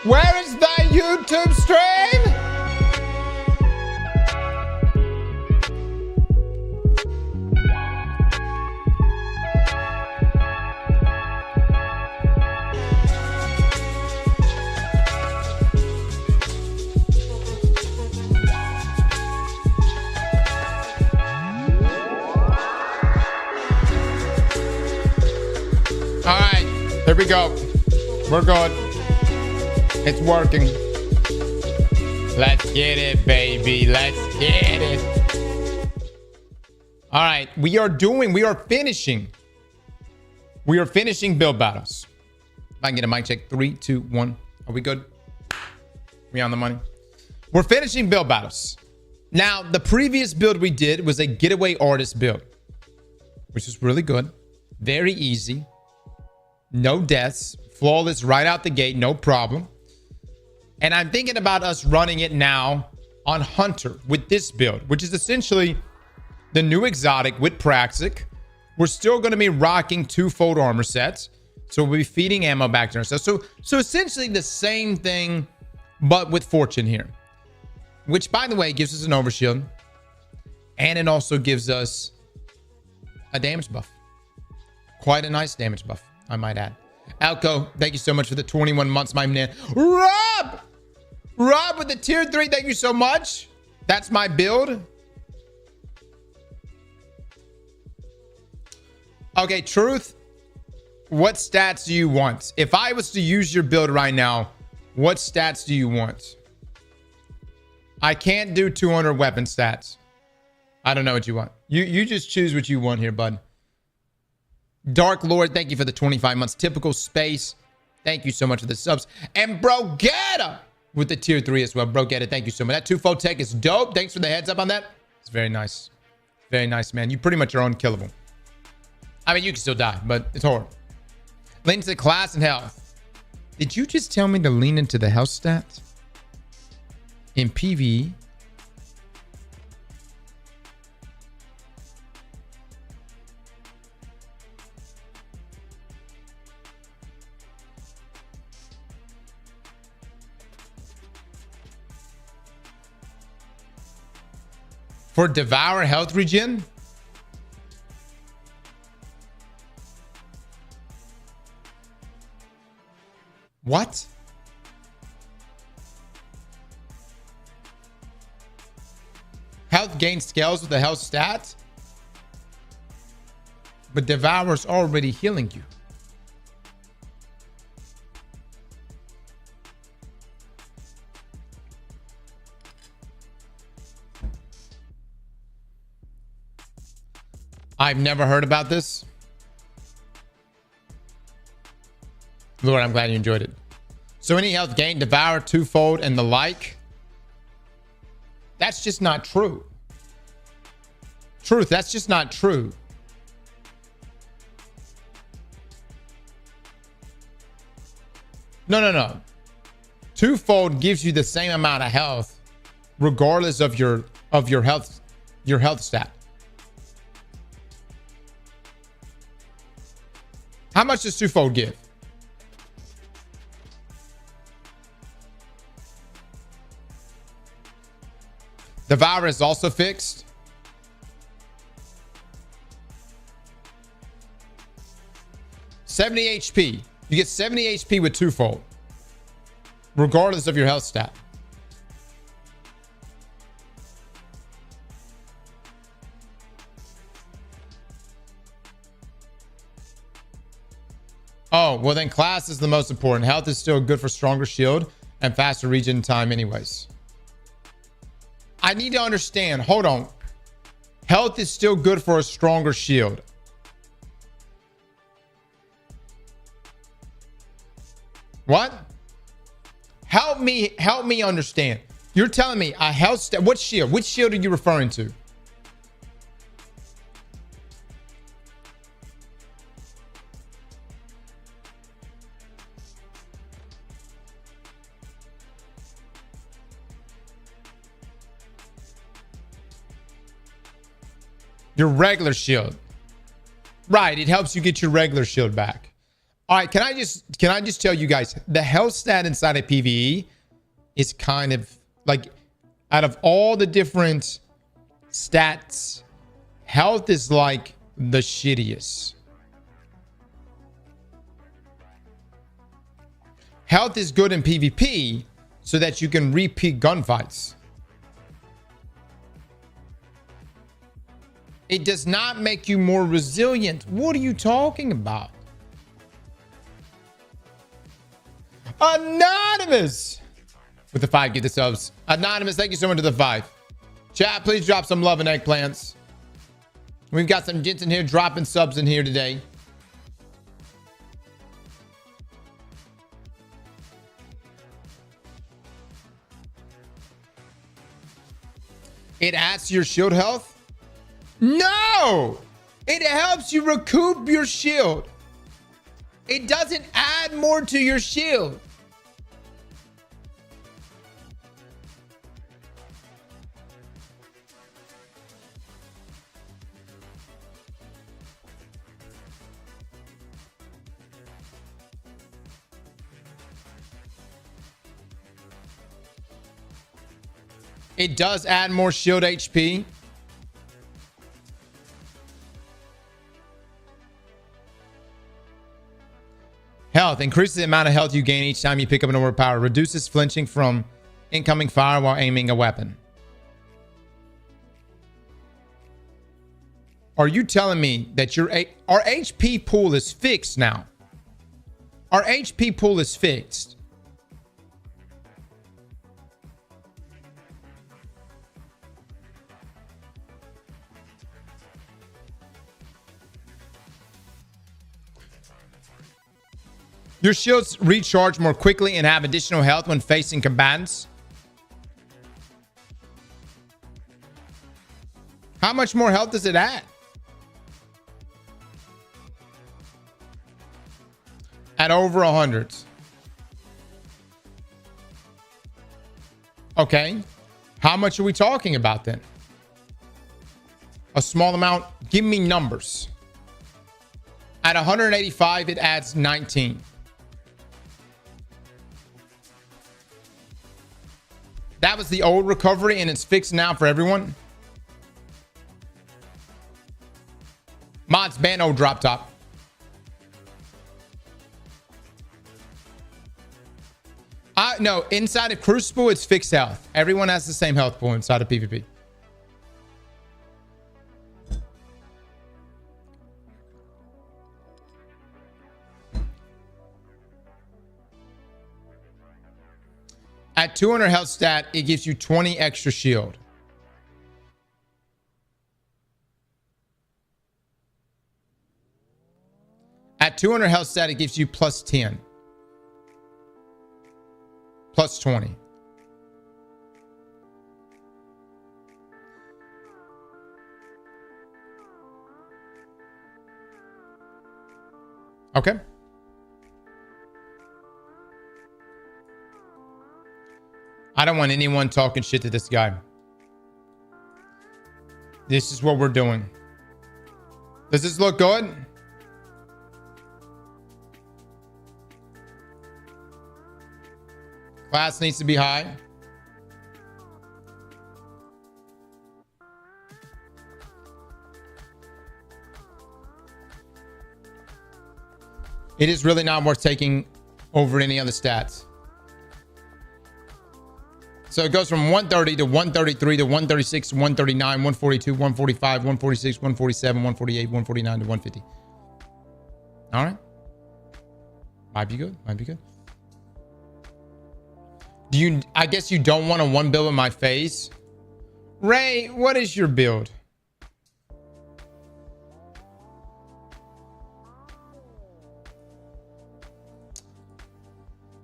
Where is the YouTube stream? All right, here we go. We're good. It's working. Let's get it, baby. Let's get it. All right, we are finishing build battles. If I can get a mic check. 3, 2, 1. Are we good? We on the money? We're finishing build battles. Now, the previous build we did was a getaway artist build, which is really good. Very easy. No deaths. Flawless right out the gate. No problem. And I'm thinking about us running it now on Hunter with this build, which is essentially the new exotic with Praxic. We're still going to be rocking 2-fold armor sets. So we'll be feeding ammo back to ourselves. So essentially the same thing, but with Fortune here. Which, by the way, gives us an overshield. And it also gives us a damage buff. Quite a nice damage buff, I might add. Alco, thank you so much for the 21 months, my man. Rob with the tier 3, thank you so much. That's my build. Okay, Truth, what stats do you want? If I was to use your build right now, what stats do you want? I can't do 200 weapon stats. I don't know what you want. You just choose what you want here, bud. Dark Lord, thank you for the 25 months. Typical Space, thank you so much for the subs. And Brogetta with the tier 3 as well. Brogetta, thank you so much. That 2-fold tech is dope. Thanks for the heads up on that. It's very nice. Very nice, man. You pretty much are unkillable. I mean, you can still die, but it's hard. Lean into class and health. Did you just tell me to lean into the health stat? In PvE? For Devour health regen? What? Health gain scales with the health stat? But Devour's already healing you. I've never heard about this. Lord, I'm glad you enjoyed it. So any health gain, Devour, 2-fold, and the like. That's just not true. Truth, that's just not true. No. 2-fold gives you the same amount of health, regardless of your health stat. How much does 2-fold give? Devour is also fixed. $70 HP. You get 70 HP with 2-fold, regardless of your health stat. Oh, well then class is the most important. Health is still good for stronger shield and faster regen time anyways. I need to understand. Hold on. Health is still good for a stronger shield. What? Help me understand. You're telling me a health stat. What shield? Which shield are you referring to? Your regular shield. Right, it helps you get your regular shield back. All right, can I just tell you guys, the health stat inside of PvE is kind of like, out of all the different stats, health is like the shittiest. Health is good in PvP so that you can repeat gunfights. It does not make you more resilient. What are you talking about? Anonymous with the 5, get the subs. Anonymous, thank you so much to the 5. Chat, please drop some love and eggplants. We've got some gents in here dropping subs in here today. It adds to your shield health? No! It helps you recoup your shield. It doesn't add more to your shield. It does add more shield HP. Health increases the amount of health you gain each time you pick up an orb power. Reduces flinching from incoming fire while aiming a weapon. Are you telling me that our HP pool is fixed now? Our HP pool is fixed. Your shields recharge more quickly and have additional health when facing combatants. How much more health does it add? At over 100. Okay. How much are we talking about then? A small amount. Give me numbers. At 185, it adds 19. That was the old recovery and it's fixed now for everyone. Mods ban old drop top. No, inside of Crucible, it's fixed health. Everyone has the same health pool inside of PvP. At 200 health stat, it gives you 20 extra shield. At 200 health stat, it gives you plus 10. Plus 20. Okay. I don't want anyone talking shit to this guy. This is what we're doing. Does this look good? Class needs to be high. It is really not worth taking over any other stats. So it goes from 130 to 133 to 136 to 139, 142, 145, 146, 147, 148, 149 to 150. All right. Might be good. Might be good. I guess you don't want a one build in my face. Ray, what is your build?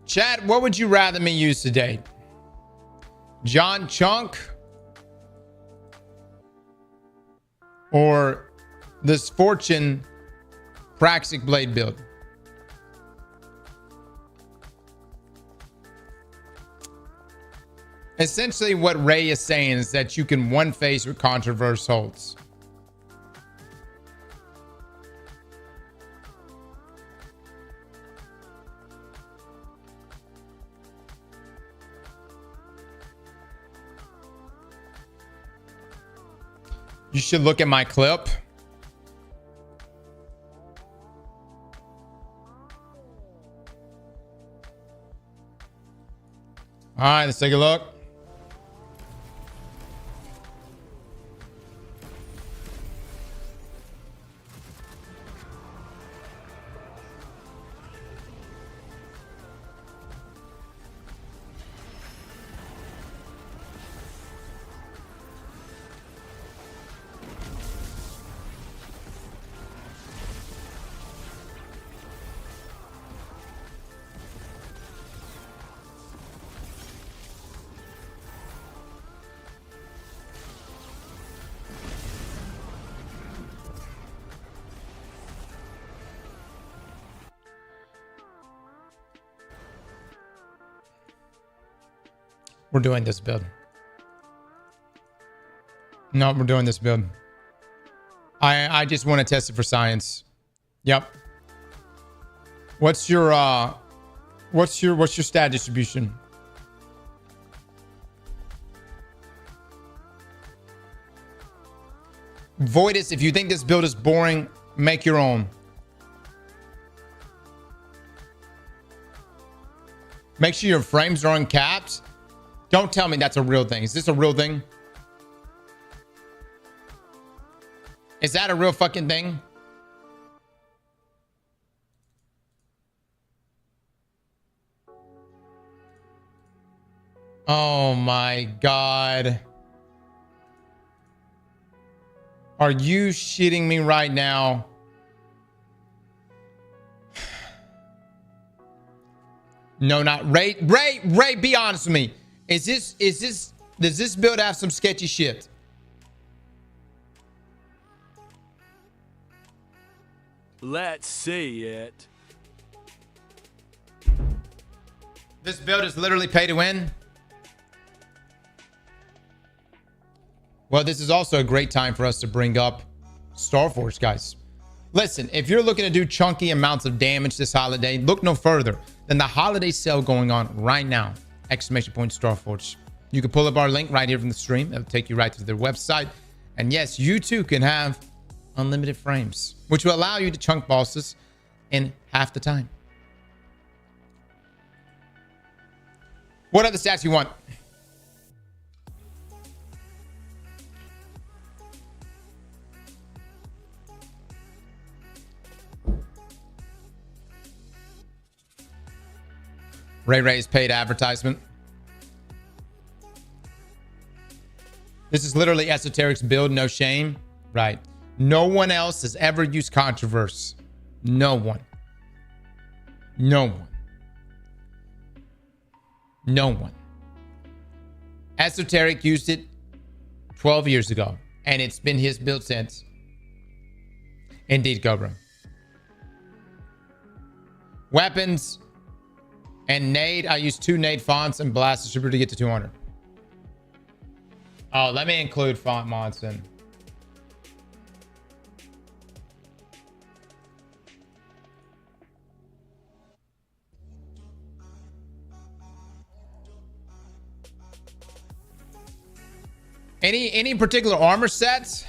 Chat, what would you rather me use today? John Chunk or this Fortune Praxic Blade build? Essentially what Ray is saying is that you can one face with Controverse holds. You should look at my clip. All right, let's take a look. We're doing this build. No, we're doing this build. I just want to test it for science. Yep. What's your stat distribution? Voidus, if you think this build is boring, make your own. Make sure your frames are uncapped. Don't tell me that's a real thing. Is this a real thing? Is that a real fucking thing? Oh my God. Are you shitting me right now? No, not Ray. Ray, be honest with me. Does this build have some sketchy shit? Let's see it. This build is literally pay to win. Well, this is also a great time for us to bring up Starforge, guys. Listen, if you're looking to do chunky amounts of damage this holiday, look no further than the holiday sale going on right now. Exclamation point Starforge. You can pull up our link right here from the stream. It'll take you right to their website. And yes, you too can have unlimited frames, which will allow you to chunk bosses in half the time. What other stats you want? Ray's paid advertisement. This is literally Esoteric's build, no shame. Right. No one else has ever used Controverse. No one. No one. No one. Esoteric used it 12 years ago, and it's been his build since. Indeed, Cobra. Weapons and nade. I use 2 nade fonts and blast distributor to get to 200. Oh, let me include font mods in. Any particular armor sets?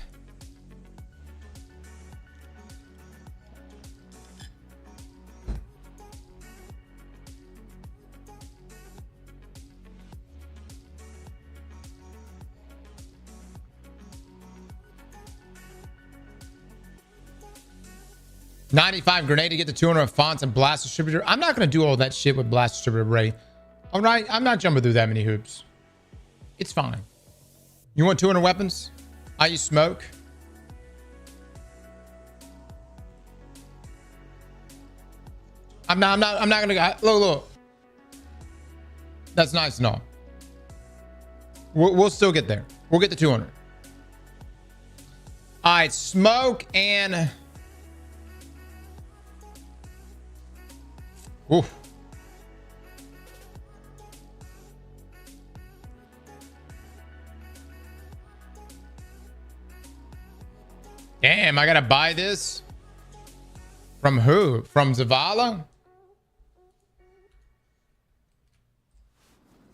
$95 grenade to get to 200 fonts and blast distributor. I'm not going to do all that shit with blast distributor, Ray. All right, I'm not jumping through that many hoops. It's fine. You want 200 weapons? I use smoke. I'm not gonna go. Look. That's nice and all. We'll still get there. We'll get to 200. All right, smoke and. Ooh. Damn, I gotta buy this? From who? From Zavala?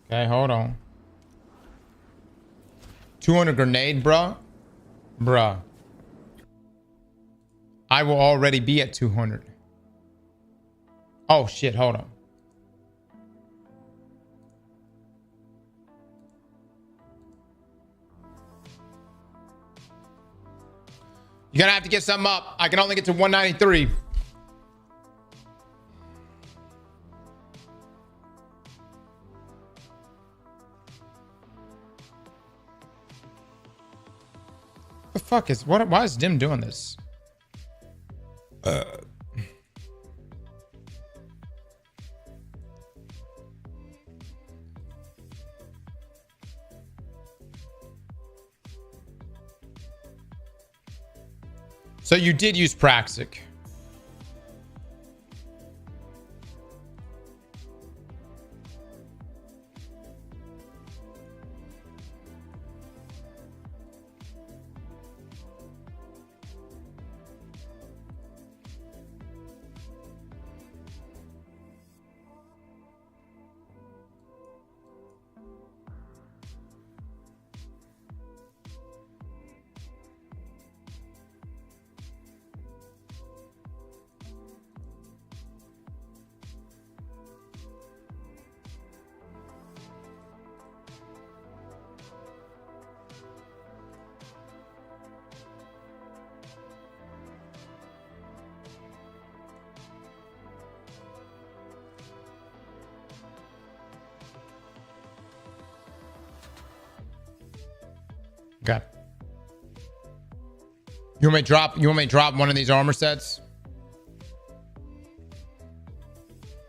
Okay, hold on. 200 grenade, bro. Bruh. I will already be at 200. Oh, shit. Hold on. You're going to have to get something up. I can only get to 193. The fuck is what? Why is Dim doing this? So you did use Praxic. Okay. You want me to drop one of these armor sets?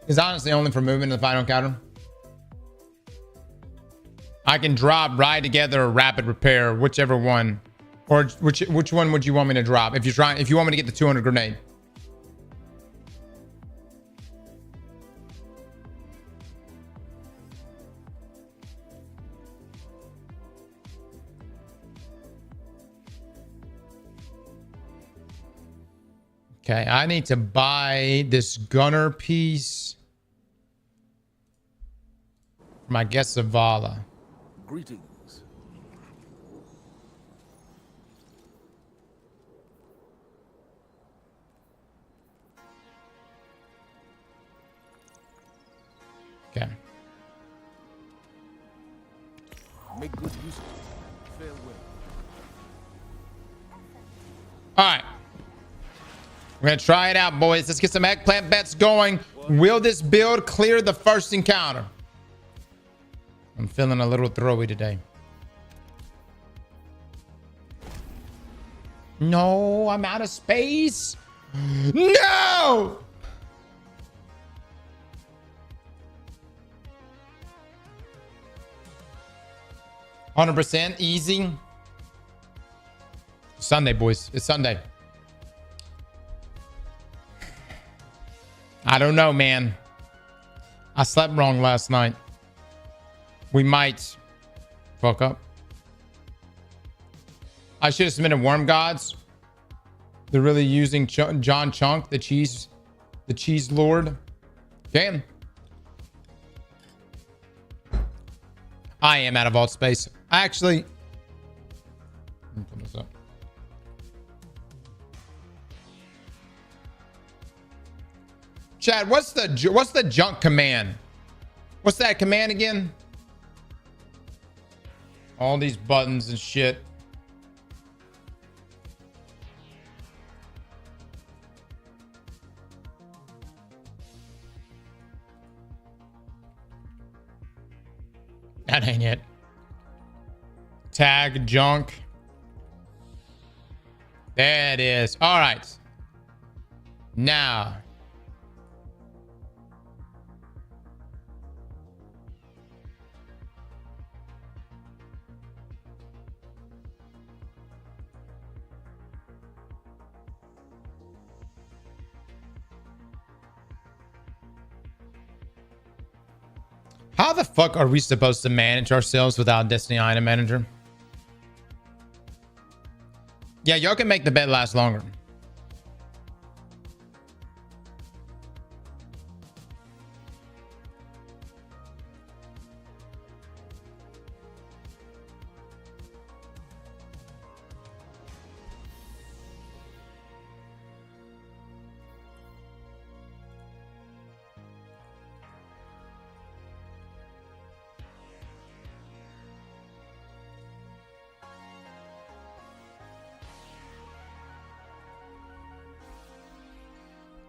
It's honestly only for movement in the final encounter. I can drop Ride Together or Rapid Repair, whichever one. Or which one would you want me to drop? If you want me to get the 200 grenade. Okay, I need to buy this gunner piece for my guest Zavala. Greetings. Okay. Make good use of it. Farewell. All right. We're going to try it out, boys. Let's get some eggplant bets going. Will this build clear the first encounter? I'm feeling a little throwy today. No, I'm out of space. No! %, easy. Sunday, boys. It's Sunday. I don't know, man. I slept wrong last night. We might fuck up. I should have submitted Worm Gods. They're really using John Chunk, the cheese lord. Damn. I am out of vault space. Actually, let me put this up. Chad, what's the junk command? What's that command again? All these buttons and shit. That ain't it. Tag junk. There it is. All right. Now. How the fuck are we supposed to manage ourselves without Destiny Item Manager? Yeah, y'all can make the bet last longer.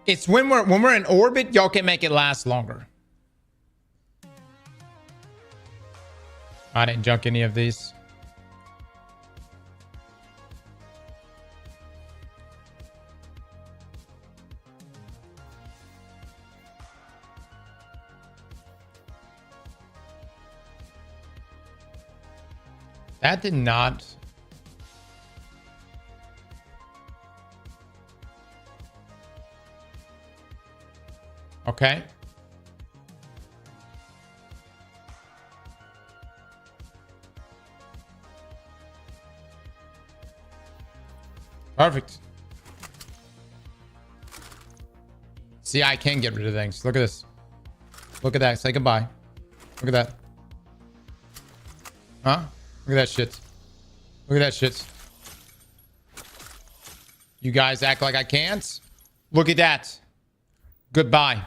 It's when we're in orbit, y'all can make it last longer. I didn't junk any of these. That did not. Okay. Perfect. See, I can get rid of things. Look at this. Look at that. Say goodbye. Look at that. Huh? Look at that shit. Look at that shit. You guys act like I can't. Look at that. Goodbye.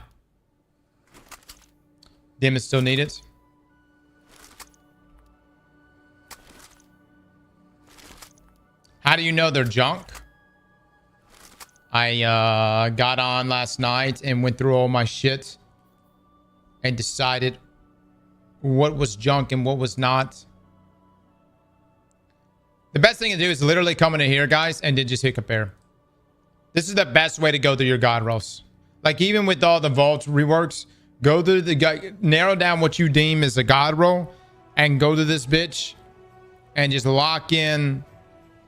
Dim is still needed. How do you know they're junk? I got on last night and went through all my shit and decided what was junk and what was not. The best thing to do is literally come in here, guys, and then just hit compare. This is the best way to go through your god rolls. Like, even with all the vault reworks, go through the narrow down what you deem is a god roll and go to this bitch and just lock in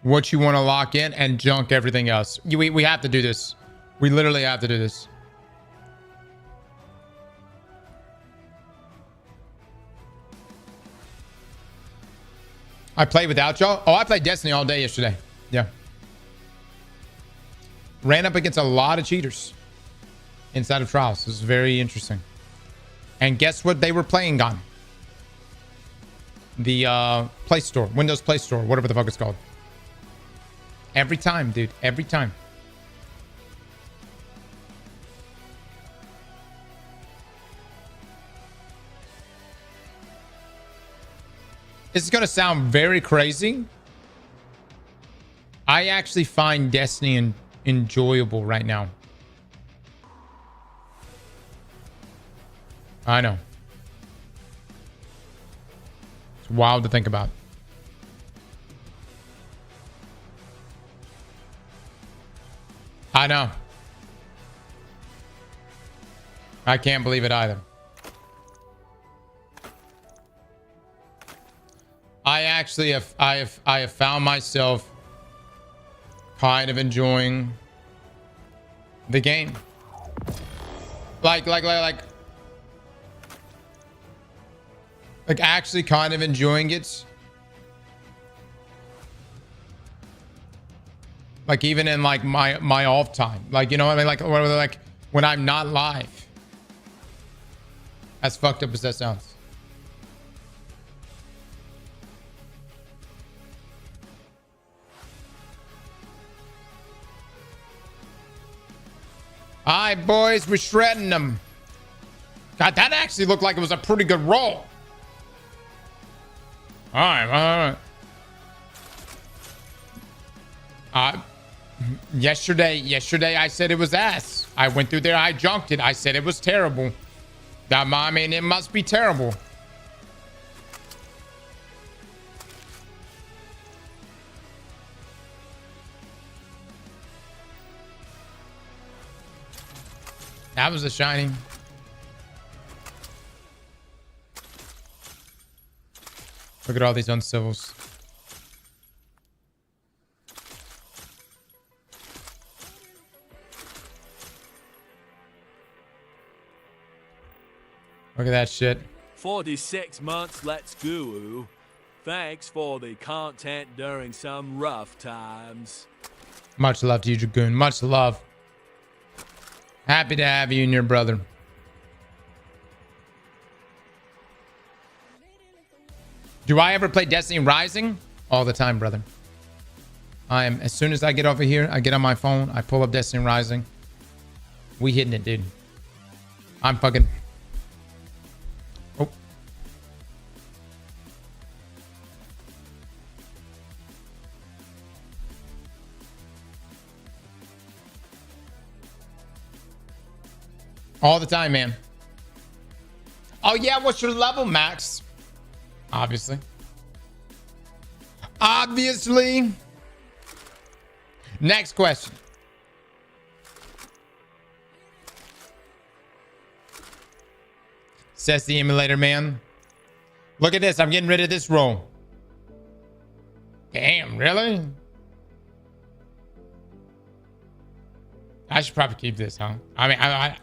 what you want to lock in and junk everything else. We have to do this. We literally have to do this. I played without y'all. Oh, I played Destiny all day yesterday. Yeah. Ran up against a lot of cheaters inside of Trials. This is very interesting. And guess what they were playing on? The Play Store. Windows Play Store. Whatever the fuck it's called. Every time, dude. Every time. This is going to sound very crazy. I actually find Destiny enjoyable right now. I know. It's wild to think about. I know. I can't believe it either. I actually have found myself kind of enjoying the game. Like actually kind of enjoying it. Like, even in like my off time, like, you know what I mean? Like when I'm not live. As fucked up as that sounds. All right, boys, we're shredding them. God, that actually looked like it was a pretty good roll. All right. Yesterday I said it was ass. I went through there, I junked it. I said it was terrible. I mean, it must be terrible. That was a shiny. Look at all these uncivils. Look at that shit. 46 months, let's go. Thanks for the content during some rough times. Much love to you, Dragoon. Much love. Happy to have you and your brother. Do I ever play Destiny Rising? All the time, brother. As soon as I get over here, I get on my phone, I pull up Destiny Rising. We hitting it, dude. I'm fucking... Oh. All the time, man. Oh, yeah. What's your level, Max? Obviously. Obviously. Next question. Says the emulator man. Look at this. I'm getting rid of this roll. Damn, really? I should probably keep this, huh? I mean, I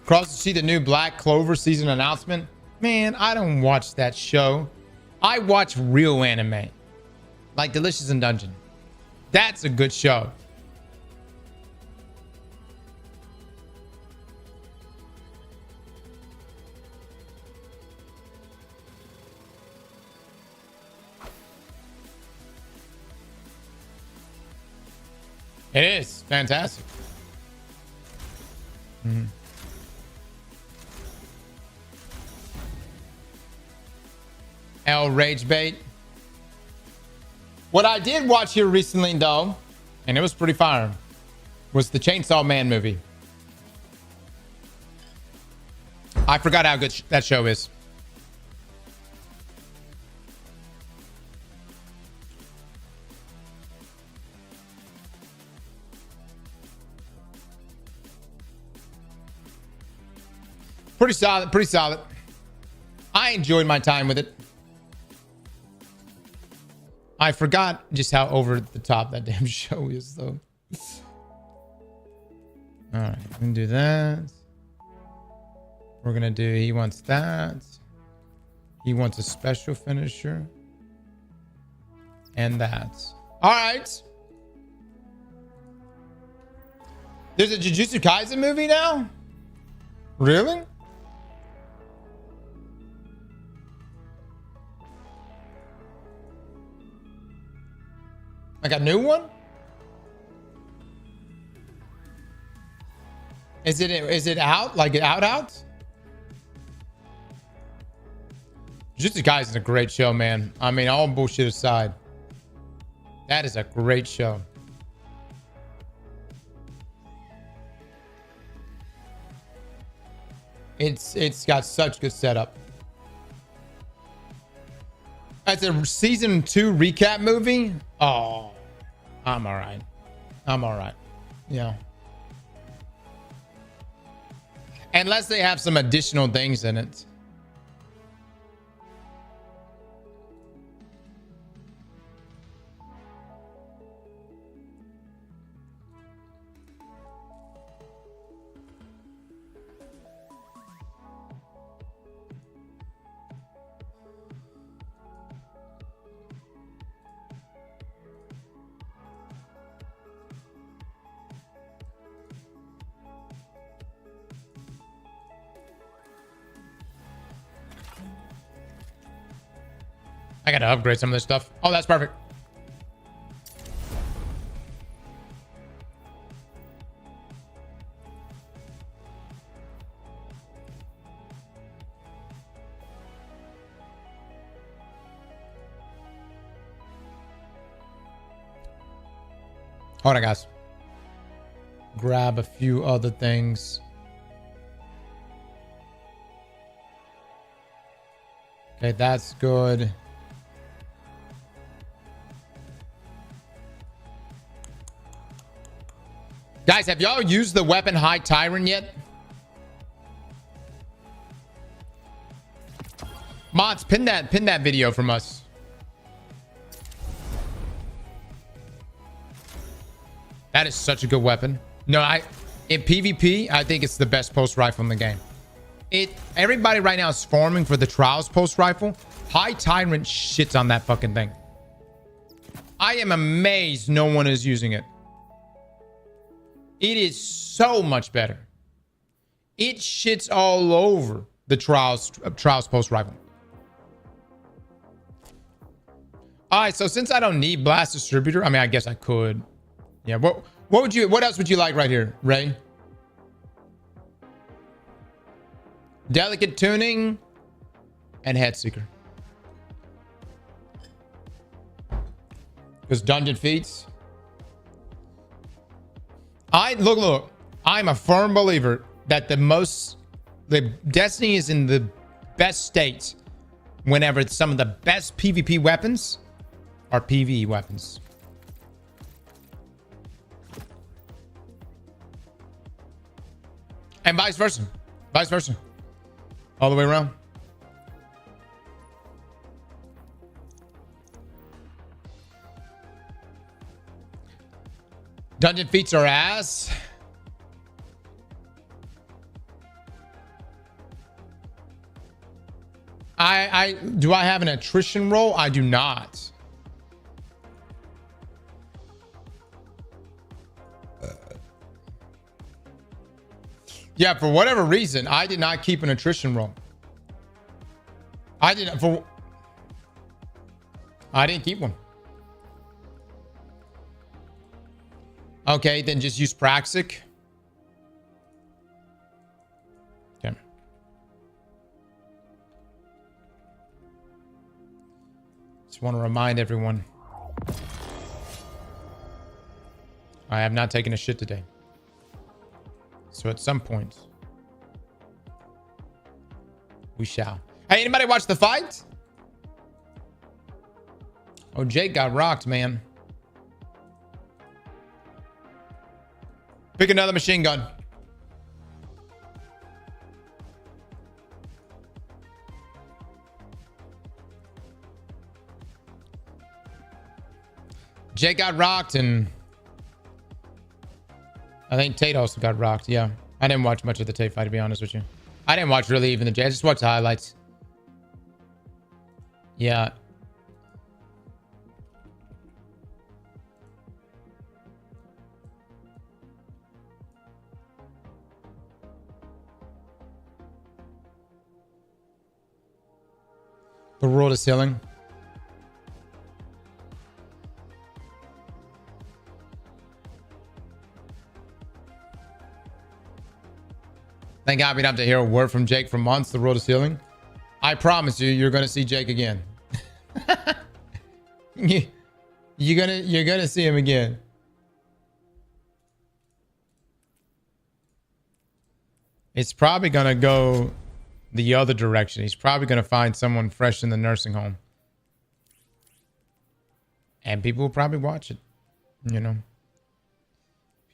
Cross to see the new Black Clover season announcement. Man, I don't watch that show. I watch real anime. Like Delicious in Dungeon. That's a good show. It is fantastic. L Rage Bait. What I did watch here recently, though, and it was pretty fire, was the Chainsaw Man movie. I forgot how good that show is. Pretty solid, pretty solid. I enjoyed my time with it. I forgot just how over the top that damn show is, though. All right, we're gonna do that. We're gonna do, he wants that. He wants a special finisher. And that. All right. There's a Jujutsu Kaisen movie now? Really? Like a new one? Is it out? Like out? Jujutsu Kaisen is a great show, man. I mean, all bullshit aside. That is a great show. It's got such good setup. It's a season 2 recap movie. Oh, I'm all right. I'm all right. Yeah. Unless they have some additional things in it. I gotta upgrade some of this stuff. Oh, that's perfect. Hold on, guys. Grab a few other things. Okay, that's good. Guys, have y'all used the weapon High Tyrant yet? Mods, pin that video from us. That is such a good weapon. No, in PvP, I think it's the best pulse rifle in the game. Everybody right now is farming for the Trials pulse rifle. High Tyrant shits on that fucking thing. I am amazed no one is using it. It is so much better. It shits all over the Trials pulse rifle. All right, so since I don't need Blast Distributor, I mean, I guess I could. Yeah, what else would you like right here, Ray? Delicate tuning and head seeker. Because dungeon feats. Look. I'm a firm believer that the Destiny is in the best state whenever some of the best PvP weapons are PvE weapons. And vice versa. Vice versa. All the way around. Dungeon feats are ass. Do I have an attrition roll? I do not. Yeah, for whatever reason, I did not keep an attrition roll. I didn't keep one. Okay, then just use Praxic. Okay. Just want to remind everyone. I have not taken a shit today. So at some point, we shall. Hey, anybody watch the fight? Oh, Jake got rocked, man. Pick another machine gun. Jake got rocked, and I think Tate also got rocked. Yeah. I didn't watch much of the Tate fight, to be honest with you. I didn't watch really even the Jake. I just watched the highlights. Yeah. The world is healing. Thank God we don't have to hear a word from Jake for months. The world is healing. I promise you, you're gonna see Jake again. You're gonna see him again. It's probably gonna go the other direction. He's probably gonna find someone fresh in the nursing home, and people will probably watch it. You know,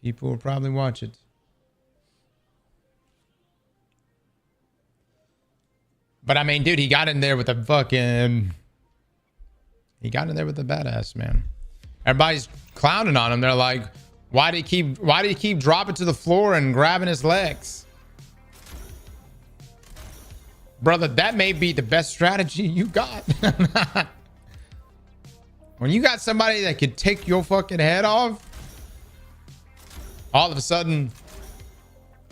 people will probably watch it. But I mean, dude, he got in there with a fucking... He got in there with a badass, man. Everybody's clowning on him. They're like, why do you keep dropping to the floor and grabbing his legs? Brother, that may be the best strategy you got. When you got somebody that could take your fucking head off, all of a sudden,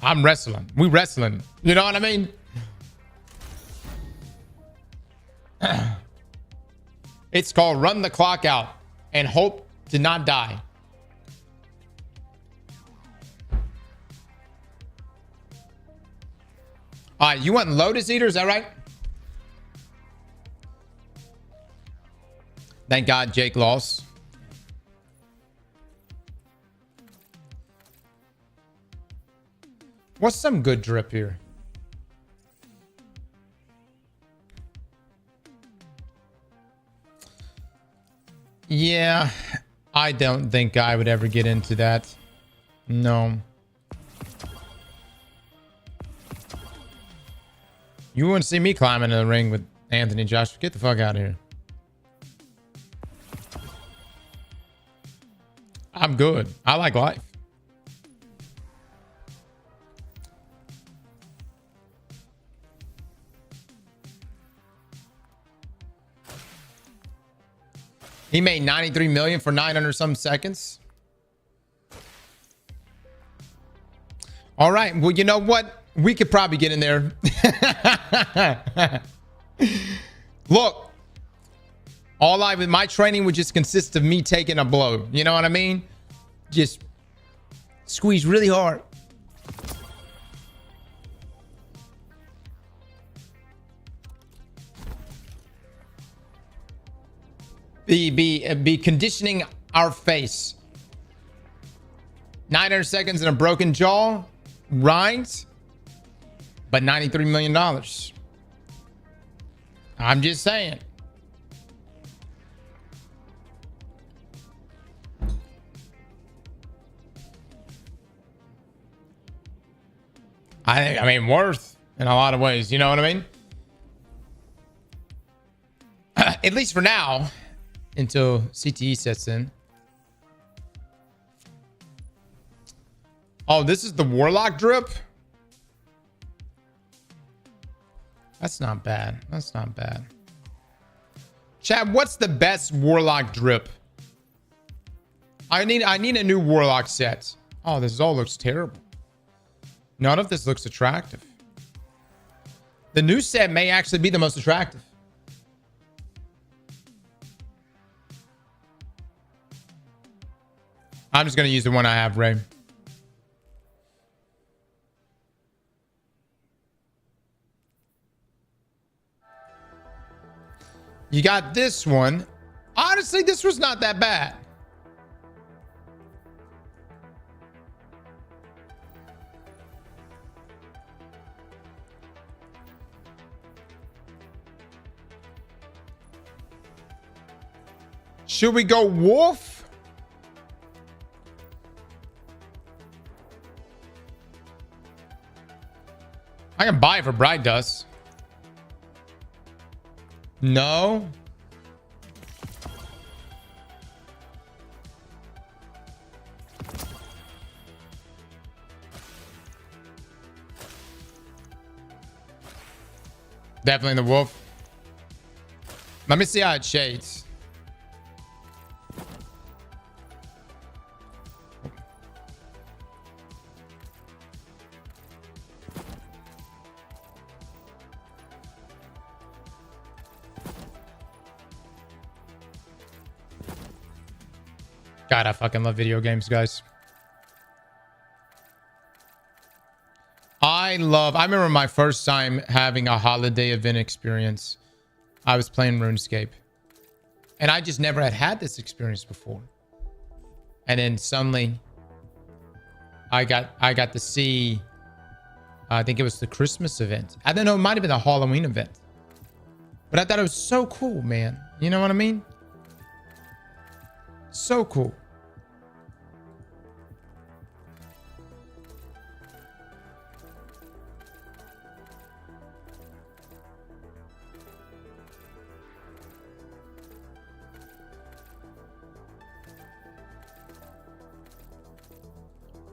I'm wrestling. We wrestling. You know what I mean? It's called run the clock out and hope to not die. All right, you want Lotus Eater? Is that right? Thank God Jake lost. What's some good drip here? Yeah, I don't think I would ever get into that. No. You wouldn't see me climbing in the ring with Anthony Joshua. Get the fuck out of here. I'm good. I like life. He made 93 million for 900 some seconds. All right. Well, you know what? We could probably get in there. Look, my training would just consist of me taking a blow. You know what I mean? Just squeeze really hard. be conditioning our face. 900 seconds and a broken jaw, right? But $93 million. I'm just saying. I mean, worth in a lot of ways. You know what I mean? At least for now, until CTE sets in. Oh, this is the Warlock drip? That's not bad. That's not bad. Chad, what's the best Warlock drip? I need a new Warlock set. Oh, this all looks terrible. None of this looks attractive. The new set may actually be the most attractive. I'm just going to use the one I have, Ray. You got this one. Honestly, this was not that bad. Should we go wolf? I can buy it for Bright Dust. No. Definitely the wolf. Let me see how it shades. God, I fucking love video games, guys. I remember my first time having a holiday event experience. I was playing RuneScape. And I just never had this experience before. And then suddenly I got to see, I think it was the Christmas event. I don't know, it might have been the Halloween event. But I thought it was so cool, man. You know what I mean? So cool.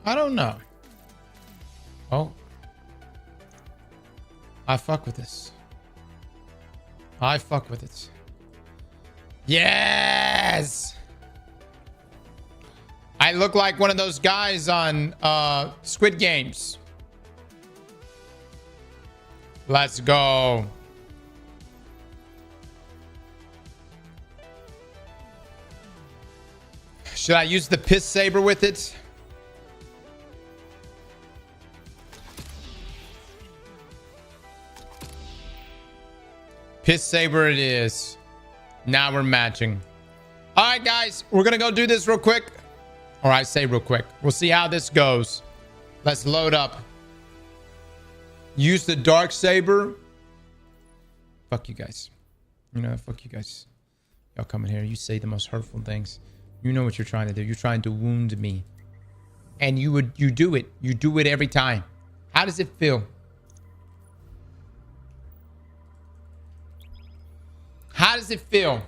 I don't know. Oh. I fuck with this. I fuck with it. Yes! I look like one of those guys on Squid Games. Let's go. Should I use the piss saber with it? Piss saber it is. Now we're matching. All right, guys, we're gonna go do this real quick. Or I say real quick. We'll see how this goes. Let's load up. Use the dark saber. Fuck you guys. You know, fuck you guys. Y'all come in here. You say the most hurtful things. You know what you're trying to do. You're trying to wound me. And you do it. You do it every time. How does it feel? How does it feel?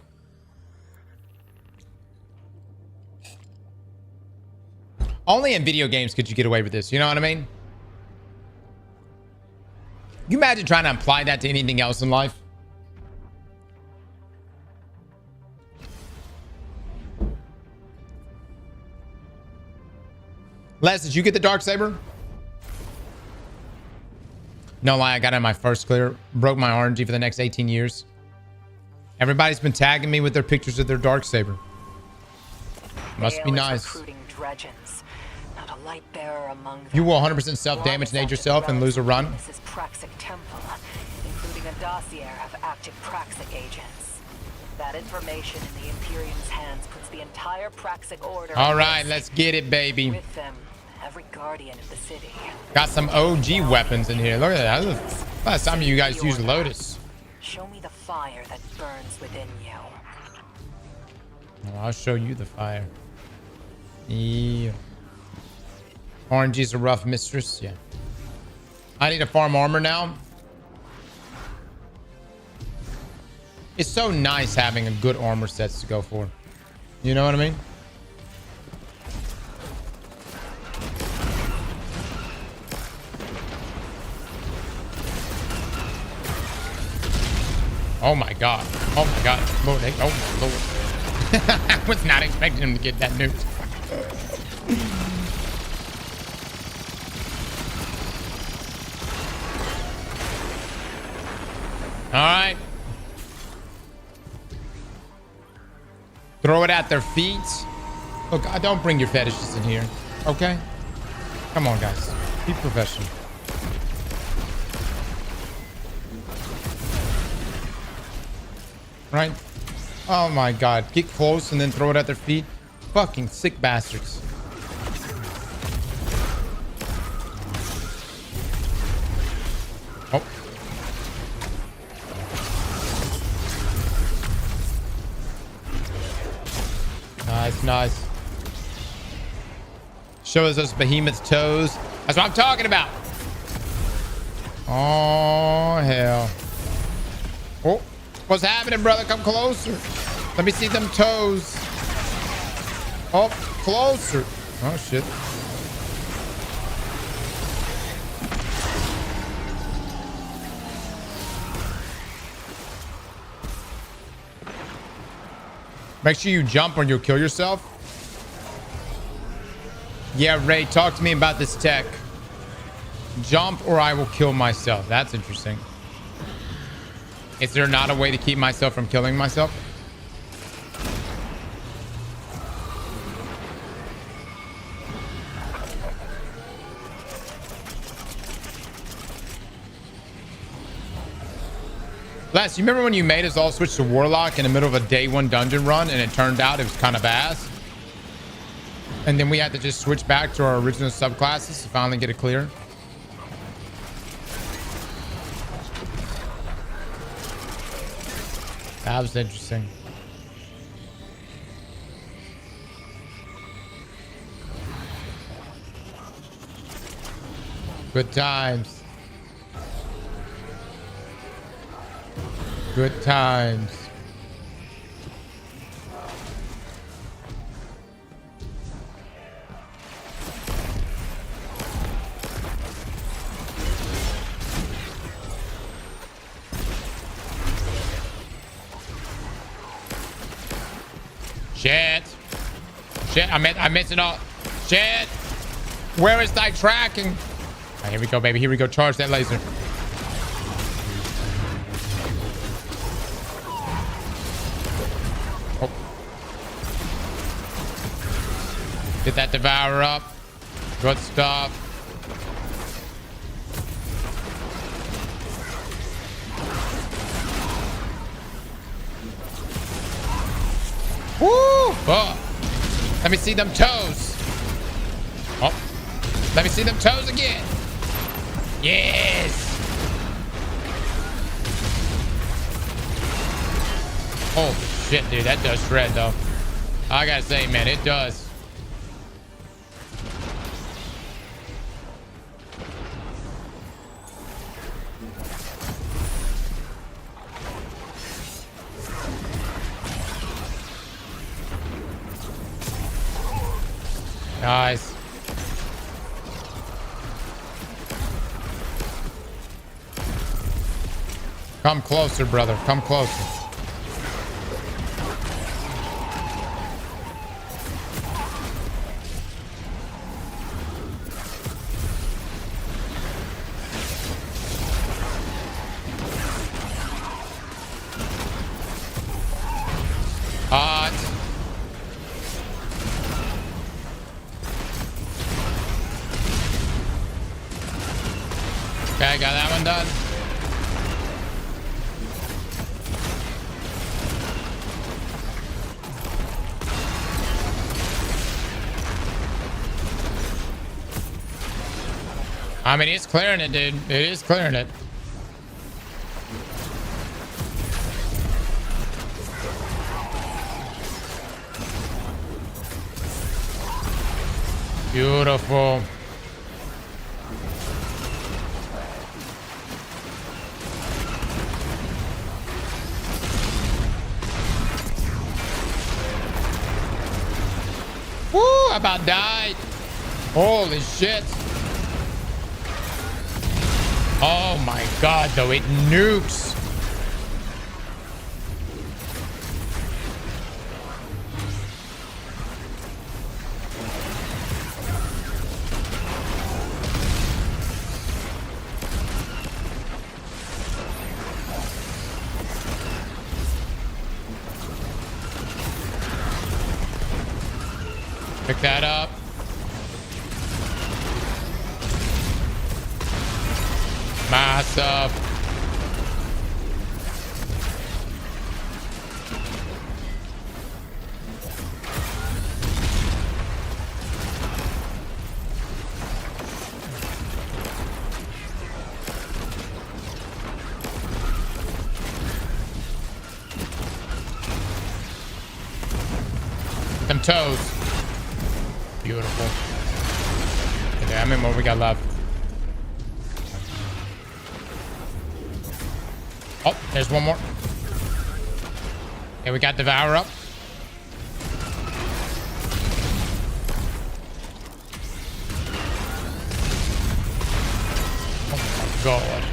Only in video games could you get away with this. You know what I mean? You imagine trying to apply that to anything else in life? Les, did you get the dark saber? No lie, I got it in my first clear. Broke my RNG for the next 18 years. Everybody's been tagging me with their pictures of their dark saber. Must be nice. You will 100% self-damage nade yourself and lose a run. This is Praxic Temple, including a dossier of active Praxic agents. That information in the Imperium's hands puts the entire Praxic Order. All right, let's get it, baby. With them, every guardian of the city. Got some OG weapons in here. Look at that. That's the last time you guys used Lotus. Show me the fire that burns within you. Well, I'll show you the fire. Yeah. RNG's a rough mistress. Yeah. I need to farm armor now. It's so nice having a good armor sets to go for. You know what I mean? Oh my god. Oh my god. Lord, oh my lord. I was not expecting him to get that nuke. All right. Throw it at their feet. Look, don't bring your fetishes in here. Okay? Come on, guys. Be professional. Right? Oh my god. Get close and then throw it at their feet. Fucking sick bastards. Oh. Nice, nice. Show us those behemoth toes. That's what I'm talking about. Oh, hell. Oh, what's happening, brother? Come closer. Let me see them toes. Oh, closer. Oh, shit. Make sure you jump or you'll kill yourself. Yeah, Ray, talk to me about this tech. Jump or I will kill myself. That's interesting. Is there not a way to keep myself from killing myself? Les, you remember when you made us all switch to Warlock in the middle of a day one dungeon run and it turned out it was kind of ass? And then we had to just switch back to our original subclasses to finally get it clear? That was interesting. Good times. Good times. Shit. Shit, I missed it all. Shit. Where is thy tracking? All right, here we go, baby. Here we go. Charge that laser. Oh. Get that devourer up. Good stuff. Woo! Oh. Let me see them toes. Oh. Let me see them toes again. Yes. Holy shit, dude. That does shred, though. I gotta say, man, it does. Nice. Come closer, brother. Come closer. Hot. Okay, got that one done. I mean, it's clearing it, dude. It is clearing it. Beautiful. Woo, I about died. Holy shit. Oh my god, though, it nukes. Pick that up. Mass up. Them toes. Beautiful. Okay, I mean, what we got left? Oh, there's one more. Okay, we got Devour up. Oh my god.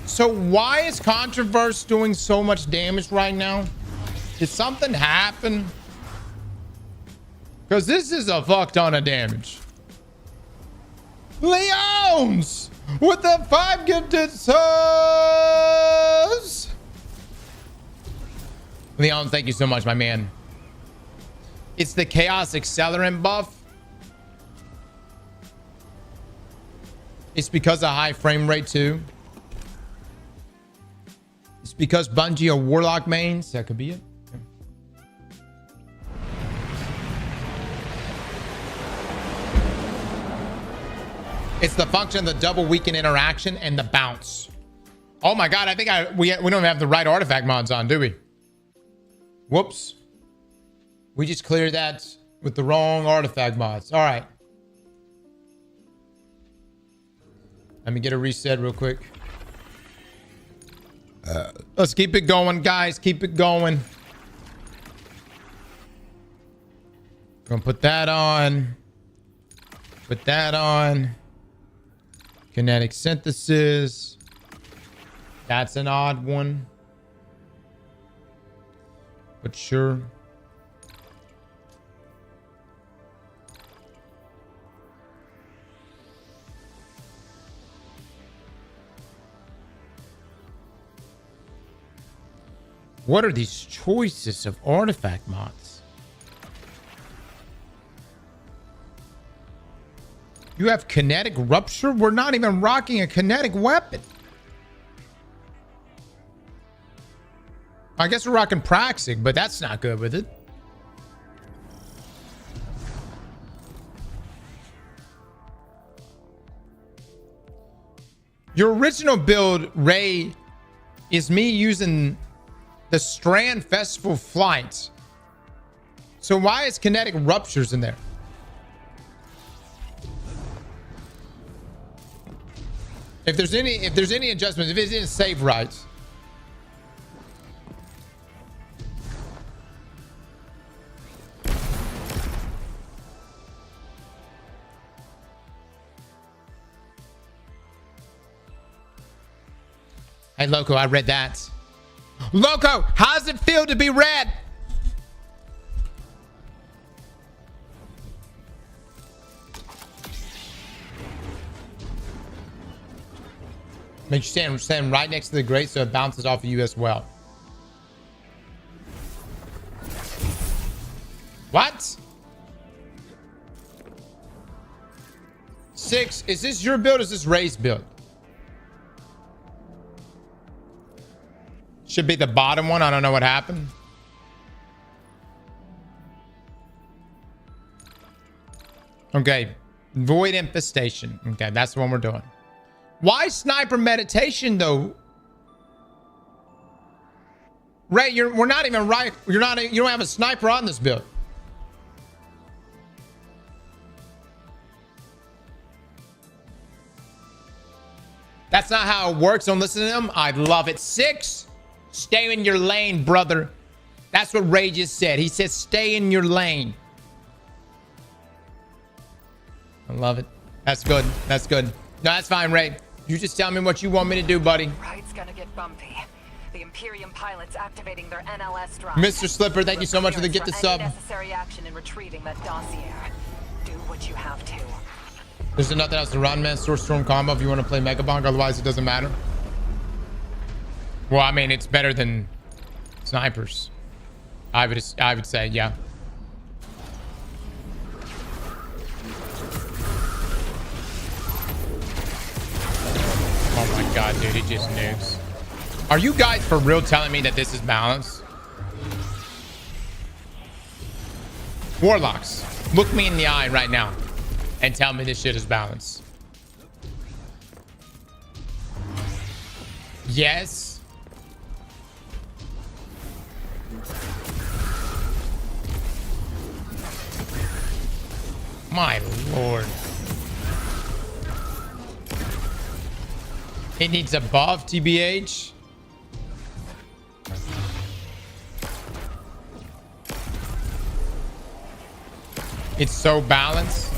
So why is Controverse doing so much damage right now? Did something happen? Because this is a fuck ton of damage. Leons with the 5 gifted subs. Leon, thank you so much, my man. It's the Chaos Accelerant buff. It's because of high frame rate too. It's because Bungie are Warlock mains. That could be it. It's the function of the double weaken interaction and the bounce. Oh my god, I think we don't have the right artifact mods on, do we? Whoops. We just cleared that with the wrong artifact mods. All right. Let me get a reset real quick. Let's keep it going, guys. Keep it going. Gonna put that on. Put that on. Kinetic synthesis. That's an odd one. But sure. What are these choices of artifact mods? You have kinetic rupture? We're not even rocking a kinetic weapon. I guess we're rocking Praxic, but that's not good with it. Your original build, Ray, is me using the Strand Festival Flight. So why is kinetic ruptures in there? If there's any adjustments, if it didn't save right. Hey, Loco, I read that. Loco, how does it feel to be red? Make sure you stand right next to the grate so it bounces off of you as well. What? 6, is this your build or is this Ray's build? Should be the bottom one. I don't know what happened. Okay. Void infestation. Okay, that's the one we're doing. Why sniper meditation though? Ray, we're not even right. You don't have a sniper on this build. That's not how it works. Don't listen to them. I love it. 6. Stay in your lane, brother. That's what Ray just said. He said, stay in your lane. I love it. That's good. That's good. No, that's fine, Ray. You just tell me what you want me to do, buddy. Ride's gonna get bumpy. The Imperium pilots activating their NLS drive. Mr. Slipper, thank you so much for the gifted sub. Necessary action in retrieving that dossier. Do what you have to. There's nothing else to run, man. Source Storm combo if you want to play Mega Bonk. Otherwise, it doesn't matter. Well, I mean, it's better than snipers. I would say, yeah. Oh my god, dude, he just nukes. Are you guys for real telling me that this is balanced? Warlocks, look me in the eye right now and tell me this shit is balanced. Yes. My lord. It needs a buff, TBH. It's so balanced.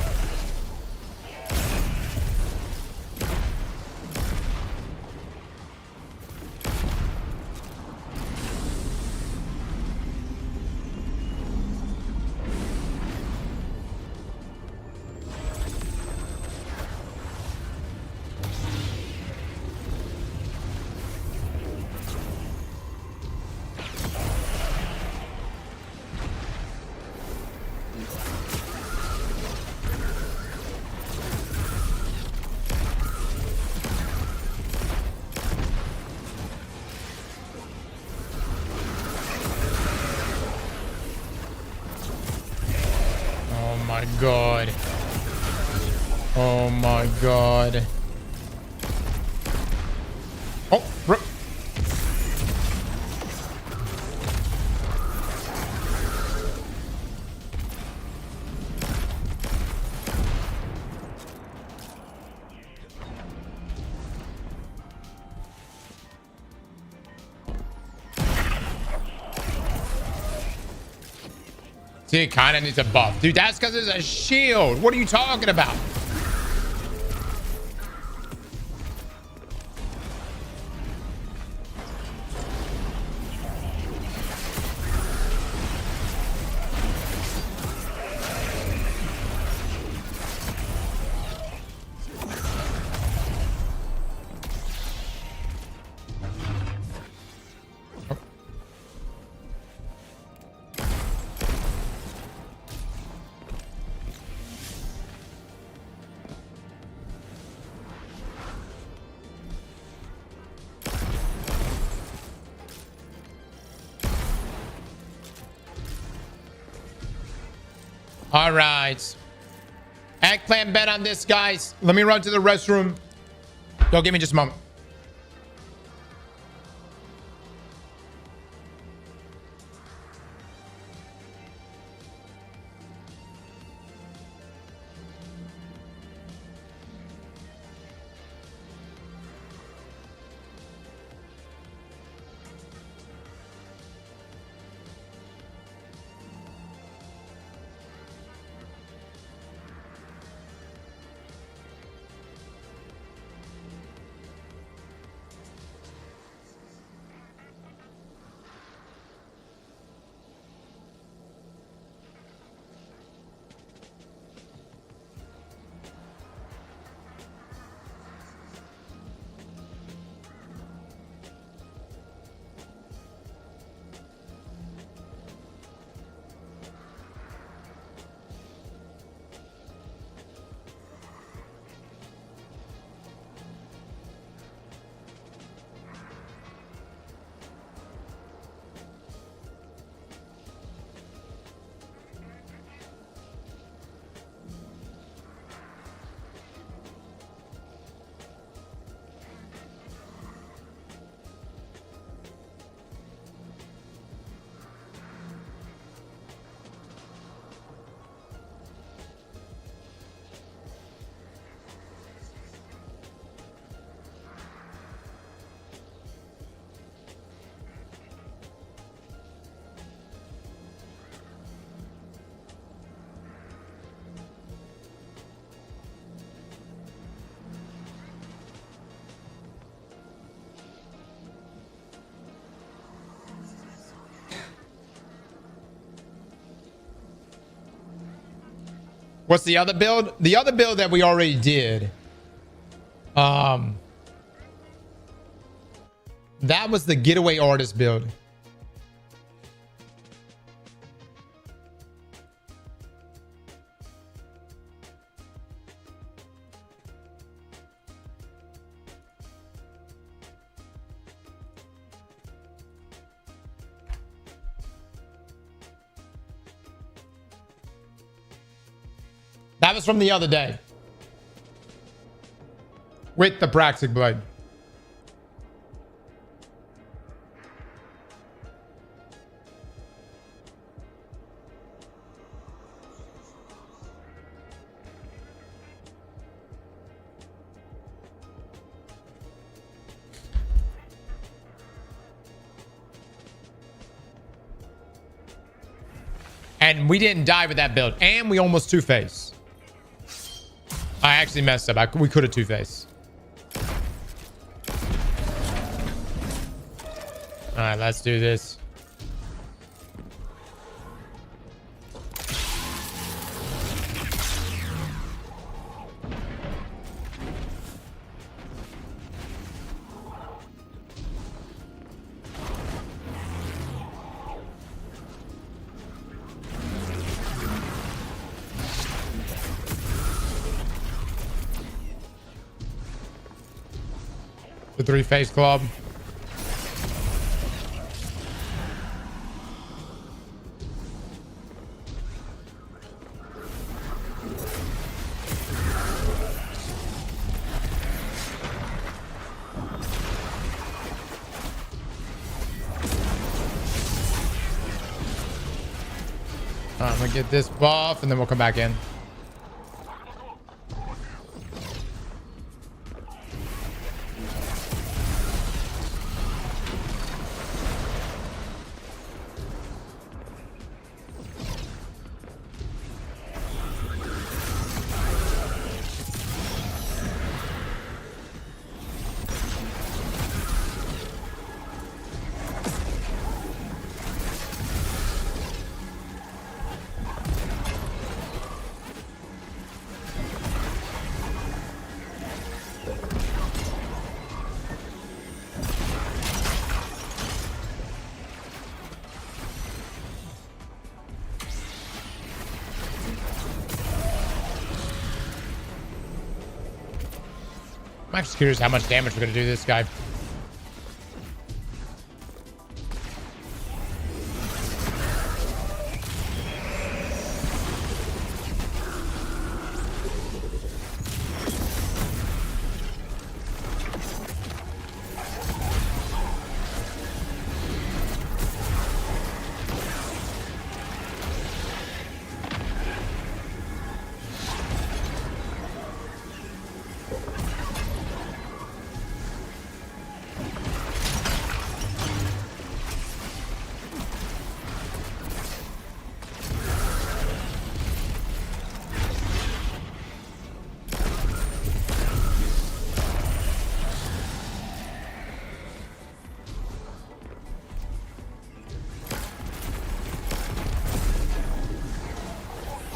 My god. Oh my god. Oh, see, it kind of needs a buff. Dude, that's because it's a shield. What are you talking about? All right. Eggplant bet on this, guys. Let me run to the restroom. Don't give me just a moment. What's the other build? The other build that we already did. That was the getaway artist build. That was from the other day. With the Praxic Blade. And we didn't die with that build. And we almost two-face. I actually messed up. We could have two-face. All right, let's do this. The three-face club. I'm gonna get this buff and then we'll come back in. I'm just curious how much damage we're gonna do to this guy.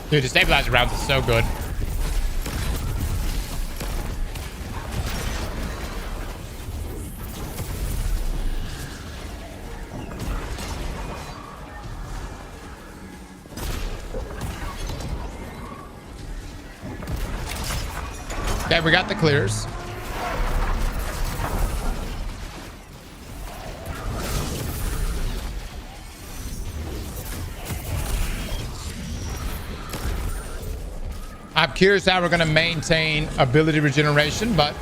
Dude, the stabilizer rounds is so good. Okay, we got the clears. I'm curious how we're going to maintain ability regeneration, but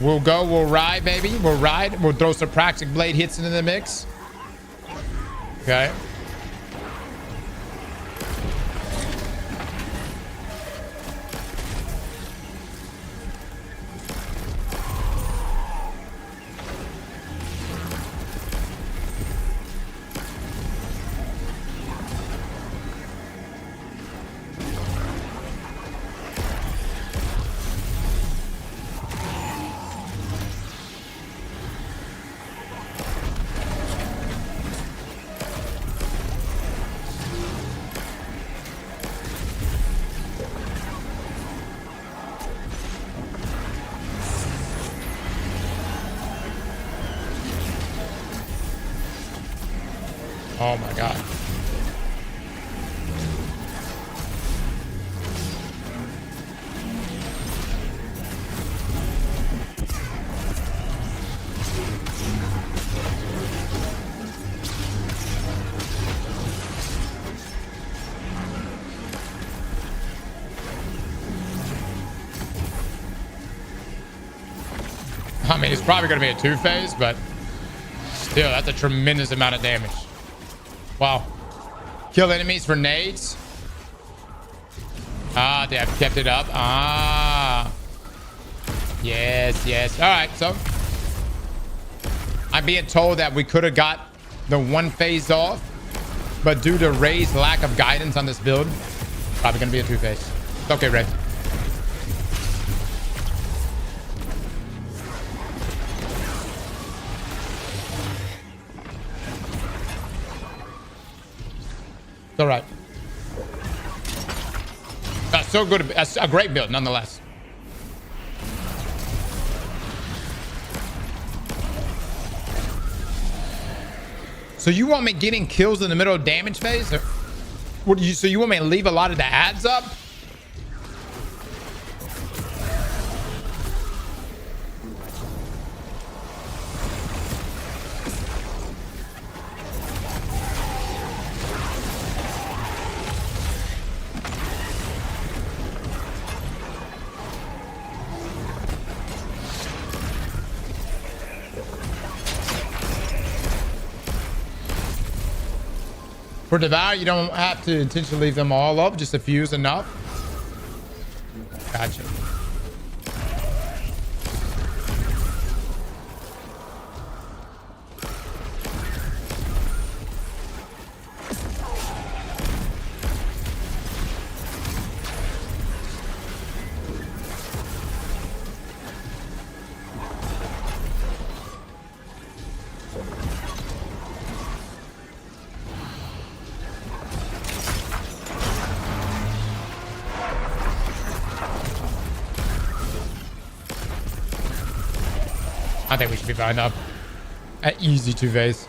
we'll go. We'll ride, baby. We'll ride. We'll throw some Praxic Blade hits into the mix. Okay. Oh my god. I mean, it's probably going to be a two-phase, but still, that's a tremendous amount of damage. Wow. Kill enemies for nades. Ah, they have kept it up. Ah. Yes, yes. All right, so I'm being told that we could have got the one phase off, but due to Ray's lack of guidance on this build, probably going to be a two-phase. Okay, Ray. It's all right. That's so good. That's a great build, nonetheless. So you want me getting kills in the middle of damage phase? Or what do you? So you want me to leave a lot of the ads up? For Devour, you don't have to intentionally leave them all up. Just a few is enough. Gotcha. I think we should be bound up. An easy two-phase.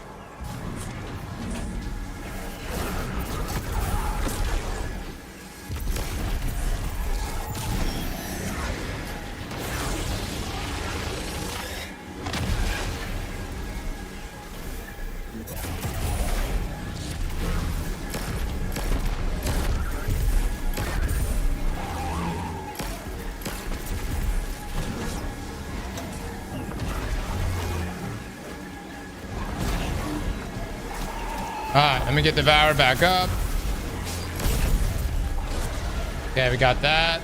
Alright, let me get Devour back up. Okay, we got that.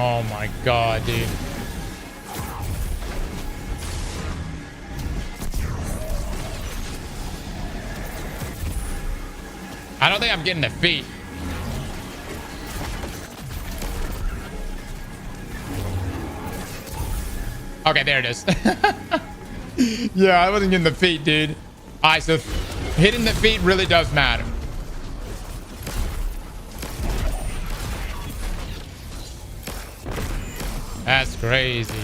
Oh my god, dude. I don't think I'm getting the feet. Okay, there it is. Yeah, I wasn't getting the feet, dude. All right, so hitting the feet really does matter. That's crazy.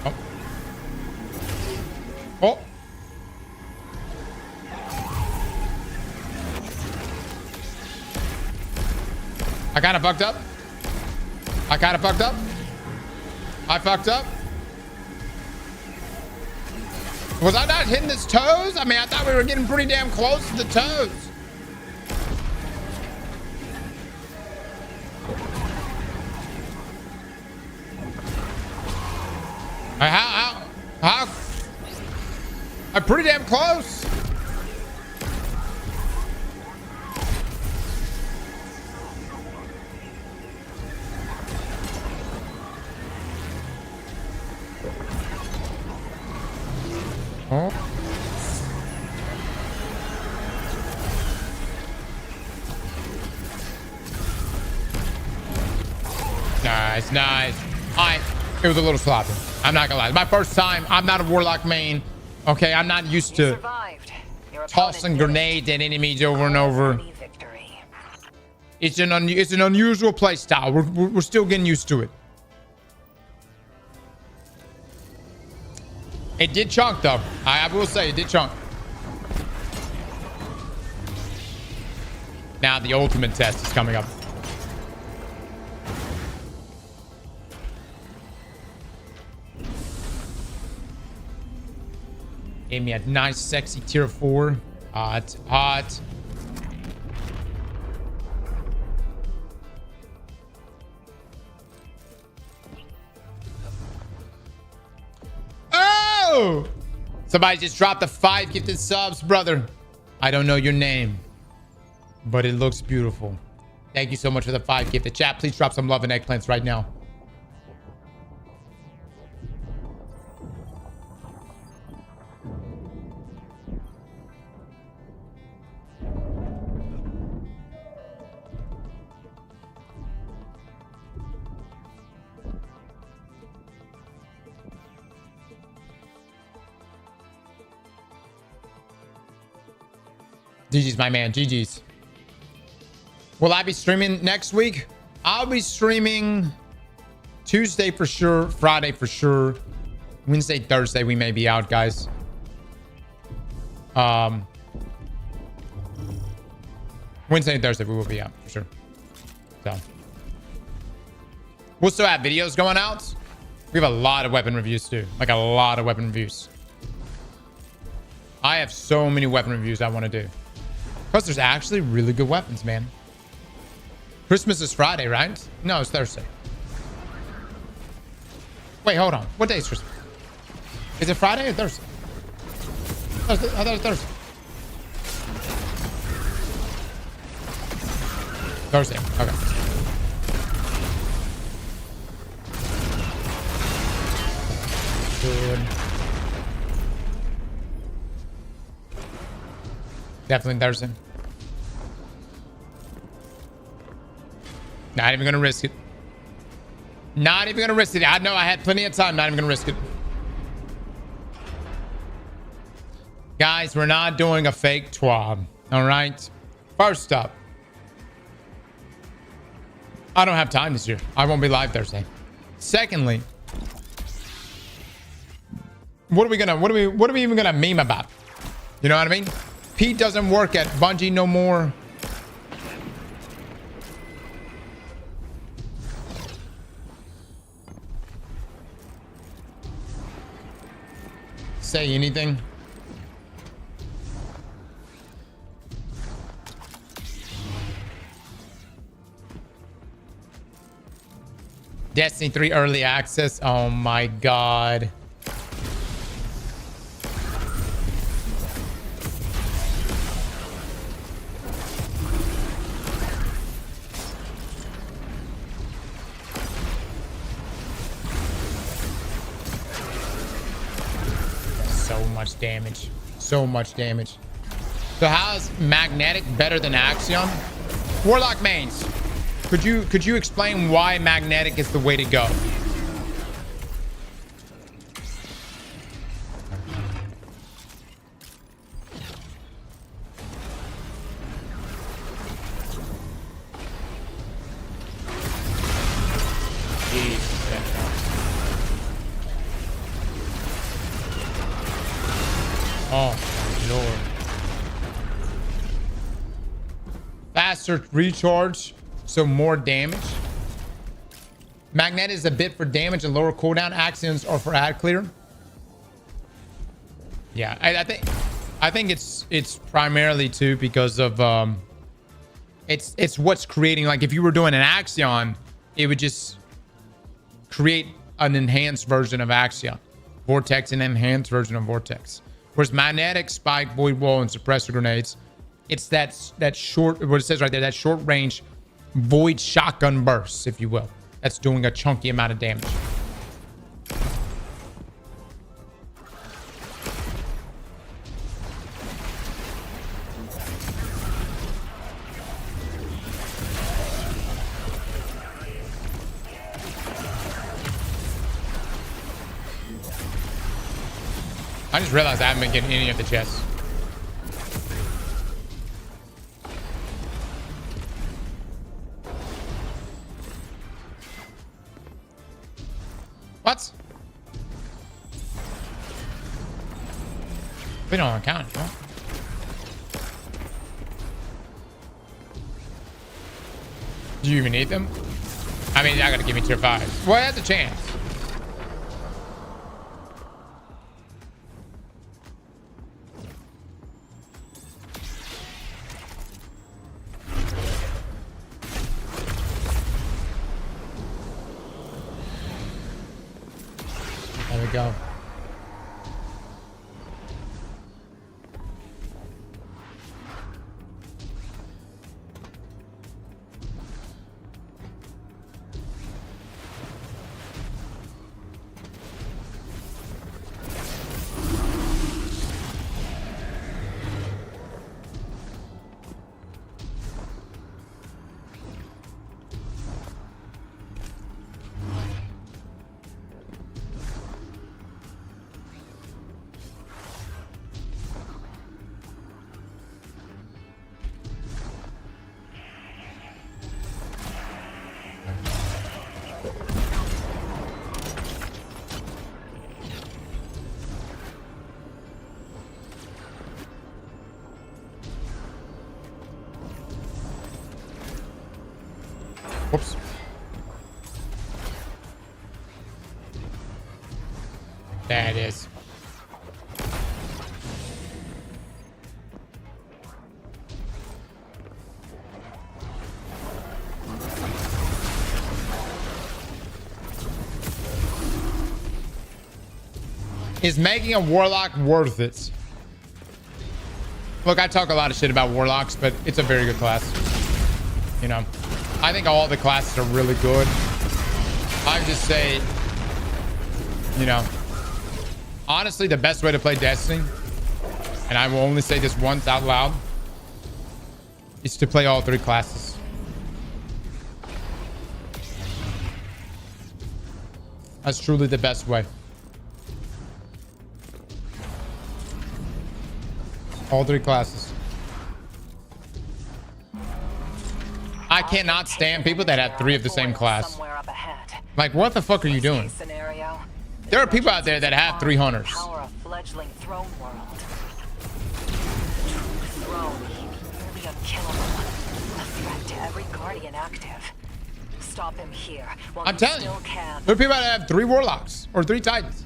Oh. Oh. I kind of fucked up. I kind of fucked up. I fucked up. Was I not hitting his toes? I mean, I thought we were getting pretty damn close to the toes. How? I'm pretty damn close. Oh. Nice, nice. It was a little sloppy. I'm not gonna lie. It's my first time. I'm not a warlock main. Okay, I'm not used to tossing grenades at enemies over and over. It's an unusual play style. We're still getting used to it. It did chunk though. I will say it did chunk. Now the ultimate test is coming up. Gave me a nice, sexy tier 4. Hot, hot. Oh! Somebody just dropped the 5 gifted subs, brother. I don't know your name, but it looks beautiful. Thank you so much for the 5 gifted. Chat, please drop some love and eggplants right now. GG's, my man. GG's. Will I be streaming next week? I'll be streaming Tuesday for sure. Friday for sure. Wednesday, Thursday, we may be out, guys. Wednesday and Thursday, we will be out for sure. So we'll still have videos going out. We have a lot of weapon reviews too. Like a lot of weapon reviews. I have so many weapon reviews I want to do. Plus, there's actually really good weapons, man. Christmas is Friday, right? No, it's Thursday. Wait, hold on. What day is Christmas? Is it Friday or Thursday? I thought it was Thursday. Thursday. Okay. Good. Definitely Thursday. Not even gonna risk it. Not even gonna risk it. I know I had plenty of time. Not even gonna risk it. Guys, we're not doing a fake twab. All right. First up, I don't have time this year. I won't be live Thursday. Secondly, what are we even gonna meme about? You know what I mean? Pete doesn't work at Bungie no more. Say anything. Destiny 3 early access. Oh my god. So much damage. So much damage. So how is Magnetic better than Axion? Warlock mains. Could you explain why Magnetic is the way to go? Oh, Lord. Faster recharge, so more damage. Magnet is a bit for damage and lower cooldown. Actions are for ad clear. Yeah, I think it's primarily too because of it's what's creating. Like if you were doing an Axion, it would just create an enhanced version of Axion. Vortex, an enhanced version of Vortex. Whereas Magnetic, Spike, Void Wall, and Suppressor Grenades, it's that short, what it says right there, that short range Void Shotgun Burst, if you will. That's doing a chunky amount of damage. I just realized I haven't been getting any of the chests. What? We don't count, huh? Do you even need them? I mean, I gotta give me tier 5. Well, that's a chance. There we go. Whoops. There it is. Is making a warlock worth it? Look, I talk a lot of shit about warlocks, but it's a very good class. You know, I think all the classes are really good. I just say, you know, honestly, the best way to play Destiny, and I will only say this once out loud, is to play all 3 classes. That's truly the best way. All 3 classes. I cannot stand people that have 3 of the same class. Like, what the fuck are you doing? There are people out there that have 3 hunters. Fledgling throne world. Throne, nearly unkillable. A threat to every guardian active. Stop him here. I'm telling you, there are people that have 3 warlocks or 3 titans.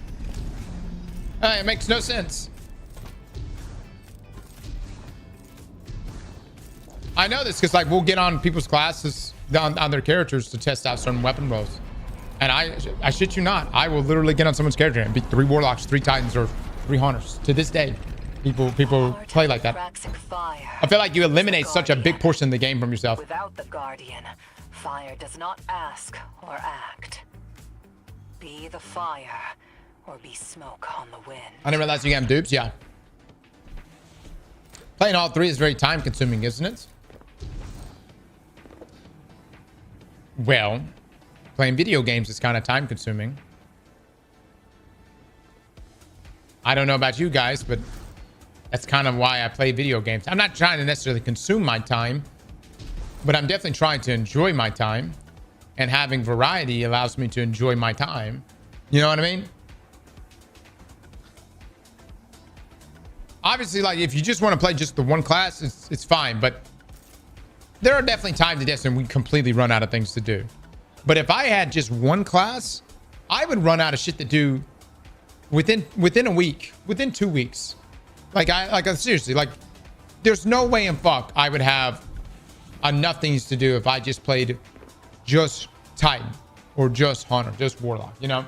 It makes no sense. I know this because, like, we'll get on people's classes on their characters to test out certain weapon rolls, and I shit you not, I will literally get on someone's character and be 3 warlocks, 3 titans, or 3 hunters. To this day, people play like that. I feel like you eliminate such a big portion of the game from yourself. Without the guardian, fire does not ask or act. Be the fire, or be smoke on the wind. I didn't realize you can have dupes. Yeah, playing all 3 is very time consuming, isn't it? Well, playing video games is kind of time consuming. I don't know about you guys, but that's kind of why I play video games. I'm not trying to necessarily consume my time, but I'm definitely trying to enjoy my time, and having variety allows me to enjoy my time. You know what I mean? Obviously, like, if you just want to play just the one class, it's fine, but there are definitely times in Destiny we completely run out of things to do. But if I had just one class, I would run out of shit to do within a week, within 2 weeks. Like, seriously, like, there's no way in fuck I would have enough things to do if I just played just Titan or just Hunter, just Warlock, you know?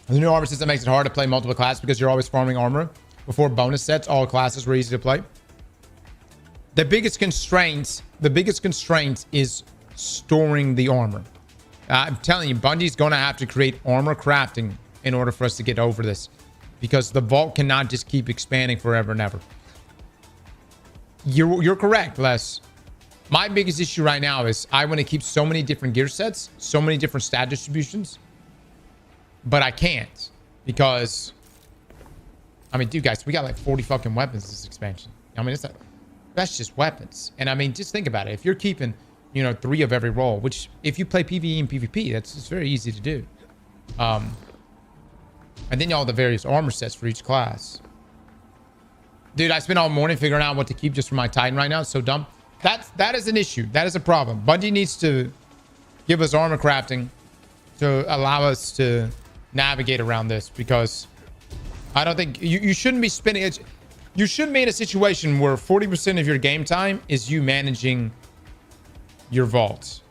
The new armor system makes it hard to play multiple classes because you're always farming armor. Before bonus sets, all classes were easy to play. The biggest constraint is storing the armor. I'm telling you, Bungie's going to have to create armor crafting in order for us to get over this, because the vault cannot just keep expanding forever and ever. You're correct, Les. My biggest issue right now is I want to keep so many different gear sets, so many different stat distributions, but I can't because, I mean, dude, guys, we got like 40 fucking weapons this expansion. I mean, that's just weapons. And I mean, just think about it. If you're keeping, you know, 3 of every role, which if you play PvE and PvP, it's very easy to do. And then all the various armor sets for each class. Dude, I spent all morning figuring out what to keep just for my Titan right now. It's so dumb. That is an issue. That is a problem. Bungie needs to give us armor crafting to allow us to navigate around this, because I don't think you shouldn't be spending it. You shouldn't be in a situation where 40% of your game time is you managing your vaults.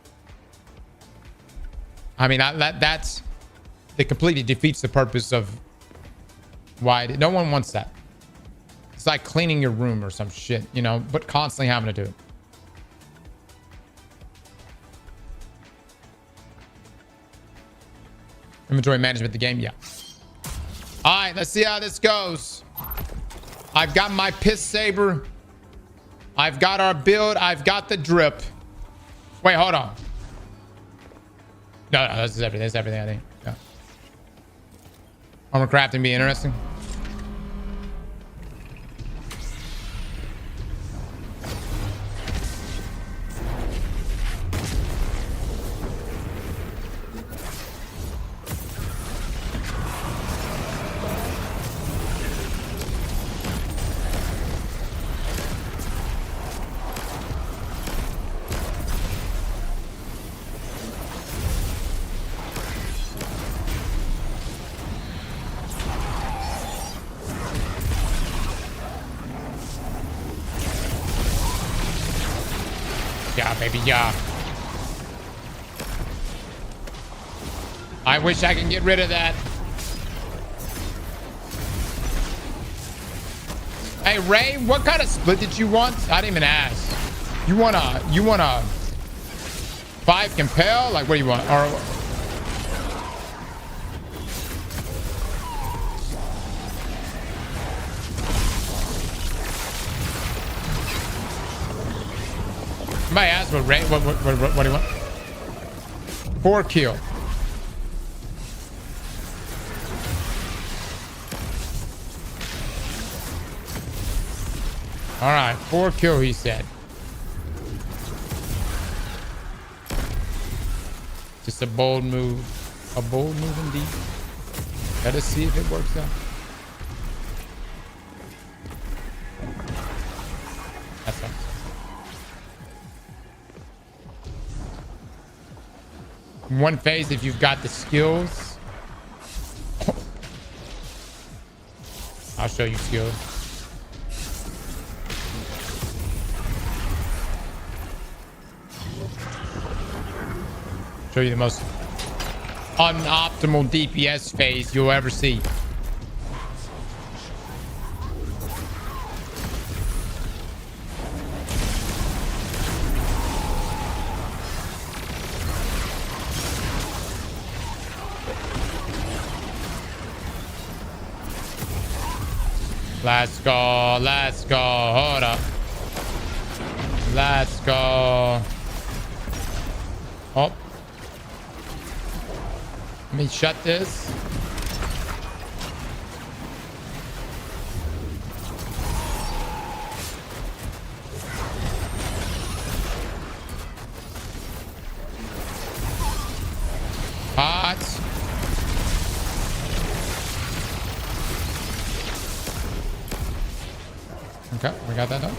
I mean, that completely defeats the purpose of why no one wants that. It's like cleaning your room or some shit, you know, but constantly having to do it. Inventory management, the game, yeah. All right, let's see how this goes. I've got my piss saber. I've got our build. I've got the drip. Wait, hold on. No, this is everything. That's everything, I think. Yeah. Armor crafting be interesting. Yeah, baby, yeah. I wish I can get rid of that. Hey, Ray, what kind of split did you want? I didn't even ask. You want a 5 compel? Like, what do you want? Or somebody asked what Ray, what do you want? 4 kill. All right, 4 kill, he said. Just a bold move. A bold move indeed. Let us see if it works out. That's all. One phase if you've got the skills. I'll show you skills. Show you the most unoptimal DPS phase you'll ever see. Let's go. Let's go. Hold up. Let's go. Oh. Let me shut this. Hot. Okay, we got that done.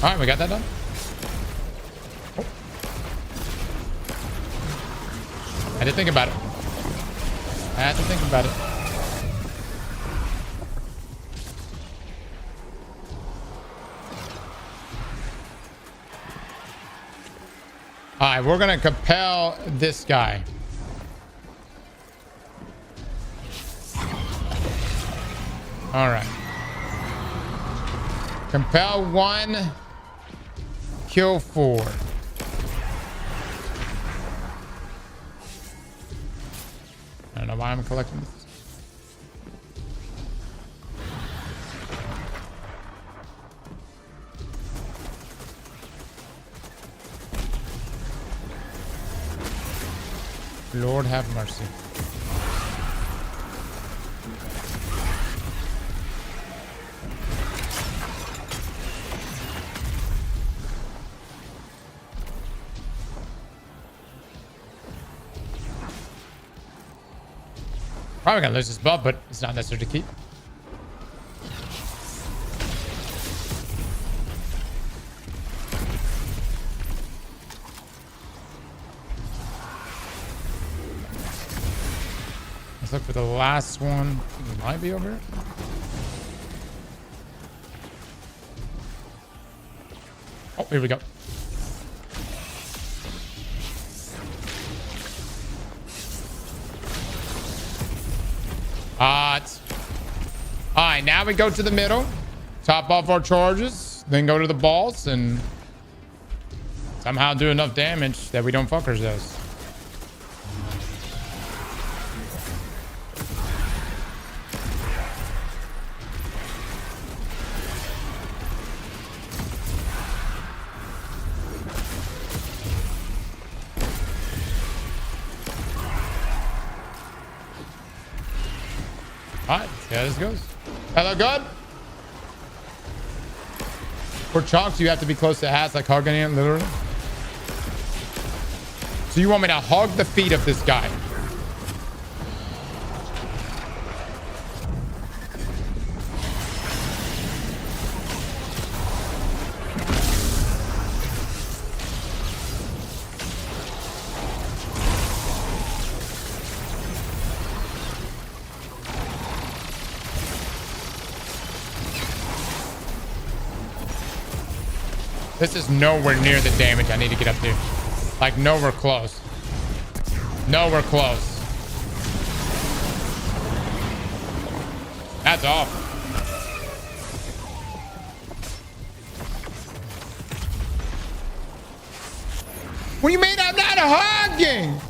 All right, we got that done. Oh. I had to think about it. I had to think about it. All right, we're gonna compel this guy. All right. Compel 1, kill 4. why I'm collecting this. Lord have mercy. Probably gonna lose this buff, but it's not necessary to keep. Let's look for the last one. It might be over here. Oh, here we go. All right, now we go to the middle, top off our charges, then go to the boss and somehow do enough damage that we don't fuck ourselves. All right, see how this goes. Hello, good. For chunks, you have to be close to hats, like hugging it, literally. So you want me to hug the feet of this guy? This is nowhere near the damage I need to get up to. Like, nowhere close. Nowhere close. That's awful. What do you mean I'm not hugging?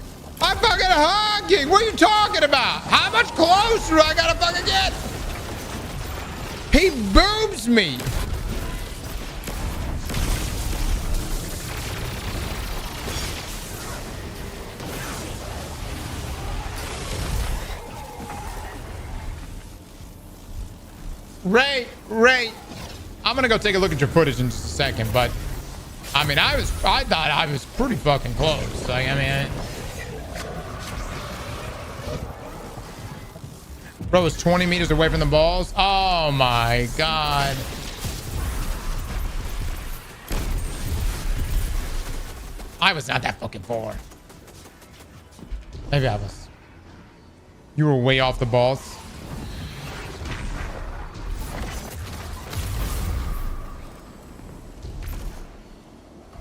I'm fucking hugging. What are you talking about? How much closer do I gotta fucking get? He boobs me. Ray, I'm gonna go take a look at your footage in just a second, but I mean, I thought I was pretty fucking close. Like, I mean, bro was 20 meters away from the balls. Oh my god. I was not that fucking far. Maybe I was. You were way off the balls.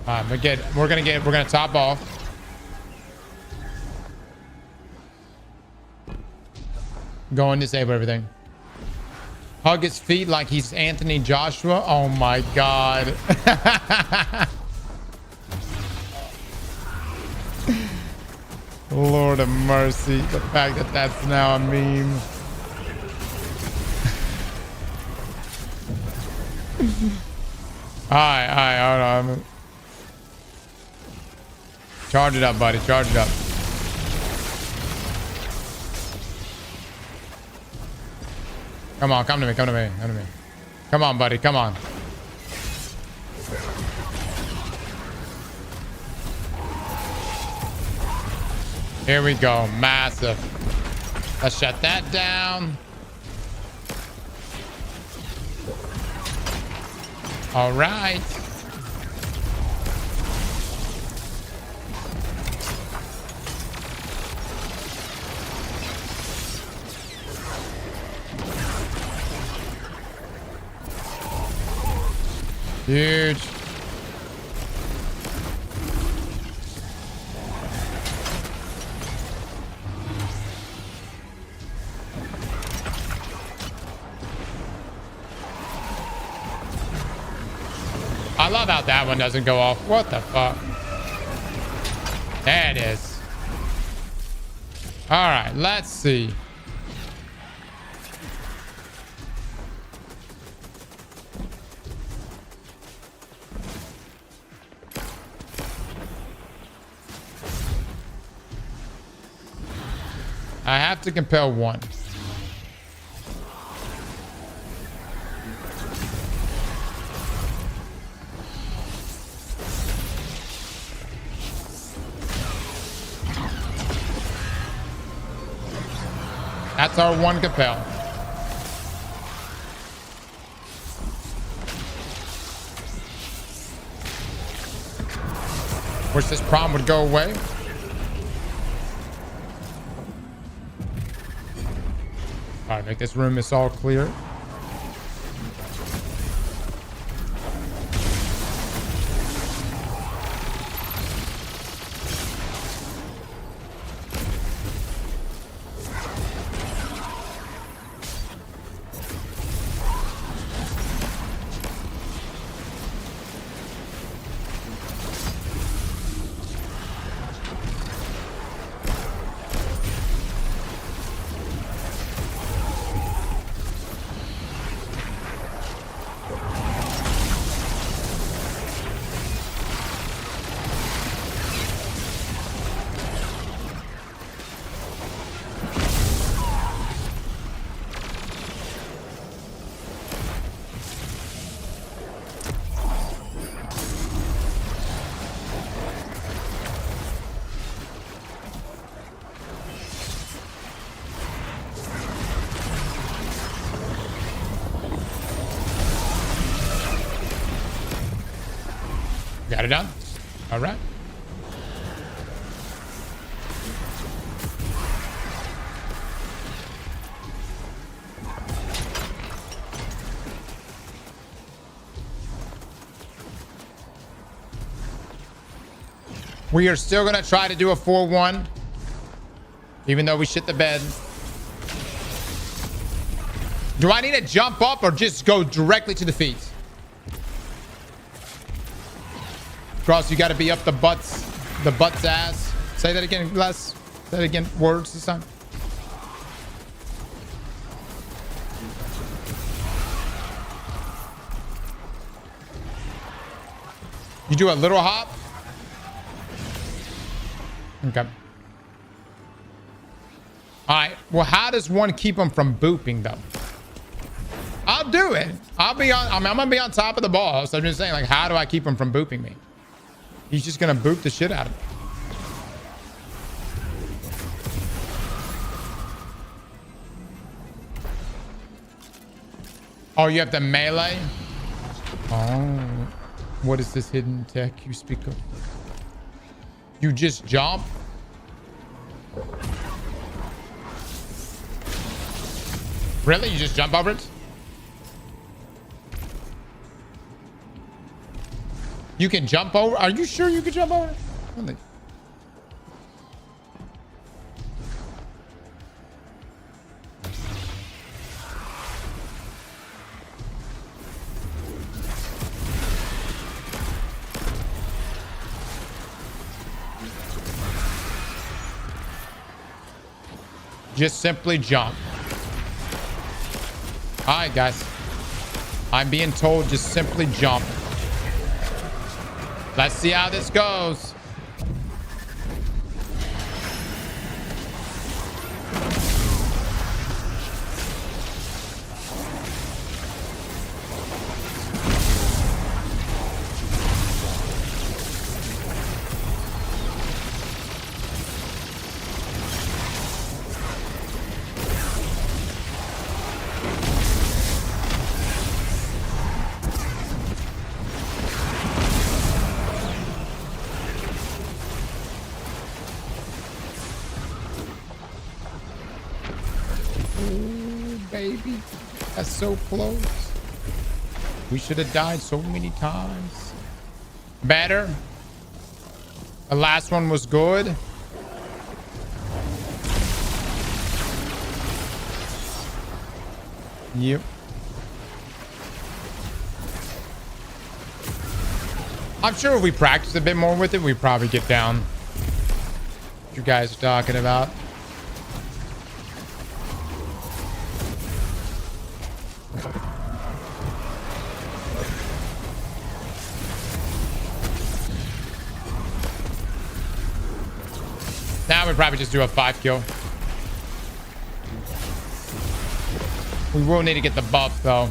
All right, we're gonna top off. Go and disable everything. Hug his feet like he's Anthony Joshua. Oh my god. Lord of mercy. The fact that that's now a meme. All right, hold on. Charge it up, buddy. Charge it up. Come on, come to me, come to me, come to me. Come on, buddy, come on. Here we go, massive. Let's shut that down. All right. Huge. I love how that one doesn't go off. What the fuck? There it is. All right, let's see. I have to compel one. That's our one compel. Wish this problem would go away. All right, make this room is all clear. Got it done. All right. We are still going to try to do a 4-1, even though we shit the bed. Do I need to jump up or just go directly to the feet? Cross, you got to be up the butt's ass. Say that again, Les. Say that again. Words this time. You do a little hop. Okay. All right. Well, how does one keep them from booping though? I'll do it. I'll be on. I mean, I'm gonna be on top of the ball. So I'm just saying, like, how do I keep him from booping me? He's just gonna boop the shit out of me. Oh, you have the melee? Oh. What is this hidden tech you speak of? You just jump? Really? You just jump over it? You can jump over? Are you sure you can jump over? Really? Just simply jump. All right, guys. I'm being told just simply jump. Let's see how this goes. Baby, that's so close. We should have died so many times. Better. The last one was good. Yep. I'm sure if we practice a bit more with it, we probably get down. What you guys are talking about. Now we probably just do a 5 kill. We will need to get the buff though.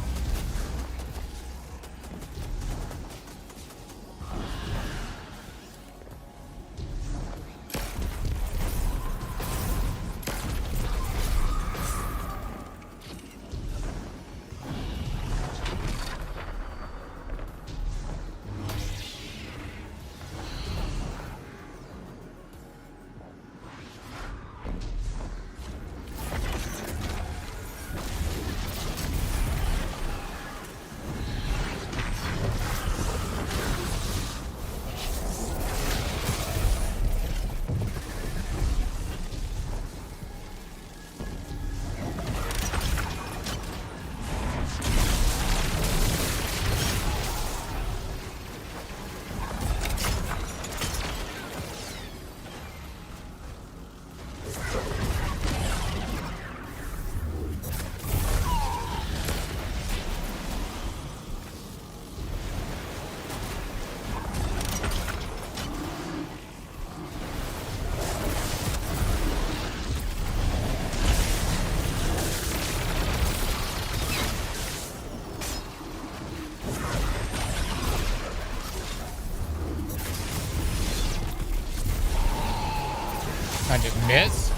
I just missed.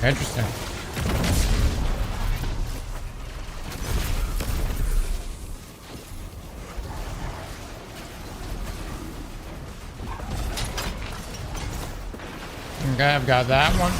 Interesting. Okay, I've got that one.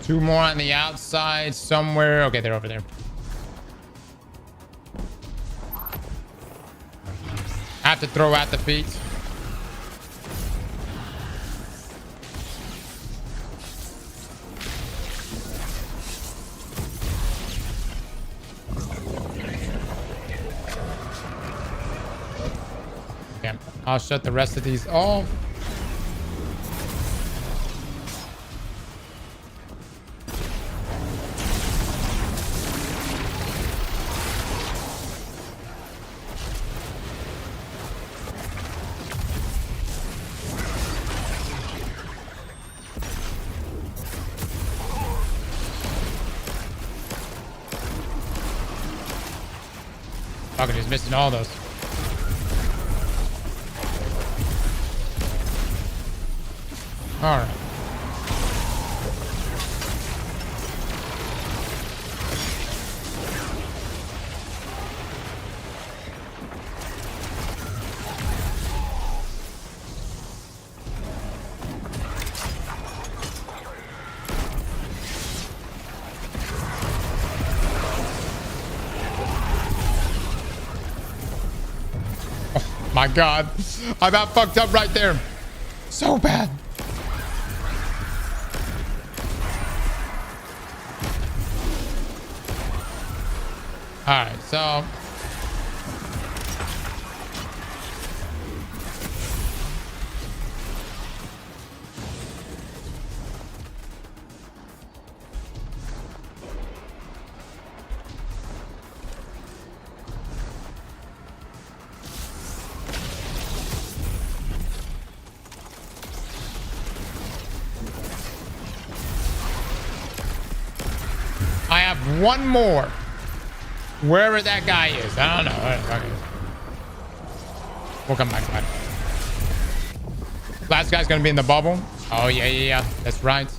Two more on the outside somewhere. Okay, they're over there. I have to throw out the feet. Okay, I'll shut the rest of these off. Fuck, he's missing all those. All right. My God, I got fucked up right there. So bad. All right, so I have one more. Wherever that guy is. I don't know. Okay. We'll come back to it. Last guy's gonna be in the bubble. Oh, yeah. That's right.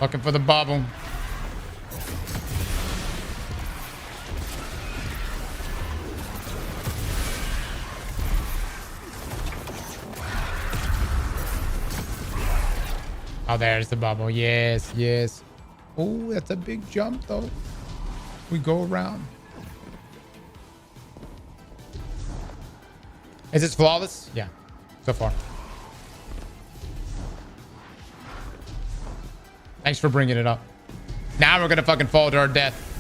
Looking for the bubble. Oh, there's the bubble. Yes, yes. Oh, that's a big jump, though. We go around. Is this flawless? Yeah, so far. Thanks for bringing it up. Now we're gonna fucking fall to our death.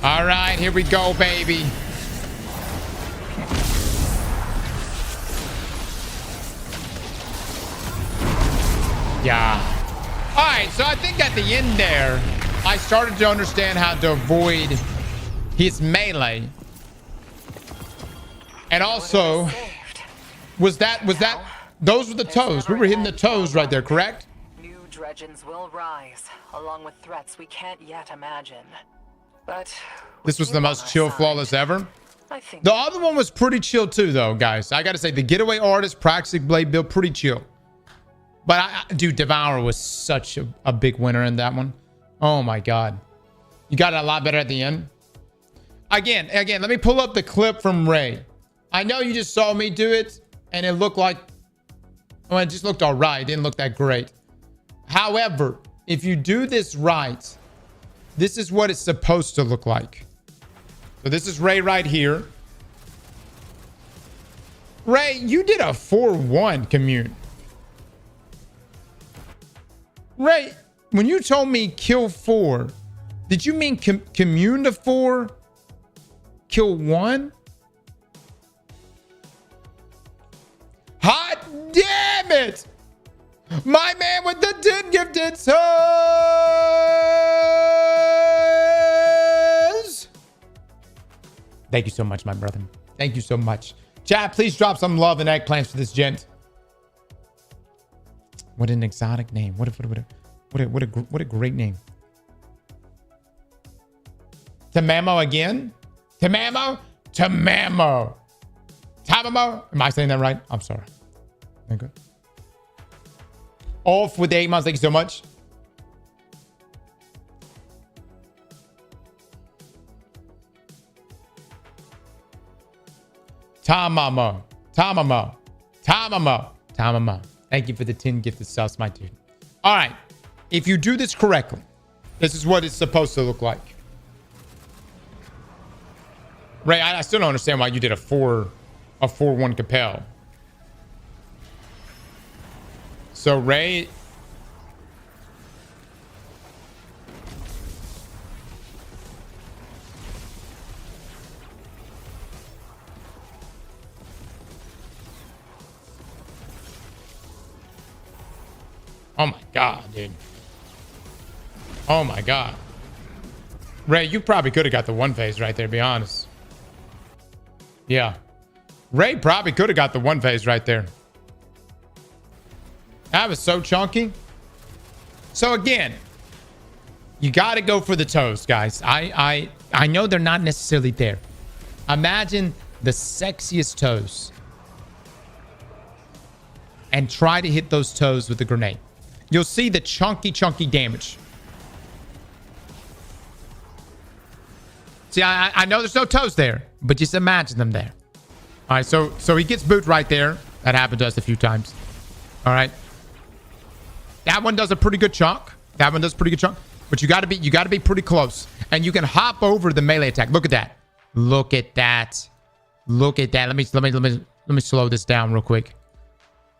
All right, here we go, baby. Yeah. All right, so I think at the end there, I started to understand how to avoid his melee. And also, was that those were the toes. We were hitting the toes right there, correct? New dredgens will rise, along with threats we can't yet imagine. But this was the most chill, flawless ever. I think The other one was pretty chill too, though, guys. I gotta say, the Getaway Artist, Praxic Blade build, pretty chill. But dude, Devour was such a big winner in that one. Oh my god, you got it a lot better at the end. Again, let me pull up the clip from Ray. I know you just saw me do it, and it looked like, well, it just looked all right. It didn't look that great. However, if you do this right, this is what it's supposed to look like. So this is Ray right here. Ray, you did a 4-1 commune. Ray, when you told me kill 4, did you mean commune to 4? Kill 1? Hot damn it! My man with the 10 gifted subs! Thank you so much, my brother. Thank you so much. Chat, please drop some love and eggplants for this gent. What an exotic name. What a great name. Tamamo again? Tamamo? Tamamo. Tamamo? Am I saying that right? I'm sorry. Okay. Off with the 8 months. Thank you so much. Tamamo. Tamamo. Tamamo. Tamamo. Thank you for the 10 gifted subs, my dude. All right. If you do this correctly, this is what it's supposed to look like. Ray, I still don't understand why you did a 4-1 compel. So Ray, oh my god, dude. Oh my god. Ray, you probably could have got the one phase right there, be honest. Yeah. Ray probably could have got the one phase right there. That was so chunky. So again, you got to go for the toes, guys. I know they're not necessarily there. Imagine the sexiest toes and try to hit those toes with a grenade. You'll see the chunky damage. See, I know there's no toes there, but just imagine them there. All right, so he gets boot right there. That happened to us a few times. All right. That one does a pretty good chunk. That one does a pretty good chunk. But you got to be pretty close. And you can hop over the melee attack. Look at that. Look at that. Look at that. Let me slow this down real quick.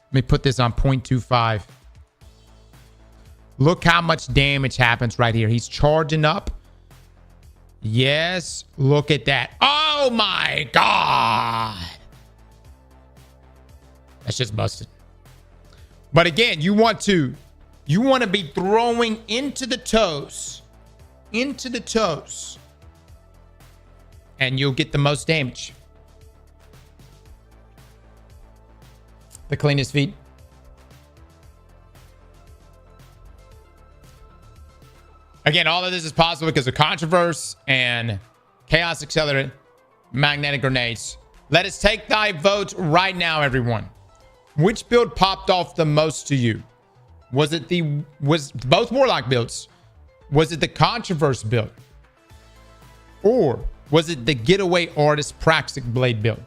Let me put this on 0.25. Look how much damage happens right here. He's charging up. Yes. Look at that. Oh my god. That's just busted. But again, you want to You want to be throwing into the toes. Into the toes. And you'll get the most damage. The cleanest feet. Again, all of this is possible because of Controverse and Chaos Accelerant, Magnetic Grenades. Let us take thy votes right now, everyone. Which build popped off the most to you? Was both Warlock builds? Was it the Controverse build? Or was it the Getaway Artist Praxic Blade build?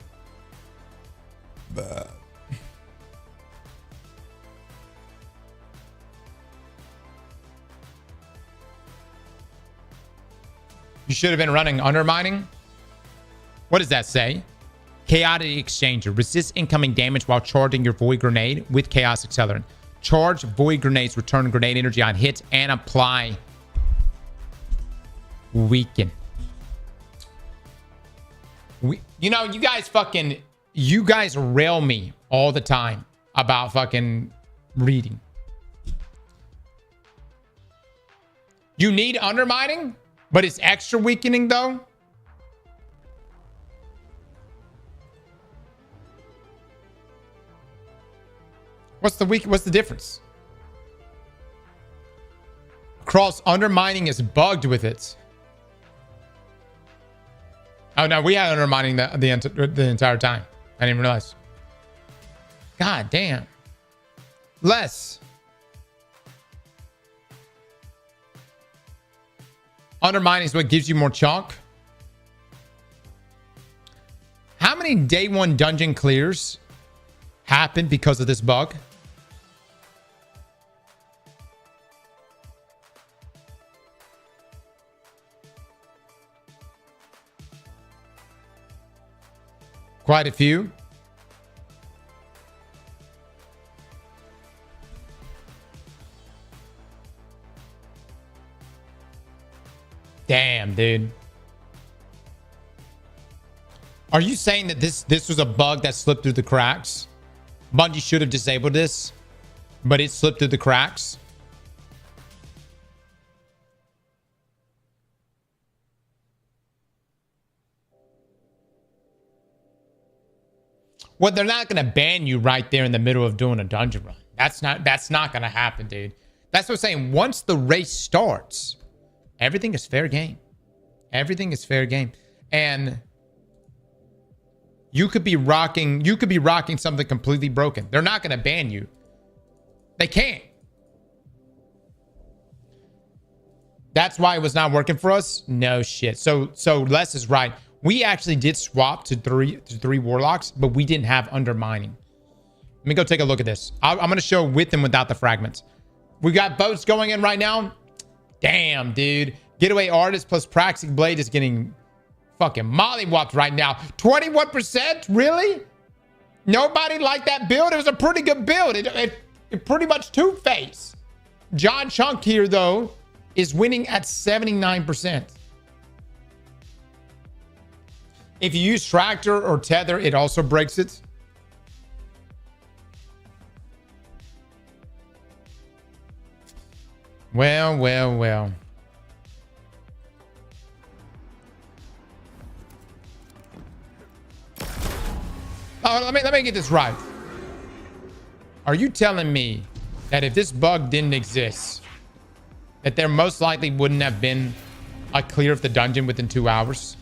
You should have been running Undermining. What does that say? Chaotic Exchanger. Resist incoming damage while charging your Void Grenade with Chaos Accelerant. Charge Void Grenades, return grenade energy on hits, and apply Weaken. You know, you guys rail me all the time about fucking reading. You need Undermining, but it's extra weakening though. What's the difference? Cross Undermining is bugged with it. Oh no, we had Undermining the entire time. I didn't even realize. God damn. Less. Undermining is what gives you more chunk. How many day one dungeon clears happened because of this bug? Quite a few. Damn, dude. Are you saying that this was a bug that slipped through the cracks? Bungie should have disabled this, but it slipped through the cracks? Well, they're not going to ban you right there in the middle of doing a dungeon run. That's not going to happen, dude. That's what I'm saying. Once the race starts, everything is fair game. Everything is fair game. And you could be rocking something completely broken. They're not going to ban you. They can't. That's why it was not working for us. No shit. So Les is right. We actually did swap to three Warlocks, but we didn't have Undermining. Let me go take a look at this. I'm going to show with and without the fragments. We got boats going in right now. Damn, dude. Getaway Artist plus Praxic Blade is getting fucking mollywopped right now. 21%? Really? Nobody liked that build? It was a pretty good build. It pretty much two-face. John Chunk here, though, is winning at 79%. If you use Tractor or Tether, it also breaks it. Well. Oh, let me get this right. Are you telling me that if this bug didn't exist, that there most likely wouldn't have been a clear of the dungeon within 2 hours?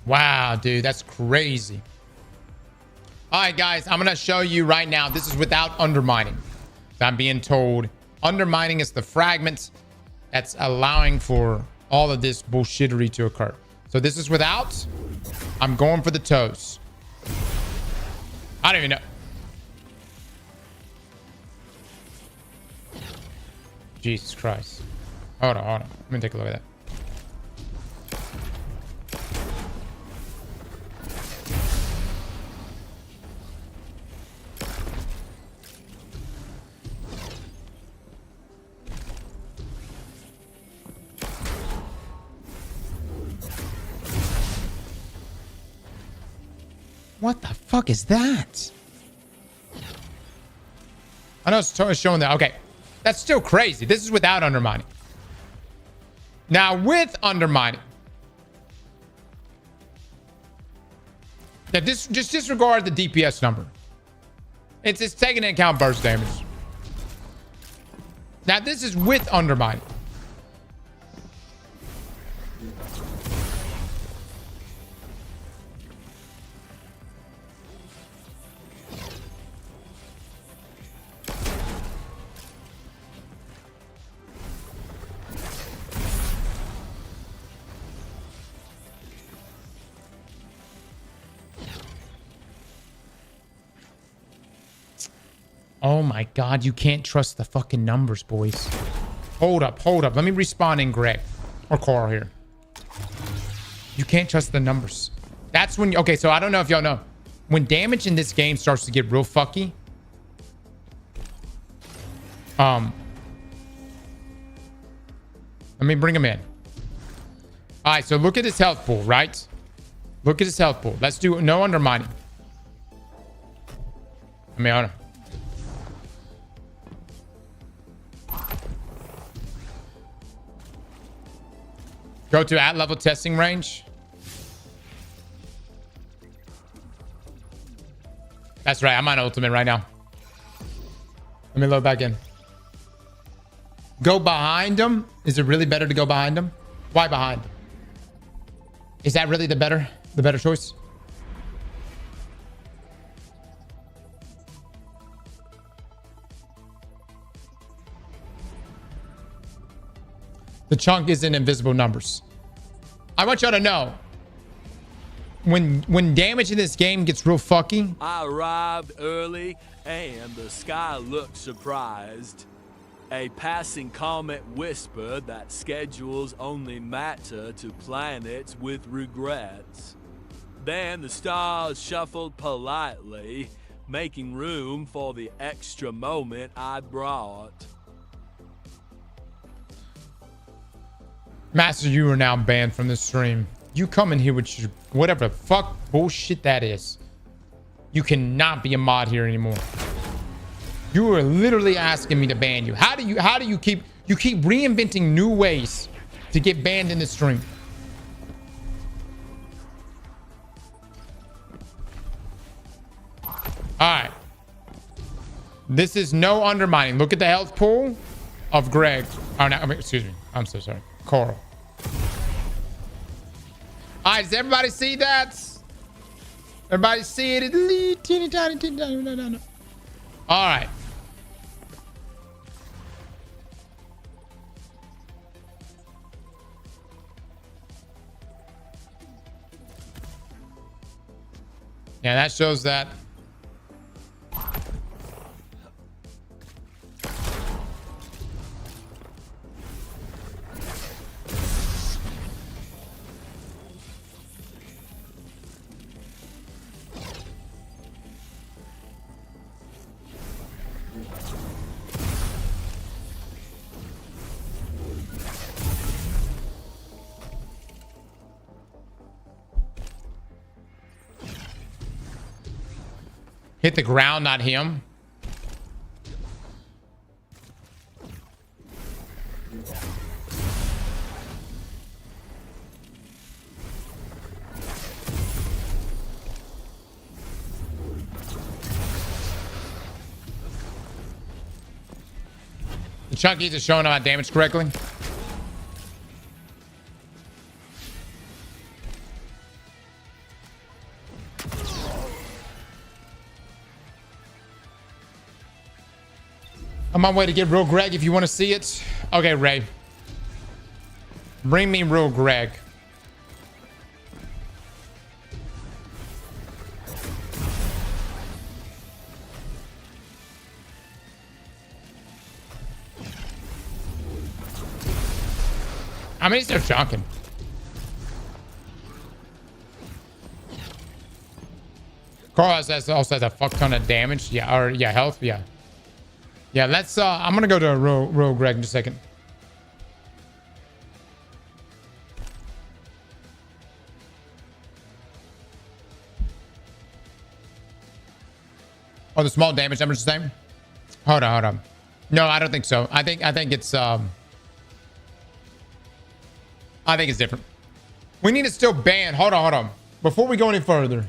Wow, dude, that's crazy. All right, guys, I'm going to show you right now. This is without Undermining. I'm being told Undermining is the fragment that's allowing for all of this bullshittery to occur. So this is without. I'm going for the toes. I don't even know. Jesus Christ. Hold on. Let me take a look at that. What the fuck is that? I know it's showing that. Okay. That's still crazy. This is without undermining. Now with undermining. Yeah, just disregard the DPS number. It's taking into account burst damage. Now this is with undermining. Oh my God, you can't trust the fucking numbers, boys. Hold up. Let me respawn in Greg or Coral here. You can't trust the numbers. That's when, okay, so I don't know if y'all know. When damage in this game starts to get real fucky. Let me bring him in. All right, so look at his health pool, right? Look at his health pool. Let's do no undermining. I mean, I don't know. Go to at level testing range. That's right. I'm on ultimate right now. Let me load back in. Go behind him. Is it really better to go behind him? Why behind? Is that really the better choice? The chunk is in invisible numbers. I want y'all to know when damage in this game gets real fucky. I arrived early and the sky looked surprised. A passing comet whispered that schedules only matter to planets with regrets. Then the stars shuffled politely, making room for the extra moment I brought. Master, you are now banned from the stream. You come in here with your whatever the fuck bullshit that is. You cannot be a mod here anymore. You are literally asking me to ban you. How do you keep reinventing new ways to get banned in the stream? All right. This is no undermining. Look at the health pool of Greg. Oh, no, I mean, excuse me. I'm so sorry. Coral. All right, does everybody see that? Everybody see it? Teeny tiny. All right. Yeah, that shows that. Hit the ground, not him. The chunkies are showing our damage correctly. I'm on my way to get real Greg if you want to see it. Okay, Ray. Bring me real Greg. I mean, he's still chunking. Carl also has a fuck ton of damage. Yeah, or yeah, health. Yeah. Yeah, let's I'm gonna go to real Greg in just a second. Oh, the small damage number's the same? Hold on. No, I don't think so. I think it's different. We need to still ban. Hold on. Before we go any further.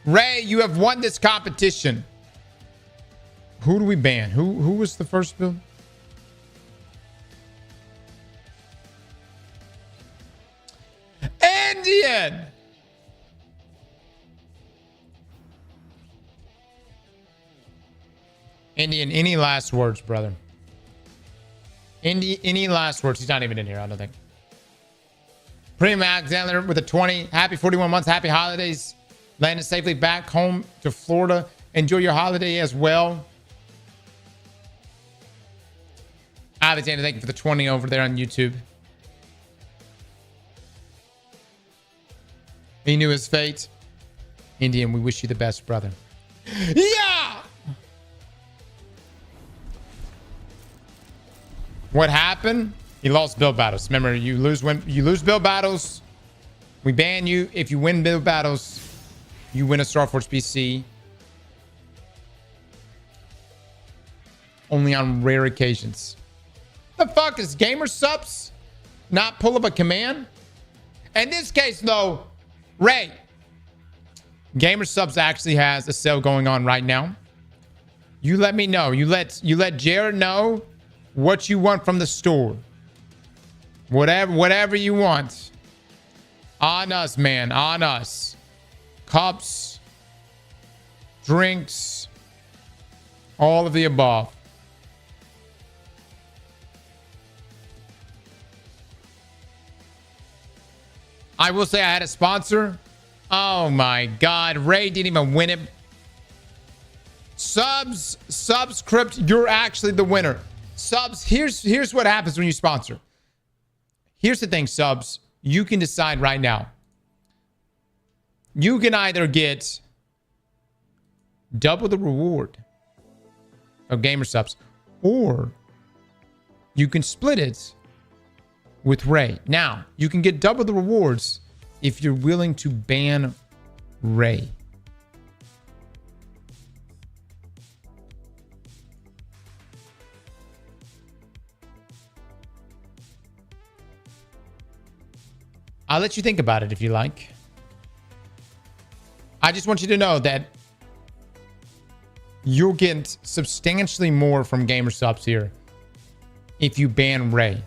Ray, you have won this competition. Who do we ban? Who was the first build? Indian. Indian, any last words, brother? Any last words? He's not even in here, I don't think. Premium Alexander with a 20. Happy 41 months. Happy holidays. Landed safely back home to Florida. Enjoy your holiday as well. Alexander, thank you for the 20 over there on YouTube. He knew his fate. Indian, we wish you the best, brother. Yeah! What happened? He lost build battles. Remember, you lose build battles. We ban you. If you win build battles, you win a Starforge PC. Only on rare occasions. The fuck is gamer subs not pull up a command? In this case, though, Ray, gamer subs actually has a sale going on right now. You let me know. You let Jared know what you want from the store. Whatever you want. On us, man. On us. Cups, drinks, all of the above. I will say I had a sponsor. Oh my God. Ray didn't even win it. Subscript, you're actually the winner. Subs, here's what happens when you sponsor. Here's the thing, subs. You can decide right now. You can either get double the reward of gamer subs, or you can split it with Ray. Now, you can get double the rewards if you're willing to ban Ray. I'll let you think about it if you like. I just want you to know that you'll get substantially more from gamer subs here if you ban Ray.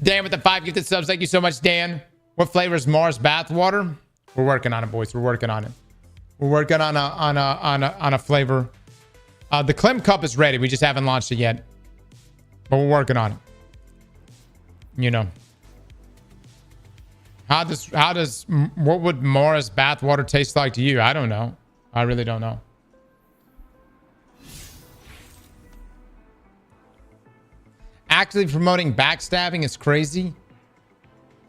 Dan with the 5 gifted subs. Thank you so much, Dan. What flavor is Mars bathwater? We're working on it, boys. We're working on it. We're working on a flavor. The Clem Cup is ready. We just haven't launched it yet, but we're working on it. You know, what would Mars bathwater taste like to you? I don't know. I really don't know. Actively promoting backstabbing is crazy.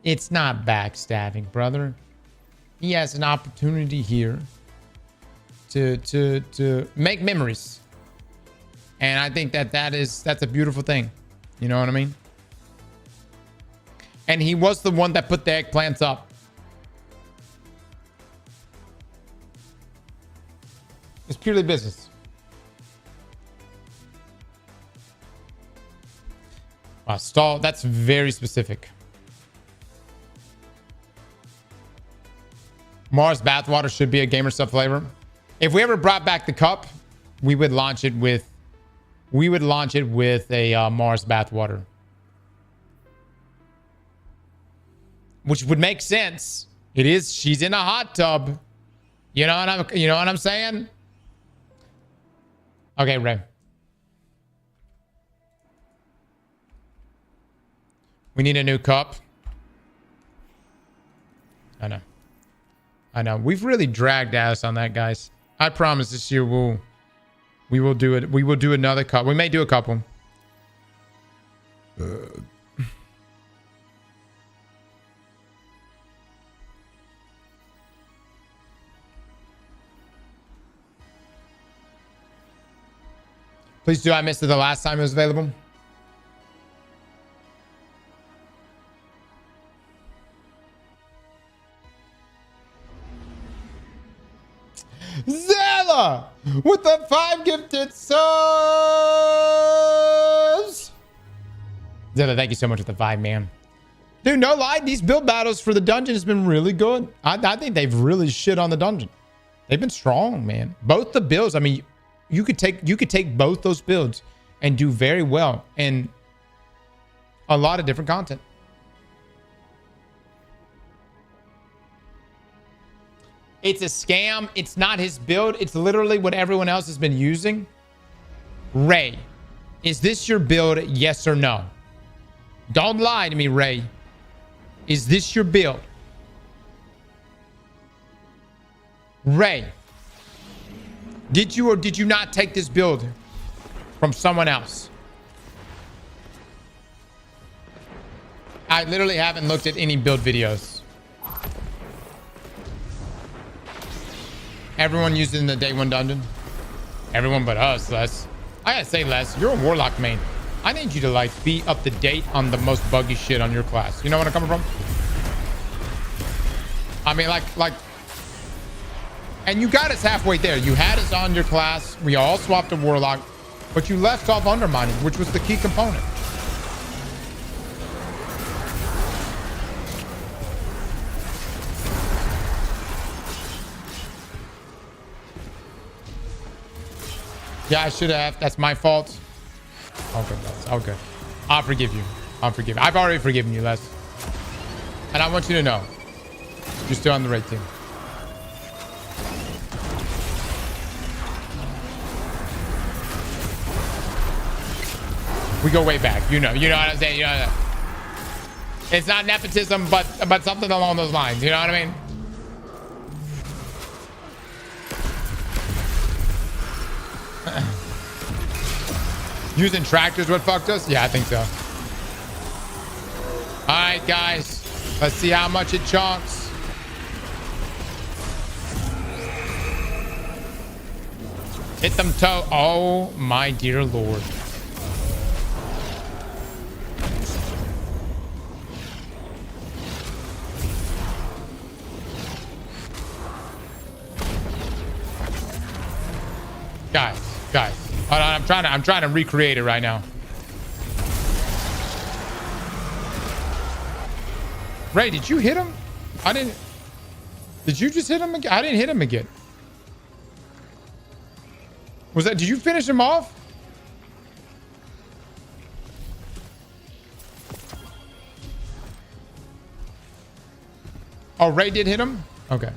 It's not backstabbing, brother. He has an opportunity here to make memories. And I think that's a beautiful thing. You know what I mean? And he was the one that put the eggplants up. It's purely business. Wow, stall, that's very specific. Mars bathwater should be a gamer sub flavor. If we ever brought back the cup, we would launch it with a Mars bathwater. Which would make sense. She's in a hot tub. You know what I'm saying? Okay, Ray. We need a new cup. I know. We've really dragged ass on that, guys. I promise this year we will do it. We will do another cup. We may do a couple. Please do. I missed it the last time it was available. Zella with the 5 gifted subs. Zella, thank you so much for the 5, man. Dude, no lie, these build battles for the dungeon has been really good. I think they've really shit on the dungeon. They've been strong, man. Both the builds, I mean, you could take both those builds and do very well in a lot of different content. It's a scam. It's not his build. It's literally what everyone else has been using. Ray, is this your build? Yes or no? Don't lie to me, Ray. Is this your build? Ray, did you or did you not take this build from someone else? I literally haven't looked at any build videos. Everyone used it in the day 1 dungeon. Everyone but us, Les. I gotta say, Les, you're a warlock main. I need you to like be up to date on the most buggy shit on your class. You know where I'm coming from? I mean, like, and you got us halfway there. You had us on your class. We all swapped to warlock, but you left off undermining, which was the key component. Yeah, I should have. That's my fault. Okay, Les. Okay. I'll forgive you. I'll forgive you. I've already forgiven you, Les. And I want you to know, you're still on the right team. We go way back. You know what I'm saying? You know that. It's not nepotism, but something along those lines. You know what I mean? Using tractors what fucked us? Yeah, I think so. All right, guys. Let's see how much it chunks. Hit them toe. Oh, my dear Lord. Guys. Hold on, I'm trying to recreate it right now. Ray, did you hit him? I didn't. Did you just hit him again? I didn't hit him again. Was that? Did you finish him off? Oh, Ray did hit him? Okay.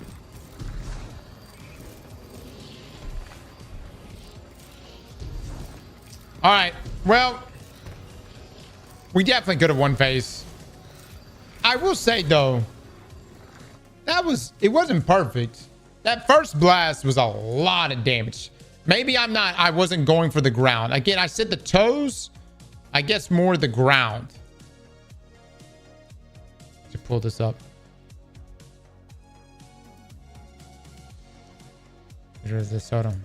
All right. Well, we definitely could have won phase. I will say though, it wasn't perfect. That first blast was a lot of damage. Maybe I wasn't going for the ground. Again, I said the toes. I guess more the ground. To pull this up. Where's this? Hold on.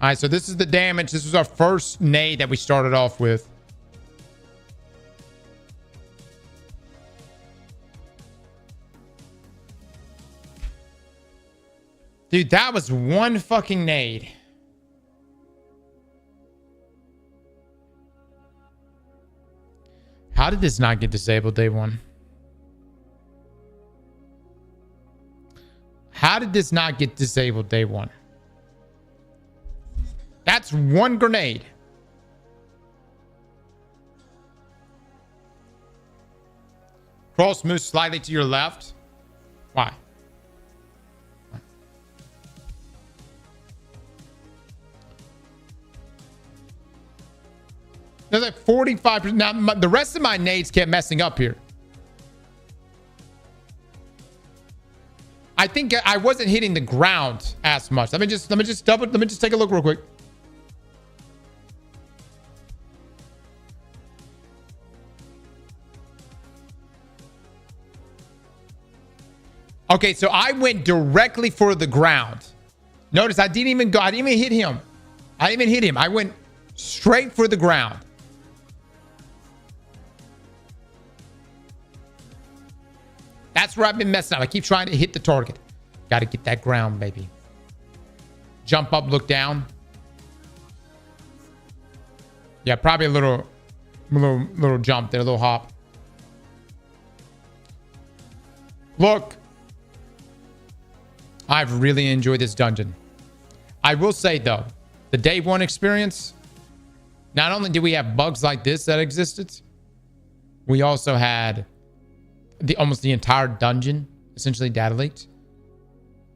All right, so this is the damage. This was our first nade that we started off with. Dude, that was one fucking nade. How did this not get disabled day 1? How did this not get disabled day 1? That's one grenade. Cross moves slightly to your left. Why? There's like 45%. Now, the rest of my nades kept messing up here. I think I wasn't hitting the ground as much. Let me just take a look real quick. Okay, so I went directly for the ground. Notice I didn't even hit him. I didn't even hit him. I went straight for the ground. That's where I've been messing up. I keep trying to hit the target. Got to get that ground, baby. Jump up, look down. Yeah, probably a little jump there, a little hop. Look. I've really enjoyed this dungeon. I will say, though, the day one experience, not only did we have bugs like this that existed, we also had almost the entire dungeon essentially data leaked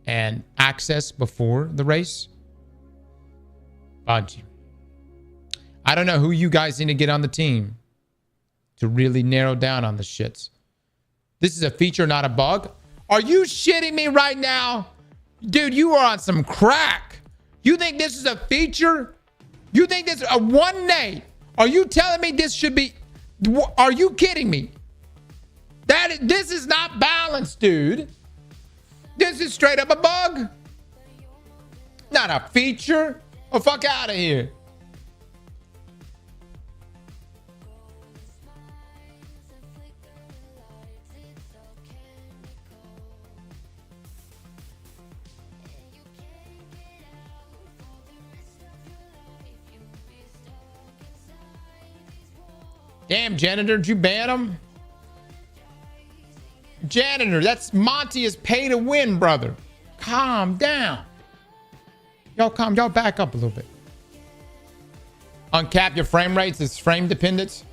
and access before the race. Bungie. I don't know who you guys need to get on the team to really narrow down on the shits. This is a feature, not a bug. Are you shitting me right now? Dude, you are on some crack. You think this is a feature? You think this is a one day? Are you telling me this should be... Are you kidding me? This is not balanced, dude. This is straight up a bug. Not a feature. Oh, fuck out of here. Damn, janitor, did you ban him? Janitor, that's Monty is pay to win, brother. Calm down. Y'all back up a little bit. Uncap your frame rates. It's frame dependent.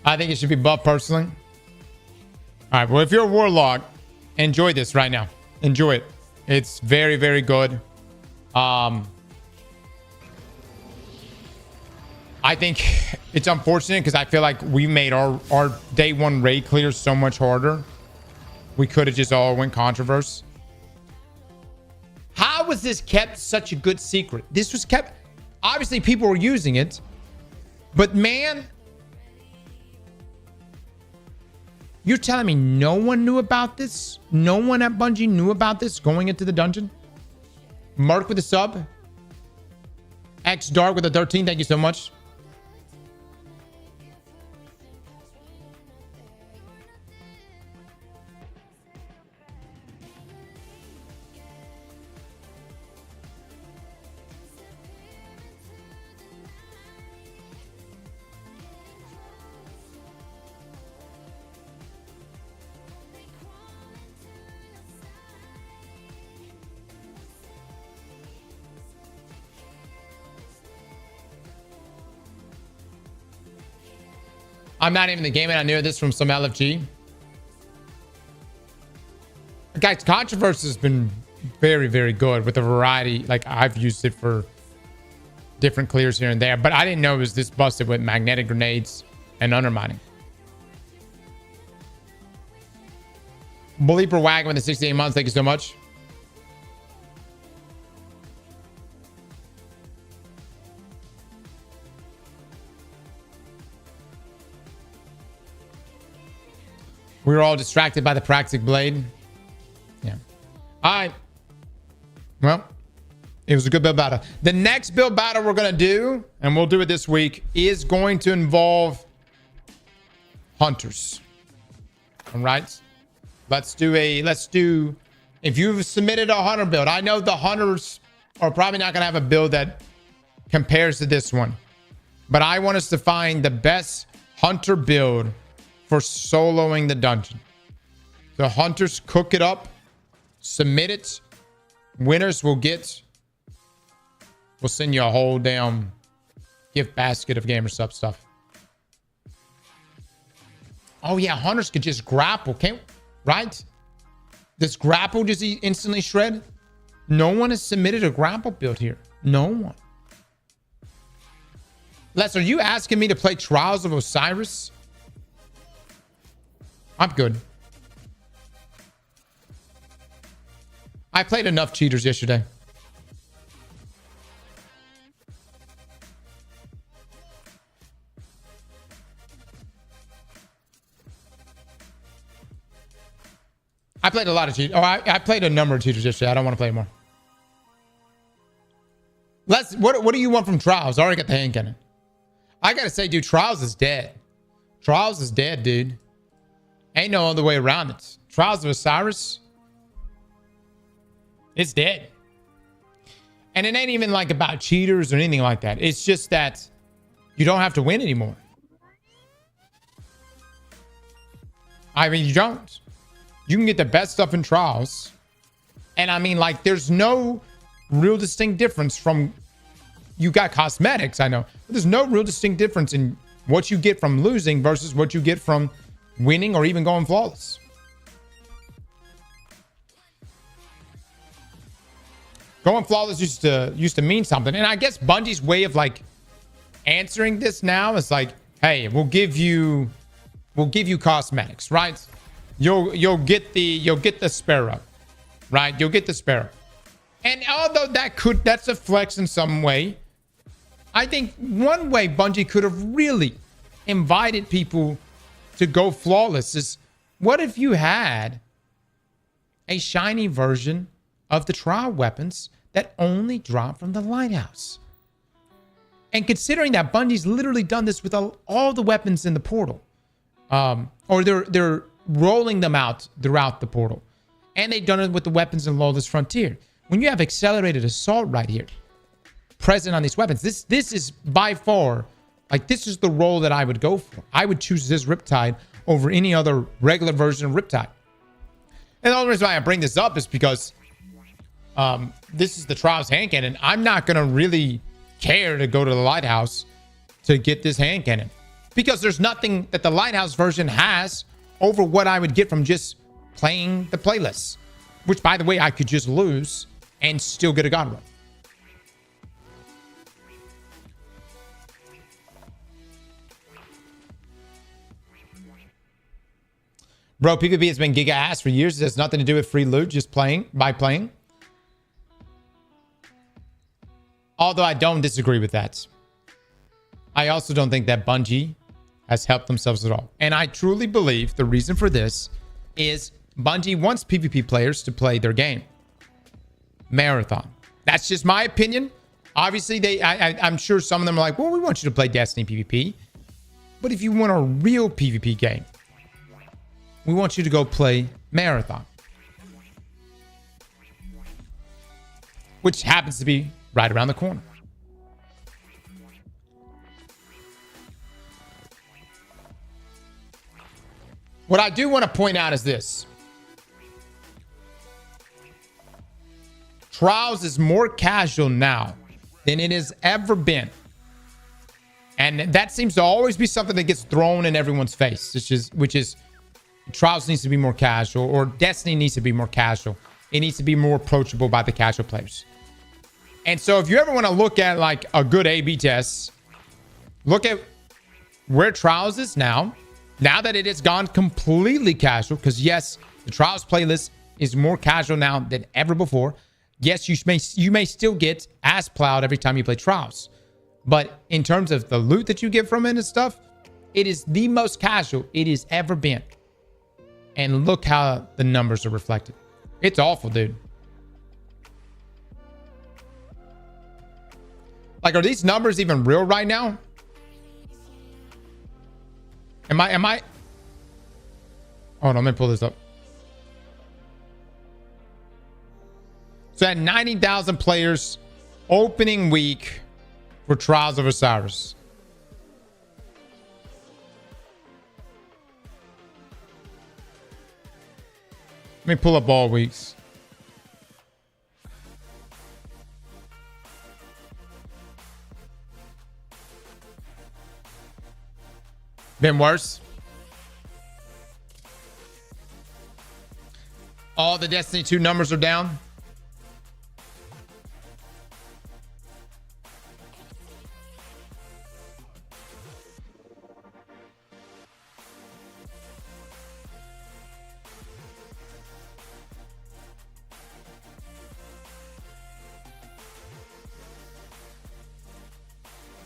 I think it should be buffed personally. All right, well, if you're a warlock, enjoy this right now. Enjoy it. It's very, very good. I think it's unfortunate because I feel like we made our day one raid clear so much harder. We could have just all went controverse. How was this kept such a good secret? This was kept... Obviously, people were using it. But man... You're telling me no one knew about this? No one at Bungie knew about this going into the dungeon? Mark with a sub. X Dark with a 13. Thank you so much. I'm not even in the game and I knew this from some LFG. Guys, Controversy has been very, very good with a variety. Like, I've used it for different clears here and there, but I didn't know it was this busted with magnetic grenades and undermining. Bleeper Wagon with the 68 months. Thank you so much. We were all distracted by the Practic Blade. Yeah. All right. Well, it was a good build battle. The next build battle we're going to do, and we'll do it this week, is going to involve hunters. All right. Let's do, if you've submitted a hunter build, I know the hunters are probably not going to have a build that compares to this one, but I want us to find the best hunter build for soloing the dungeon. The hunters cook it up, submit it. Winners will we'll send you a whole damn gift basket of gamer sub stuff. Oh yeah, hunters could just grapple, can't, right? Does grapple just instantly shred? No one has submitted a grapple build here. No one. Les, are you asking me to play Trials of Osiris? I'm good. I played enough cheaters yesterday. I played a lot of cheaters. Oh, I played a number of cheaters yesterday. I don't want to play more. What do you want from Trials? I already got the hand cannon. I gotta say, dude, Trials is dead. Trials is dead, dude. Ain't no other way around it. Trials of Osiris. It's dead. And it ain't even like about cheaters or anything like that. It's just that you don't have to win anymore. I mean, you don't. You can get the best stuff in Trials. And I mean, like, there's no real distinct difference from... You got cosmetics, I know. But there's no real distinct difference in what you get from losing versus what you get from winning or even going flawless. Going flawless used to mean something. And I guess Bungie's way of like answering this now is like, hey, we'll give you cosmetics, right? You'll get the sparrow, right? You'll get the sparrow. And although that's a flex in some way, I think one way Bungie could have really invited people to go flawless is, what if you had a shiny version of the trial weapons that only drop from the lighthouse? And considering that Bungie's literally done this with all the weapons in the portal, or they're rolling them out throughout the portal, and they've done it with the weapons in Lawless Frontier. When you have accelerated assault right here present on these weapons, this is by far, like, this is the role that I would go for. I would choose this Riptide over any other regular version of Riptide. And the only reason why I bring this up is because this is the Trials hand cannon. I'm not going to really care to go to the Lighthouse to get this hand cannon, because there's nothing that the Lighthouse version has over what I would get from just playing the playlist, which, by the way, I could just lose and still get a God Run. Bro, PvP has been giga ass for years. It has nothing to do with free loot, just playing. Although I don't disagree with that. I also don't think that Bungie has helped themselves at all. And I truly believe the reason for this is Bungie wants PvP players to play their game. Marathon. That's just my opinion. Obviously, I'm sure some of them are like, well, we want you to play Destiny PvP. But if you want a real PvP game, we want you to go play Marathon, which happens to be right around the corner. What I do want to point out is this. Trials is more casual now than it has ever been. And that seems to always be something that gets thrown in everyone's face, which is Trials needs to be more casual, or Destiny needs to be more casual. It needs to be more approachable by the casual players. And so if you ever want to look at like a good A/B test, look at where Trials is now that it has gone completely casual, because yes, the Trials playlist is more casual now than ever before. Yes, you may still get ass plowed every time you play Trials, but in terms of the loot that you get from it and stuff, it is the most casual it has ever been. And look how the numbers are reflected. It's awful, dude. Like, are these numbers even real right now? Am I? Hold on, let me pull this up. So at 90,000 players, opening week for Trials of Osiris. Let me pull up all weeks. Been worse. All the Destiny 2 numbers are down.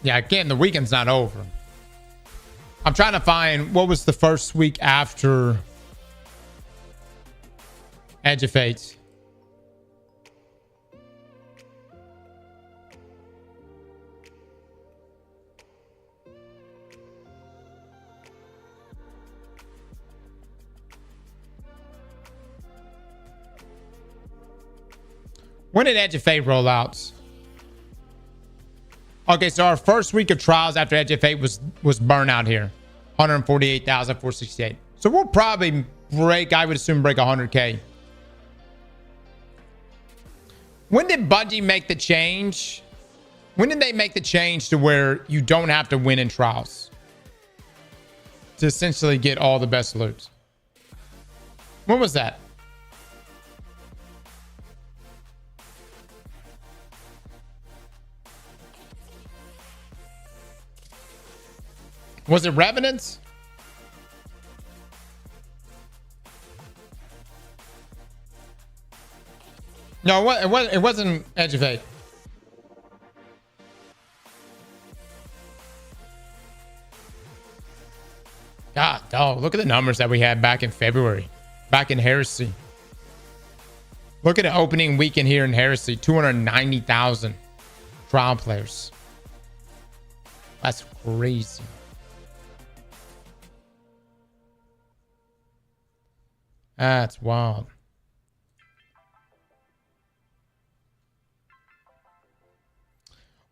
Yeah, again, the weekend's not over. I'm trying to find what was the first week after Edge of Fate. When did Edge of Fate roll out? Okay, so our first week of trials after Edge of Fate was burnout here. 148,468. So we'll probably break, I would assume, break 100K. When did Bungie make the change? When did they make the change to where you don't have to win in trials to essentially get all the best loot? When was that? Was it Revenants? No, it wasn't Edge of Fate. God, dog, look at the numbers that we had back in February. Back in Heresy. Look at the opening weekend here in Heresy. 290,000 trial players. That's crazy. That's wild.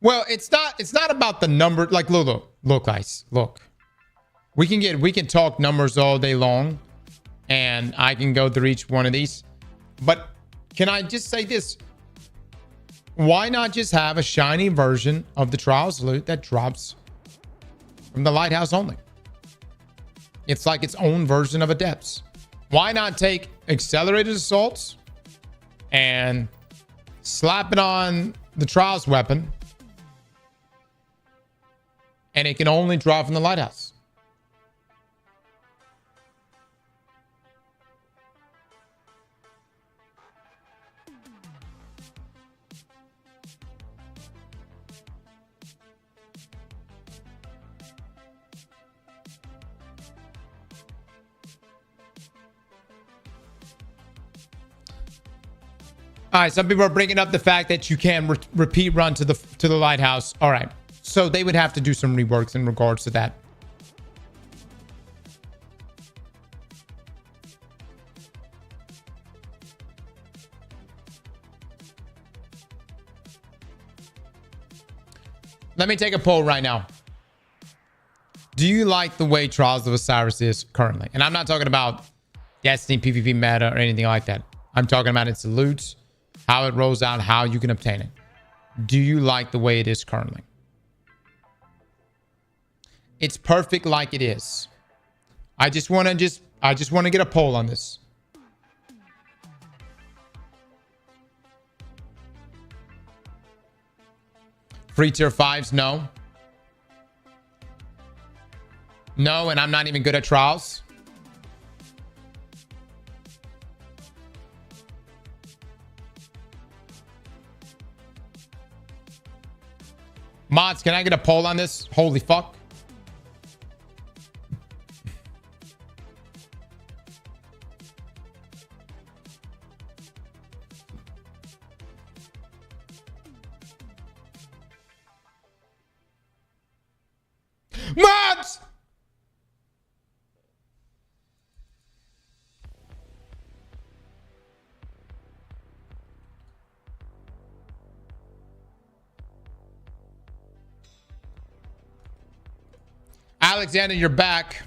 Well, it's not about the number. Like, look, guys, look. We can talk numbers all day long, and I can go through each one of these. But can I just say this? Why not just have a shiny version of the Trials loot that drops from the Lighthouse only? It's like its own version of Adepts. Why not take accelerated assaults and slap it on the Trials weapon, and it can only drop from the Lighthouse? All right, some people are bringing up the fact that you can repeat run to the Lighthouse. All right, so they would have to do some reworks in regards to that. Let me take a poll right now. Do you like the way Trials of Osiris is currently? And I'm not talking about Destiny PvP meta or anything like that. I'm talking about its loot, how it rolls out, how you can obtain it. Do you like the way it is currently? It's perfect like it is. I just want to get a poll on this. Free tier 5s, no. No, and I'm not even good at trials. Mods, can I get a poll on this? Holy fuck. Mods! Alexander, you're back.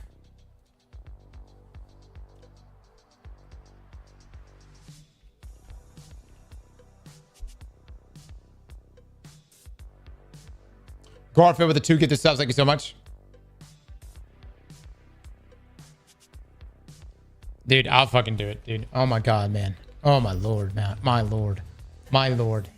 Garfield with the 2 gifted subs. Thank you so much. Dude, I'll fucking do it, dude. Oh my god, man. Oh my lord, man. My lord. My lord.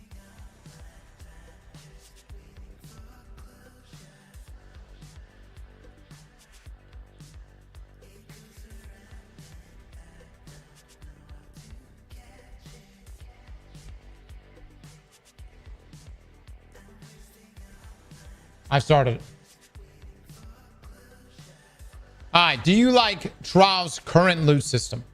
I started. All right. Do you like Trial's current loot system?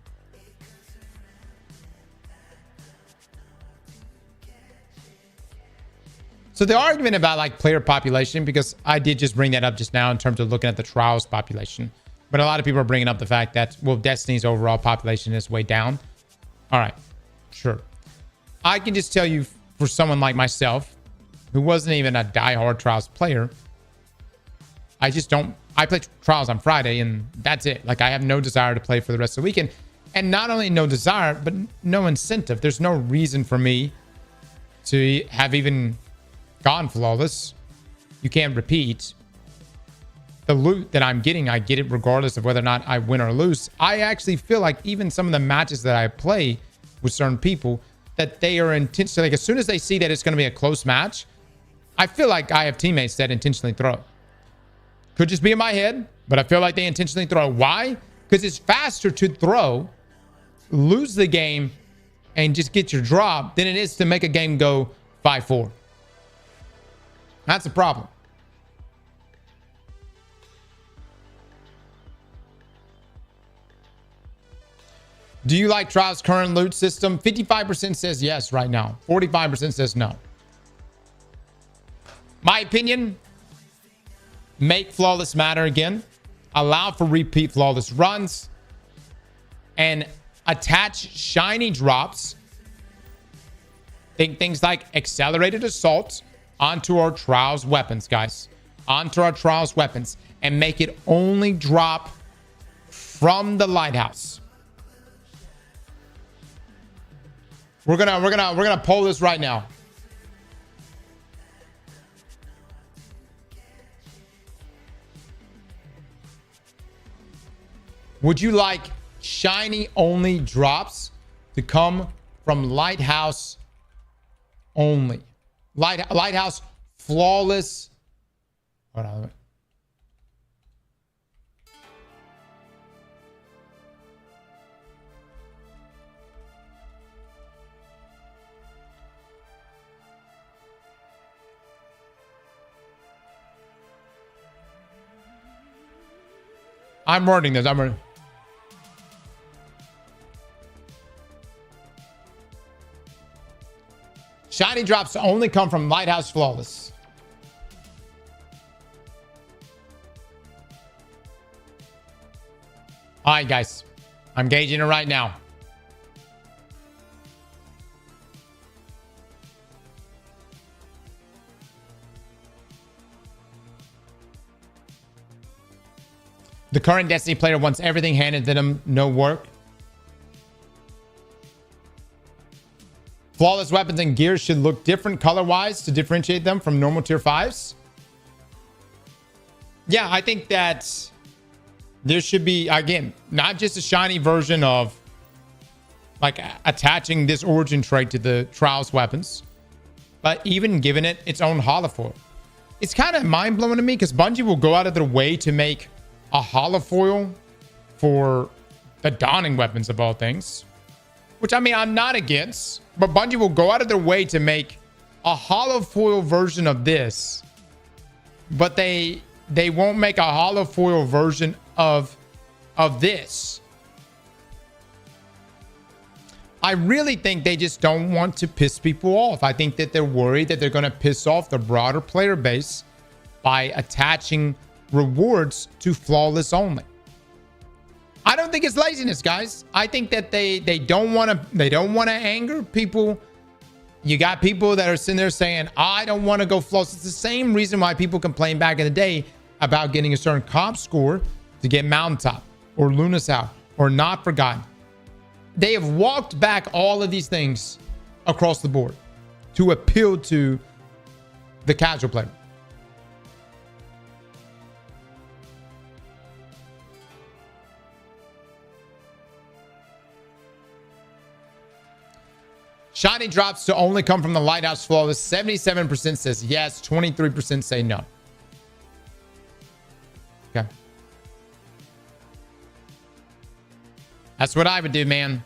So the argument about like player population, because I did just bring that up just now in terms of looking at the trials population, but a lot of people are bringing up the fact that, well, Destiny's overall population is way down. All right, sure. I can just tell you, for someone like myself, who wasn't even a diehard trials player, I play trials on Friday and that's it. Like, I have no desire to play for the rest of the weekend. And not only no desire, but no incentive. There's no reason for me to have even gone flawless. You can't repeat. The loot that I'm getting, I get it regardless of whether or not I win or lose. I actually feel like even some of the matches that I play with certain people, that they are intentionally, like as soon as they see that it's going to be a close match, I feel like I have teammates that intentionally throw. Could just be in my head, but I feel like they intentionally throw. Why? Because it's faster to throw, lose the game, and just get your drop than it is to make a game go 5-4. That's a problem. Do you like Trials' current loot system? 55% says yes right now. 45% says no. My opinion, make Flawless matter again. Allow for repeat Flawless runs. And attach shiny drops. Think things like Accelerated Assault onto our Trials weapons, guys. Onto our Trials weapons. And make it only drop from the Lighthouse. We're gonna poll this right now. Would you like shiny only drops to come from Lighthouse only? Lighthouse flawless. Hold on. I'm wording this. Shiny drops only come from Lighthouse Flawless. All right, guys. I'm gauging it right now. The current Destiny player wants everything handed to them, no work. Flawless weapons and gear should look different color-wise to differentiate them from normal tier 5s. Yeah, I think that there should be, again, not just a shiny version of like attaching this origin trait to the Trials weapons, but even giving it its own holofoil. It's kind of mind-blowing to me because Bungie will go out of their way to make a holofoil for the Dawning weapons of all things, which I mean, I'm not against, but Bungie will go out of their way to make a holofoil version of this, but they won't make a holofoil version of this. I really think they just don't want to piss people off. I think that they're worried that they're going to piss off the broader player base by attaching rewards to flawless only. I don't think it's laziness, guys. I think that they don't want to anger people. You got people that are sitting there saying, I don't want to go flawless. It's the same reason why people complained back in the day about getting a certain comp score to get Mountaintop or Luna's or Not Forgotten. They have walked back all of these things across the board to appeal to the casual player. Shiny drops to only come from the Lighthouse Flawless. 77% says yes. 23% say no. Okay. That's what I would do, man.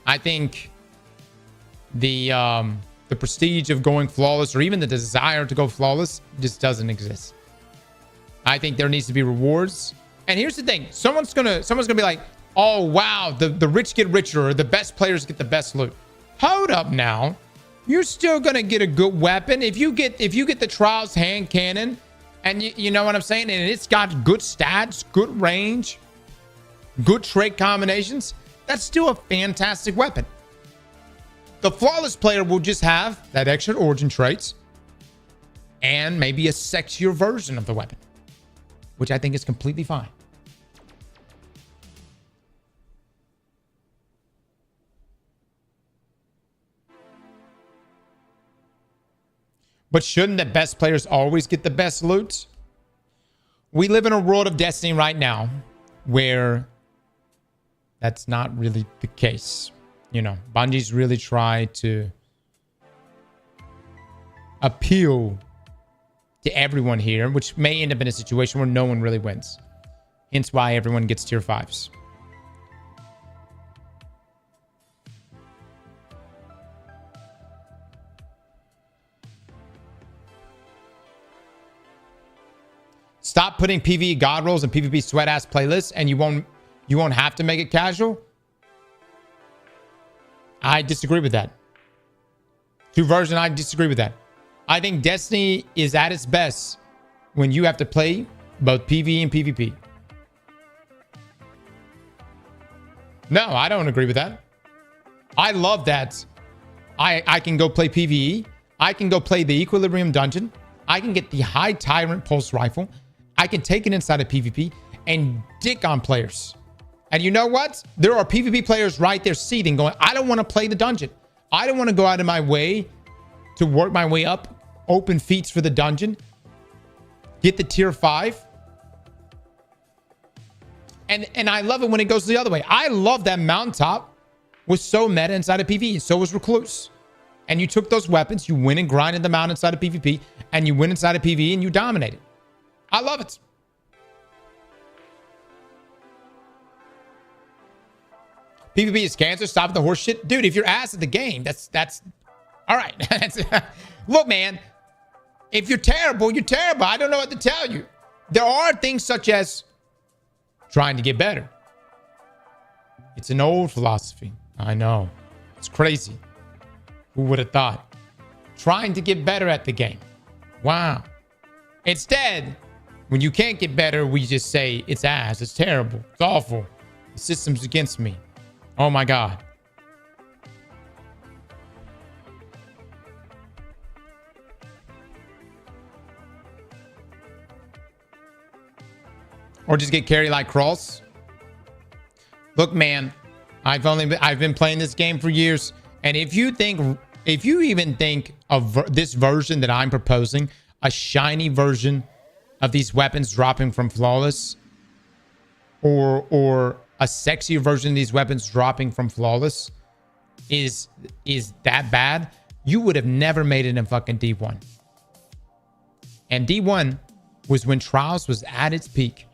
I think the prestige of going flawless or even the desire to go flawless just doesn't exist. I think there needs to be rewards. And here's the thing. Someone's gonna be like, oh wow, the rich get richer or the best players get the best loot. Hold up now. you're still gonna get a good weapon. If you get the Trials hand cannon, and you know what I'm saying, and it's got good stats, good range, good trait combinations, that's still a fantastic weapon. The Flawless player will just have that extra origin traits and maybe a sexier version of the weapon, which I think is completely fine. But shouldn't the best players always get the best loot? We live in a world of Destiny right now where that's not really the case. You know, Bungie's really tried to appeal to everyone here, which may end up in a situation where no one really wins. Hence why everyone gets tier 5s. Stop putting PvE god rolls and PvP sweat ass playlists, and you won't have to make it casual. I disagree with that. Two version, I disagree with that. I think Destiny is at its best when you have to play both PvE and PvP. No, I don't agree with that. I love that. I can go play PvE. I can go play the Equilibrium dungeon. I can get the High Tyrant pulse rifle. I can take it inside of PvP and dick on players. And you know what? There are PvP players right there seething going, I don't want to play the dungeon. I don't want to go out of my way to work my way up, open feats for the dungeon, get the tier 5. And I love it when it goes the other way. I love that Mountaintop was so meta inside of PvE. So was Recluse. And you took those weapons, you went and grinded them out inside of PvP, and you went inside of PvE and you dominated. I love it. PvP is cancer. Stop the horse shit. Dude, if you're ass at the game, that's all right. Look, man, if you're terrible, you're terrible. I don't know what to tell you. There are things such as trying to get better. It's an old philosophy. I know. It's crazy. Who would have thought? Trying to get better at the game. Wow. Instead, when you can't get better, we just say it's ass. It's terrible. It's awful. The system's against me. Oh my God. Or just get carried like Cross. Look, man, I've been playing this game for years, and if you even think of this version that I'm proposing, a shiny version of these weapons dropping from Flawless, or a sexier version of these weapons dropping from Flawless is that bad, you would have never made it in fucking D1. And D1 was when Trials was at its peak.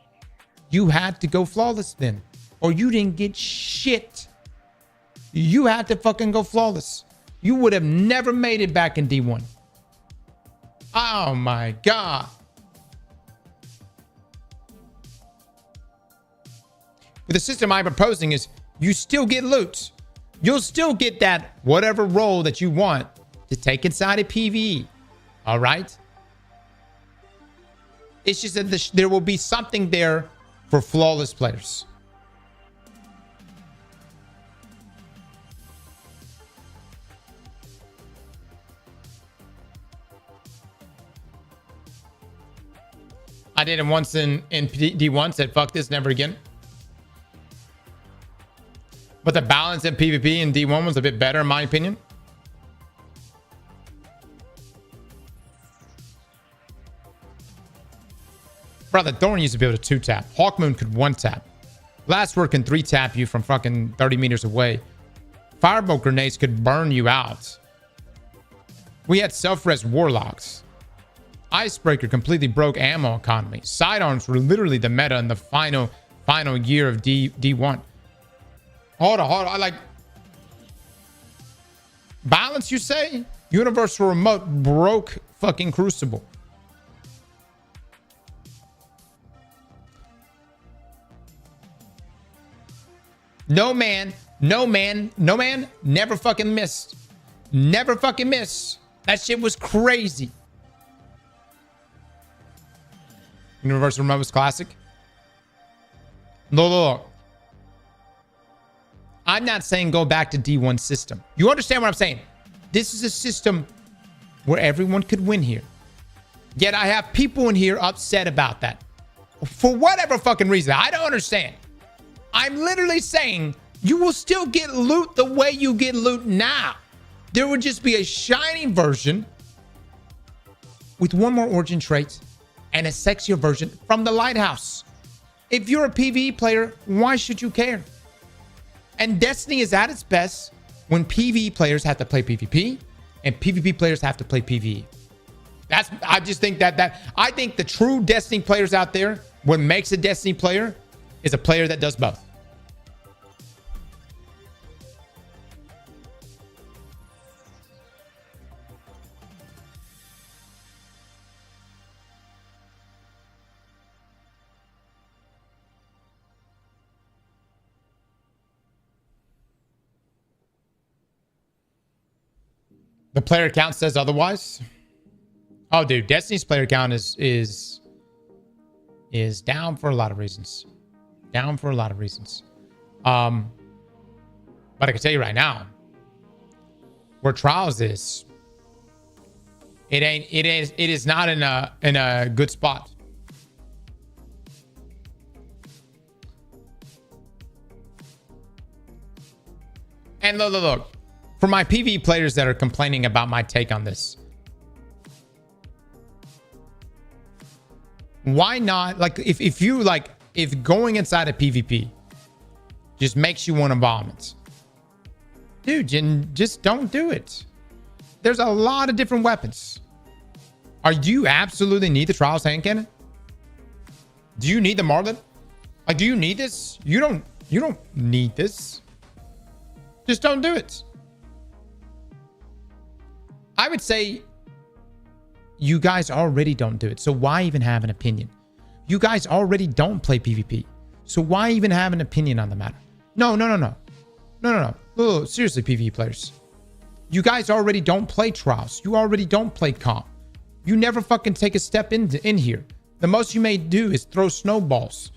You had to go Flawless then, or you didn't get shit. You had to fucking go Flawless. You would have never made it back in D1. Oh my God. But the system I'm proposing is you still get loot. You'll still get that whatever role that you want to take inside of PvE. All right? It's just that there will be something there for Flawless players. I did it once in D1, said fuck this, never again. But the balance in PvP in D1 was a bit better in my opinion. Brother, Thorn used to be able to 2-tap. Hawkmoon could 1-tap. Last Word can 3-tap you from fucking 30 meters away. Firebolt grenades could burn you out. We had self-res warlocks. Icebreaker completely broke ammo economy. Sidearms were literally the meta in the final year of D1. Hold on. I like balance, you say? Universal Remote broke fucking Crucible. No man never fucking missed. Never fucking miss. That shit was crazy. Universal Remote was classic. Look. I'm not saying go back to D1 system. You understand what I'm saying? This is a system where everyone could win here. Yet I have people in here upset about that. For whatever fucking reason. I don't understand. I'm literally saying you will still get loot the way you get loot now. There would just be a shiny version with one more origin trait and a sexier version from the Lighthouse. If you're a PvE player, why should you care? And Destiny is at its best when PvE players have to play PvP and PvP players have to play PvE. I just think I think the true Destiny players out there, what makes a Destiny player is a player that does both. The player count says otherwise. Oh, dude, Destiny's player count is down for a lot of reasons. Down for a lot of reasons. But I can tell you right now, where Trials is, it is not in a good spot. And look. For my PvE players that are complaining about my take on this, why not? Like, if going inside a PvP just makes you want to vomit, dude, just don't do it. There's a lot of different weapons. Do you absolutely need the Trials hand cannon? Do you need the Marlin? Like, do you need this? You don't need this. Just don't do it. I would say you guys already don't do it. So why even have an opinion? You guys already don't play PvP. So why even have an opinion on the matter? No. Oh, seriously, PvE players. You guys already don't play Trials. You already don't play comp. You never fucking take a step in here. The most you may do is throw snowballs.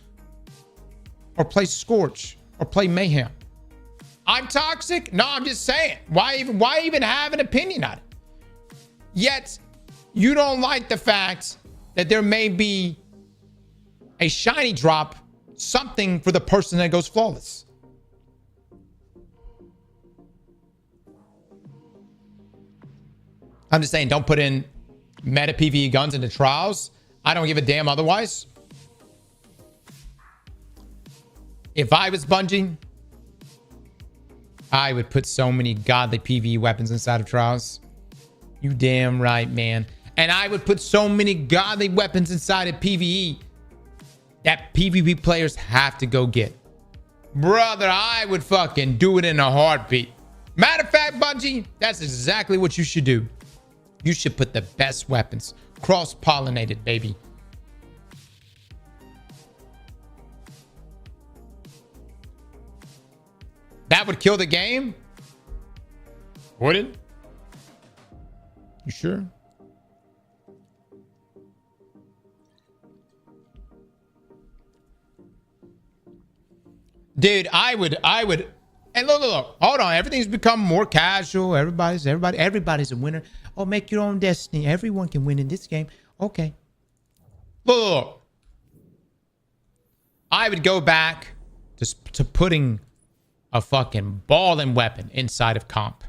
Or play Scorch. Or play Mayhem. I'm toxic? No, I'm just saying. Why even have an opinion on it? Yet, you don't like the fact that there may be a shiny drop, something for the person that goes flawless. I'm just saying, don't put in meta PvE guns into Trials. I don't give a damn otherwise. If I was Bungie, I would put so many godly PvE weapons inside of Trials. You damn right, man. And I would put so many godly weapons inside of PvE that PvP players have to go get. Brother, I would fucking do it in a heartbeat. Matter of fact, Bungie, that's exactly what you should do. You should put the best weapons. Cross-pollinated, baby. That would kill the game? Would it? You sure? Dude, I would. And look. Hold on. Everything's become more casual. Everybody's a winner. Oh, make your own destiny. Everyone can win in this game. Okay. Look. I would go back to putting a fucking balling weapon inside of comp.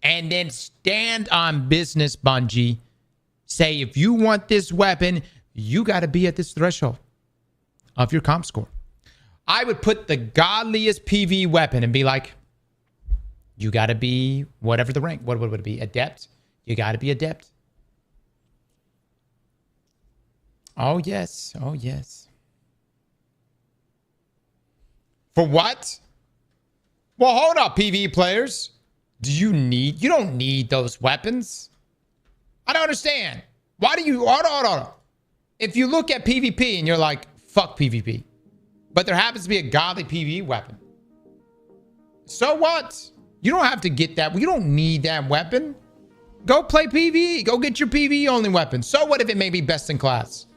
And then stand on business, Bungie. Say, if you want this weapon, you got to be at this threshold of your comp score. I would put the godliest PvE weapon and be like, you got to be whatever the rank. What would it be? Adept? You got to be adept. Oh, yes. Oh, yes. For what? Well, hold up, PvE players. You don't need those weapons. I don't understand. Why do you, hold on. If you look at PvP and you're like, fuck PvP, but there happens to be a godly PvE weapon. So what? You don't have to get that. You don't need that weapon. Go play PvE. Go get your PvE only weapon. So what if it may be best in class?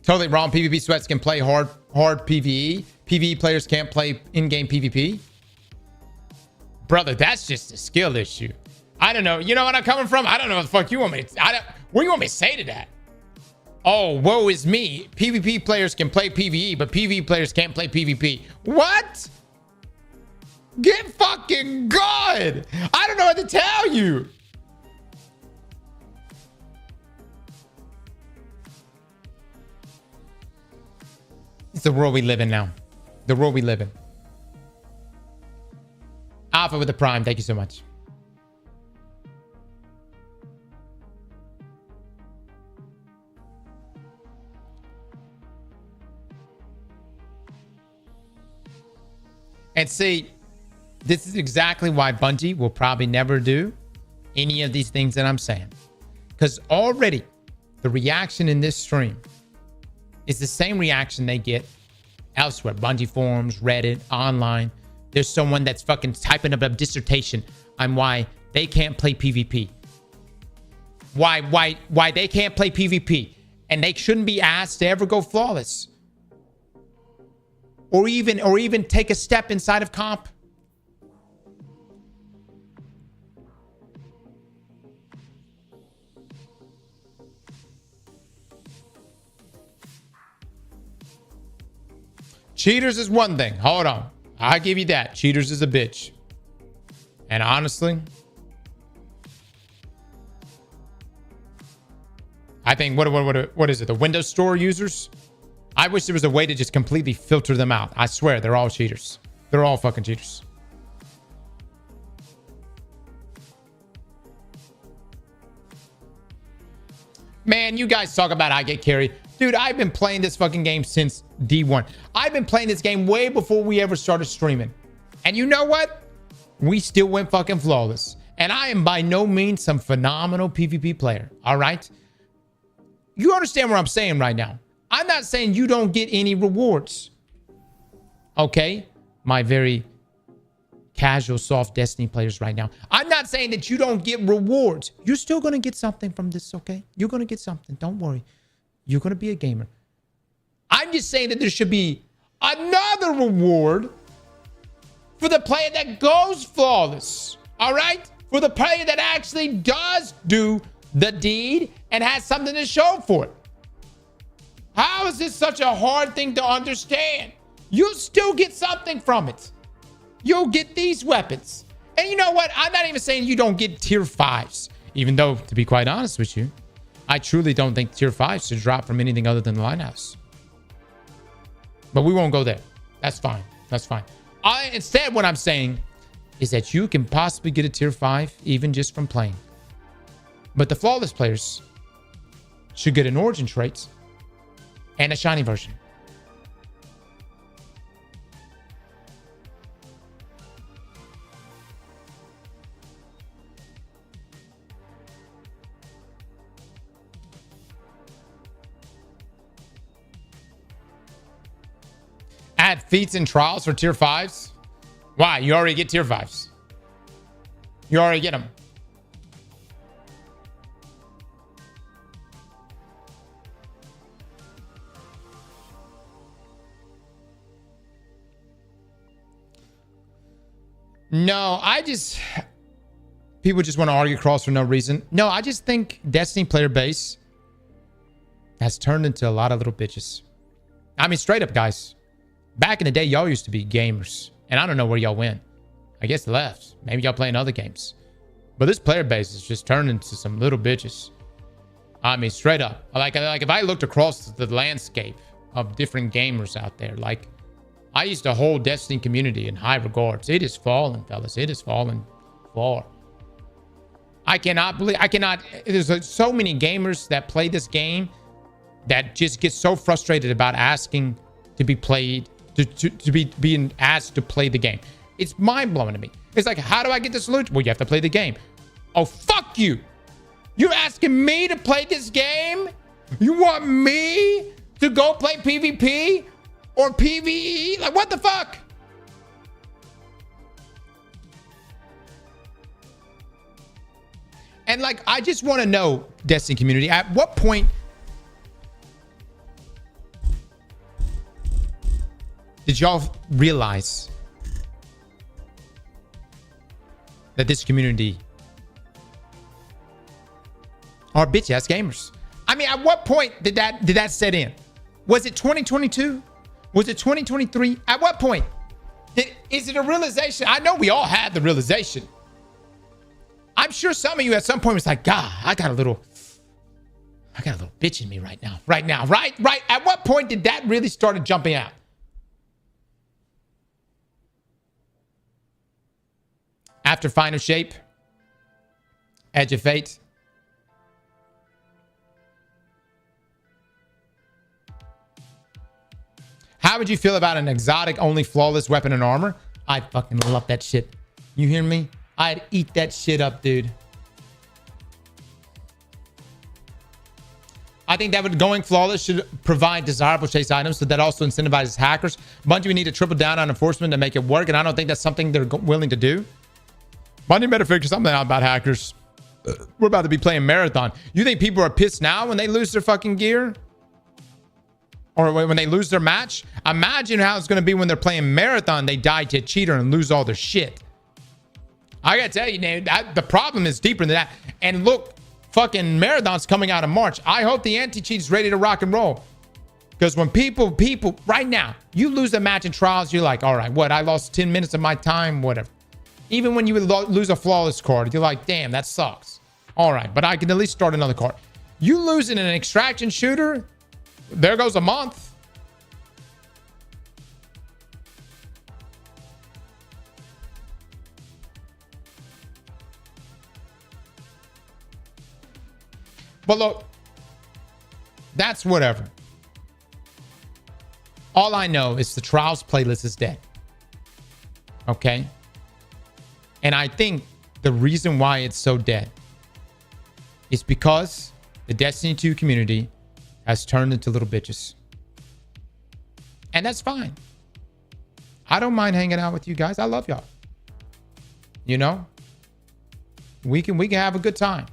Totally wrong. PvP sweats can play hard PvE. PvE players can't play in-game PvP. Brother, that's just a skill issue. I don't know. You know what I'm coming from? I don't know what the fuck you want me to... What do you want me to say to that? Oh, woe is me. PvP players can play PvE, but PvE players can't play PvP. What? Get fucking good. I don't know what to tell you. It's the world we live in now. The world we live in. Alpha with the Prime. Thank you so much. And see, this is exactly why Bungie will probably never do any of these things that I'm saying. Because already the reaction in this stream is the same reaction they get elsewhere. Bungie forums, Reddit, online. There's someone that's fucking typing up a dissertation on why they can't play PvP. Why they can't play PvP. And they shouldn't be asked to ever go flawless. Or even take a step inside of comp. Cheaters is one thing. Hold on. I'll give you that. Cheaters is a bitch. And honestly, I think what is it? The Windows Store users? I wish there was a way to just completely filter them out. I swear, they're all cheaters. They're all fucking cheaters. Man, you guys talk about I get carried. Dude, I've been playing this fucking game since D1. I've been playing this game way before we ever started streaming. And you know what? We still went fucking flawless. And I am by no means some phenomenal PvP player. All right? You understand what I'm saying right now. I'm not saying you don't get any rewards. Okay? My very casual, soft Destiny players right now. I'm not saying that you don't get rewards. You're still going to get something from this, okay? You're going to get something. Don't worry. You're going to be a gamer. I'm just saying that there should be another reward for the player that goes flawless. All right? For the player that actually does do the deed and has something to show for it. How is this such a hard thing to understand? You'll still get something from it. You'll get these weapons. And you know what? I'm not even saying you don't get tier 5s. Even though, to be quite honest with you, I truly don't think tier 5s should drop from anything other than the Lighthouse. But we won't go there. That's fine. That's fine. Instead, what I'm saying is that you can possibly get a tier 5 even just from playing. But the flawless players should get an origin trait and a shiny version. Add feats and trials for tier 5s? Why? You already get tier 5s. You already get them. No, people just want to argue cross for no reason. No, I just think Destiny player base has turned into a lot of little bitches. I mean, straight up, guys. Back in the day, y'all used to be gamers. And I don't know where y'all went. I guess left. Maybe y'all playing other games. But this player base is just turned into some little bitches. I mean, straight up. Like if I looked across the landscape of different gamers out there, like I used to hold Destiny community in high regards. It is fallen, fellas. It is fallen far. I cannot believe, there's so many gamers that play this game that just get so frustrated about asking to be played, to be being asked to play the game. It's mind-blowing to me. It's like, how do I get this loot? Well, you have to play the game. Oh, fuck you. You're asking me to play this game? You want me to go play PvP or PvE? Like, what the fuck? And like, I just want to know, Destiny community, at what point did y'all realize that this community are bitch ass gamers? I mean, at what point did that set in? Was it 2022? Was it 2023? At what point? Is it a realization? I know we all had the realization. I'm sure some of you at some point was like, God, I got a little bitch in me right now. Right. At what point did that really start jumping out? After Final Shape, Edge of Fate. How would you feel about an exotic only flawless weapon and armor? I fucking love that shit. You hear me? I'd eat that shit up, dude. I think that going flawless should provide desirable chase items, so that also incentivizes hackers. Bungie, we need to triple down on enforcement to make it work, and I don't think that's something they're willing to do. Bungie better figure something out about hackers. We're about to be playing Marathon. You think people are pissed now when they lose their fucking gear? Or when they lose their match? Imagine how it's going to be when they're playing Marathon. They die to a cheater and lose all their shit. I got to tell you, dude, the problem is deeper than that. And look, fucking Marathon's coming out in March. I hope the anti-cheat is ready to rock and roll. Because when people, right now, you lose a match in trials, you're like, all right, what? I lost 10 minutes of my time, whatever. Even when you lose a flawless card, you're like, damn, that sucks. All right, but I can at least start another card. You lose in an extraction shooter, there goes a month. But look, that's whatever. All I know is the Trials playlist is dead. Okay? And I think the reason why it's so dead is because the Destiny 2 community has turned into little bitches. And that's fine. I don't mind hanging out with you guys. I love y'all. You know? We can have a good time.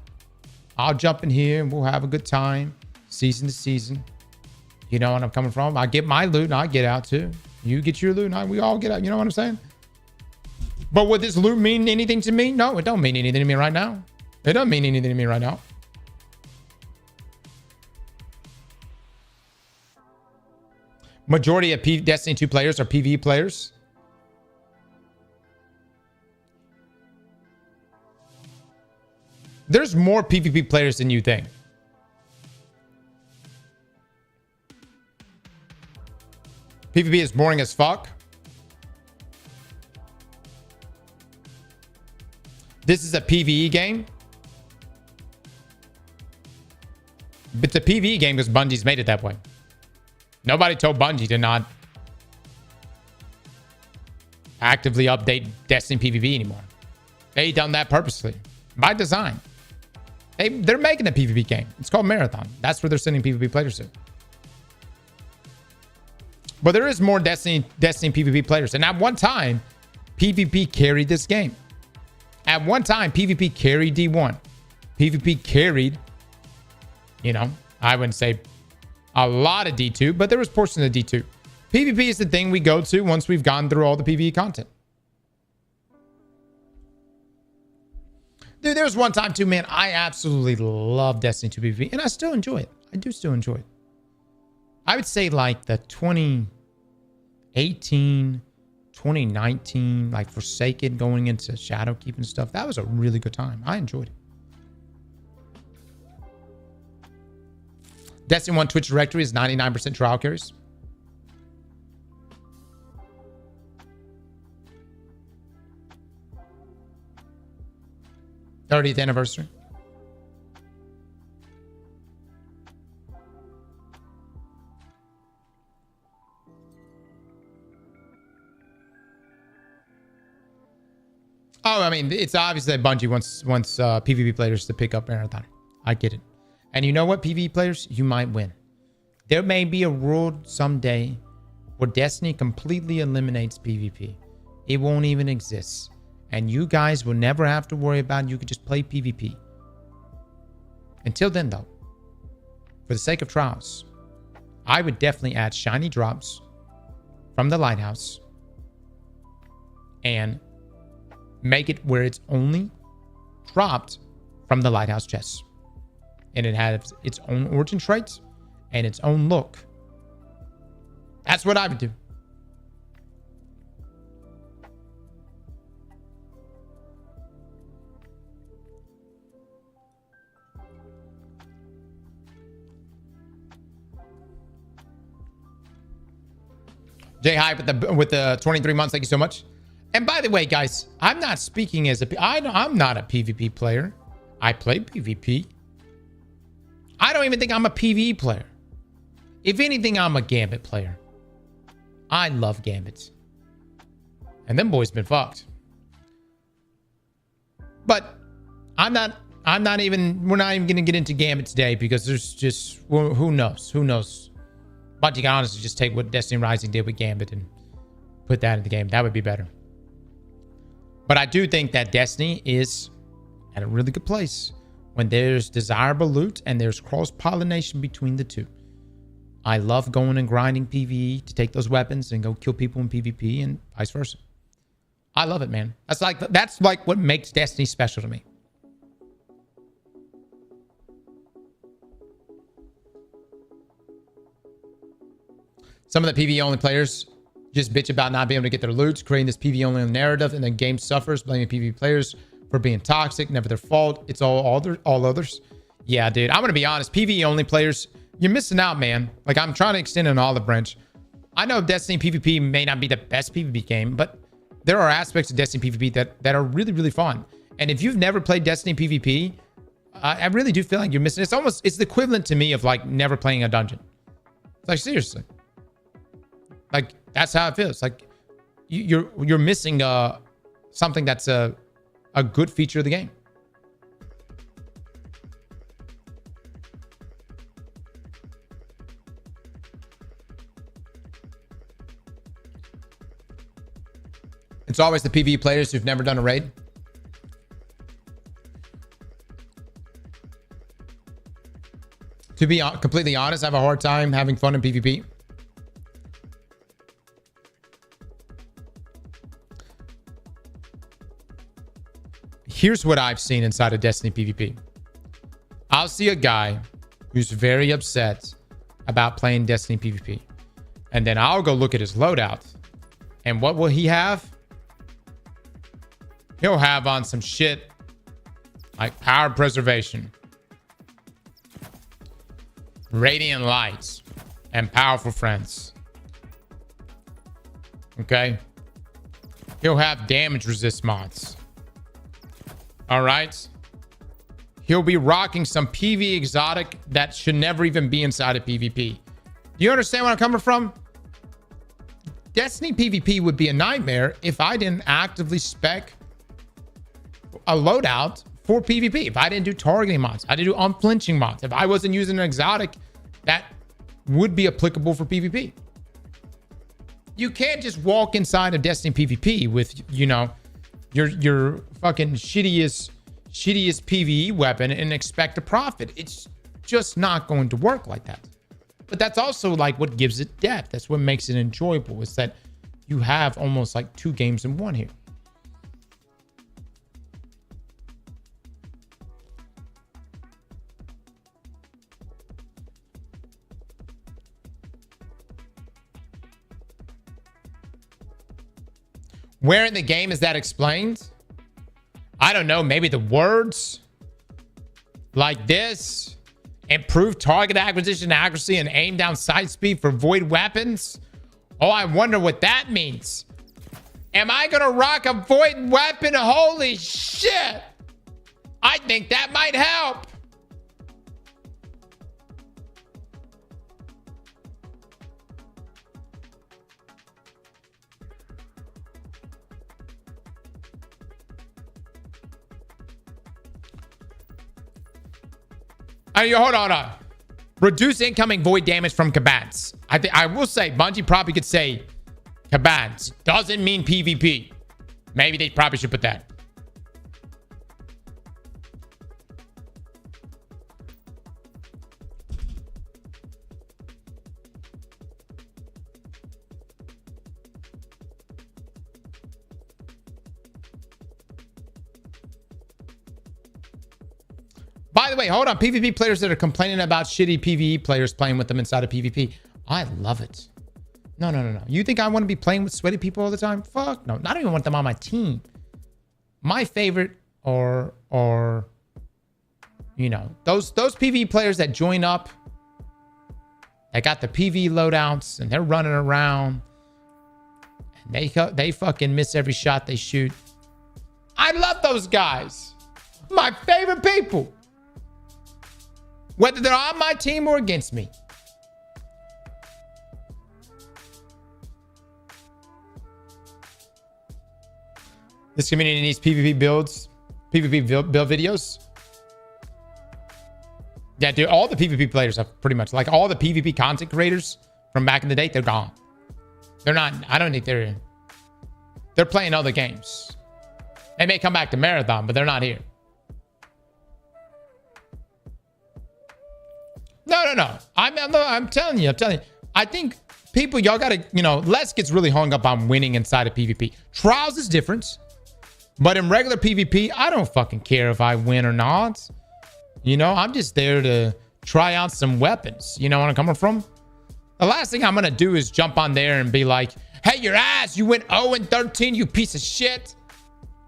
I'll jump in here and we'll have a good time. Season to season. You know what I'm coming from? I get my loot and I get out too. You get your loot and we all get out. You know what I'm saying? But would this loot mean anything to me? No, it don't mean anything to me right now. It doesn't mean anything to me right now. Majority of Destiny 2 players are PvE players. There's more PvP players than you think. PvP is boring as fuck. This is a PvE game. But it's a PvE game because Bungie's made it that way. Nobody told Bungie to not actively update Destiny PvP anymore. They done that purposely. By design. They're making a PvP game. It's called Marathon. That's where they're sending PvP players to. But there is more Destiny PvP players. And at one time, PvP carried this game. At one time, PvP carried D1. PvP carried, you know, I wouldn't say a lot of D2, but there was portions of D2. PvP is the thing we go to once we've gone through all the PvE content. Dude, there was one time too, man, I absolutely love Destiny 2 PvP, and I still enjoy it. I do still enjoy it. I would say like the 2018, 2019, like Forsaken going into Shadowkeep and stuff. That was a really good time. I enjoyed it. Destiny 1 Twitch directory is 99% trial carries. '30th anniversary. Oh, I mean, it's obvious that Bungie wants PvP players to pick up Marathon. I get it. And you know what, PvE players? You might win. There may be a world someday where Destiny completely eliminates PvP. It won't even exist. And you guys will never have to worry about it. You could just play PvP. Until then, though, for the sake of trials, I would definitely add shiny drops from the lighthouse and make it where it's only dropped from the lighthouse chest. And it has its own origin traits and its own look. That's what I would do. Jay Hype with the 23 months. Thank you so much. And by the way, guys, I'm not speaking as I'm not a PvP player. I play PvP. I don't even think I'm a PvE player. If anything, I'm a Gambit player. I love Gambits. And them boys been fucked. But we're not even going to get into Gambit today because there's just, who knows? Who knows? But you can honestly just take what Destiny Rising did with Gambit and put that in the game. That would be better. But I do think that Destiny is at a really good place when there's desirable loot and there's cross-pollination between the two. I love going and grinding PvE to take those weapons and go kill people in PvP and vice versa. I love it, man. That's like what makes Destiny special to me. Some of the PvE only players just bitch about not being able to get their loots, creating this PvE only narrative, and then game suffers, blaming PvE players for being toxic, never their fault. It's all others. Yeah, dude. I'm gonna be honest. PvE only players, you're missing out, man. Like, I'm trying to extend an olive branch. I know Destiny PvP may not be the best PvP game, but there are aspects of Destiny PvP that are really, really fun. And if you've never played Destiny PvP, I really do feel like you're missing. It's the equivalent to me of like never playing a dungeon. It's like, seriously. Like, that's how it feels. Like, you're missing something that's a good feature of the game. It's always the PvE players who've never done a raid. To be completely honest, I have a hard time having fun in PvP. Here's what I've seen inside of Destiny PvP. I'll see a guy who's very upset about playing Destiny PvP. And then I'll go look at his loadout. And what will he have? He'll have on some shit like power preservation, radiant lights, and powerful friends. Okay? He'll have damage resist mods. All right. He'll be rocking some PvE exotic that should never even be inside of PvP. Do you understand where I'm coming from? Destiny PvP would be a nightmare if I didn't actively spec a loadout for PvP. If I didn't do targeting mods, I didn't do unflinching mods. If I wasn't using an exotic that would be applicable for PvP. You can't just walk inside of Destiny PvP with, you know, your fucking shittiest PvE weapon and expect a profit. It's just not going to work like that. But that's also like what gives it depth. That's what makes it enjoyable, is that you have almost like two games in one here. Where in the game is that explained? I don't know. Maybe the words like this: improve target acquisition accuracy and aim down sight speed for void weapons. Oh, I wonder what that means. Am I gonna rock a void weapon? Holy shit! I think that might help. Hold on. Reduce incoming void damage from combats. I will say, Bungie probably could say combats doesn't mean PvP. Maybe they probably should put that. By the way, hold on. PvP players that are complaining about shitty PvE players playing with them inside of PvP. I love it. No. You think I want to be playing with sweaty people all the time? Fuck no. I don't even want them on my team. My favorite are you know, those PvE players that join up. They got the PvE loadouts and they're running around. And they fucking miss every shot they shoot. I love those guys. My favorite people. Whether they're on my team or against me. This community needs PvP builds. PvP build videos. Yeah, dude, all the PvP players have pretty much, like all the PvP content creators from back in the day, they're gone. They're not, I don't think they're playing other games. They may come back to Marathon, but they're not here. No. I'm telling you. I think people, y'all gotta, you know, Les gets really hung up on winning inside of PvP. Trials is different. But in regular PvP, I don't fucking care if I win or not. You know, I'm just there to try out some weapons. You know where I'm coming from? The last thing I'm gonna do is jump on there and be like, hey, your ass, you went 0-13, you piece of shit.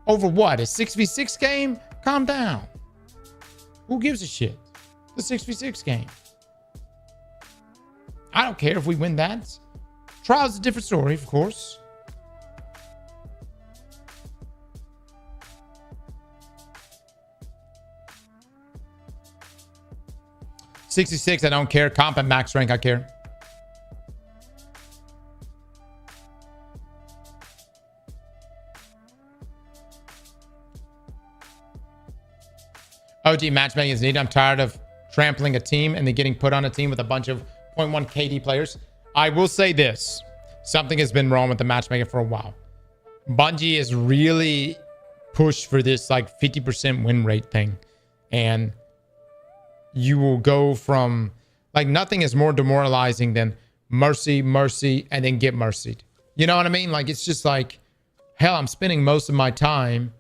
Over what? A 6v6 game? Calm down. Who gives a shit? The 6v6 game. I don't care if we win that. Trials is a different story, of course. $66, I don't care. Comp and max rank, I care. OG matchmaking is needed. I'm tired of trampling a team and then getting put on a team with a bunch of 0.1 KD players. I will say this. Something has been wrong with the matchmaking for a while. Bungie has really pushed for this like 50% win rate thing. And you will go from like nothing is more demoralizing than mercy, and then get mercied. You know what I mean? Like it's just like, hell, I'm spending most of my time.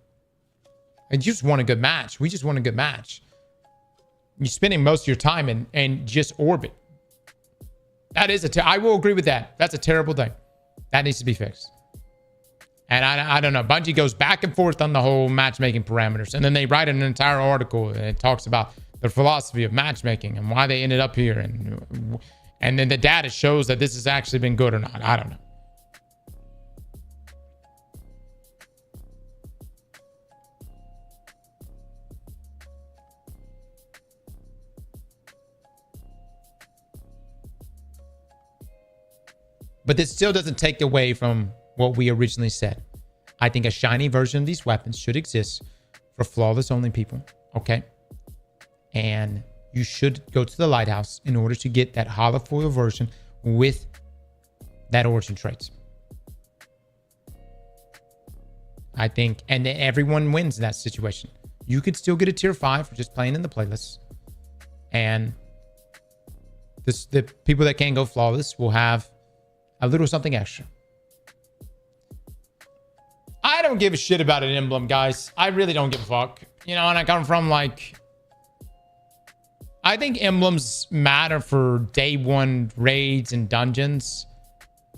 And you just want a good match. We just want a good match. You're spending most of your time and just orbit. That is I will agree with that. That's a terrible thing. That needs to be fixed. And I don't know. Bungie goes back and forth on the whole matchmaking parameters. And then they write an entire article and it talks about the philosophy of matchmaking and why they ended up here. And then the data shows that this has actually been good or not. I don't know. But this still doesn't take away from what we originally said. I think a shiny version of these weapons should exist for flawless only people. Okay. And you should go to the lighthouse in order to get that holofoil version with that origin traits. I think, and then everyone wins in that situation. You could still get a tier 5 for just playing in the playlist. And the people that can't go flawless will have a little something extra. I don't give a shit about an emblem, guys. I really don't give a fuck. You know, and I come from like, I think emblems matter for day one raids and dungeons,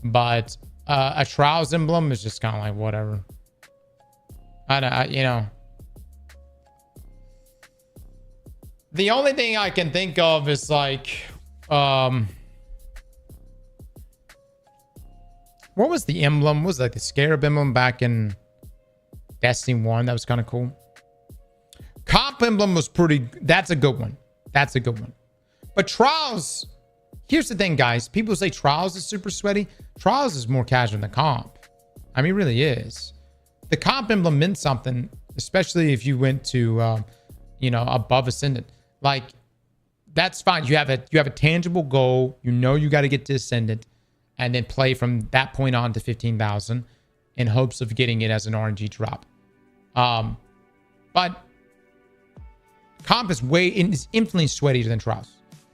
but a trials emblem is just kind of like whatever. You know, the only thing I can think of is like, what was the emblem? What was like the Scarab emblem back in Destiny 1? That was kind of cool. Comp emblem was pretty. That's a good one. That's a good one. But Trials, here's the thing, guys. People say Trials is super sweaty. Trials is more casual than Comp. I mean, it really is. The Comp emblem meant something, especially if you went to, you know, above Ascendant. Like, that's fine. You have a tangible goal. You know you got to get to Ascendant and then play from that point on to 15,000 in hopes of getting it as an RNG drop. But comp is infinitely sweatier than Trials.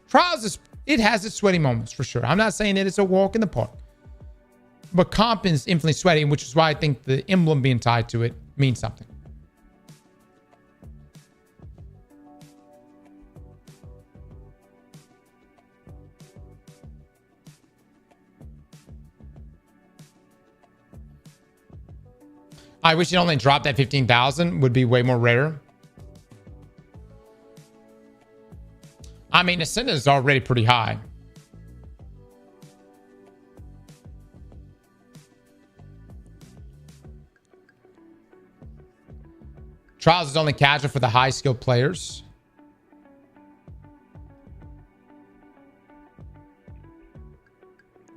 Trials it has its sweaty moments for sure. I'm not saying that it's a walk in the park. But comp is infinitely sweaty, which is why I think the emblem being tied to it means something. I wish it only dropped at 15,000. Would be way more rare. I mean, Ascendant is already pretty high. Trials is only casual for the high skilled players.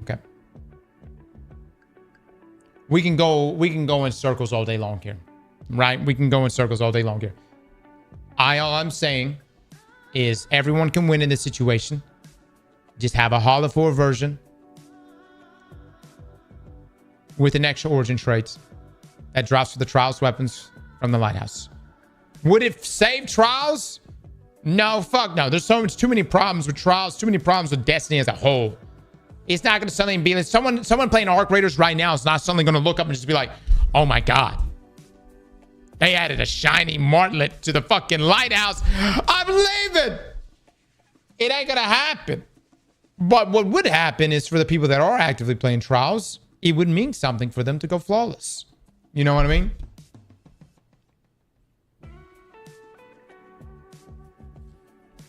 Okay. We can go in circles all day long here. Right? We can go in circles all day long here. All I'm saying is everyone can win in this situation. Just have a Hall of 4 version with an extra origin trait that drops for the Trials weapons from the Lighthouse. Would it save Trials? No, fuck no. There's too many problems with Trials, too many problems with Destiny as a whole. It's not going to suddenly be like someone playing Arc Raiders right now is not suddenly going to look up and just be like, oh my God, they added a shiny martlet to the fucking Lighthouse. I'm leaving. It ain't going to happen. But what would happen is for the people that are actively playing Trials, it would mean something for them to go flawless. You know what I mean?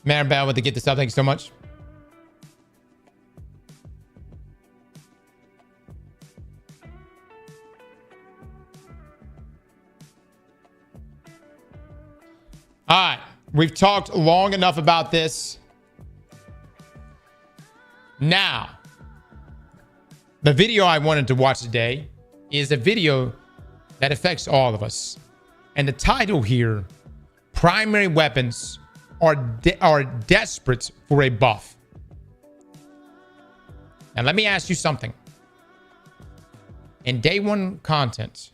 Maribel with the get this up. Thank you so much. All right. We've talked long enough about this. Now, the video I wanted to watch today is a video that affects all of us. And the title here, Primary Weapons are desperate for a buff. Now, let me ask you something. In day one content,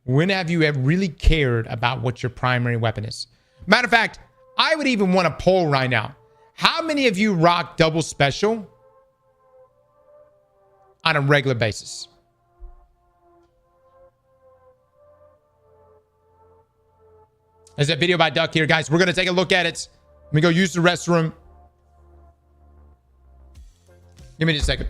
when have you ever really cared about what your primary weapon is? Matter of fact, I would even want to poll right now. How many of you rock double special on a regular basis? There's a video by Duck here, guys. We're going to take a look at it. Let me go use the restroom. Give me just a second.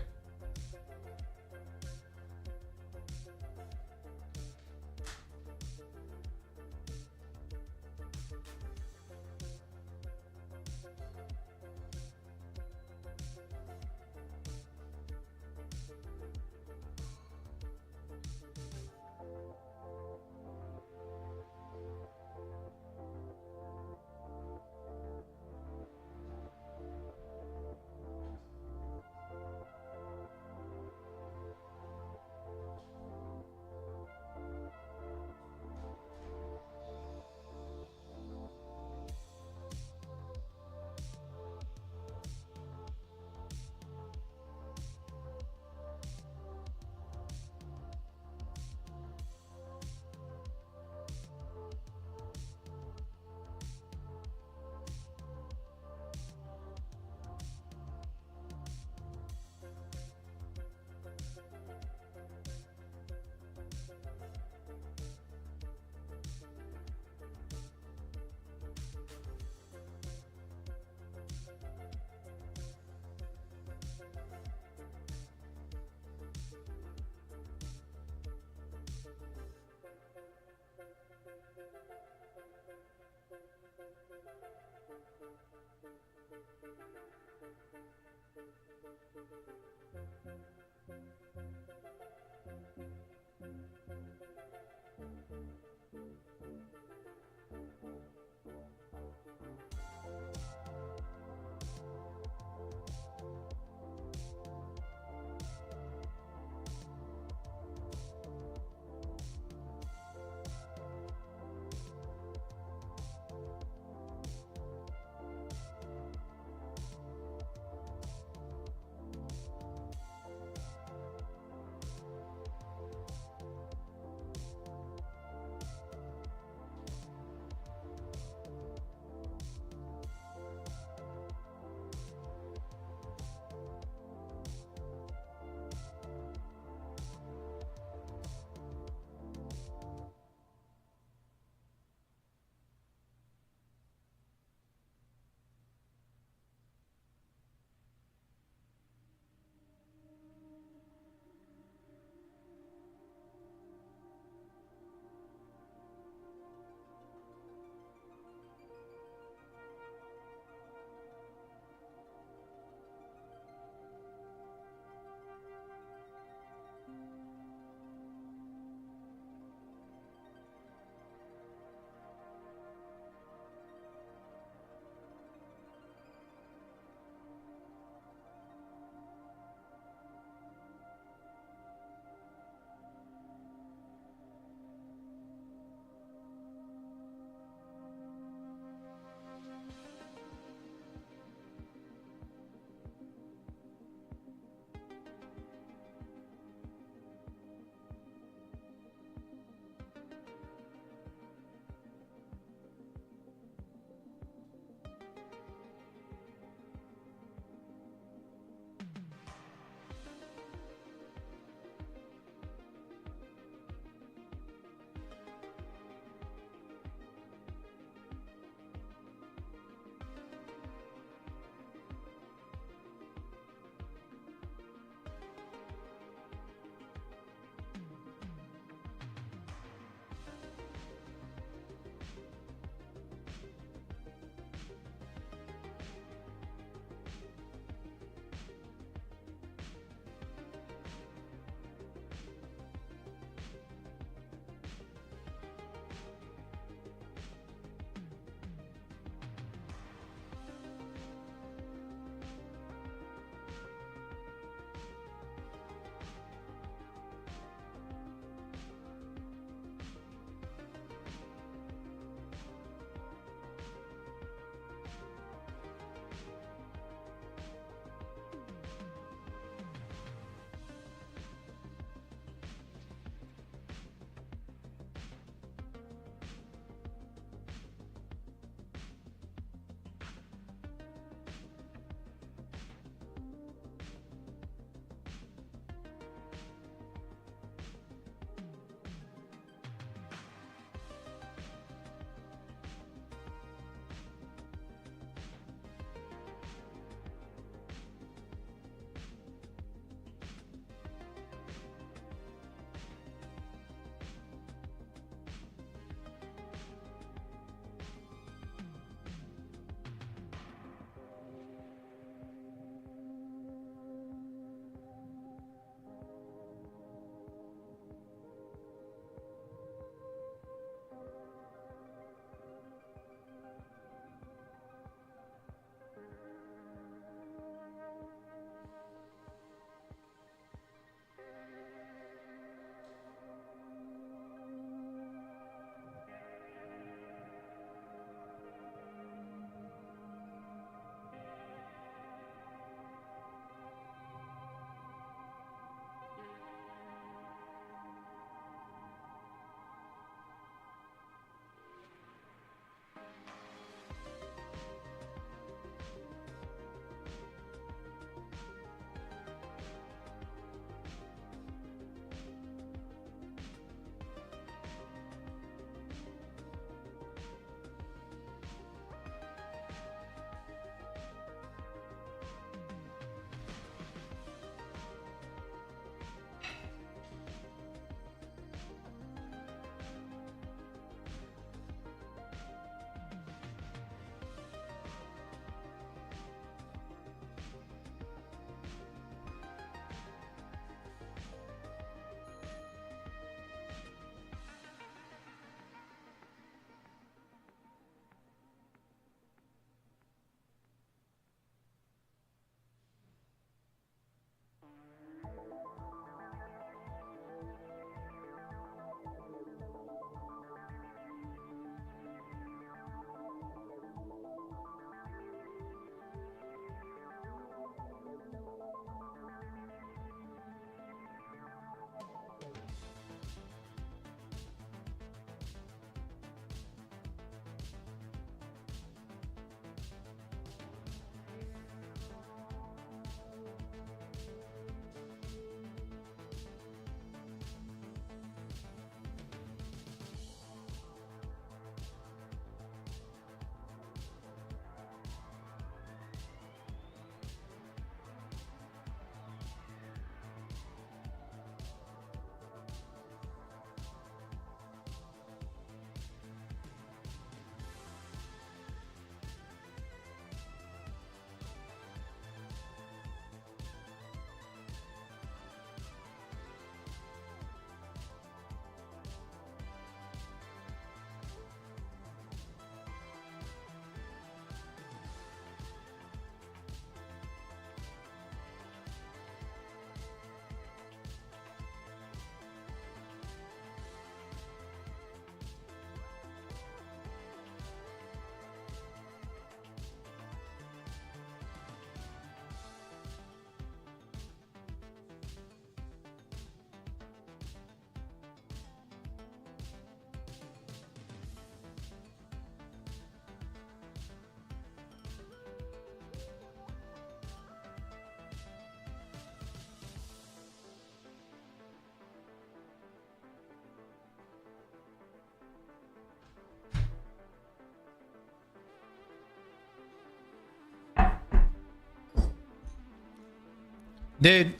Dude,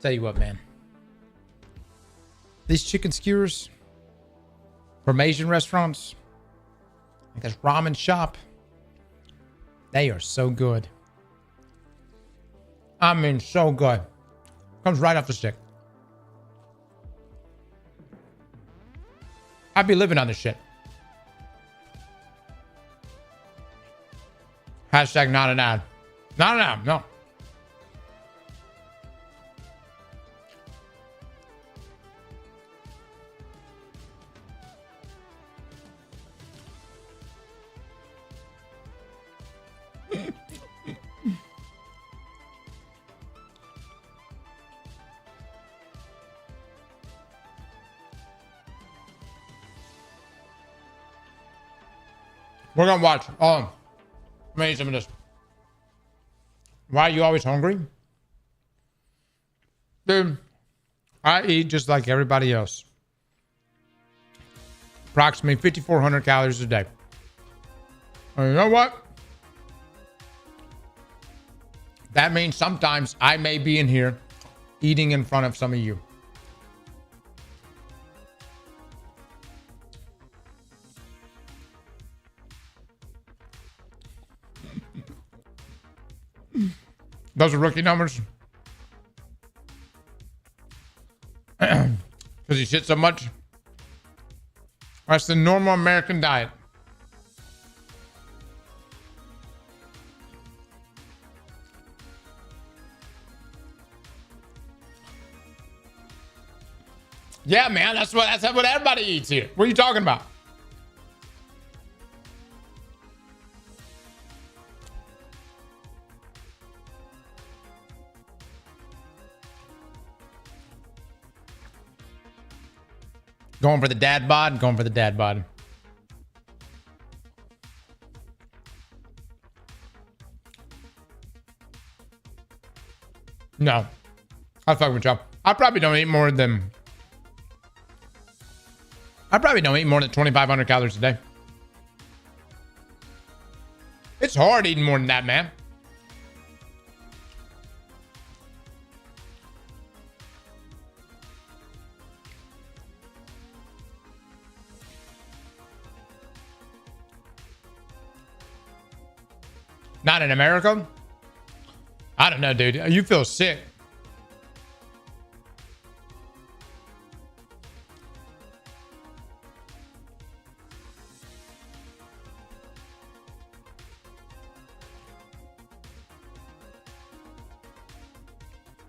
tell you what, man. These chicken skewers from Asian restaurants, like this ramen shop, they are so good. I mean, so good. Comes right off the stick. I'd be living on this shit. Hashtag not an ad. Not an ad, no. We're gonna watch. Let me eat some of this. Why are you always hungry? Dude, I eat just like everybody else. Approximately 5,400 calories a day. And you know what? That means sometimes I may be in here eating in front of some of you. Those are rookie numbers. Because you shit so much. That's the normal American diet. Yeah, man, that's what everybody eats here. What are you talking about? Going for the dad bod, going for the dad bod. No. I'll fuck with y'all. I probably don't eat more than 2,500 calories a day. It's hard eating more than that, man. Not in America? I don't know, dude. You feel sick.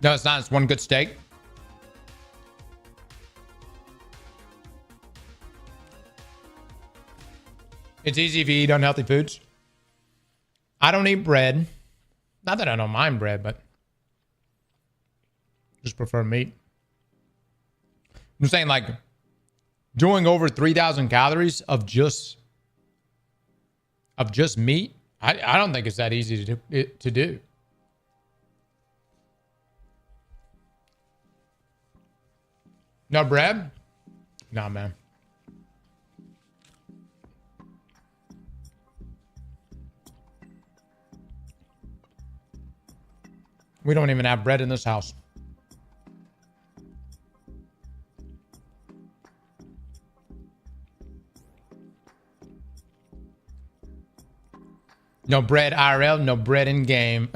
No, it's not. It's one good steak. It's easy if you eat unhealthy foods. I don't eat bread. Not that I don't mind bread, but just prefer meat. I'm saying, like, doing over 3,000 calories of just meat. I don't think it's that easy to do. No bread? Nah, man. We don't even have bread in this house. No bread IRL, no bread in game.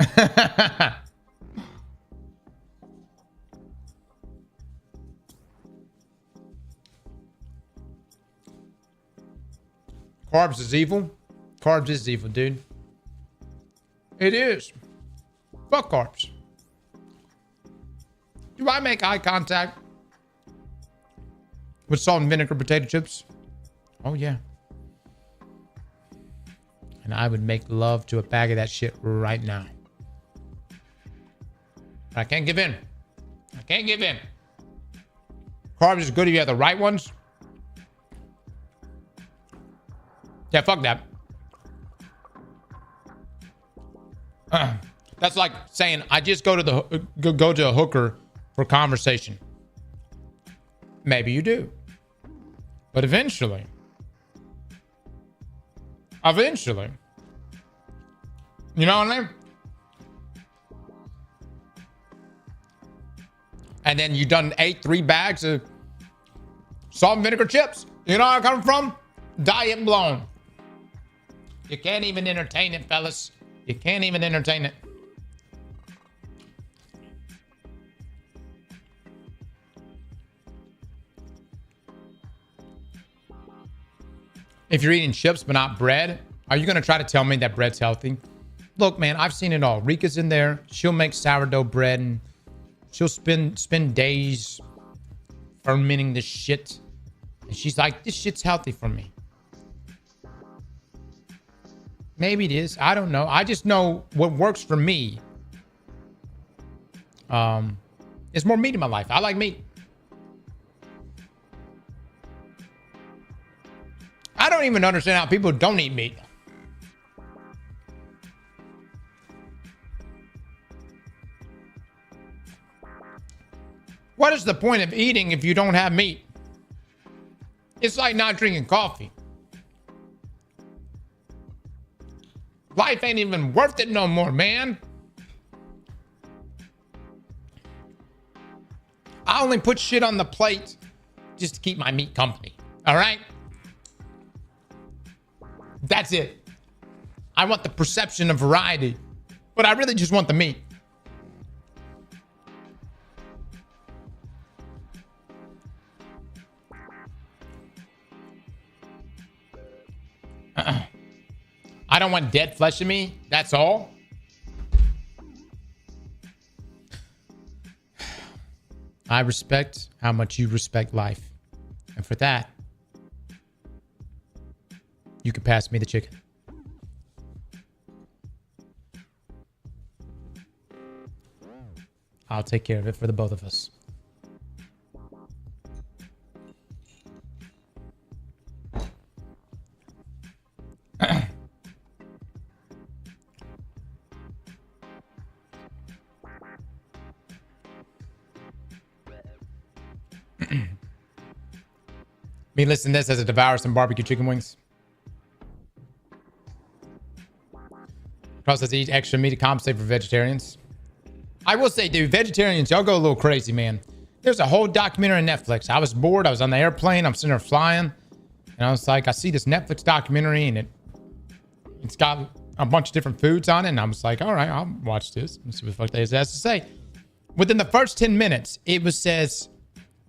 Carbs is evil. Carbs is evil, dude. It is. Fuck carbs. Do I make eye contact with salt and vinegar potato chips? Oh, yeah. And I would make love to a bag of that shit right now. But I can't give in. I can't give in. Carbs is good if you have the right ones. Yeah, fuck that. That's like saying I just go to a hooker for conversation. Maybe you do. But eventually. You know what I mean? And then you done ate 3 bags of salt and vinegar chips. You know where I come from? Diet blown. You can't even entertain it, fellas. You can't even entertain it. If you're eating chips but not bread, are you going to try to tell me that bread's healthy? Look, man, I've seen it all. Rika's in there. She'll make sourdough bread and she'll spend days fermenting this shit. And she's like, this shit's healthy for me. Maybe it is. I don't know. I just know what works for me. Is more meat in my life. I like meat. I don't even understand how people don't eat meat. What is the point of eating if you don't have meat? It's like not drinking coffee. Life ain't even worth it no more, man. I only put shit on the plate just to keep my meat company. All right? That's it. I want the perception of variety, but I really just want the meat. I don't want dead flesh in me. That's all. I respect how much you respect life. And for that, you can pass me the chicken. I'll take care of it for the both of us. Me listen to this as I devour some barbecue chicken wings. Process eat extra meat to compensate for vegetarians. I will say, dude, vegetarians, y'all go a little crazy, man. There's a whole documentary on Netflix. I was bored. I was on the airplane. I'm sitting there flying. And I was like, I see this Netflix documentary and it's got a bunch of different foods on it. And I was like, all right, I'll watch this and see what the fuck it has to say. Within the first 10 minutes, it says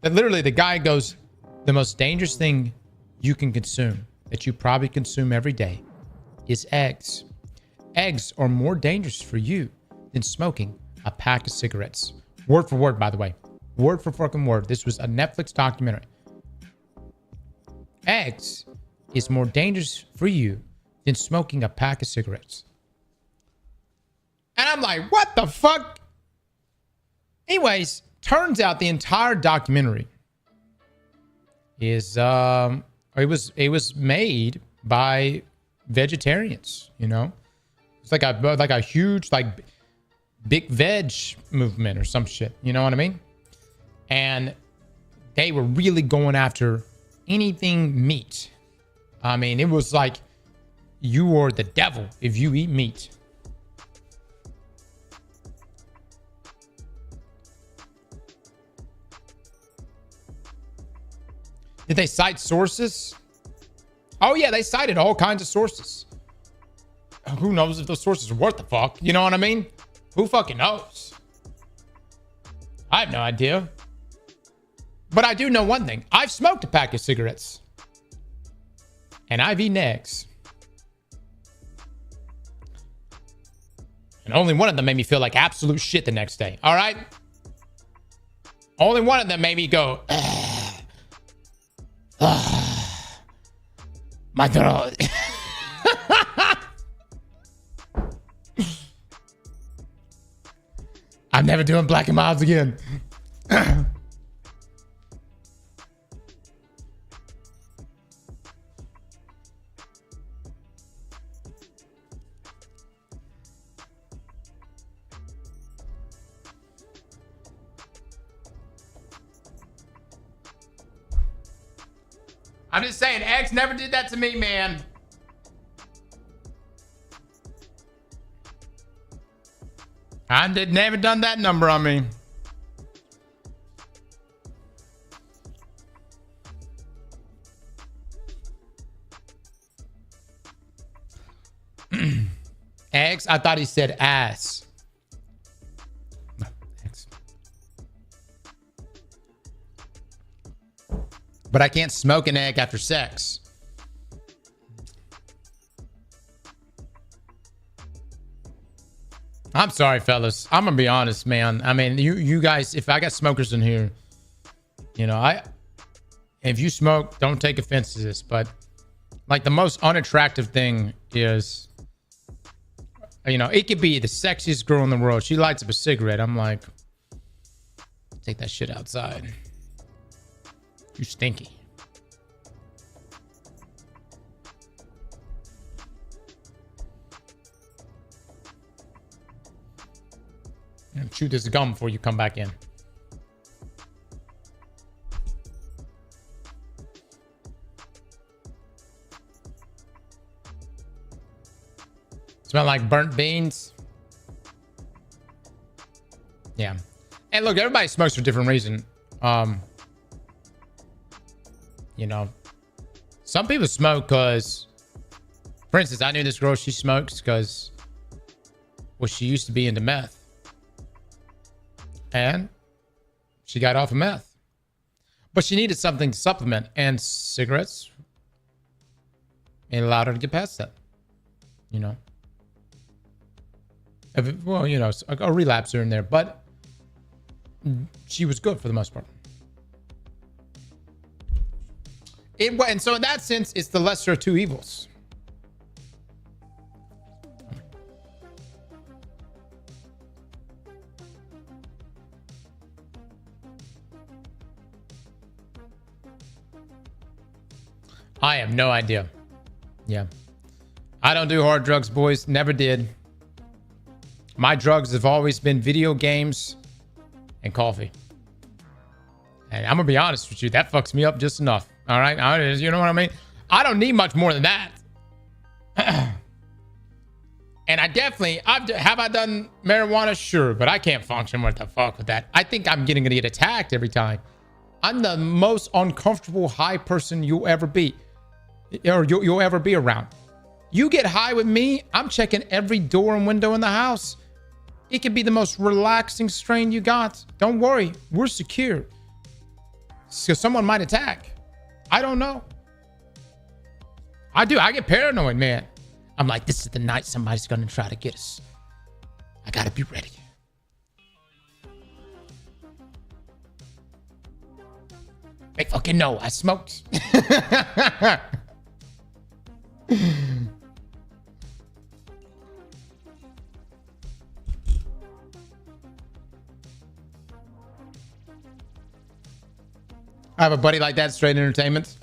that literally the guy goes, the most dangerous thing you can consume, that you probably consume every day, is eggs. Eggs are more dangerous for you than smoking a pack of cigarettes. Word for word, by the way. Word for fucking word. This was a Netflix documentary. Eggs is more dangerous for you than smoking a pack of cigarettes. And I'm like, what the fuck? Anyways, turns out the entire documentary is it was made by vegetarians, you know? It's like a huge like big veg movement or some shit, you know what I mean? And they were really going after anything meat. I mean, it was like you are the devil if you eat meat. Did they cite sources? Oh yeah, they cited all kinds of sources. Who knows if those sources are worth the fuck? You know what I mean? Who fucking knows? I have no idea. But I do know one thing. I've smoked a pack of cigarettes. And I've eaten eggs. And only one of them made me feel like absolute shit the next day. All right? Only one of them made me go, my throat. I'm never doing Black and Milds again. I'm just saying, X never did that to me, man. I never done that number on me. eggs? I thought he said ass. No, eggs. But I can't smoke an egg after sex. I'm sorry, fellas. I'm gonna be honest, man. I mean, you guys, if I got smokers in here, you know, if you smoke, don't take offense to this, but like the most unattractive thing is, you know, it could be the sexiest girl in the world. She lights up a cigarette. I'm like, take that shit outside. You stinky. And chew this gum before you come back in. Smell like burnt beans. Yeah. And look, everybody smokes for a different reason. You know, some people smoke because, for instance, I knew this girl, she smokes because, well, she used to be into meth. And she got off of meth. But she needed something to supplement. And cigarettes, it allowed her to get past that. You know? Well, you know, a relapse here and there. But she was good for the most part. And so in that sense, it's the lesser of two evils. I have no idea. Yeah. I don't do hard drugs, boys. Never did. My drugs have always been video games and coffee. And I'm going to be honest with you. That fucks me up just enough. All right? You know what I mean? I don't need much more than that. And I definitely... have I done marijuana? Sure. But I can't function with the fuck with that. I think I'm going to get attacked every time. I'm the most uncomfortable high person you'll ever be. Or you'll ever be around. You get high with me, I'm checking every door and window in the house. It could be the most relaxing strain you got. Don't worry, we're secure. So someone might attack. I don't know. I get paranoid, man. I'm like, this is the night somebody's gonna try to get us. I gotta be ready. They fucking know I smoked. I have a buddy like that, Straight Entertainment.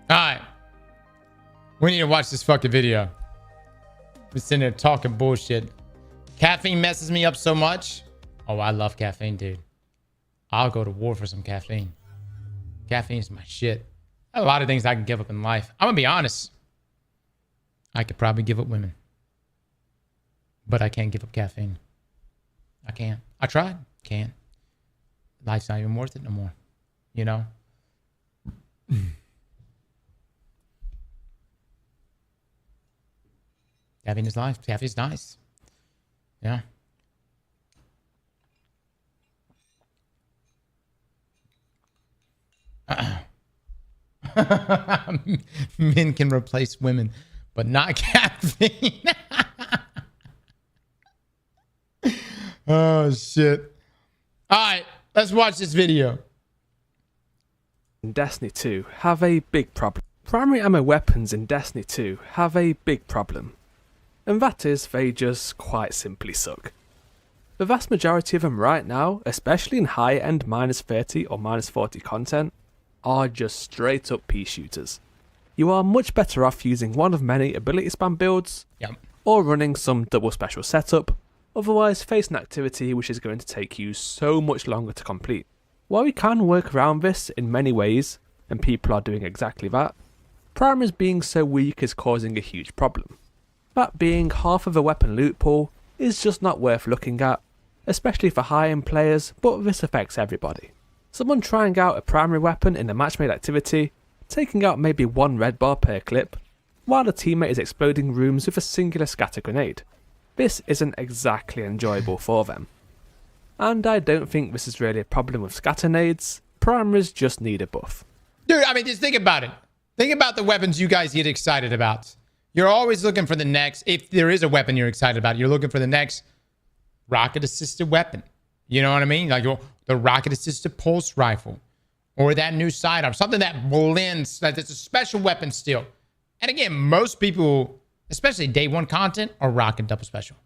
Alright. We need to watch this fucking video. We're sitting there talking bullshit. Caffeine messes me up so much. Oh, I love caffeine, dude. I'll go to war for some caffeine. Caffeine is my shit. A lot of things I can give up in life. I'm gonna be honest. I could probably give up women. But I can't give up caffeine. I can't. I tried. Can't. Life's not even worth it no more. You know? Caffeine is life. Caffeine's nice. Yeah. Men can replace women, but not caffeine. Oh, shit. All right, let's watch this video. In Destiny 2 have a big problem. Primary ammo weapons in Destiny 2 have a big problem. And that is they just quite simply suck. The vast majority of them right now, especially in high-end -30 or -40 content, are just straight up pea shooters. You are much better off using one of many ability spam builds, or running some double special setup, otherwise face an activity which is going to take you so much longer to complete. While we can work around this in many ways, and people are doing exactly that, primaries being so weak is causing a huge problem. That being half of a weapon loot pool is just not worth looking at, especially for high-end players, but this affects everybody. Someone trying out a primary weapon in a match-made activity, taking out maybe one red bar per clip, while a teammate is exploding rooms with a singular scatter grenade. This isn't exactly enjoyable for them. And I don't think this is really a problem with scatter nades. Primaries just need a buff. Dude, I mean, just think about it. Think about the weapons you guys get excited about. You're always looking for the next, if there is a weapon you're excited about, you're looking for the next rocket-assisted weapon. You know what I mean? Like the rocket-assisted pulse rifle. Or that new sidearm. Something that blends, that it's a special weapon still. And again, most people, especially day one content, are rocking double special.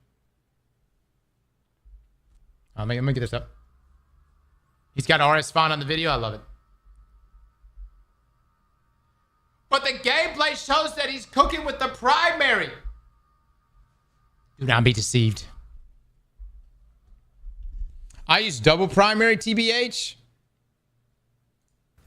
Let me get this up. He's got RS font on the video. I love it. But the gameplay shows that he's cooking with the primary. Do not be deceived. I use double primary, TBH.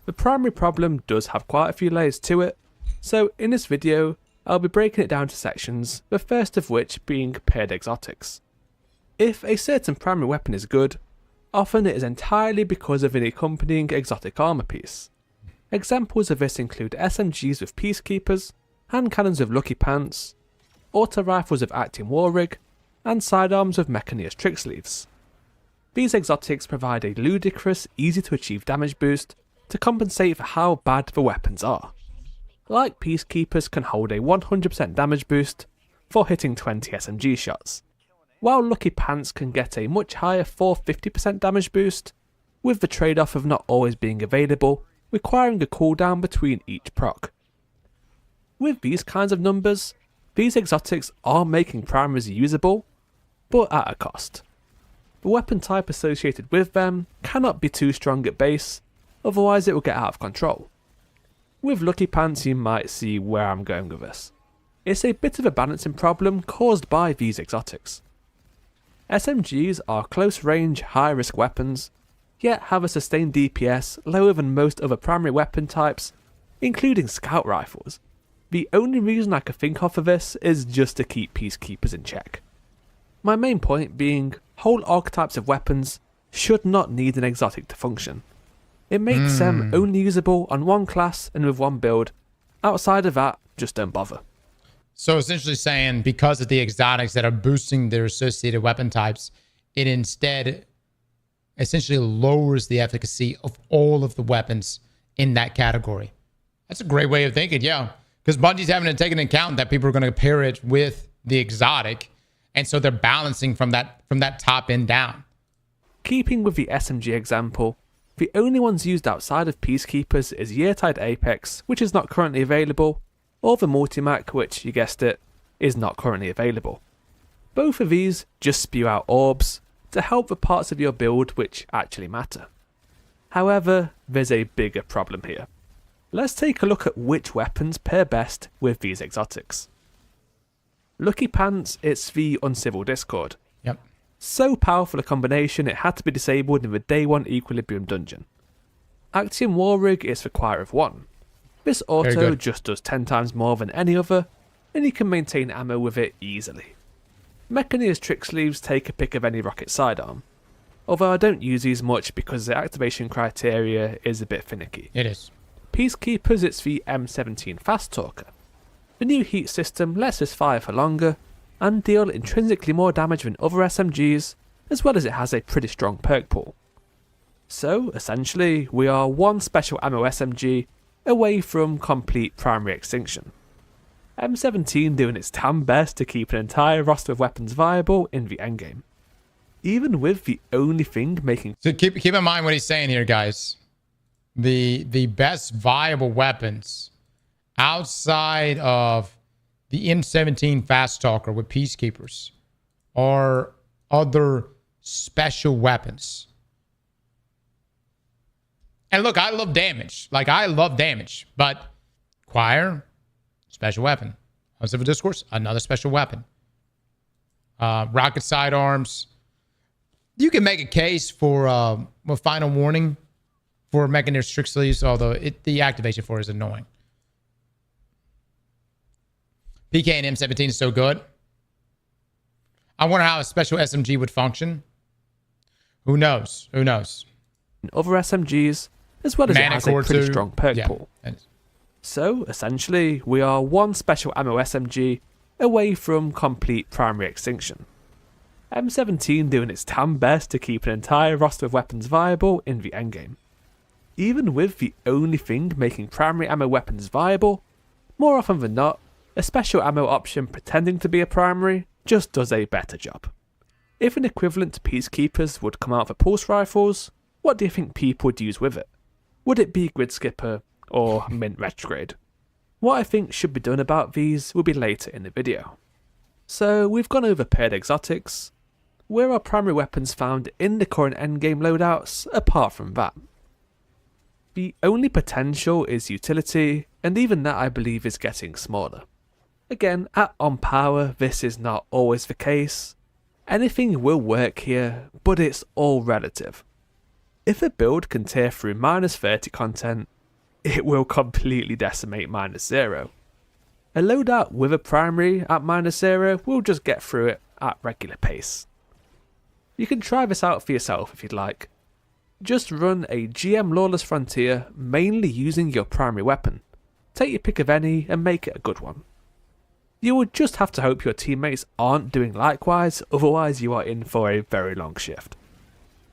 The primary problem does have quite a few layers to it, so in this video, I'll be breaking it down to sections, the first of which being paired exotics. If a certain primary weapon is good, often it is entirely because of an accompanying exotic armor piece. Examples of this include SMGs with Peacekeepers, hand cannons with Lucky Pants, auto rifles with Actium War Rig, and sidearms with Mechaneer's Trick Sleeves. These exotics provide a ludicrous, easy to achieve damage boost to compensate for how bad the weapons are. Like Peacekeepers can hold a 100% damage boost for hitting 20 SMG shots, while Lucky Pants can get a much higher 450% damage boost, with the trade-off of not always being available, requiring a cooldown between each proc. With these kinds of numbers, these exotics are making primaries usable, but at a cost. The weapon type associated with them cannot be too strong at base, otherwise it will get out of control. With Lucky Pants you might see where I'm going with this. It's a bit of a balancing problem caused by these exotics. SMGs are close range, high risk weapons, yet have a sustained DPS lower than most other primary weapon types, including scout rifles. The only reason I could think of for this is just to keep Peacekeepers in check. My main point being, whole archetypes of weapons should not need an exotic to function. It makes them only usable on one class and with one build. Outside of that, just don't bother. So essentially saying because of the exotics that are boosting their associated weapon types, it instead essentially lowers the efficacy of all of the weapons in that category. That's a great way of thinking, yeah. Because Bungie's having to take into account that people are going to pair it with the exotic, and so they're balancing from that top end down. Keeping with the SMG example, the only ones used outside of Peacekeepers is Yeartide Apex, which is not currently available, or the Multimac, which, you guessed it, is not currently available. Both of these just spew out orbs to help the parts of your build which actually matter. However, there's a bigger problem here. Let's take a look at which weapons pair best with these exotics. Lucky Pants, it's the Uncivil Discord. Yep. So powerful a combination it had to be disabled in the Day 1 Equilibrium dungeon. Actium War Rig is the Choir of One. This auto just does 10 times more than any other, and you can maintain ammo with it easily. Mechaneer's Trick Sleeves take a pick of any rocket sidearm, although I don't use these much because the activation criteria is a bit finicky. It is. Peacekeepers, it's the M17 Fast Talker. The new heat system lets us fire for longer, and deal intrinsically more damage than other SMGs, as well as it has a pretty strong perk pool. So, essentially, we are one special ammo SMG away from complete primary extinction. M17 doing its damn best to keep an entire roster of weapons viable in the endgame. Even with the only thing making... So keep in mind what he's saying here, guys. The best viable weapons outside of the M17 Fast Talker with Peacekeepers are other special weapons. And look, I love damage. Like, I love damage. But Choir, special weapon. Uncivil Discourse, another special weapon. Rocket sidearms. You can make a case for a Final Warning for Mechaneer's Trick Sleeves, although the activation for it is annoying. PK and M17 is so good. I wonder how a special SMG would function. Who knows? Who knows? Other SMGs, as well as it has a pretty strong perk pool. So, essentially, we are one special ammo SMG away from complete primary extinction. M17 doing its damn best to keep an entire roster of weapons viable in the endgame. Even with the only thing making primary ammo weapons viable, more often than not, a special ammo option pretending to be a primary just does a better job. If an equivalent to Peacekeepers would come out for pulse rifles, what do you think people would use with it? Would it be Grid Skipper or Mint Retrograde? What I think should be done about these will be later in the video. So we've gone over paired exotics. Where are primary weapons found in the current endgame loadouts apart from that? The only potential is utility, and even that I believe is getting smaller. Again, at on power this is not always the case. Anything will work here, but it's all relative. If a build can tear through -30 content, it will completely decimate -0. A loadout with a primary at -0 will just get through it at regular pace. You can try this out for yourself if you'd like. Just run a GM Lawless Frontier mainly using your primary weapon. Take your pick of any and make it a good one. You would just have to hope your teammates aren't doing likewise, otherwise you are in for a very long shift.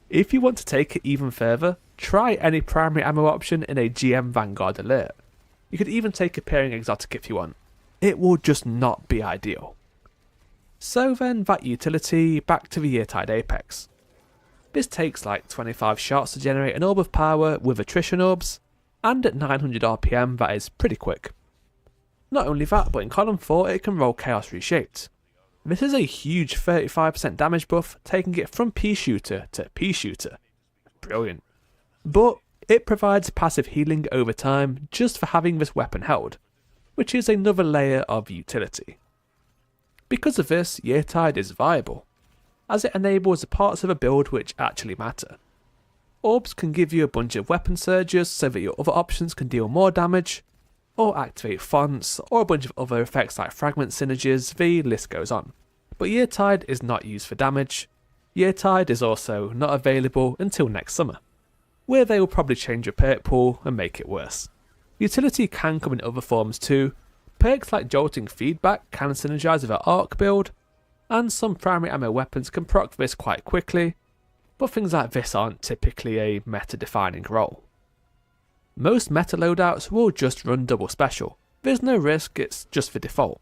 If you want to take it even further, try any primary ammo option in a GM Vanguard alert. You could even take a pairing exotic if you want. It will just not be ideal. So then that utility, back to the Yeartide Apex. This takes like 25 shots to generate an orb of power with attrition orbs, and at 900 RPM that is pretty quick. Not only that, but in column 4 it can roll Chaos Reshaped. This is a huge 35% damage buff, taking it from Pea Shooter to Pea Shooter. Brilliant. But it provides passive healing over time just for having this weapon held, which is another layer of utility. Because of this, Yeartide is viable, as it enables the parts of a build which actually matter. Orbs can give you a bunch of weapon surges so that your other options can deal more damage, or activate fonts, or a bunch of other effects like fragment synergies, the list goes on. But Yeartide is not used for damage. Yeartide is also not available until next summer, where they will probably change your perk pool and make it worse. Utility can come in other forms too. Perks like Jolting Feedback can synergize with an arc build, and some primary ammo weapons can proc this quite quickly, but things like this aren't typically a meta-defining role. Most meta loadouts will just run double special. There's no risk, it's just the default.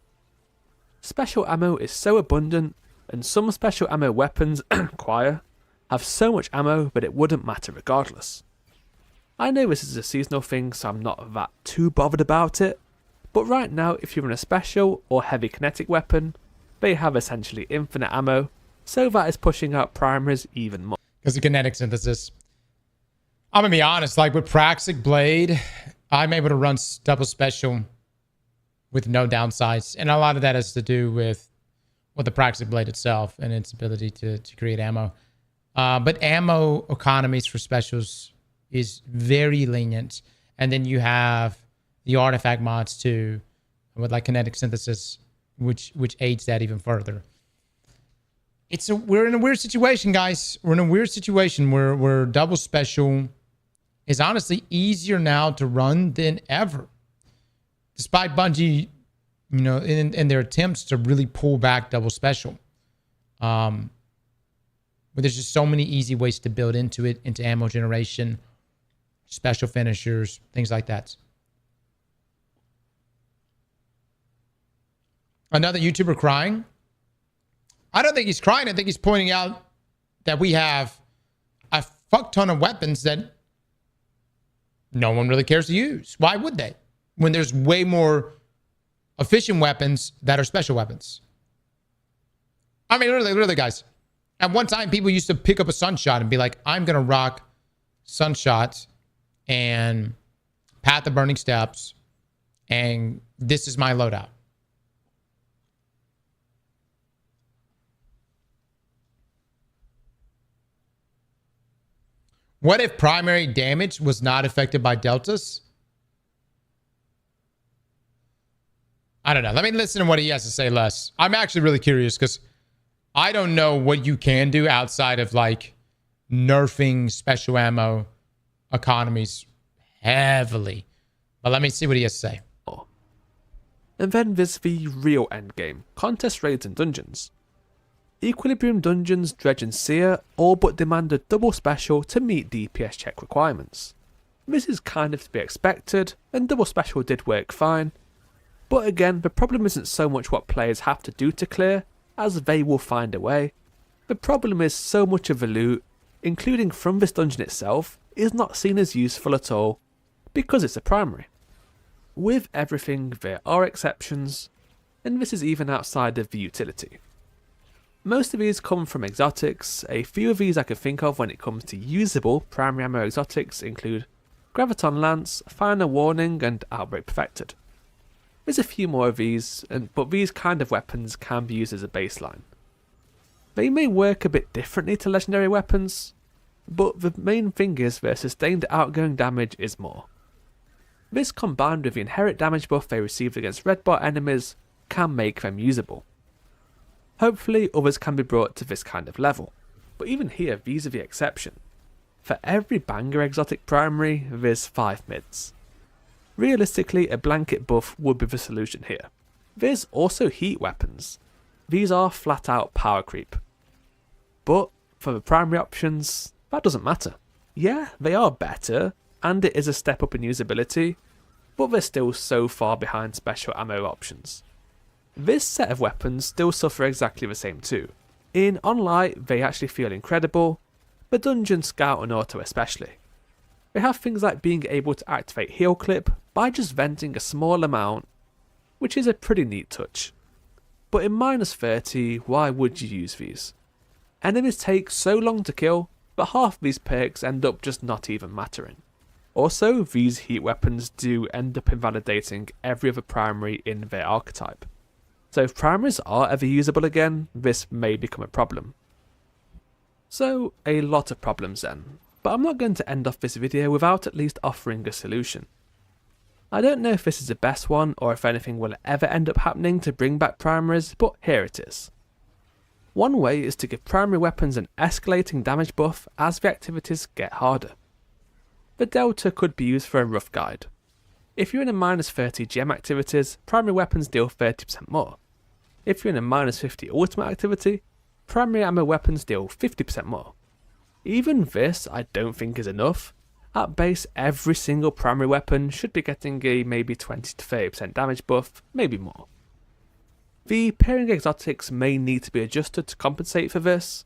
Special ammo is so abundant, and some special ammo weapons, Choir, have so much ammo that it wouldn't matter regardless. I know this is a seasonal thing, so I'm not that too bothered about it, but right now if you run a special or heavy kinetic weapon, they have essentially infinite ammo, so that is pushing out primaries even more. Because of kinetic synthesis. I'm gonna be honest, like with Praxic Blade, I'm able to run double special with no downsides. And a lot of that has to do with the Praxic Blade itself and its ability to create ammo. But ammo economies for specials is very lenient. And then you have the artifact mods too, with like kinetic synthesis, which aids that even further. We're in a weird situation, guys. We're in a weird situation where double special is honestly easier now to run than ever. Despite Bungie, in their attempts to really pull back double special. But there's just so many easy ways to build into it, into ammo generation, special finishers, things like that. Another YouTuber crying. I don't think he's crying. I think he's pointing out that we have a fuck ton of weapons that no one really cares to use. Why would they? When there's way more efficient weapons that are special weapons. I mean, literally, guys. At one time, people used to pick up a Sunshot and be like, I'm going to rock Sunshot and Path of Burning Steps, and this is my loadout. What if primary damage was not affected by deltas? I don't know. Let me listen to what he has to say, Les. I'm actually really curious because I don't know what you can do outside of like nerfing special ammo economies heavily. But let me see what he has to say. And then there's the real endgame, contest raids and dungeons. Equilibrium dungeons, Dredge and Seer all but demand a double special to meet DPS check requirements. This is kind of to be expected, and double special did work fine. But again, the problem isn't so much what players have to do to clear, as they will find a way. The problem is so much of the loot, including from this dungeon itself, is not seen as useful at all, because it's a primary. With everything, there are exceptions, and this is even outside of the utility. Most of these come from exotics. A few of these I can think of when it comes to usable primary ammo exotics include Graviton Lance, Final Warning, and Outbreak Perfected. There's a few more of these, but these kind of weapons can be used as a baseline. They may work a bit differently to legendary weapons, but the main thing is their sustained outgoing damage is more. This combined with the inherent damage buff they received against red bar enemies can make them usable. Hopefully others can be brought to this kind of level, but even here these are the exception. For every banger exotic primary there's 5 mids. Realistically a blanket buff would be the solution here. There's also heat weapons. These are flat out power creep. But for the primary options, that doesn't matter. Yeah, they are better, and it is a step up in usability, but they're still so far behind special ammo options. This set of weapons still suffer exactly the same too. In Onlight they actually feel incredible, but Dungeon, Scout and Auto especially. They have things like being able to activate heal clip by just venting a small amount, which is a pretty neat touch. But in -30, why would you use these? Enemies take so long to kill, but half of these perks end up just not even mattering. Also, these heat weapons do end up invalidating every other primary in their archetype. So if primaries are ever usable again, this may become a problem. So, a lot of problems then, but I'm not going to end off this video without at least offering a solution. I don't know if this is the best one or if anything will ever end up happening to bring back primaries, but here it is. One way is to give primary weapons an escalating damage buff as the activities get harder. The delta could be used for a rough guide. If you're in a -30 gem activities, primary weapons deal 30% more. If you're in a -50 ultimate activity, primary ammo weapons deal 50% more. Even this I don't think is enough. At base every single primary weapon should be getting a maybe 20 to 30% damage buff, maybe more. The pairing exotics may need to be adjusted to compensate for this,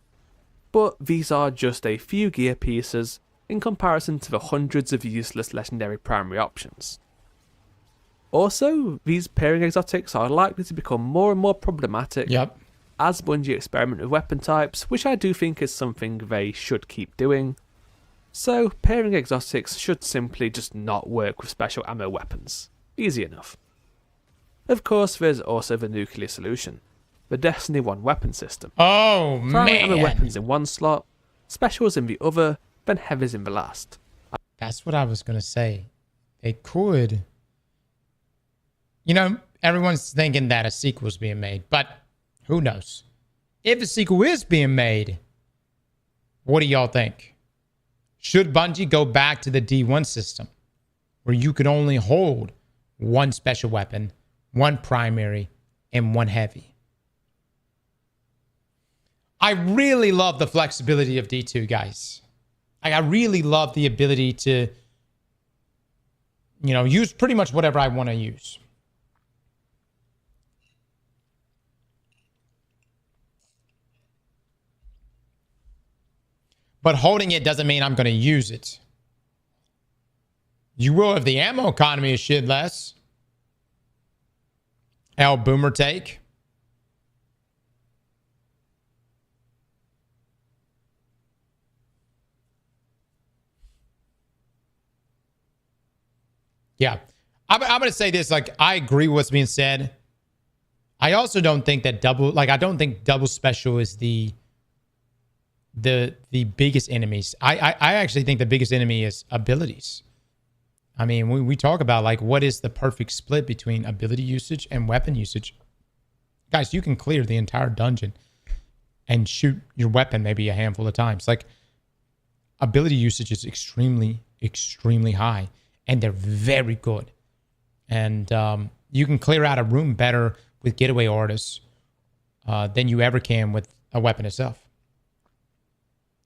but these are just a few gear pieces in comparison to the hundreds of useless legendary primary options. Also, these pairing exotics are likely to become more and more problematic as Bungie experiment with weapon types, which I do think is something they should keep doing. So pairing exotics should simply just not work with special ammo weapons. Easy enough. Of course, there's also the nuclear solution, the Destiny 1 weapon system. Oh, primary man. ammo weapons in one slot, specials in the other, then heavies in the last. That's what I was going to say. They could. You know, everyone's thinking that a sequel is being made, but who knows? If a sequel is being made, what do y'all think? Should Bungie go back to the D1 system, where you could only hold one special weapon, one primary, and one heavy? I really love the flexibility of D2, guys. Like, I really love the ability to, you know, use pretty much whatever I want to use. But holding it doesn't mean I'm going to use it. You will if the ammo economy is shit less. L boomer take. Yeah. I'm going to say this. Like, I agree with what's being said. I also don't think that I don't think double special is the biggest enemies. I actually think the biggest enemy is abilities. I mean, we talk about like what is the perfect split between ability usage and weapon usage. Guys, you can clear the entire dungeon and shoot your weapon maybe a handful of times. Like, ability usage is extremely, extremely high, and they're very good. And you can clear out a room better with getaway artists than you ever can with a weapon itself.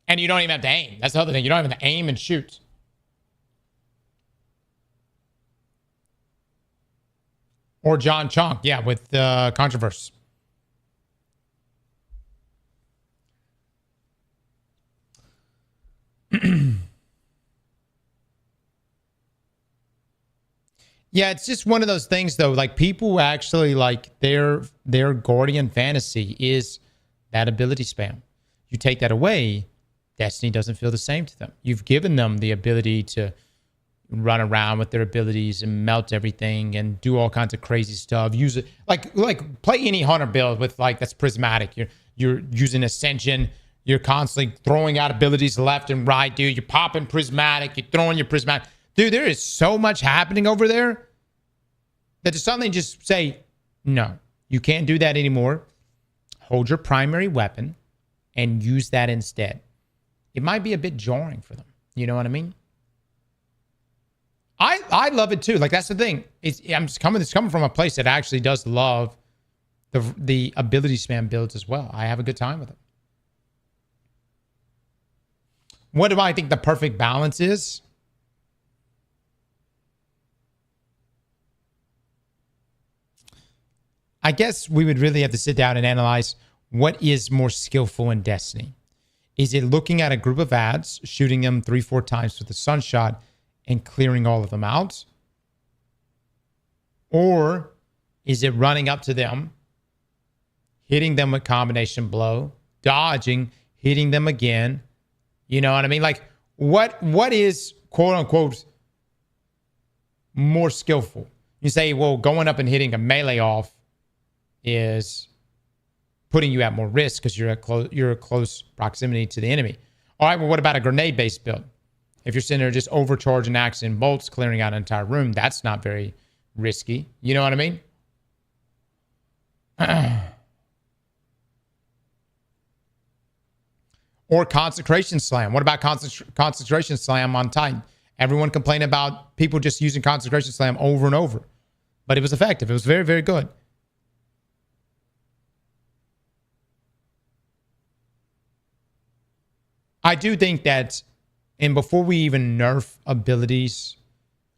And you don't even have to aim. That's the other thing. You don't even have to aim and shoot. Or John Chonk, yeah, with Controverse. Yeah, it's just one of those things, though. Like, people actually, like, their Guardian fantasy is that ability spam. You take that away, Destiny doesn't feel the same to them. You've given them the ability to run around with their abilities and melt everything and do all kinds of crazy stuff. Use it like play any hunter build with, like, that's prismatic. You're using Ascension. You're constantly throwing out abilities left and right, dude. You're popping prismatic. You're throwing your prismatic. Dude, there is so much happening over there that to suddenly just say, no, you can't do that anymore. Hold your primary weapon and use that instead. It might be a bit jarring for them. You know what I mean? I love it too. Like, that's the thing. It's coming from a place that actually does love the ability spam builds as well. I have a good time with it. What do I think the perfect balance is? I guess we would really have to sit down and analyze what is more skillful in Destiny. Is it looking at a group of ads, shooting them 3-4 times with a sunshot, and clearing all of them out? Or is it running up to them, hitting them with combination blow, dodging, hitting them again? You know what I mean? Like, what is, quote unquote, more skillful? You say, well, going up and hitting a melee off is putting you at more risk because you're a close proximity to the enemy. All right, well, what about a grenade-based build? If you're sitting there just overcharging axes and bolts, clearing out an entire room, that's not very risky. You know what I mean? Or Consecration Slam. What about Consecration Slam on Titan? Everyone complained about people just using Consecration Slam over and over. But it was effective. It was very, very good. I do think that, and before we even nerf abilities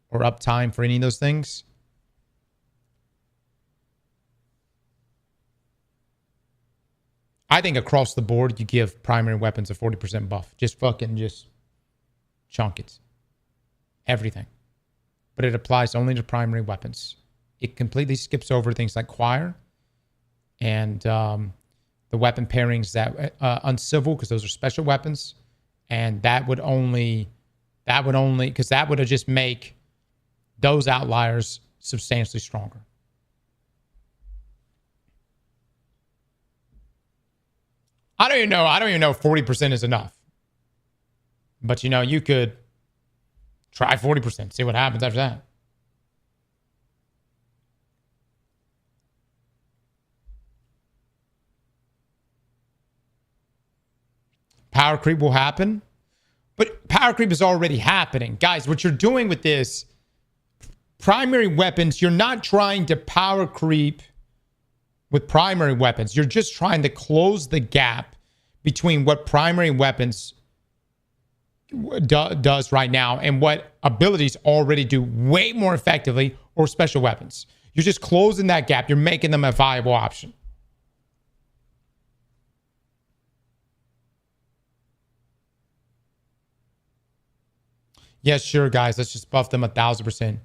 or uptime for any of those things, I think across the board, you give primary weapons a 40% buff. Just chunk it. Everything. But it applies only to primary weapons. It completely skips over things like Choir and the weapon pairings that uncivil, because those are special weapons. And that would because that would just make those outliers substantially stronger. I don't even know if 40% is enough. But, you could try 40%, see what happens after that. Power creep will happen. But power creep is already happening. Guys, what you're doing with this, primary weapons, you're not trying to power creep with primary weapons. You're just trying to close the gap between what primary weapons does right now and what abilities already do way more effectively, or special weapons. You're just closing that gap. You're making them a viable option. Yes, sure, guys. Let's just buff them 1,000%.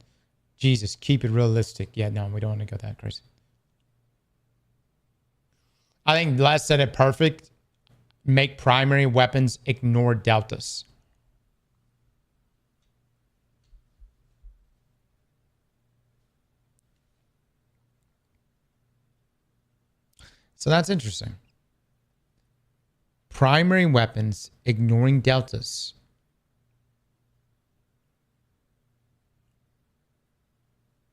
Jesus, keep it realistic. Yeah, no, we don't want to go that crazy. I think Les said it perfect. Make primary weapons ignore deltas. So that's interesting. Primary weapons ignoring deltas.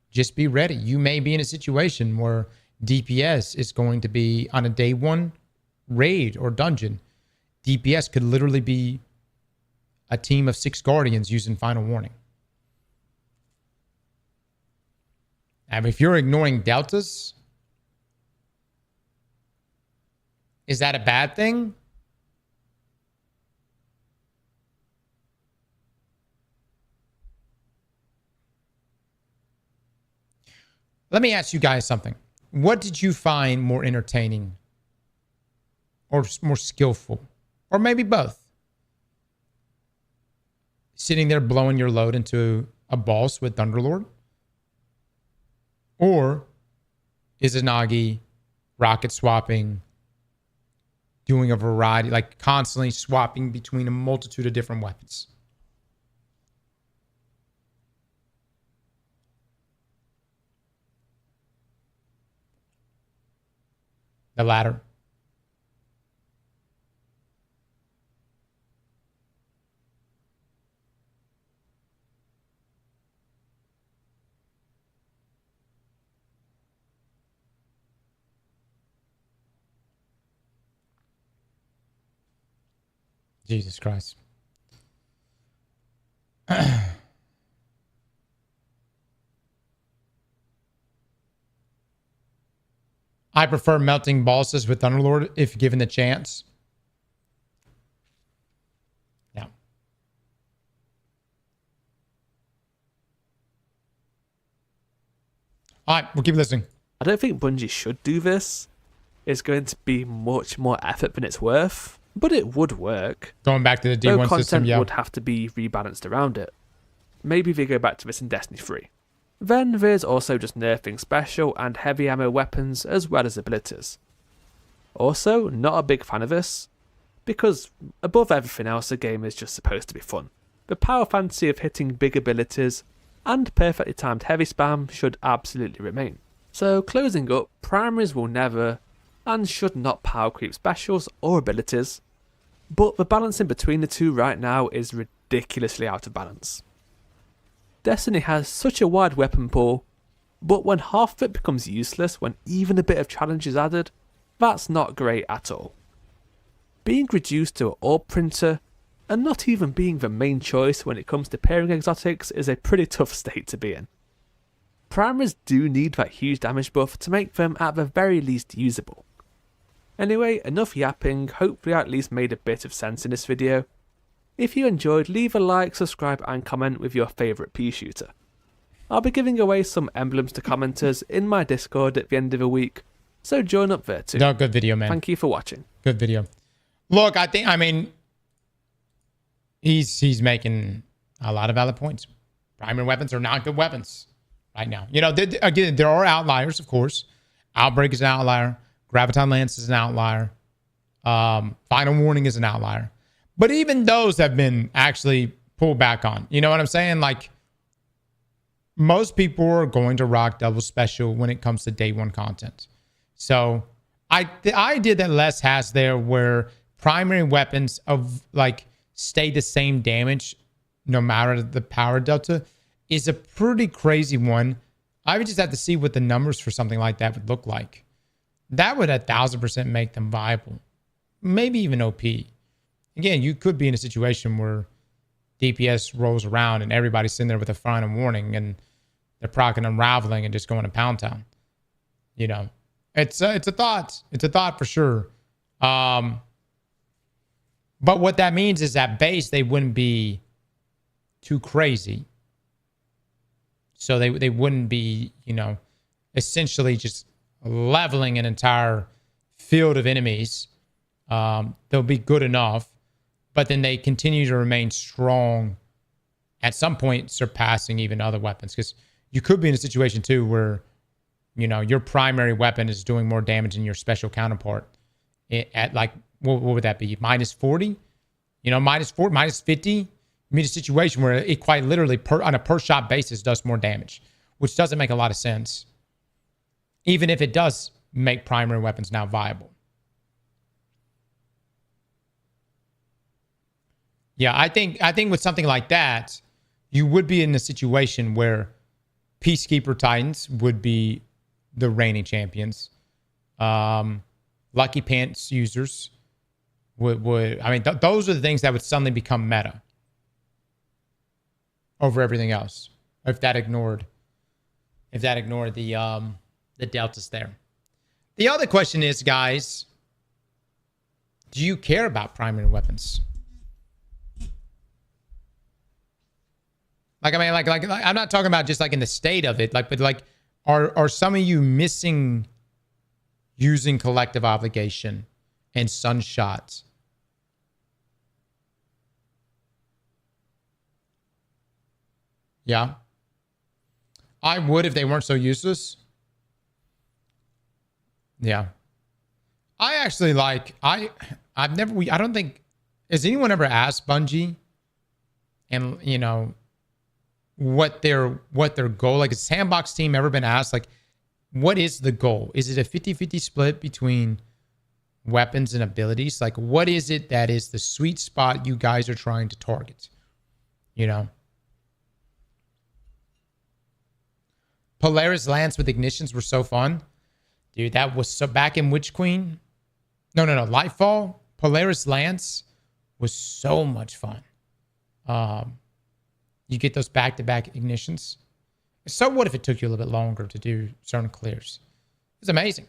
Just be ready. You may be in a situation where DPS is going to be on a day one raid or dungeon, DPS could literally be a team of 6 Guardians using Final Warning. And if you're ignoring deltas, is that a bad thing? Let me ask you guys something. What did you find more entertaining or more skillful? Or maybe both? Sitting there blowing your load into a boss with Thunderlord? Or Izanagi rocket swapping, doing a variety, like constantly swapping between a multitude of different weapons? The latter. Jesus Christ. I prefer melting bosses with Thunderlord if given the chance. Yeah. All right, we'll keep listening. I don't think Bungie should do this. It's going to be much more effort than it's worth, but it would work. Going back to the Though D1 content system, yeah. would have to be rebalanced around it. Maybe they go back to this in Destiny 3. Then there's also just nerfing special and heavy ammo weapons as well as abilities. Also, not a big fan of this, because above everything else the game is just supposed to be fun. The power fantasy of hitting big abilities and perfectly timed heavy spam should absolutely remain. So closing up, primaries will never and should not power creep specials or abilities, but the balancing between the two right now is ridiculously out of balance. Destiny has such a wide weapon pool, but when half of it becomes useless when even a bit of challenge is added, that's not great at all. Being reduced to an orb printer and not even being the main choice when it comes to pairing exotics is a pretty tough state to be in. Primaries do need that huge damage buff to make them at the very least usable. Anyway, enough yapping, hopefully I at least made a bit of sense in this video. If you enjoyed, leave a like, subscribe and comment with your favourite pea shooter. I'll be giving away some emblems to commenters in my Discord at the end of the week, so join up there too. No, good video, man. Thank you for watching. Good video. Look, I mean, he's making a lot of valid points. Primary weapons are not good weapons right now. You know, again, there are outliers, of course. Outbreak is an outlier. Graviton Lance is an outlier. Final Warning is an outlier. But even those have been actually pulled back on. You know what I'm saying? Like, most people are going to rock double special when it comes to day one content. So the idea that Les has there where primary weapons of like stay the same damage no matter the power delta is a pretty crazy one. I would just have to see what the numbers for something like that would look like. That would 1,000% make them viable. Maybe even OP. Again, you could be in a situation where DPS rolls around and everybody's sitting there with a Final Warning and they're procking Unraveling and just going to Pound Town. You know, it's a thought. It's a thought for sure. But what that means is at base, they wouldn't be too crazy. So they wouldn't be, you know, essentially just leveling an entire field of enemies. They'll be good enough, but then they continue to remain strong, at some point surpassing even other weapons. Because you could be in a situation too where, you know, your primary weapon is doing more damage than your special counterpart at like, what would that be? Minus 40? You know, minus 40, minus 50? You mean a situation where it quite literally on a per shot basis does more damage, which doesn't make a lot of sense. Even if it does make primary weapons now viable. Yeah, I think with something like that, you would be in a situation where Peacekeeper Titans would be the reigning champions. Lucky Pants users would I mean, those are the things that would suddenly become meta over everything else. If that ignored the deltas there. The other question is, guys, do you care about primary weapons? Like, I mean, like I'm not talking about just like in the state of it, like, but like, are some of you missing using collective obligation and sunshot? Yeah. I would if they weren't so useless. Yeah. I actually like, I don't think, has anyone ever asked Bungie and, you know, what their goal, like, has Sandbox team ever been asked, like, what is the goal? Is it a 50-50 split between weapons and abilities? Like, what is it that is the sweet spot you guys are trying to target? You know? Polaris Lance with ignitions were so fun. Dude, that was so back in Witch Queen. No, Lightfall. Polaris Lance was so much fun. You get those back-to-back ignitions. So what if it took you a little bit longer to do certain clears? It's amazing.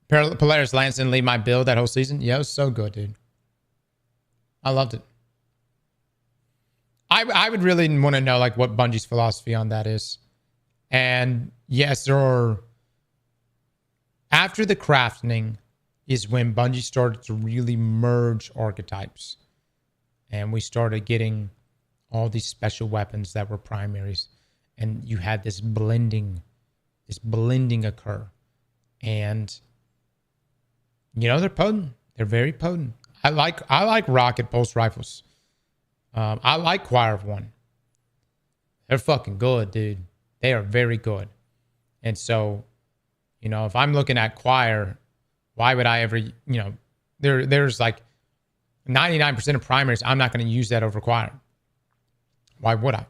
Polaris Lance didn't leave my build that whole season. Yeah, it was so good, dude. I loved it. I would really want to know like what Bungie's philosophy on that is. And yes, there are... After the crafting is when Bungie started to really merge archetypes. And we started getting all these special weapons that were primaries. And you had this blending occur. And, you know, they're potent. They're very potent. I like rocket pulse rifles. I like Choir of One. They're fucking good, dude. They are very good. And so, you know, if I'm looking at Choir, why would I ever, you know, there's like 99% of primaries, I'm not going to use that over Choir. Why would I?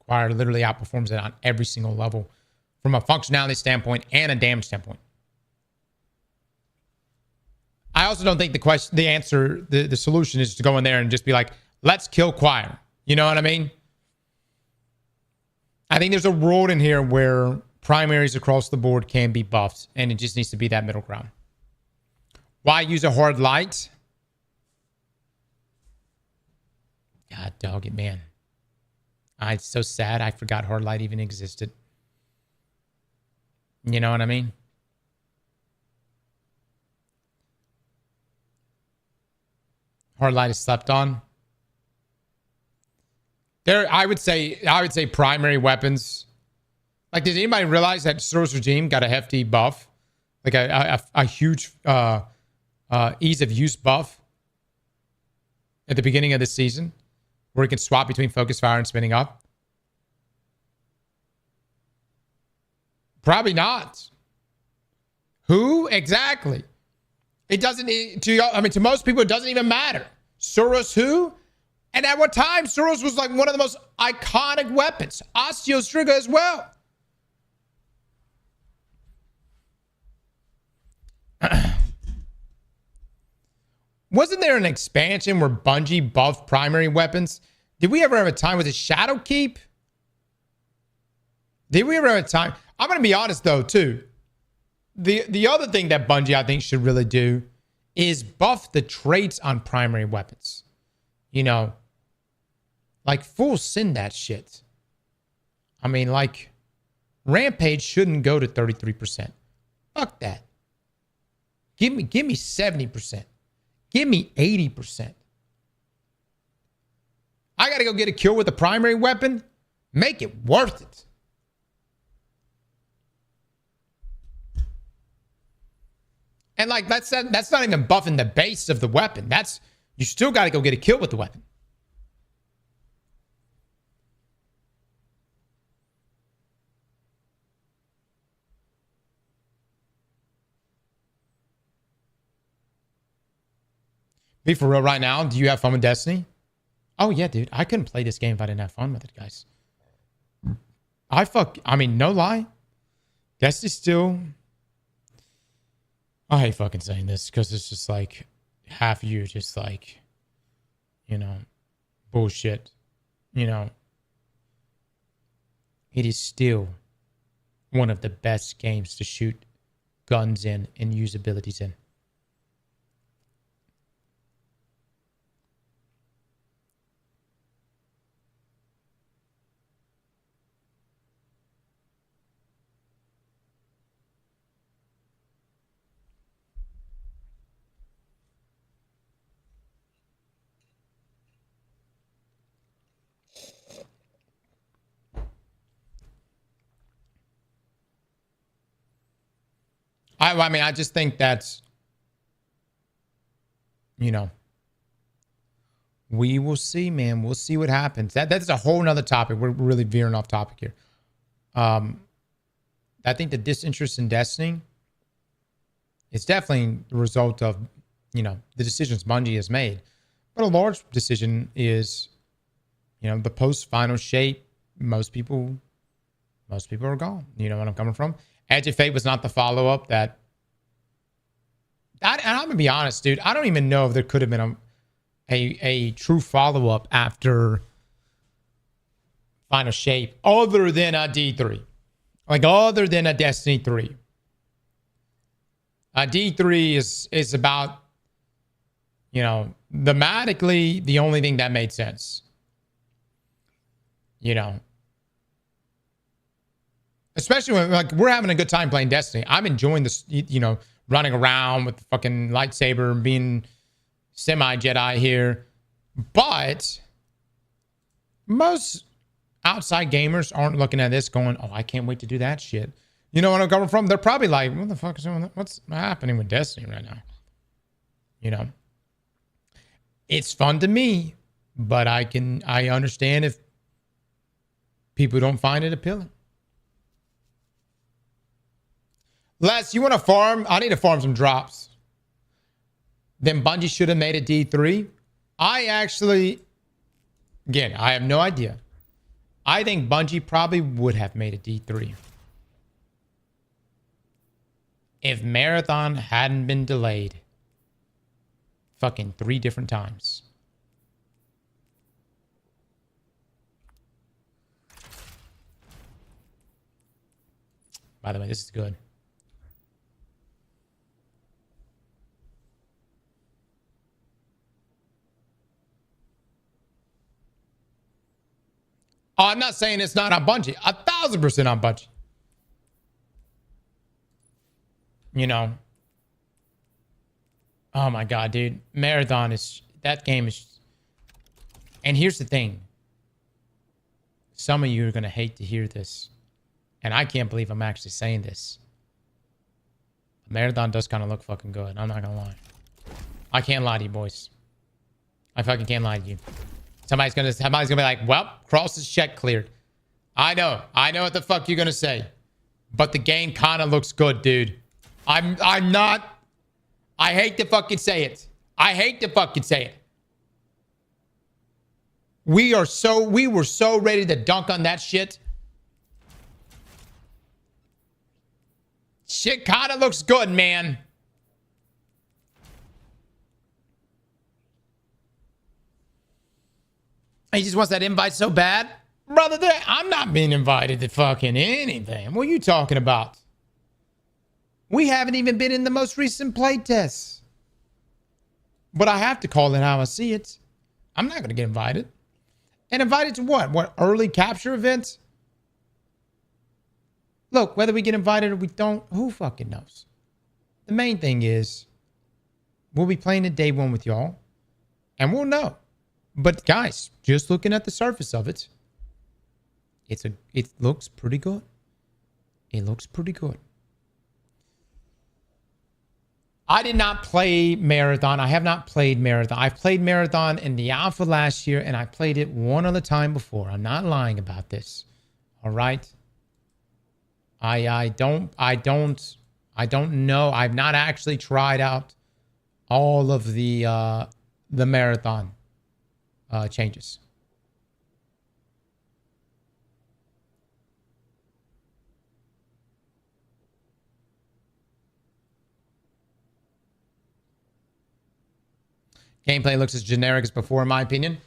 Choir literally outperforms it on every single level from a functionality standpoint and a damage standpoint. I also don't think the solution is to go in there and just be like, let's kill Choir. You know what I mean? I think there's a world in here where primaries across the board can be buffed, and it just needs to be that middle ground. Why use a hard light? God dog it, man. I'm so sad I forgot hard light even existed. You know what I mean? Hard light is slept on. I would say primary weapons. Like, did anybody realize that Soros Regime got a hefty buff? Like a huge ease of use buff at the beginning of the season, where you can swap between focus fire and spinning up? Probably not. Who exactly? It doesn't, to most people, it doesn't even matter. Soros who? And at what time? Soros was like one of the most iconic weapons. Osteo Striga as well. Wasn't there an expansion where Bungie buffed primary weapons? Did we ever have a time with a Shadow Keep? Did we ever have a time? I'm going to be honest, though, too. The other thing that Bungie, I think, should really do is buff the traits on primary weapons. You know, like full send that shit. I mean, like, Rampage shouldn't go to 33%. Fuck that. Give me 70%. Give me 80%. I got to go get a kill with a primary weapon. Make it worth it. And like that's not even buffing the base of the weapon. You still got to go get a kill with the weapon. Be for real right now. Do you have fun with Destiny? Oh yeah, dude. I couldn't play this game if I didn't have fun with it, guys. I mean, no lie. Destiny's still... I hate fucking saying this because it's just like half you just like, you know, bullshit. You know, it is still one of the best games to shoot guns in and use abilities in. I mean, I just think that's, you know, we will see, man. We'll see what happens. That's a whole nother topic. We're really veering off topic here. I think the disinterest in Destiny is definitely the result of, you know, the decisions Bungie has made. But a large decision is, you know, the post-final shape. Most people are gone. You know what I'm coming from? Edge of Fate was not the follow-up that... and I'm going to be honest, dude. I don't even know if there could have been a true follow-up after Final Shape other than a D3. Like, other than a Destiny 3. A D3 is about, you know, thematically the only thing that made sense. You know, especially when, like, we're having a good time playing Destiny. I'm enjoying this, you know, running around with the fucking lightsaber and being semi-Jedi here. But most outside gamers aren't looking at this going, oh, I can't wait to do that shit. You know what I'm coming from? They're probably like, what the fuck is going on? What's happening with Destiny right now? You know, it's fun to me, but I understand if people don't find it appealing. Les, you want to farm? I need to farm some drops. Then Bungie should have made a D3. I actually, again, I have no idea. I think Bungie probably would have made a D3 if Marathon hadn't been delayed fucking 3 different times. By the way, this is good. Oh, I'm not saying it's not on Bungie. 1,000% on Bungie. You know. Oh my God, dude. Marathon is... That game is... And here's the thing. Some of you are going to hate to hear this. And I can't believe I'm actually saying this. Marathon does kind of look fucking good. I'm not going to lie. I can't lie to you, boys. I fucking can't lie to you. Somebody's gonna be like, well, Cross's check cleared. I know what the fuck you're gonna say. But the game kind of looks good, dude. I hate to fucking say it. We were so ready to dunk on that shit. Shit kind of looks good, man. He just wants that invite so bad. Brother, I'm not being invited to fucking anything. What are you talking about? We haven't even been in the most recent playtests. But I have to call it how I see it. I'm not going to get invited. And invited to what? What, early capture events? Look, whether we get invited or we don't, who fucking knows? The main thing is, we'll be playing it day 1 with y'all. And we'll know. But guys, just looking at the surface of it, it looks pretty good. It looks pretty good. I did not play Marathon. I have not played Marathon. I've played Marathon in the alpha last year, and I played it one other time before. I'm not lying about this. All right. I don't know. I've not actually tried out all of the Marathon. changes. Gameplay looks as generic as before, in my opinion.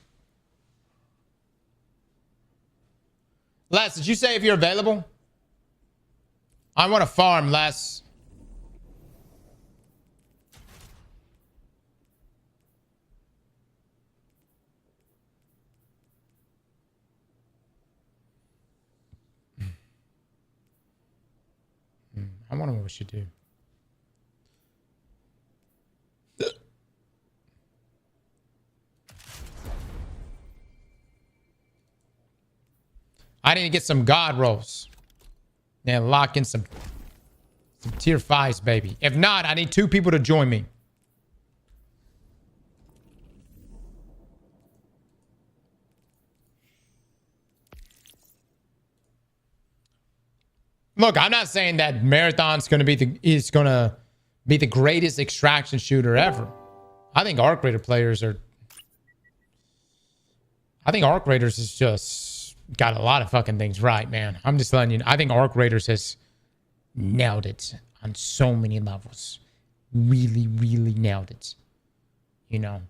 Les, did you say if you're available? I want to farm, Les. I wonder what we should do. I need to get some god rolls. And lock in some tier 5s, baby. If not, I need 2 people to join me. Look, I'm not saying that Marathon's going to be the greatest extraction shooter ever. I think Arc Raider players are. I think Arc Raiders is just got a lot of fucking things right, man. I'm just letting you know. I think Arc Raiders has nailed it on so many levels. Really, really nailed it. You know.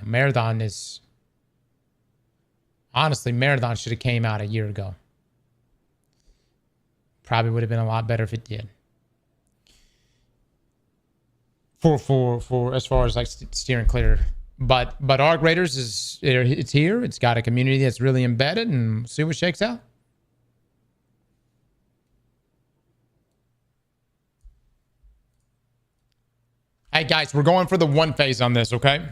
Marathon is. Honestly, Marathon should have came out a year ago. Probably would have been a lot better if it did. For as far as like steering clear. But Arc Raiders it's here. It's got a community that's really embedded, and see what shakes out. Hey guys, we're going for the 1 phase on this, okay?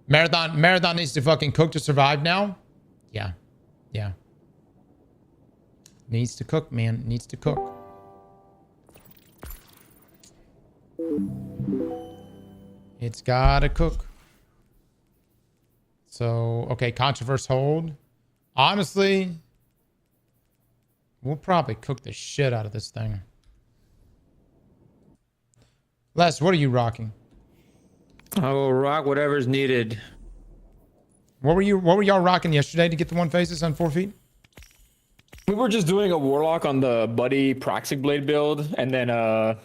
Marathon needs to fucking cook to survive now. Yeah. Needs to cook, man. Needs to cook. It's gotta cook. So, okay, controverse hold. Honestly, we'll probably cook the shit out of this thing. Les, what are you rocking? I will rock whatever's needed. What were y'all rocking yesterday to get the 1 phases on 4 feet? We were just doing a Warlock on the Buddy Praxic Blade build, and then a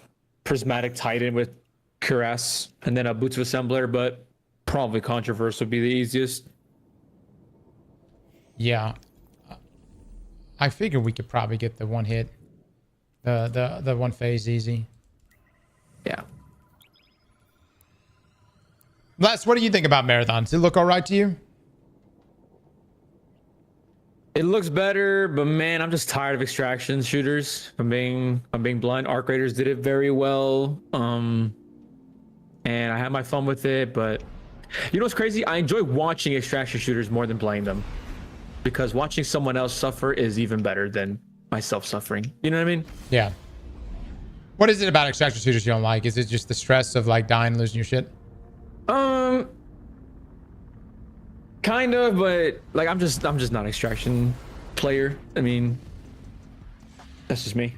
Prismatic Titan with Cuirass, and then a Boots of Assembler, but probably Controverse would be the easiest. Yeah. I figure we could probably get the 1 hit. The 1 phase easy. Yeah. Les, what do you think about Marathon? Does it look all right to you? It looks better, but man, I'm just tired of extraction shooters. I'm being blunt. Arc Raiders did it very well. And I had my fun with it, but you know what's crazy? I enjoy watching extraction shooters more than playing them. Because watching someone else suffer is even better than myself suffering. You know what I mean? Yeah. What is it about extraction shooters you don't like? Is it just the stress of like dying and losing your shit? Kind of, but like I'm just not an extraction player. I mean, that's just me.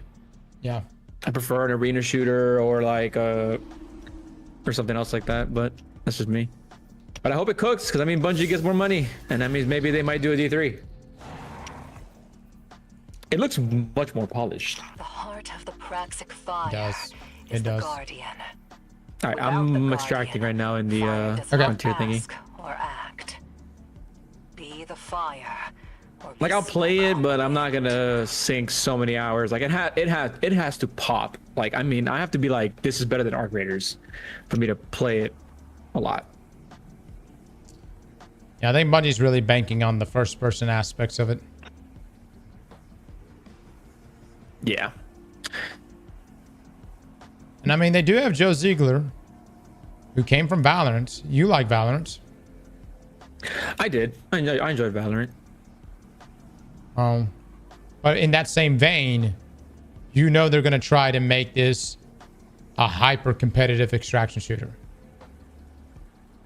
Yeah. I prefer an arena shooter or like or something else like that, but that's just me. But I hope it cooks, because I mean Bungie gets more money, and that means maybe they might do a D3. It looks much more polished. The heart of the Praxic fire It does. is It the does. Guardian. All right, Without I'm the extracting Guardian, right now in the fire does Okay. not frontier thingy. ask or act. Be the fire. Or be Like I'll play smoke it, on but the I'm not gonna sink so many hours. Like it has to pop. Like I mean, I have to be like, this is better than Arc Raiders for me to play it a lot. Yeah, I think Bungie's really banking on the first person aspects of it. Yeah. And I mean, they do have Joe Ziegler, who came from Valorant. You like Valorant. I did. I enjoyed Valorant. But in that same vein, you know they're going to try to make this a hyper competitive extraction shooter.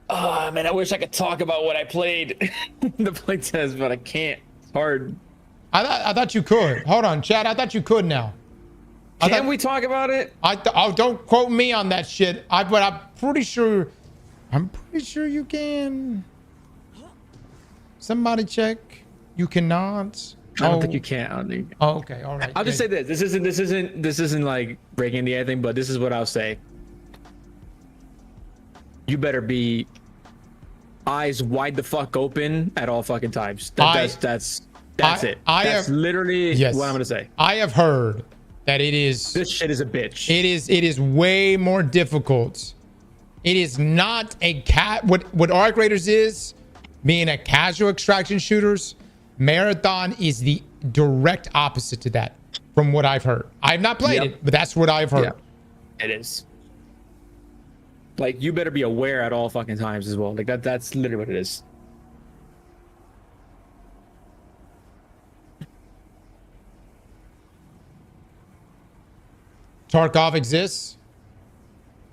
Oh man, I wish I could talk about what I played the playtest, but I can't. It's hard. I thought you could. Hold on, Chad. I thought you could now. Can we talk about it? Oh, don't quote me on that shit. But I'm pretty sure. I'm pretty sure you can. Somebody check. You cannot. I don't think you can. Oh, okay. All right. I'll just say this. This isn't like breaking the anything, but this is what I'll say. You better be eyes wide the fuck open at all fucking times. That's it. That's literally what I'm gonna say. I have heard that this shit is a bitch. It is way more difficult. It is not a what Arc Raiders is, being a casual extraction shooters. Marathon is the direct opposite to that, from what I've heard. I've not played it, but that's what I've heard. It is. Like, you better be aware at all fucking times as well. Like that's literally what it is. Tarkov exists?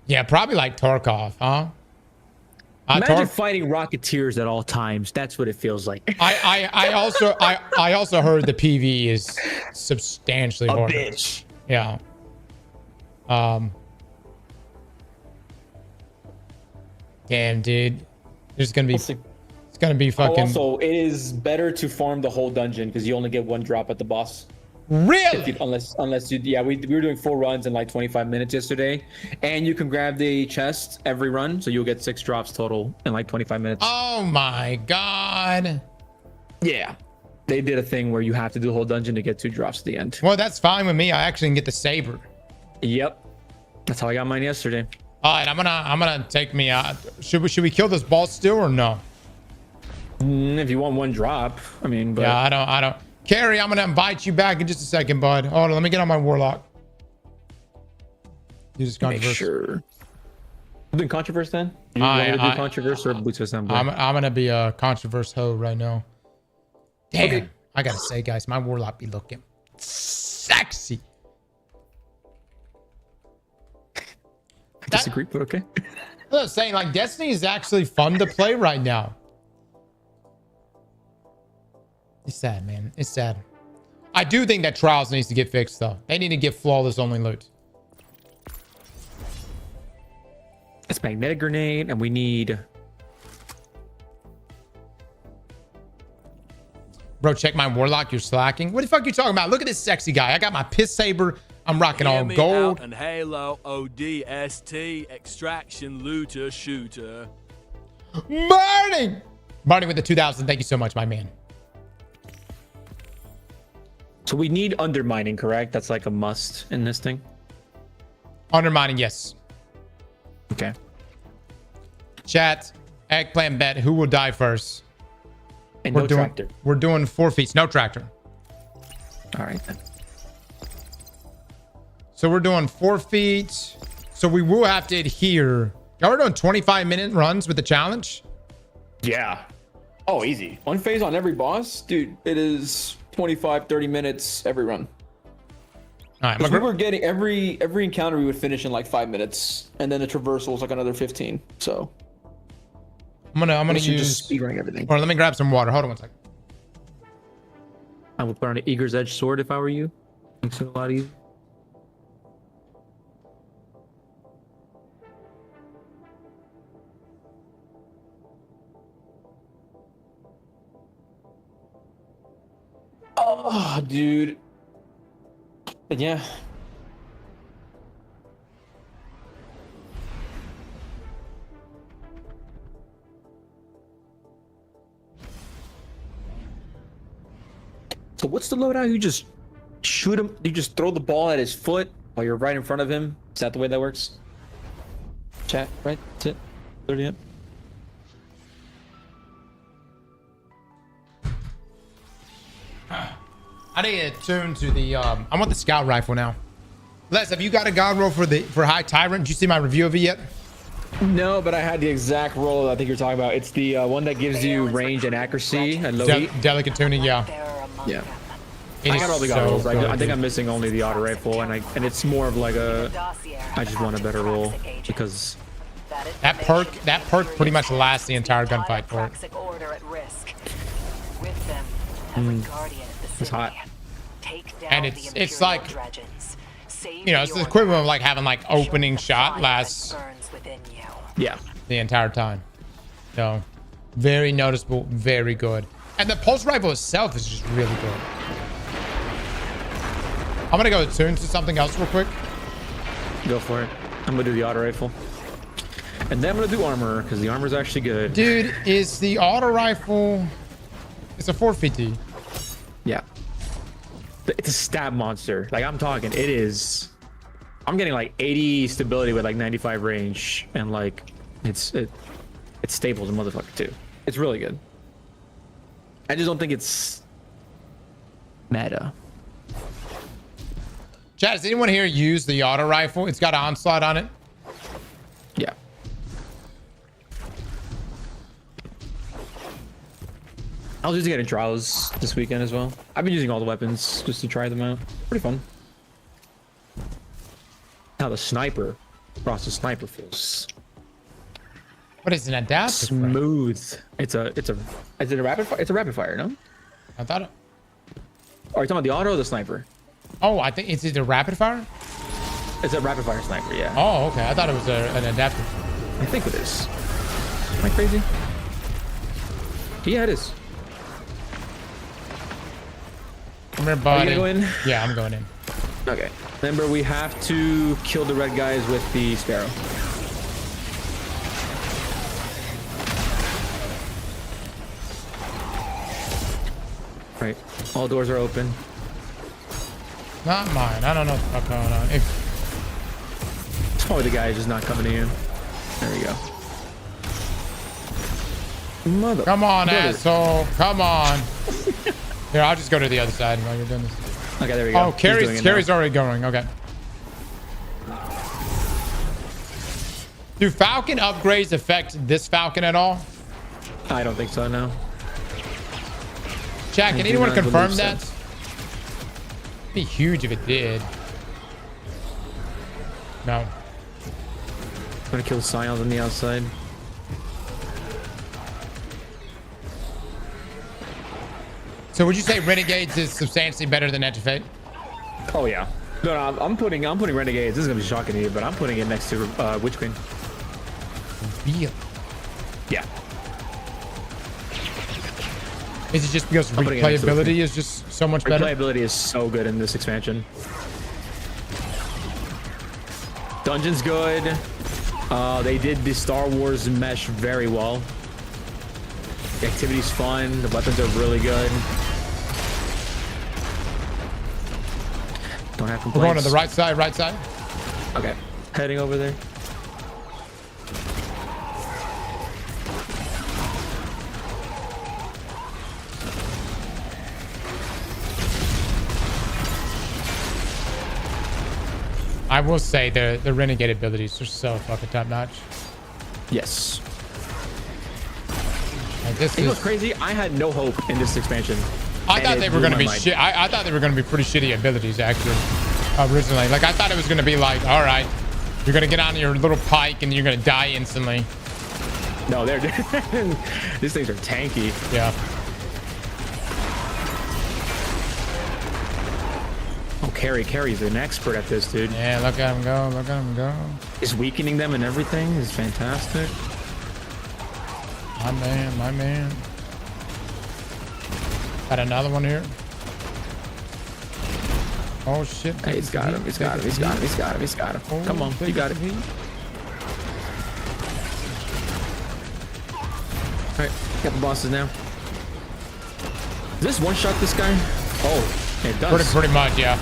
Yeah, probably like Tarkov, huh? Imagine fighting Rocketeers at all times. That's what it feels like. I also heard the PV is substantially harder. Bitch. Yeah. Damn, dude. There's gonna be it's gonna be fucking. Also, it is better to farm the whole dungeon because you only get one drop at the boss. Really? Unless you, we were doing 4 runs in like 25 minutes yesterday, and you can grab the chest every run, so you'll get 6 drops total in like 25 minutes. Oh my god. Yeah, they did a thing where you have to do the whole dungeon to get 2 drops at the end. Well, that's fine with me. I actually can get the saber. Yep, that's how I got mine yesterday. All right, I'm gonna take me out. Should we kill this boss still or no? If you want 1 drop, I mean. But... Yeah, I don't. Carrie, I'm gonna invite you back in just a second, bud. Hold on, let me get on my warlock. You just controversy. Make sure. You doing controverse then? You want to do controverse or boots assembly? I'm gonna be a controverse hoe right now. Damn, okay. I gotta say, guys, my warlock be looking sexy. I disagree, but okay. I was saying, like, Destiny is actually fun to play right now. It's sad, man. It's sad. I do think that Trials needs to get fixed, though. They need to get flawless only loot. It's magnetic grenade, and we need... Bro, check my warlock. You're slacking. What the fuck are you talking about? Look at this sexy guy. I got my piss saber. I'm rocking all gold. And Halo ODST extraction looter shooter. Burning with the 2000. Thank you so much, my man. So we need undermining, correct? That's like a must in this thing. Undermining, yes. Okay. Chat, eggplant bet. Who will die first? And no tractor. We're doing 4 feet. No tractor. All right then. So we're doing 4 feet. So we will have to adhere. Y'all are doing 25-minute runs with the challenge? Yeah. Oh, easy. 1 phase on every boss? Dude, it is 25, 30 minutes every run. All right, we were getting every encounter we would finish in like 5 minutes, and then the traversal was like another 15. So I'm gonna use just speedrunning everything. Or let me grab some water. Hold on 1 second. I would put on an Eager's Edge sword if I were you. Makes it a lot easier. Oh, dude. Yeah. So what's the loadout? You just shoot him. You just throw the ball at his foot while you're right in front of him. Is that the way that works? Chat, right? That's it. 30 up. I need to tune to the I want the scout rifle now. Les, have you got a god roll for High Tyrant? Did you see my review of it yet? No, but I had the exact roll I think you're talking about. It's the one that gives you range and accuracy and low heat. Delicate tuning, yeah. Yeah. I got all the god rolls. I think I'm missing only the auto rifle, and it's more of like a. I just want a better roll because that perk pretty much lasts the entire gunfight for it. every guardian of the city. It's hot. Take down And the it's Imperial like, dredges. Save you know, it's the your equivalent of land. like having like Show opening the shot fire lasts that burns within you. Yeah. the entire time. So very noticeable, very good. And the pulse rifle itself is just really good. I'm gonna go tune to something else real quick. Go for it. I'm gonna do the auto rifle. And then I'm gonna do armor, because the armor's actually good. Dude, is the auto rifle, it's a 450. Yeah. It's a stab monster. Like, I'm talking, it is. I'm getting like 80 stability with like 95 range, and like it's stable as a motherfucker too. It's really good. I just don't think it's meta. Chad, does anyone here use the auto rifle? It's got onslaught on it. Yeah. I was using it in trials this weekend as well. I've been using all the weapons just to try them out. Pretty fun. Now the sniper, across the sniper feels What is an adaptive? frame? smooth. Is it a rapid fire? It's a rapid fire, no? I thought. Are you talking about the auto or the sniper? Oh, I think it's either rapid fire. It's a rapid fire sniper, yeah. Oh, okay. I thought it was an adaptive. I think it is. Am I crazy? Yeah, it is. Come here, Are buddy. you gonna go in? Yeah, I'm going in. Okay. Remember, we have to kill the red guys with the sparrow. Right. All doors are open. Not mine. I don't know what's going on. It's probably the guy who's just not coming to you. There we go. Mother. Come on, brother. asshole. Come on. Here, I'll just go to the other side while you're doing this. Okay, there we go. Oh, He's doing Carrie's it Carrie's now. already going. Okay. Do Falcon upgrades affect this Falcon at all? I don't think so, no. Jack, I can do anyone not confirm believe so. that? It'd be huge if it did. No. I'm gonna kill Scions on the outside. So would you say Renegades is substantially better than Edge of Fate? Oh yeah. No, I'm putting Renegades. This is gonna be shocking to you, but I'm putting it next to Witch Queen. Real. Yeah. Is it just because I'm putting it next to Witch replayability Queen. is just so much better? Replayability is so good in this expansion. Dungeon's good. They did the Star Wars mesh very well. The activity's fun. The weapons are really good. Don't have complaints. We're going to the right side, right side. Okay. Heading over there. I will say the Renegade abilities are so fucking top notch. Yes. Like this You know what's is, crazy? I had no hope in this expansion. I And thought it they were blew gonna my be mind. shit. I thought they were gonna be pretty shitty abilities actually. Originally, like I thought it was gonna be like, all right, you're gonna get on your little pike and you're gonna die instantly. No, they're these things are tanky. Yeah. Oh, Carrie's an expert at this, dude. Yeah. Look at him go. Look at him go. He's weakening them and everything is fantastic. My man. My man. Got another one here. Oh shit. Hey, he's got him. He's got him. He's got him. He's got him. He's got him. Oh, Come on, you got it. All right, got the bosses now. Does this one shot this guy? Oh, it does. Pretty much, yeah.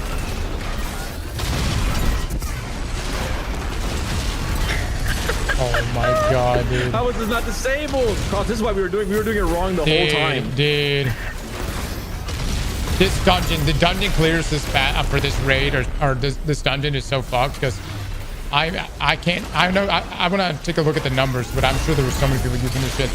Oh my god, dude. How was this not disabled? Cross, this is why we were doing it wrong the whole time. Dude. This dungeon, the dungeon clears this for this raid or this dungeon is so fucked because I can't. I know I want to take a look at the numbers, but I'm sure there were so many people using this shit.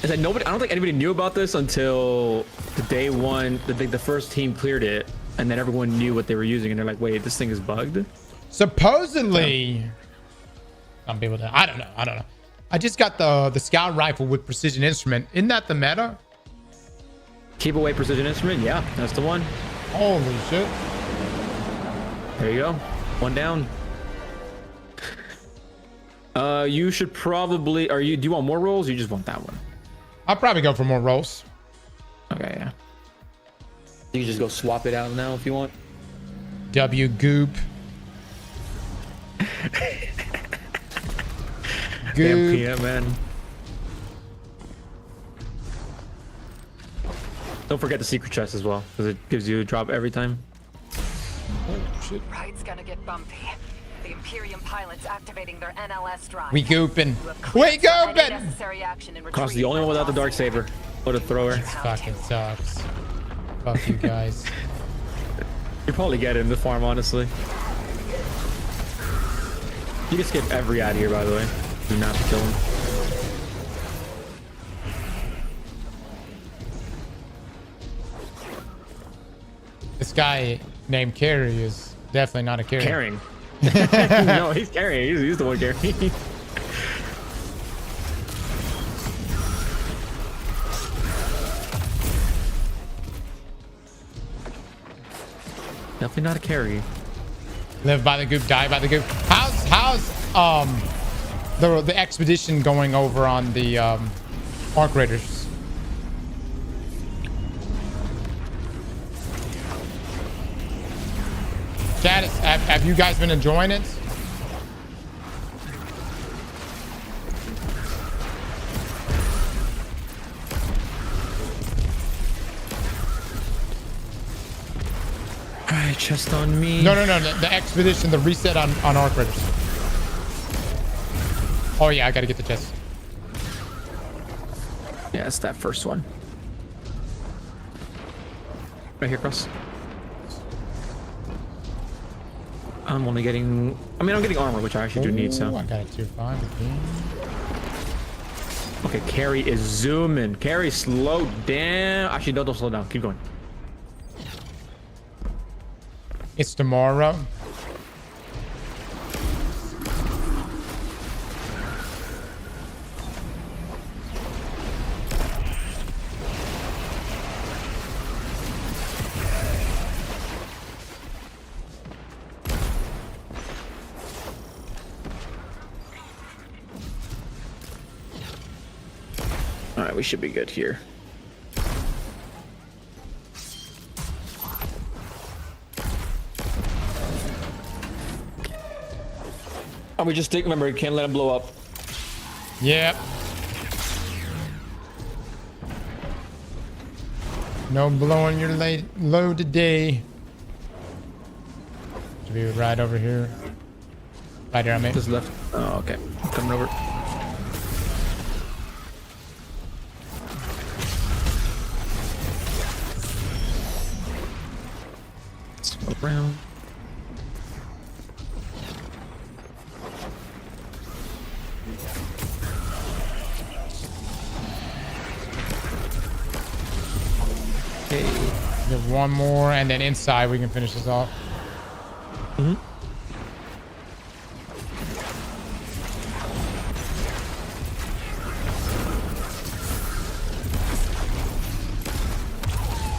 Is that nobody? I don't think anybody knew about this until the day one. The first team cleared it, and then everyone knew what they were using, and they're like, "Wait, this thing is bugged." Supposedly, some people. I don't know. I just got the scout rifle with precision instrument. Isn't that the meta? Keep away precision instrument. Yeah, that's the one. Holy shit. There you go. One down. You should probably. Do you want more rolls? Or you just want that one? I'll probably go for more rolls. Okay, yeah. You can just go swap it out now if you want. W goop. Damn Goop. PM, man. Don't forget the secret chest as well, because it gives you a drop every time. Oh, shit. Ride's gonna get bumpy. The Imperium pilots activating their NLS drive. We gooping. You have We cleared for any gooping. necessary action in Cross the retrieving only one without the dark Battlessss. saber. What a thrower. This fucking sucks. Fuck you guys. You probably get it in the farm, honestly. You can skip every ad here, by the way. Do not kill him. This guy named Carrie is definitely not a carry. Carrying. No, he's carrying. He's the one carrying. Definitely not a carry. Live by the goop, die by the goop. How's the expedition going over on the Arc Raiders? Chad, have you guys been enjoying it? Alright, chest on me. No. The expedition, the reset on Arc Raiders. Oh yeah, I gotta get the chest. Yeah, it's that first one. Right here, Cross. I'm only getting... I'm getting armor, which I actually do need, so... I got a tier 5 again. Okay, Carrie is zooming. Carrie, slow down. Actually, don't slow down. Keep going. It's tomorrow. All right, we should be good here. We just take. Remember, you can't let him blow up. Yep. No blowing your load today. Should be right over here. Right here, I mean. Just left. Oh, okay. I'm coming over. Let's go around. Get one more, and then inside we can finish this off. Mm-hmm.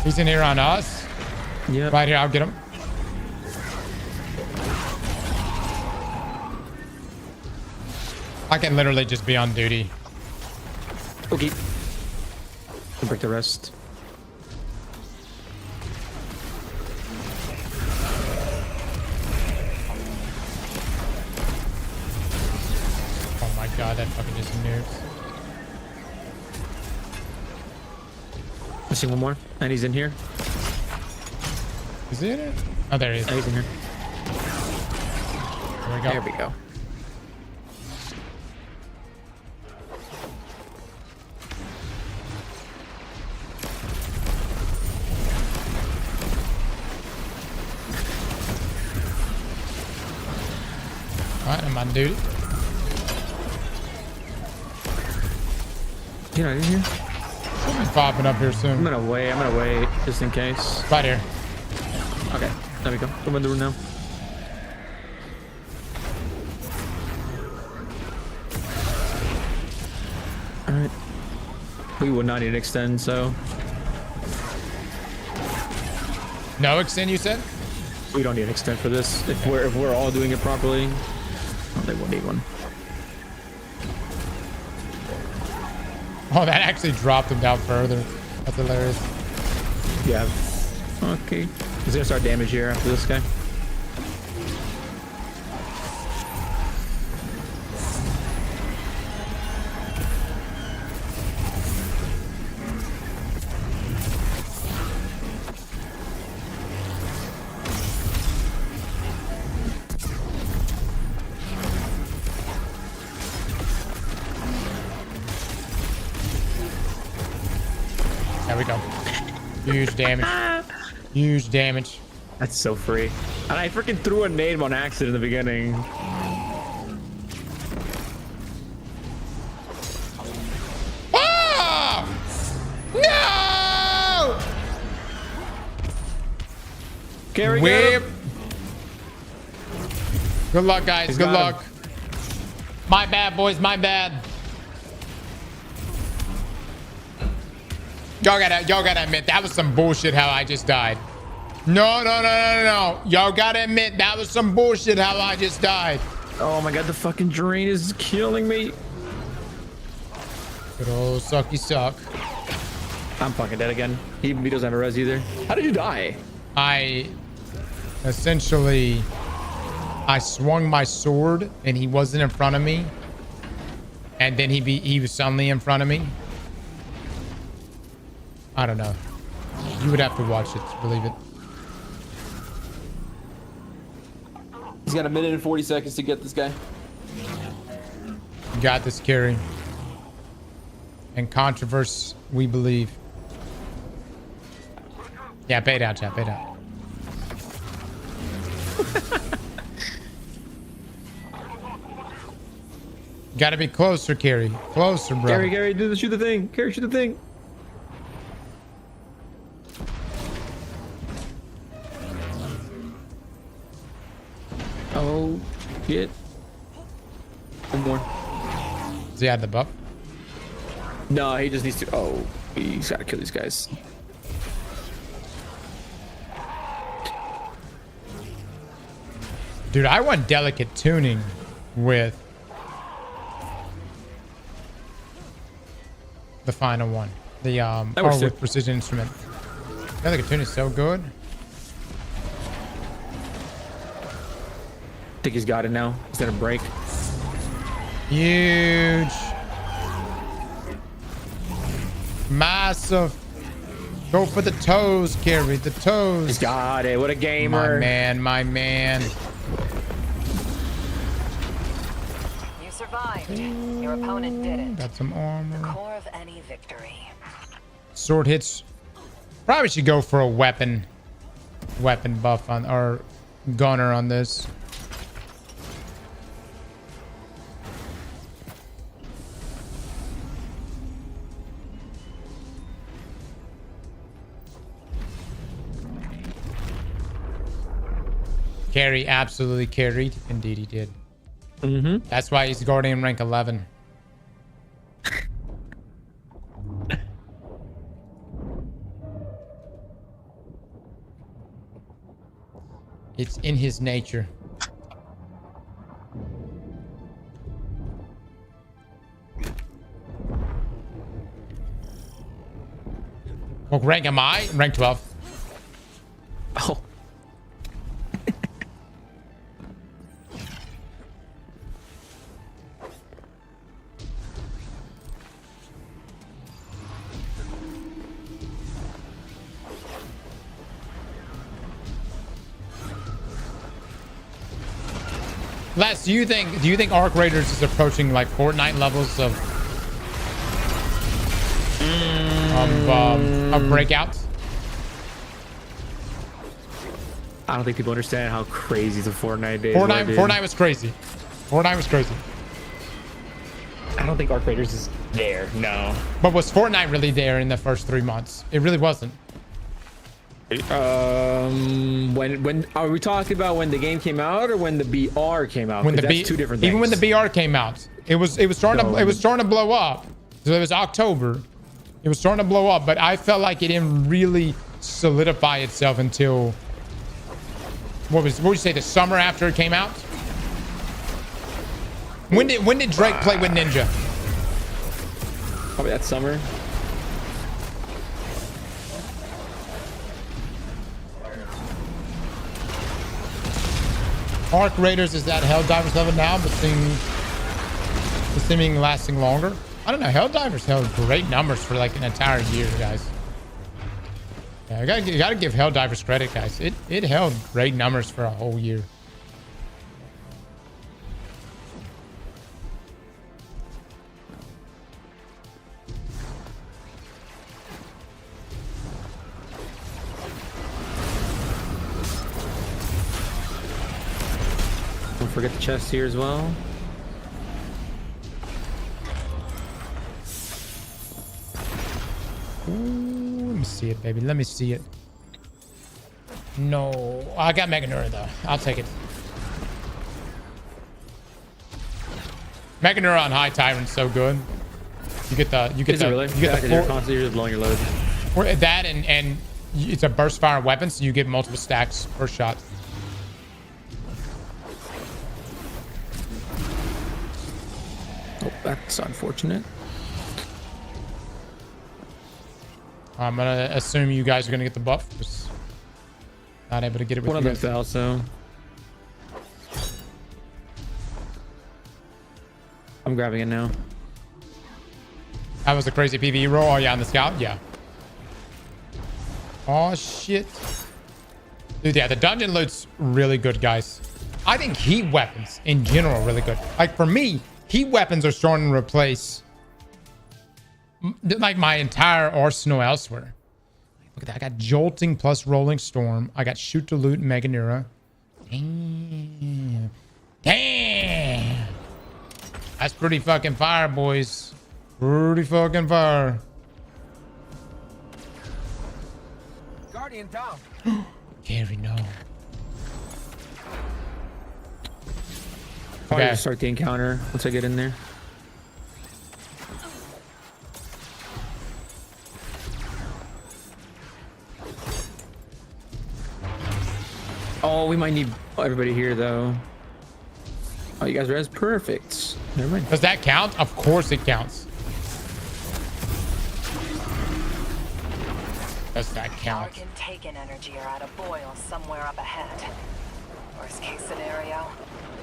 He's in here on us. Yeah. Right here, I'll get him. I can literally just be on duty. Okay. I'll break the rest. Oh my god, that fucking just nukes. I see one more, and he's in here. Is he in it? Oh, there he is. Oh, he's in here. There we go. There we go. Alright, I'm on duty. You know, in here. Should be popping up here I'm soon. gonna wait, just in case. Right here. Okay, there we go. Go in the room now. We would not need to extend, so No extend, you said? we don't need an extend for this. If we're all doing it properly, oh, they won't need one. Oh, that actually dropped him down further. That's hilarious. Yeah. Okay. He's gonna start damage here after this guy. There we go. Huge damage. Huge damage. That's so free. And I freaking threw a nade on accident in the beginning. Oh! No! Carry Whip. Good luck, guys. He's Good got luck. My bad, boys. My bad. Y'all gotta admit that was some bullshit how I just died. No. Y'all gotta admit that was some bullshit how I just died. Oh my god, the fucking drain is killing me. Good old sucky suck. I'm fucking dead again. He doesn't have a res either. How did you die? I essentially swung my sword and he wasn't in front of me, and then he was suddenly in front of me. I don't know. You would have to watch it to believe it. He's got a minute and 40 seconds to get this guy. You got this, Carrie. And controversy, we believe. Yeah, bait out, chat. Bait out. Gotta be closer, Carrie. Closer, bro. Gary, shoot the thing. Gary, shoot the thing. Oh, shit. One more. Does he have the buff? No, he just needs to. Oh, he's gotta kill these guys. Dude, I want delicate tuning with the final one. The or with precision instrument. Delicate tuning is so good. I think he's got it now. He's gonna break. Huge. Massive. Go for the toes, Carrie. The toes. He's got it. What a gamer. My man, my man. You survived. Your opponent didn't. Got some armor. Core of any victory. Sword hits. Probably should go for a weapon buff on, or gunner on this. Carry absolutely carried. Indeed, he did. Mm-hmm. That's why he's Guardian rank 11. It's in his nature. What rank am I? Rank 12. Oh. Les, do you think Arc Raiders is approaching like Fortnite levels of breakouts? I don't think people understand how crazy the Fortnite days were, dude. Fortnite was crazy. Fortnite was crazy. I don't think Arc Raiders is there. No. But was Fortnite really there in the first 3 months? It really wasn't. When are we talking about, when the game came out or when the BR came out? When that's two different things. Even when the BR came out, it was starting to blow up. So it was October, It was starting to blow up, but I felt like it didn't really solidify itself until what would you say, the summer after it came out? When did Drake play with Ninja? Probably that summer. Arc Raiders is at Helldivers level now, but seeming lasting longer. I don't know. Helldivers held great numbers for like an entire year, guys. Yeah, you gotta give Helldivers credit, guys. It held great numbers for a whole year. Don't forget the chest here as well. Ooh, let me see it, baby. Let me see it. No, I got Meganura though. I'll take it. Meganura on High Tyrant's so good. You get the Is it really? you get the you're constantly just blowing your load. that and it's a burst fire weapon, so you get multiple stacks per shot. Oh, that's unfortunate. I'm gonna assume you guys are gonna get the buff. Just not able to get it with One you of them guys. fell, so I'm grabbing it now. That was a crazy PvE roll. Oh yeah, on the scout. Yeah. Oh shit. Dude, yeah, the dungeon loot's really good, guys. I think heat weapons in general are really good. Like for me, heat weapons are starting to replace like my entire arsenal elsewhere. Look at that. I got Jolting plus Rolling Storm. I got Shoot to Loot and Meganura. Damn. Damn. That's pretty fucking fire, boys. Pretty fucking fire. Guardian down. Carry no. Probably Okay. just start the encounter once I get in there. Oh, we might need everybody here though. Oh, you guys res perfect. Never mind. Does that count? Of course it counts. Does that count? Arc and Taken energy are at a boil somewhere up ahead. Worst case scenario,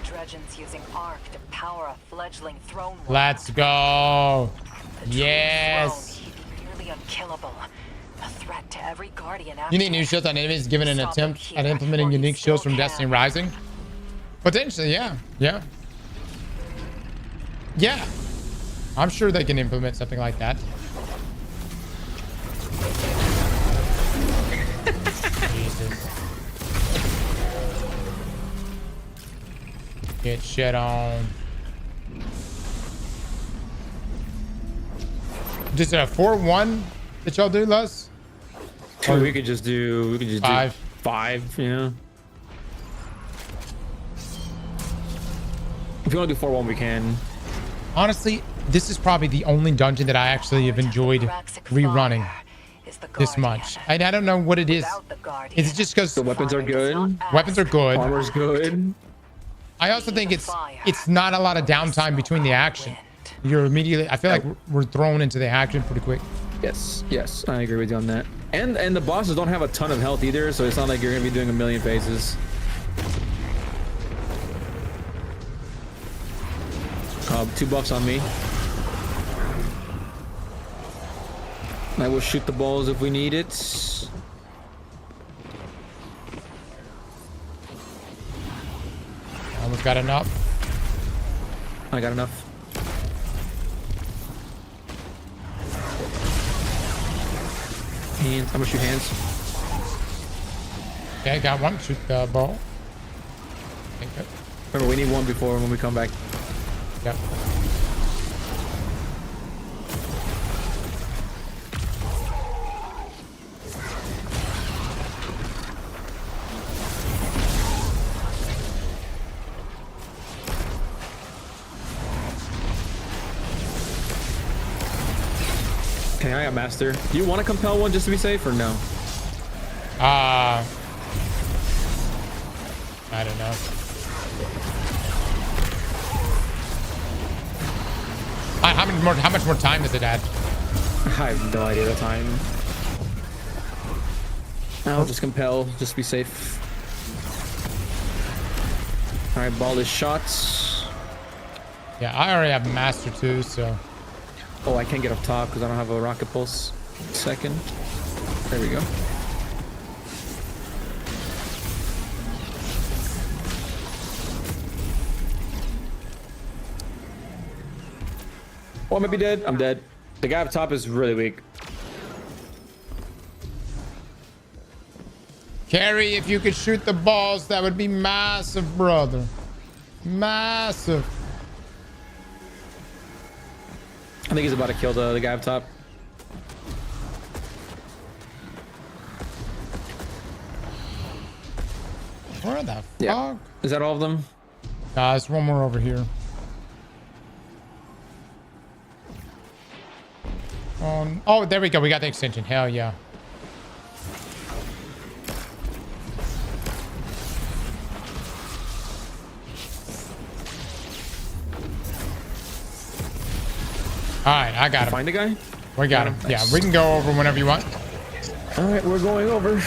the Dredgens using Arc to power a fledgling throne world. Let's go. The true Yes. throne he'd be nearly unkillable. A threat to every guardian. Unique new shields on enemies given an Stop attempt him at here, implementing or you unique shields still from can. Destiny Rising. Potentially, yeah. Yeah. Yeah. I'm sure they can implement something like that. Jesus. Get shit on. Just a 4-1 that y'all do, Les? Or we could just do 5. do 5, yeah. If you want to do 4-1, we can. Honestly, this is probably the only dungeon that I actually have enjoyed rerunning this much. I don't know what it is. Is it just because The weapons are good. weapons are good? Armor's good. I also think it's not a lot of downtime between the action. You're immediately, I feel like we're thrown into the action pretty quick. Yes, yes, I agree with you on that. And the bosses don't have a ton of health either, so it's not like you're gonna be doing a million phases. Two buffs on me. I will shoot the balls if we need it. Almost got enough. I got enough. Hands. I'm gonna shoot hands. Okay, got one. Shoot the ball. Okay, good. Remember, we need one before when we come back. Yep. Okay, Yeah, I got master. Do you want to compel one just to be safe or no? I don't know. How much more time does it add? I have no idea the time. I'll just compel, just to be safe. All right, ball is shots. Yeah, I already have master too, so. Oh, I can't get up top because I don't have a rocket pulse. Second. There we go. Oh, I might be dead. I'm dead. The guy up top is really weak. Carrie, if you could shoot the balls, that would be massive, brother. Massive. I think he's about to kill the guy up top. Where the fuck? Yeah. Is that all of them? There's one more over here. Oh, there we go. We got the extension. Hell yeah. All right, I got him. Find the guy? We got him. Nice. Yeah, we can go over whenever you want. All right, we're going over.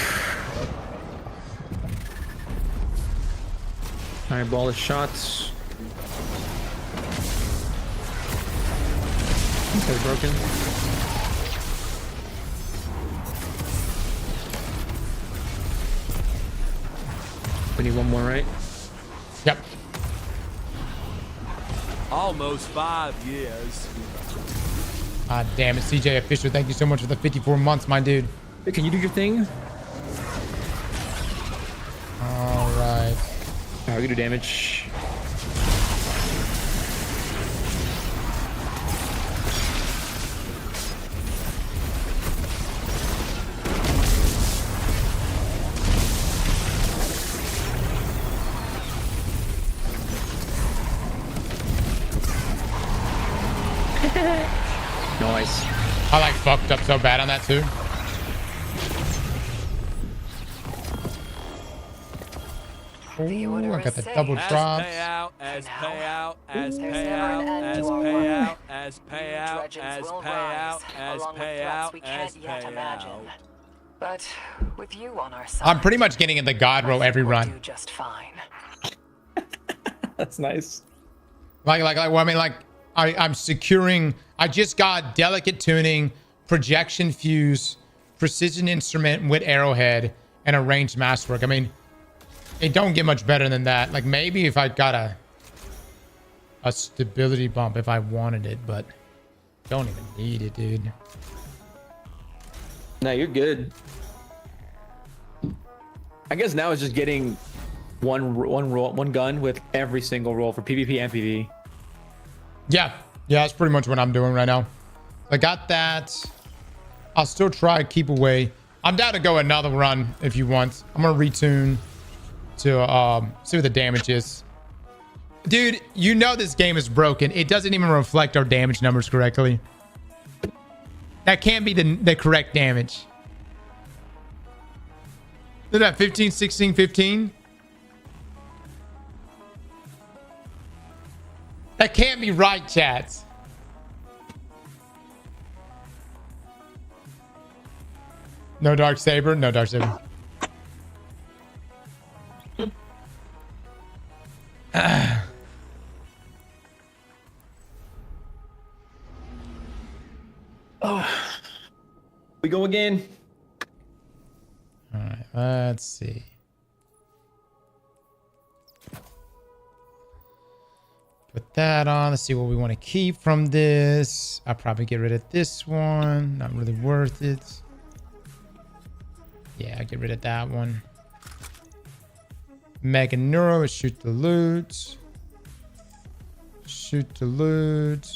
All right, ball of shots. Okay, broken. We need one more, right? Yep. Almost 5 years. Damn it, CJ Official. Thank you so much for the 54 months, my dude. Hey, can you do your thing? All right. All right, we can do damage. Nice. I like fucked up so bad on that too. Ooh, I got the double As drops. payout, as payout, as There's never an payout, end as to our payout, work. as payout, Dredgings as will payout, rise, as along with threats we payout, as can't yet imagine. payout. But with you on our side, I'm pretty much getting in the God row every we'll run. do just fine. That's nice. Well, I mean, like, I'm securing. I just got delicate tuning, projection fuse, precision instrument with arrowhead, and a ranged masterwork. I mean, it don't get much better than that. Like, maybe if I got a stability bump if I wanted it, but don't even need it, dude. No, you're good. I guess now it's just getting one gun with every single roll for PvP and PvE. Yeah, that's pretty much what I'm doing right now. I got that. I'll still try keep away. I'm down to go another run if you want. I'm gonna retune to see what the damage is. Dude, you know this game is broken. It doesn't even reflect our damage numbers correctly. That can't be the correct damage. Look at that, 15, 16, 15. That can't be right, chat. No Dark Saber? No Dark Saber. We go again. All right, let's see. Put that on. Let's see what we want to keep from this. I'll probably get rid of this one. Not really worth it. Yeah, I'll get rid of that one. Mega Neuro is shoot the loot. Shoot the loot.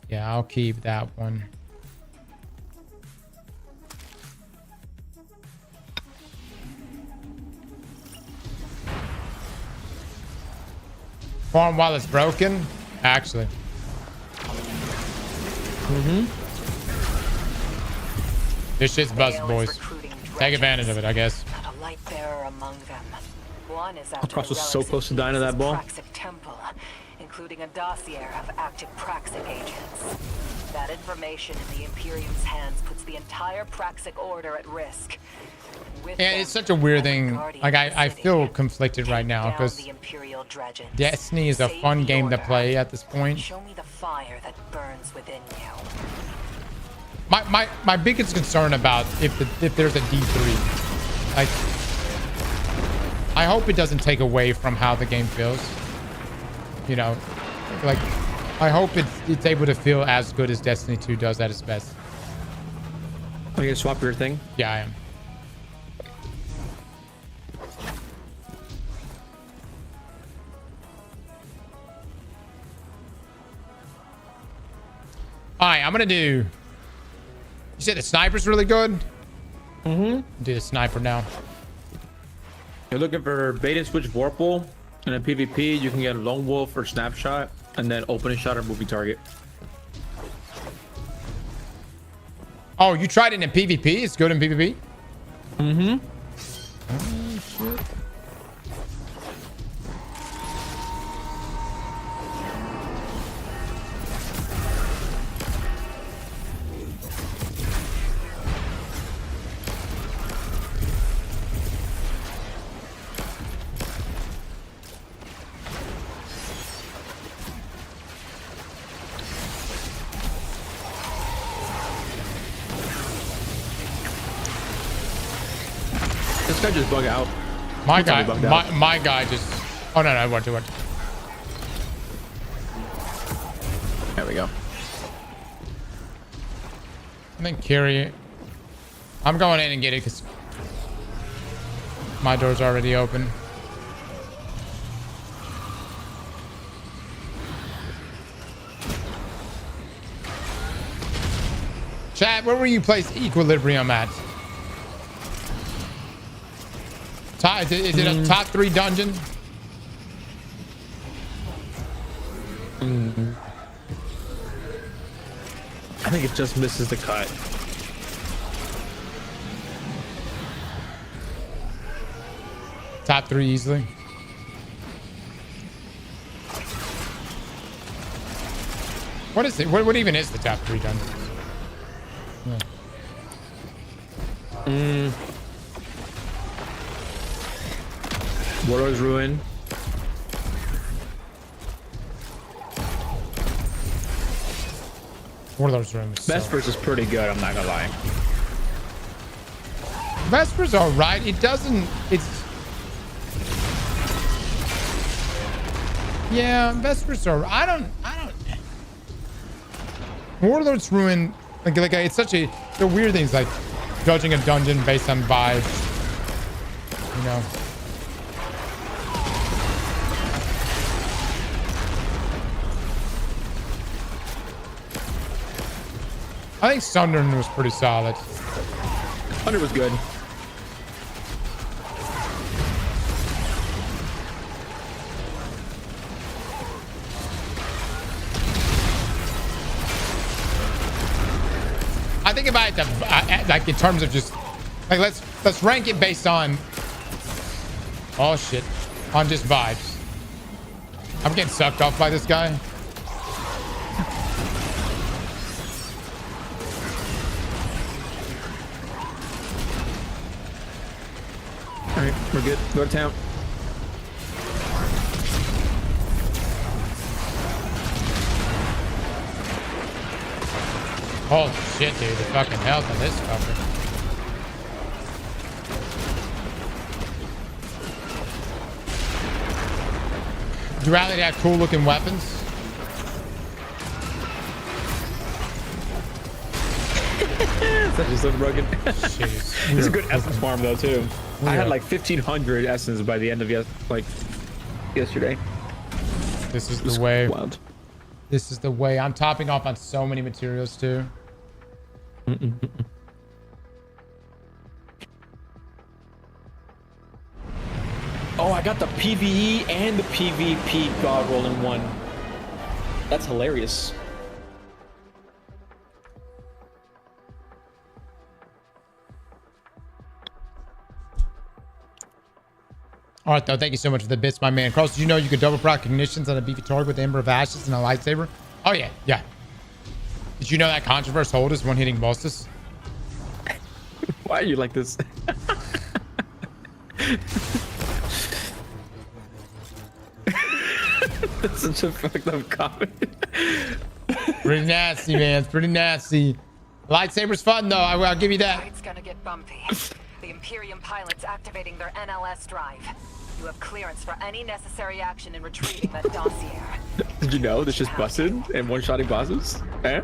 Yeah, I'll keep that one. Farm while it's broken. Actually. This shit's buzzed, Gale is boys. recruiting Take advantage of it, I guess. Not a light bearer among them. One is after Cross the was so relics close to of dying to that Jesus' ball. Praxic temple, including a dossier of active Praxic agents. That information in the Imperium's hands puts the entire Praxic order at risk. With Yeah, them, it's such a weird every thing. guardian Like, of the I city. feel conflicted right Take now down because the Imperial Dredgens. Destiny is a Save fun the game to order. play at this point. Show me the fire that burns within you. My biggest concern about if there's a D3, like, I hope it doesn't take away from how the game feels. You know, like, I hope it's able to feel as good as Destiny 2 does at its best. Are you gonna swap your thing? Yeah, I am. All right, I'm gonna do. You said the sniper's really good? Do the sniper now. You're looking for bait and switch Vorpal. In a PvP, you can get Lone Wolf or Snapshot, and then opening shot or moving target. Oh, you tried it in PvP? It's good in PvP? Mm-hmm. Oh, shit. This guy just bug out. My He guy, totally bugged out. my guy just. Oh no, no, what? There we go. And then carry it. I'm going in and get it because my door's already open. Chat, where were you placed Equilibrium at? Is it a top 3 dungeon? I think it just misses the cut. Top 3 easily. What is it? What even is the top 3 dungeons? Yeah. Warlord's Ruin. Warlord's Room is Vespers is pretty good, I'm not gonna lie. Vesper's alright. It doesn't. It's. Yeah, Vesper's alright. I don't. Warlord's Ruin. Like it's such a. The weird things like judging a dungeon based on vibes. You know. I think Sundern was pretty solid. Thunder was good. I think about it like in terms of just like let's rank it based on oh shit on just vibes. I'm getting sucked off by this guy. All right, we're good. Go to town. Holy shit, dude. The fucking health on this fucker. Duality have cool looking weapons. It's actually so broken. Jeez. It's a good essence farm though too. I had like 1,500 essence by the end of yesterday. This is the way. Wild. This is the way. I'm topping off on so many materials too. Oh, I got the PvE and the PvP god roll in one. That's hilarious. All right, though. Thank you so much for the bits, my man. Cross, did you know you could double proc ignitions on a beefy target with the Ember of Ashes and a lightsaber? Oh, yeah. Yeah. Did you know that Controverse hold is one-hitting bosses? Why are you like this? That's such a fucked up comment. Pretty nasty, man. It's pretty nasty. Lightsaber's fun, though. I'll give you that. It's gonna get bumpy. The Imperium pilot's activating their NLS drive. You have clearance for any necessary action in retrieving that dossier. Did you know this just busted and one-shotting bosses? Eh?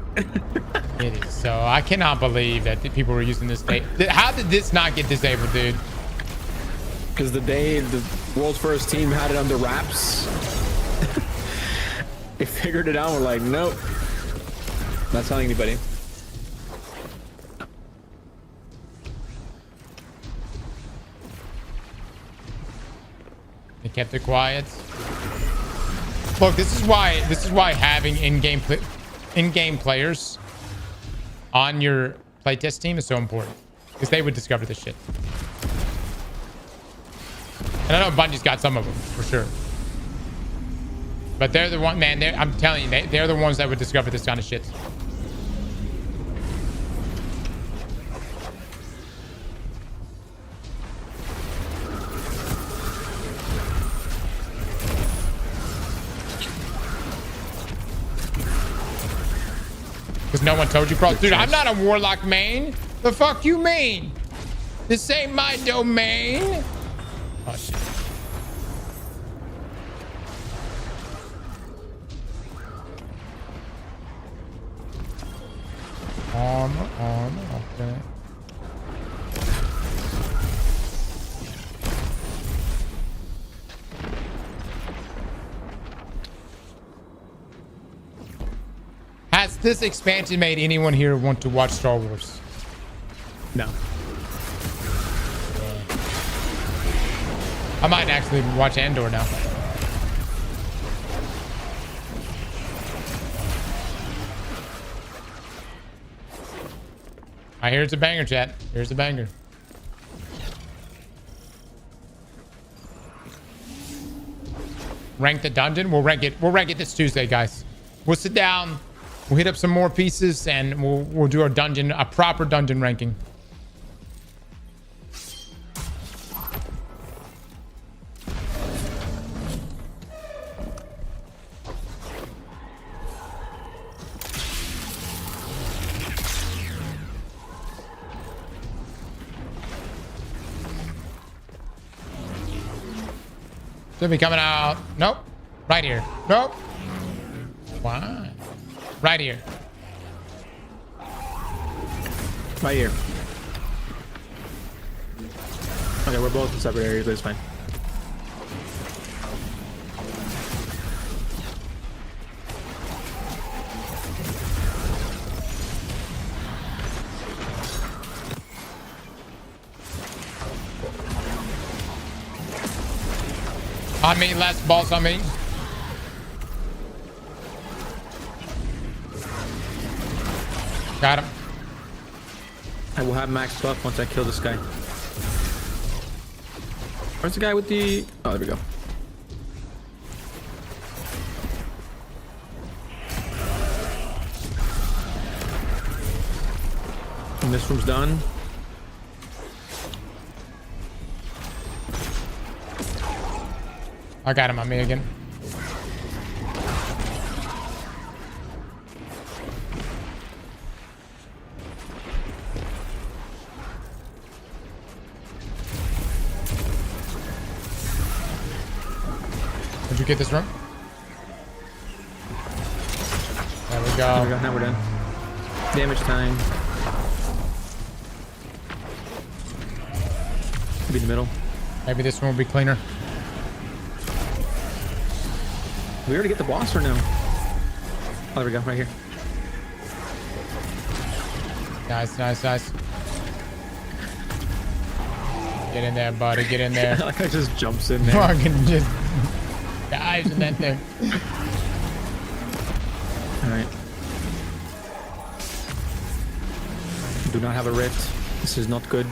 It is so. I cannot believe that people were using this date. How did this not get disabled, dude? Because the day the world's first team had it under wraps, they figured it out. We're like, nope, not telling anybody. They kept it quiet. Look, this is why having in-game players on your playtest team is so important, because they would discover this shit. And I know Bungie's got some of them for sure, but they're the one, man. I'm telling you, they're the ones that would discover this kind of shit. Because no one told you, Cross. Dude, I'm not a Warlock main. The fuck you mean? This ain't my domain. Oh, shit. Armor, okay. Has this expansion made anyone here want to watch Star Wars? No. I might actually watch Andor now. Alright, here's a banger, chat. Here's a banger. Rank the dungeon. We'll rank it. We'll rank it this Tuesday, guys. We'll sit down. We'll hit up some more pieces and we'll do our dungeon, a proper dungeon ranking. Should be coming out. Nope. Right here. Nope. Why? Right here. Right here. Okay, we're both in separate areas, but it's fine. On me, last balls on me. Got him. I will have max buff once I kill this guy. Where's the guy with the... Oh, there we go. And this room's done. I got him on me again. Did you get this room? There we go. There we go. Now we're done. Damage time. Be in the middle. Maybe this one will be cleaner. We already get the boss or no? Oh, there we go. Right here. Nice, nice, nice. Get in there, buddy. Get in there. Like I just jumps in there. Fucking just dives in that thing. Alright. Do not have a rift. This is not good.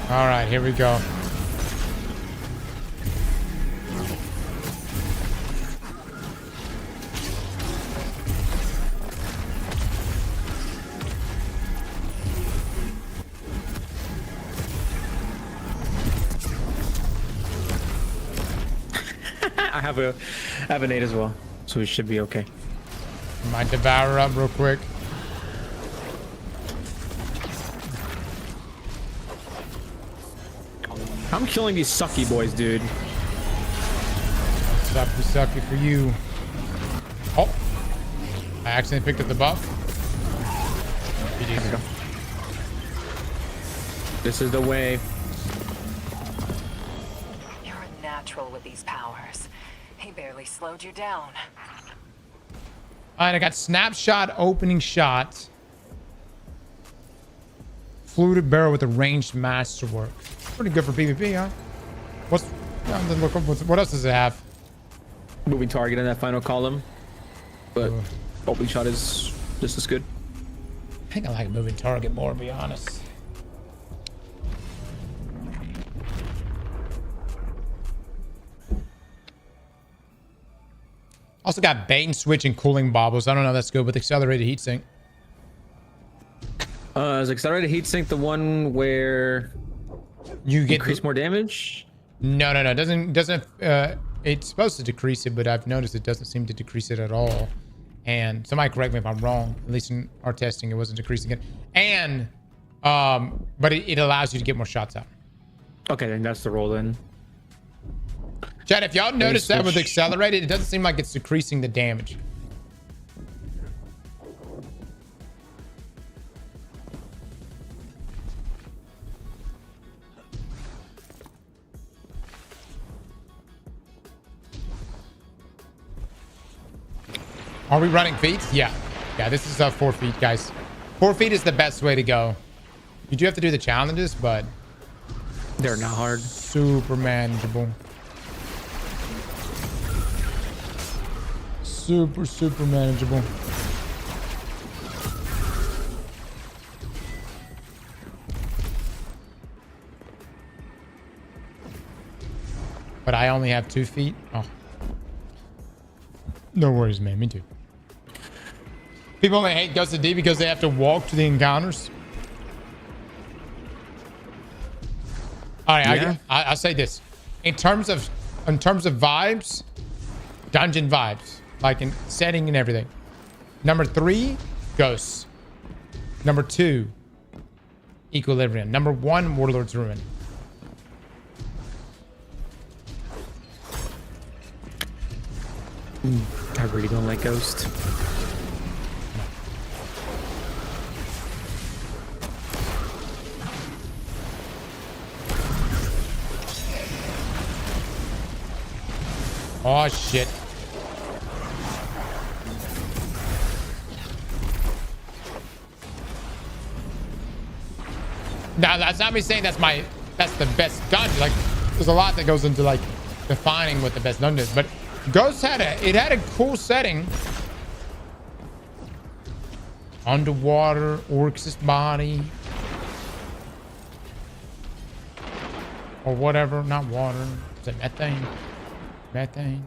All right, here we go. I have an 8 as well, so we should be okay. Might devour up real quick. I'm killing these sucky boys, dude. Sucky for you. Oh, I accidentally picked up the buff. There we go. This is the way. You're a natural with these powers. He barely slowed you down. All right, I got snapshot, opening shot, fluted barrel with a ranged masterwork. Pretty good for PvP, huh? What else does it have? Moving target in that final column, but opening shot is just as good. I think I like moving target more, to be honest. Also got bait and switch and cooling baubles. I don't know if that's good with accelerated heatsink. Is accelerated heatsink the one where You get increase more damage? No. It doesn't. It's supposed to decrease it, but I've noticed it doesn't seem to decrease it at all. And somebody correct me if I'm wrong. At least in our testing, it wasn't decreasing it. And but it allows you to get more shots out. Okay, then that's the roll then. Chad, if y'all notice that with accelerated, it doesn't seem like it's decreasing the damage. Are we running feats? Yeah. Yeah, this is 4 feet, guys. 4 feet is the best way to go. You do have to do the challenges, but they're not hard. Super manageable. Super manageable. But I only have 2 feet. Oh. No worries, man. Me too. People only hate Ghost of D because they have to walk to the encounters. All right, yeah. I'll say this. In terms of vibes, dungeon vibes, like in setting and everything. Number 3, Ghosts. Number 2, Equilibrium. Number 1, Warlord's Ruin. I really don't like Ghost. Oh shit. Now that's not me saying that's the best dungeon. Like there's a lot that goes into like defining what the best dungeon is, but Ghost had a cool setting. Underwater, Oryx's body. Or whatever, not water. Is it methane? Methane.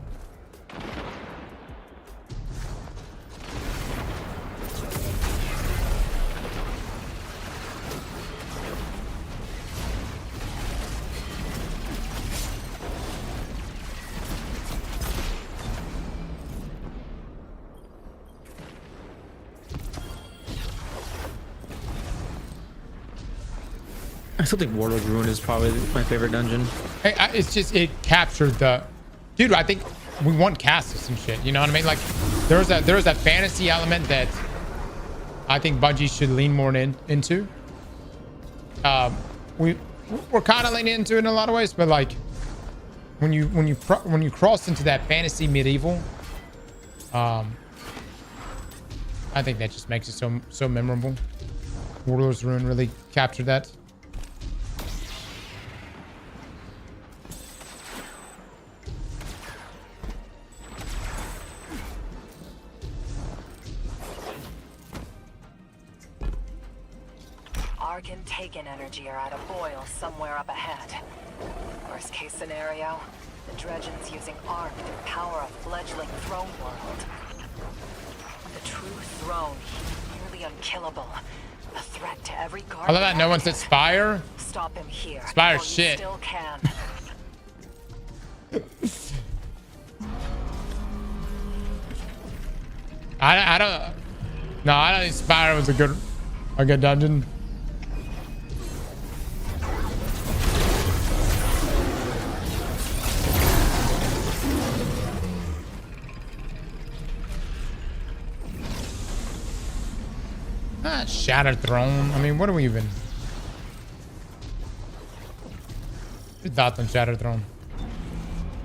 I still think Warlord Ruin is probably my favorite dungeon. It's just, it captured the... Dude, I think we want Castus and shit. You know what I mean? Like, there's a fantasy element that I think Bungie should lean more into. We're kind of leaning into it in a lot of ways, but like, when you cross into that fantasy medieval, I think that just makes it so memorable. Warlord's Ruin really captured that. Arc and Taken energy are at a boil somewhere up ahead. Worst case scenario, the Dredgens using Arc to power a fledgling throne world. The true throne, nearly unkillable. A threat to every guard. I love that no one said Spire. Stop him here. Spire while you shit. Still can. I don't. No, I don't think Spire was a good dungeon. Shattered Throne. I mean, what are we even? Your thoughts on Shattered Throne?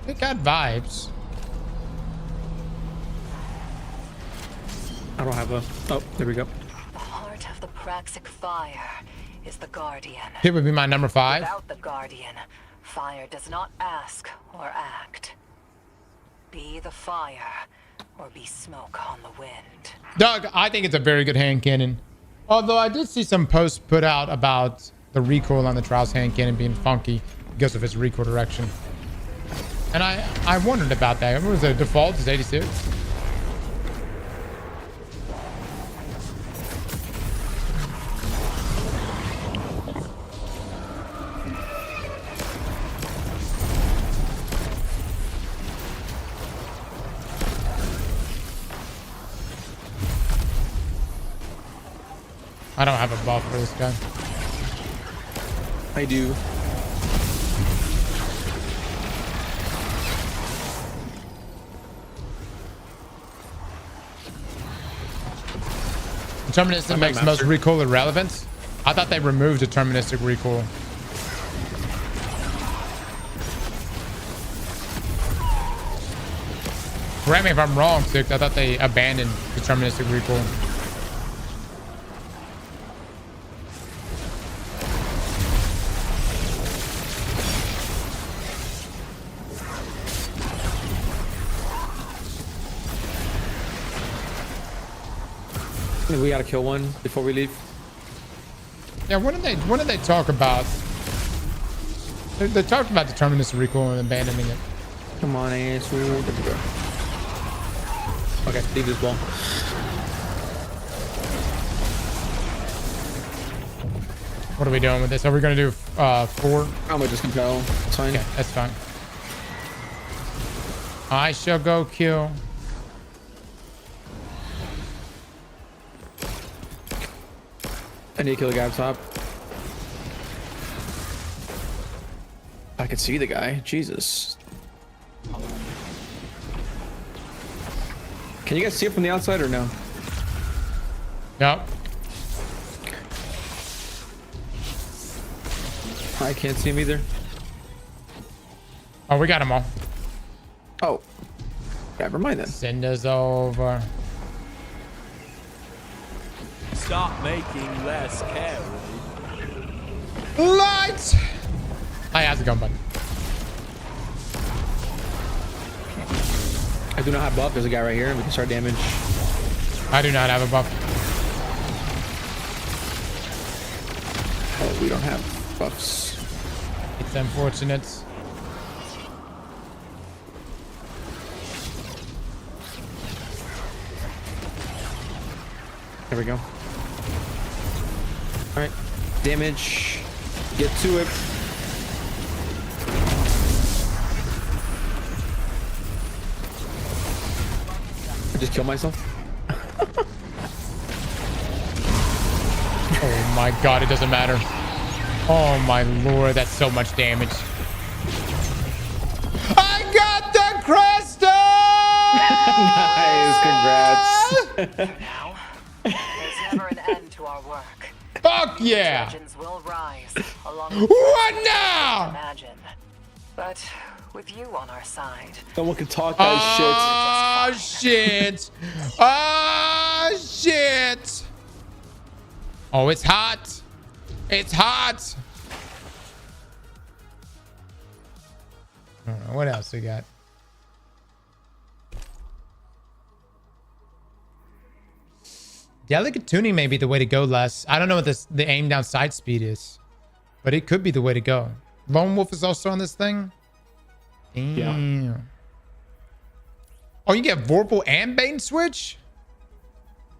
It got vibes. I don't have a. Oh, there we go. The heart of the Praxic fire is the Guardian. It would be my number 5. Without the Guardian, fire does not ask or act. Be the fire, or be smoke on the wind. Doug, I think it's a very good hand cannon. Although I did see some posts put out about the recoil on the Trials hand cannon being funky because of its recoil direction. And I wondered about that. What was the default? Is 86? I don't have a buff for this guy. I do. Deterministic makes most recoil irrelevant. I thought they removed deterministic recoil. Correct me if I'm wrong, Six. I thought they abandoned deterministic recoil. We gotta kill one before we leave. Yeah, what did they talk about? They talked about deterministic recoil and abandoning it. Come on, ass. Okay, leave this ball. What are we doing with this? Are we gonna do 4? I'm gonna just compel. It's fine. Okay, that's fine. I shall go kill. I need to kill the guy up top. I can see the guy. Jesus. Can you guys see it from the outside or no? Yep. I can't see him either. Oh, we got them all. Oh. Never mind then. Send us over. Stop making less carry. Lights! Hi, how's it going, buddy? I do not have buff. There's a guy right here. We can start damage. I do not have a buff. Oh, we don't have buffs. It's unfortunate. There we go. All right, damage. Get to it. I just killed myself. Oh my god, it doesn't matter. Oh my lord, that's so much damage. I got the crystal! Nice, congrats. Now, there's never an end to our work. Fuck yeah! Legends will rise along What now? imagine. But with you on our side, Someone can talk that Oh shit! Oh shit! Oh, it's hot! It's hot! I don't know, what else we got? Delicate tuning may be the way to go, Les. I don't know what the aim down side speed is, but it could be the way to go. Lone Wolf is also on this thing. Damn. Yeah. Oh, you get Vorpal and Bait and Switch?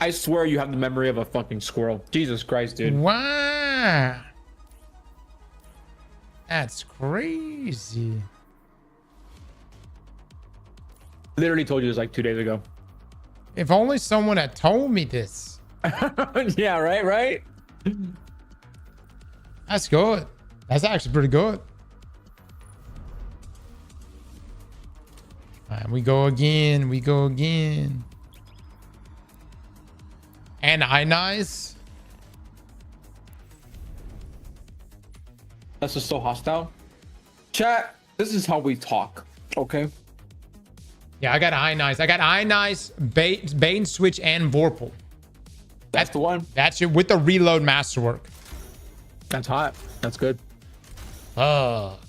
I swear you have the memory of a fucking squirrel. Jesus Christ, dude. Wow. That's crazy. Literally told you this like 2 days ago. If only someone had told me this. Yeah, right? That's good. That's actually pretty good. All right, we go again. And Inize. That's just so hostile. Chat, this is how we talk, okay? Yeah, I got Inize. I got Inize, Bait and Switch, and Vorpal. That's the one. That's it with the reload masterwork. That's hot. That's good. Fuck.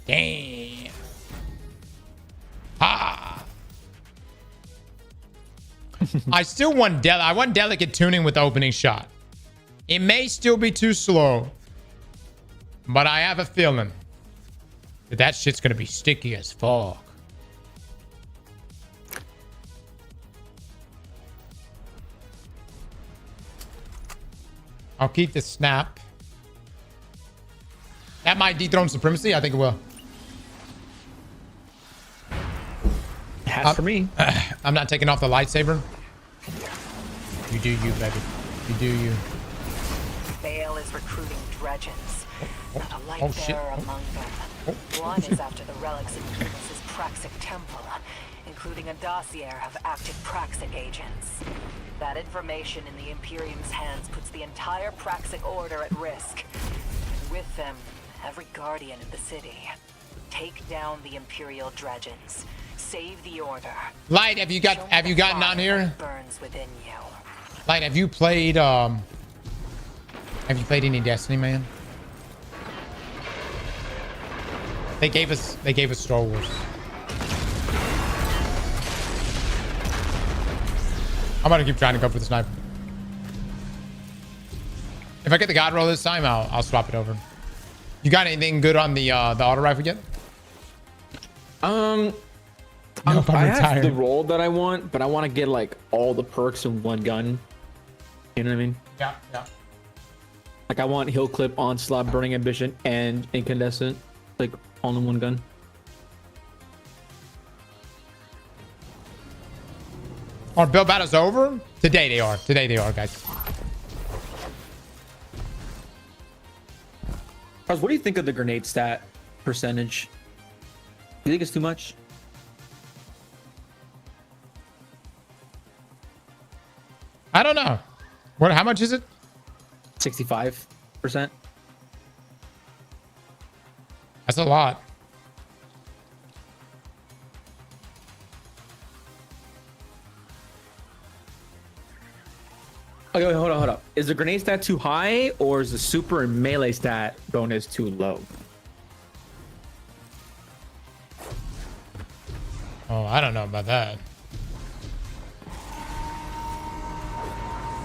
Damn. Ah. I still want I want delicate tuning with the opening shot. It may still be too slow, but I have a feeling that shit's gonna be sticky as fuck. I'll keep the snap. That might dethrone supremacy. I think it will. Has for me. I'm not taking off the lightsaber. You do you, baby. You do you. Bale is recruiting dredgens. Not a light shit. bearer among them. One is after the relics of Venus's Praxic temple, including a dossier of active Praxic agents. That information in the Imperium's hands puts the entire Praxic order at risk. And with them, every guardian of the city. Take down the Imperial dredgens. Save the order. Light, have you gotten on here? Burns within you. Light, have you played any Destiny, man? They gave us Star Wars. I'm gonna keep trying to go for the sniper. If I get the God roll this time, I'll swap it over. You got anything good on the auto rifle yet? I have the roll that I want, but I want to get like all the perks in one gun. You know what I mean? Yeah. Like I want Hill Clip, Onslaught, Burning Ambition, and Incandescent, like all in one gun. Are build battles over? Today they are, guys. What do you think of the grenade stat percentage? Do you think it's too much? I don't know. How much is it? 65%. That's a lot. Okay, wait, hold up. Is the grenade stat too high, or is the super and melee stat bonus too low? Oh, I don't know about that.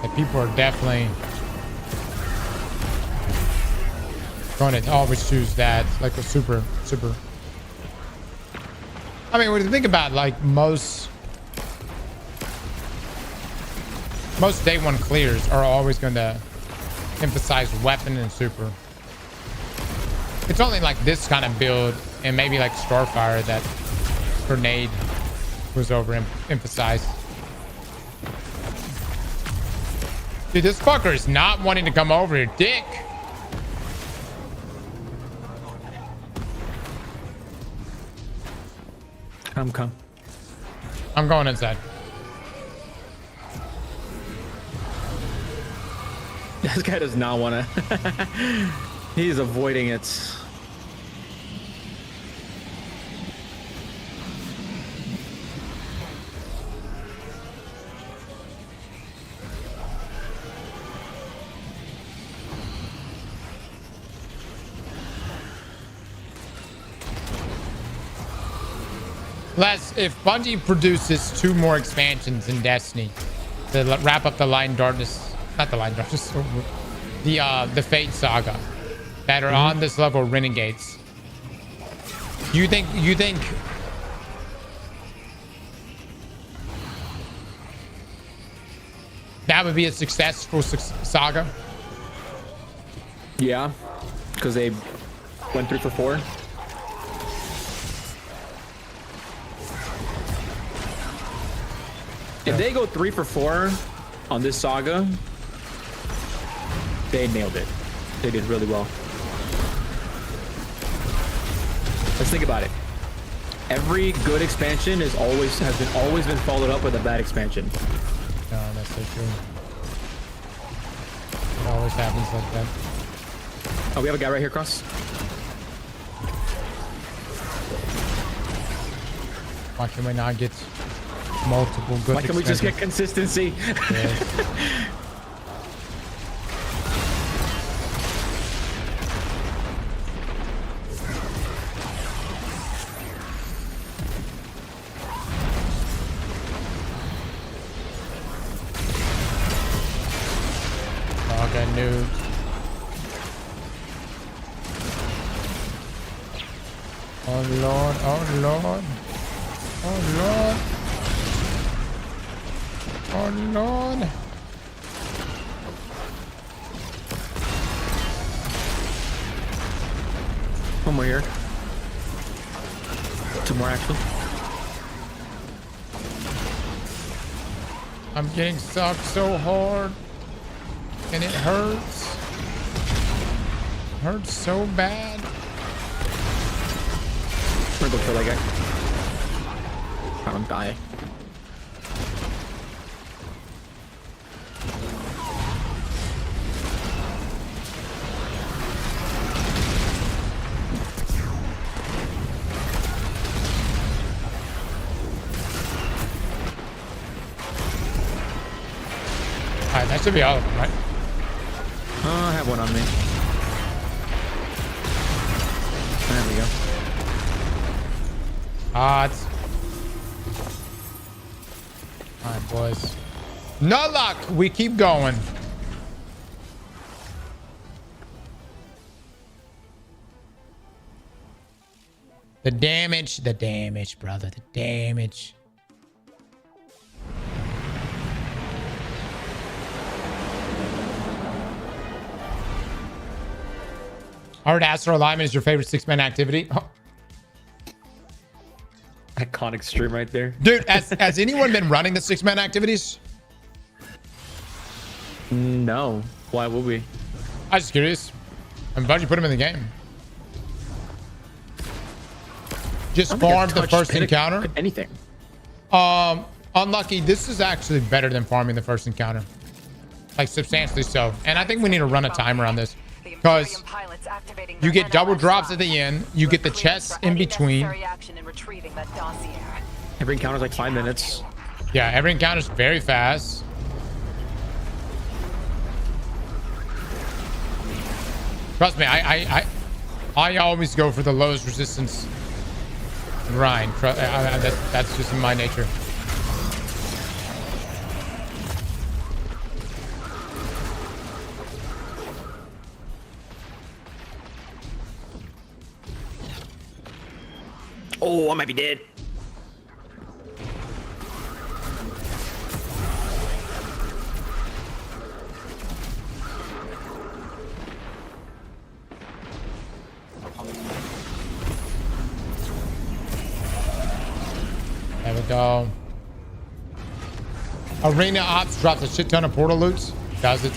Like, people are definitely going to always choose that, like a super. I mean, when you think about like most day one clears are always going to emphasize weapon and super. It's only like this kind of build and maybe like Starfire that grenade was emphasized. Dude, this fucker is not wanting to come over here, dick. Come. I'm going inside. This guy does not want to. He's avoiding it. Les, if Bungie produces 2 more expansions in Destiny, to wrap up the Light Darkness, not the Light Darkness, the Fate Saga that are on this level renegades. You think that would be a successful saga? Yeah, because they went 3 for 4. If they go 3 for 4 on this saga, they nailed it. They did really well. Let's think about it. Every good expansion has always been followed up with a bad expansion. No, that's so true. It always happens like that. Oh, we have a guy right here, Cross. Why can we not get multiple good Why can we just get consistency? Yes. Okay, nude. Oh Lord, oh Lord, oh Lord, oh Lord. One more here. 2 more actually. I'm getting sucked so hard, and it hurts. Hurts so bad. I'm gonna go for that guy. I don't die. Alright, that should be all of them, right? I have one on me. There we go. Odds. Alright, boys. No luck. We keep going. The damage, brother. The damage. Hard Astro Alignment is your favorite 6-man activity? Oh. Iconic stream right there. Dude, has anyone been running the 6-man activities? No. Why would we? I'm just curious. I'm glad you put them in the game. Just farmed the first encounter. Anything. Unlucky. This is actually better than farming the first encounter. Like substantially so. And I think we need to run a timer on this. Because you get double drops at the end. You get the chests in between. Every encounter is like 5 minutes. Yeah, every encounter is very fast. Trust me, I always go for the lowest resistance grind. That's just in my nature. Oh, I might be dead. There we go. Arena Ops drops a shit ton of portal loots. Does it?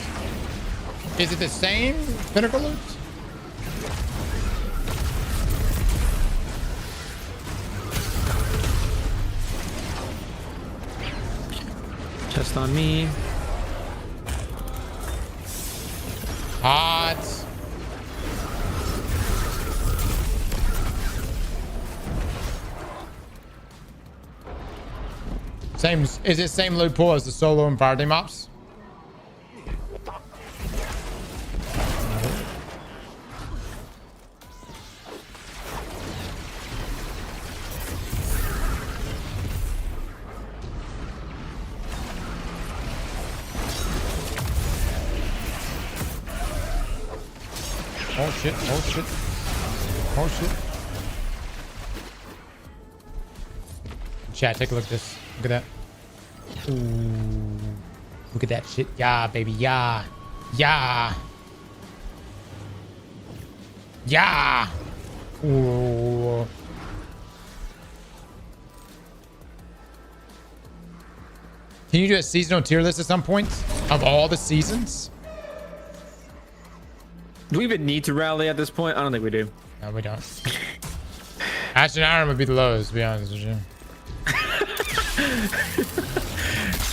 Is it the same pinnacle loot? Chest on me. Hot. Same. Is it same loot pool as the solo and fire team ops? Oh shit. Oh shit. Oh shit. Chat, take a look at this. Look at that. Ooh. Look at that shit. Yeah, baby. Yeah. Yeah. Yeah. Ooh. Can you do a seasonal tier list at some point of all the seasons? Do we even need to rally at this point? I don't think we do. No, we don't. Ash and Iron would be the lowest, to be honest with you.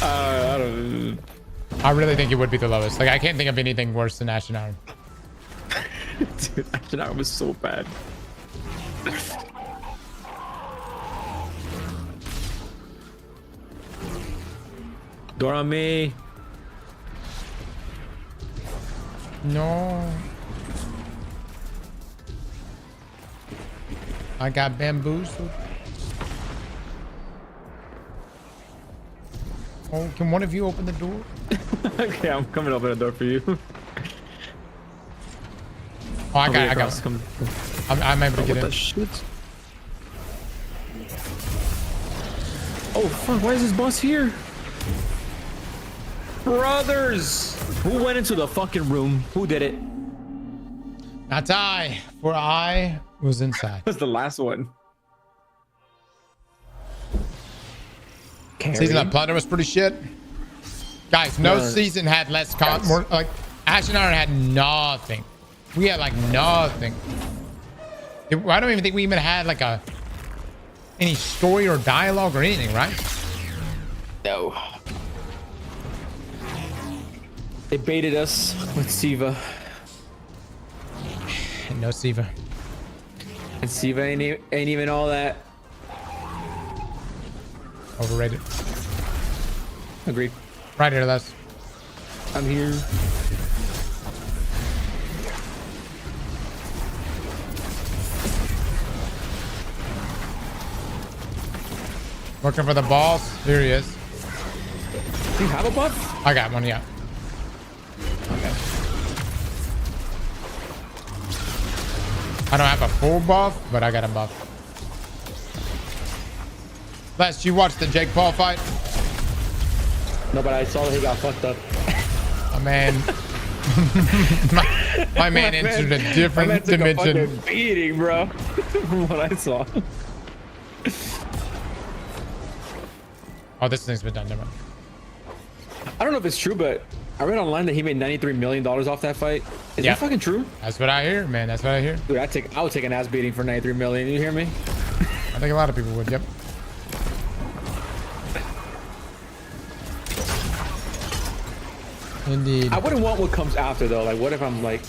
I don't. I really think it would be the lowest. Like, I can't think of anything worse than Ash and Iron. Dude, Ash and Iron was so bad. Door on me. No. I got bamboozled. Oh, can one of you open the door? Okay, I'm coming open the door for you. Oh, I got. I'm able to get in. Shit? Oh fuck! Why is this boss here? Brothers! Who went into the fucking room? Who did it? Not I, for I was inside. That's the last one. Season of Plunder was pretty shit. Guys, no season had less more like Ash and Iron had nothing. We had like nothing. I don't even think we even had like any story or dialogue or anything, right? No. They baited us with Siva. No Siva. And Siva ain't even all that. Overrated. Agreed. Right here, Les. I'm here. Looking for the boss. Here he is. Do you have a buff? I got one, yeah. Okay. I don't have a full buff, but I got a buff. Les, you watched the Jake Paul fight? No, but I saw that he got fucked up. Oh, man. my man entered a different dimension. A beating, bro. From what I saw. Oh, this thing's been done. Never mind. I don't know if it's true, but I read online that he made $93 million off that fight. Is that fucking true? That's what I hear, man. That's what I hear. Dude, I would take an ass beating for $93 million. You hear me? I think a lot of people would. Yep. Indeed. I wouldn't want what comes after though. Like, what if I'm like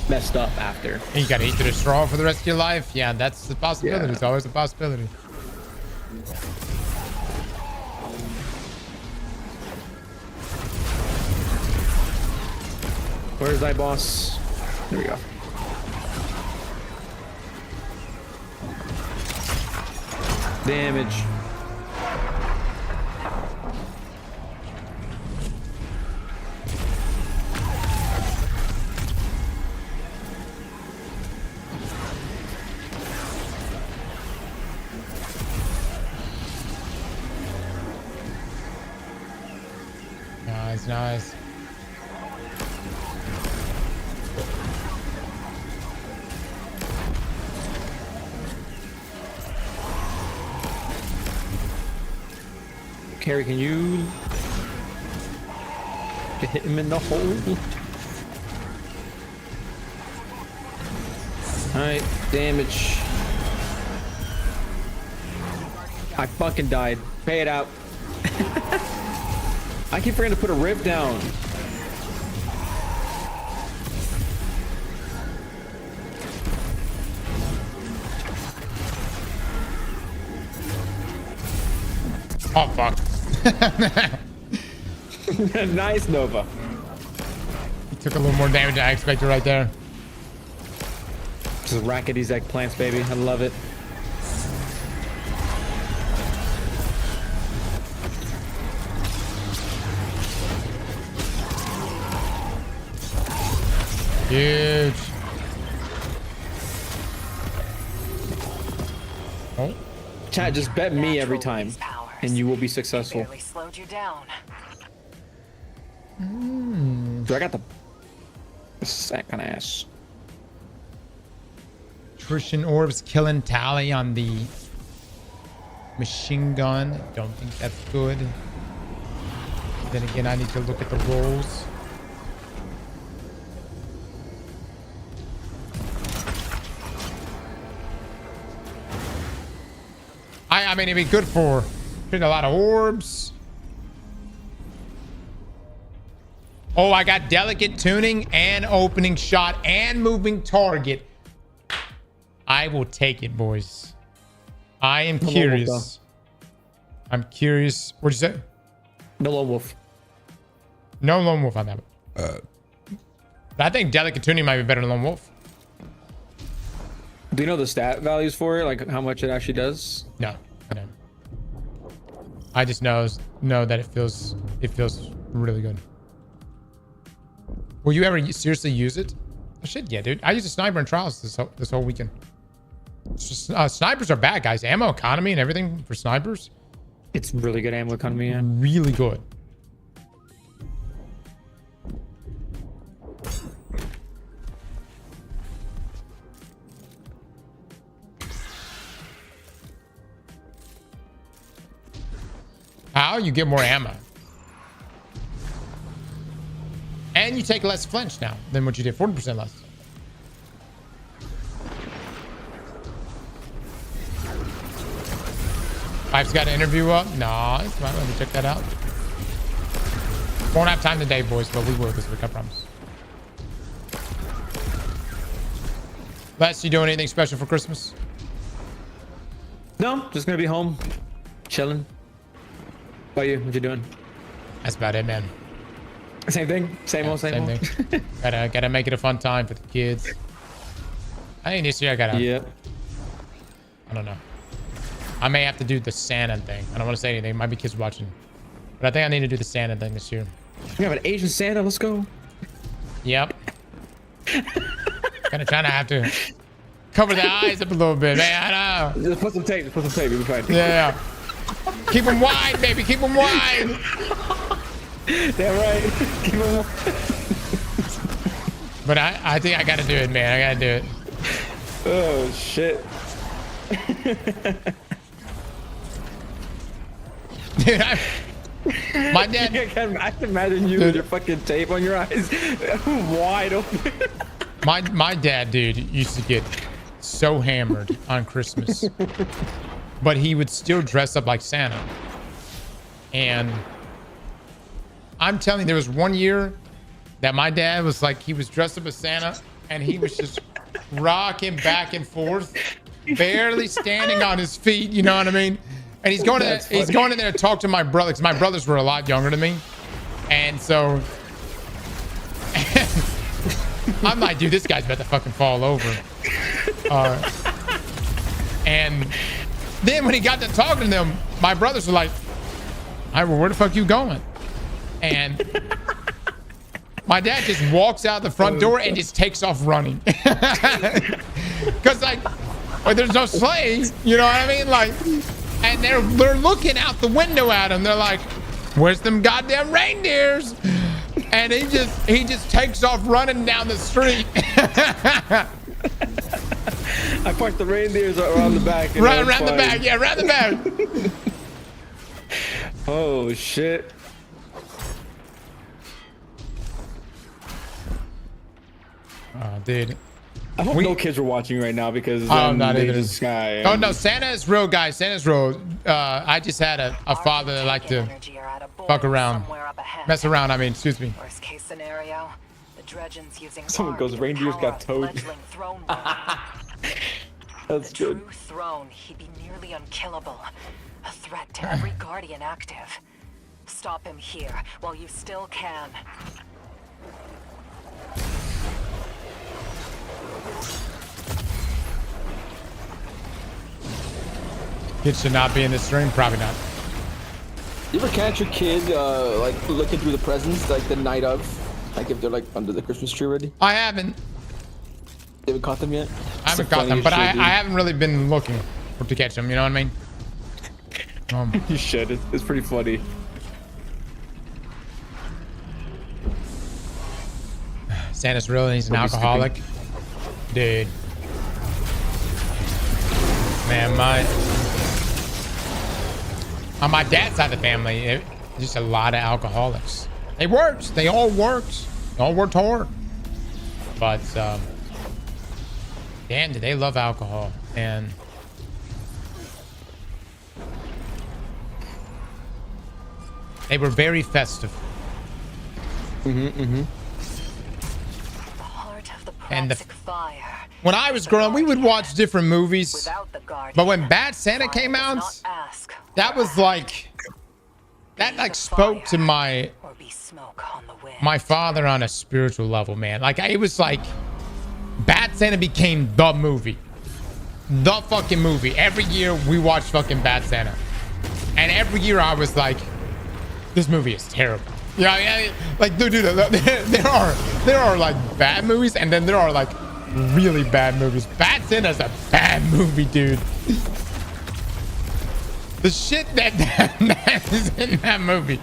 messed up after? And you gotta eat through the straw for the rest of your life. Yeah, that's the possibility. Yeah. It's always a possibility. Where's thy boss? There we go. Damage. Nice, nice. Carrie, can you hit him in the hole? Alright, damage. I fucking died. Pay it out. I keep forgetting to put a rib down. Oh, fuck. Nice, Nova. He took a little more damage than I expected right there. Just racket these eggplants, baby. I love it. Huge. Oh. Chat, just bet me every Natural time, these powers. and you will be successful. Barely slowed you down. Dude, I got the sack kind of ass. Attrition orbs killing Tally on the machine gun. Don't think that's good. Then again, I need to look at the rolls. I mean, it'd be good for hitting a lot of orbs. Oh, I got delicate tuning and opening shot and moving target. I will take it, boys. I am curious. I'm curious. What'd you say? No lone wolf. No lone wolf on that one. But I think delicate tuning might be better than lone wolf. Do you know the stat values for it? Like how much it actually does? No, I don't. I just know that it feels really good. Will you ever seriously use it? Oh, shit, yeah, dude. I use a sniper in trials this whole weekend. It's just, snipers are bad, guys. Ammo economy and everything for snipers. It's really good ammo economy, yeah. Really good. How? You get more ammo. And you take less flinch now than what you did. 40% less. Pipe's got an interview up. Nice. Well, let me check that out. Won't have time today, boys, but we will this week, I promise. Les, you doing anything special for Christmas? No, just gonna be home, chilling. How about you? What you doing? That's about it, man. Same thing. Same old. Thing. gotta make it a fun time for the kids. I think this year I gotta. Yep. I don't know. I may have to do the Santa thing. I don't want to say anything. Might be kids watching, but I think I need to do the Santa thing this year. We have an Asian Santa. Let's go. Yep. Kind of trying to have to cover the eyes up a little bit, man. I know. Just put some tape. You'll be fine. Yeah. Keep them wide, baby. Keep them wide. Damn right. Keep them wide. But I think I gotta do it, man. I gotta do it. Oh shit. Dude, my dad. I can imagine you with your fucking tape on your eyes, wide open. My dad, dude, used to get so hammered on Christmas, but he would still dress up like Santa. And I'm telling you, there was one year that my dad was like, he was dressed up as Santa, and he was just rocking back and forth, barely standing on his feet. You know what I mean? And he's going in there to talk to my brother, because my brothers were a lot younger than me. And so I'm like, dude, this guy's about to fucking fall over. And then when he got to talking to them, my brothers were like, all right, well, where the fuck you going? And my dad just walks out the front door and just takes off running. Because like there's no sleigh, you know what I mean? Like, and they're looking out the window at him. They're like, where's them goddamn reindeers? And he just takes off running down the street. I parked the reindeers around the back. Right around the back, yeah, around the back. Oh shit. Oh, dude. I hope no kids are watching right now because I'm not they either. just sky. Oh no, Santa is real, guys. Santa's real. I just had a father that liked to fuck around, mess around. I mean, excuse me. Worst case scenario, the Dredgens using Someone goes, reindeers got towed. That's good. True throne, he'd be nearly unkillable. A threat to every guardian active. Stop him here while you still can. Kids should not be in this stream. Probably not. You ever catch your kid like looking through the presents like the night of? Like if they're like under the Christmas tree already. I haven't. You haven't caught them yet? I haven't caught them, but I haven't really been looking to catch them. You know what I mean? You should. It's pretty funny. Santa's real and he's an alcoholic. Dude. Man, on my dad's side of the family, it's just a lot of alcoholics. They worked. They all worked. They all worked hard. But, damn, do they love alcohol. And they were very festive. The heart of the And the fire. When I was growing up, we would watch different movies. Without the guardian, But when Bad Santa fire came does out, not ask that was like, that like spoke to my or be smoke on the wind. my father on a spiritual level, man. Like it was like Bad Santa became the movie. The fucking movie. Every year we watched fucking Bad Santa. And every year I was like, this movie is terrible. Yeah, like dude, there are like bad movies and then there are like really bad movies. Bad Santa's a bad movie, dude. The shit that is in that movie.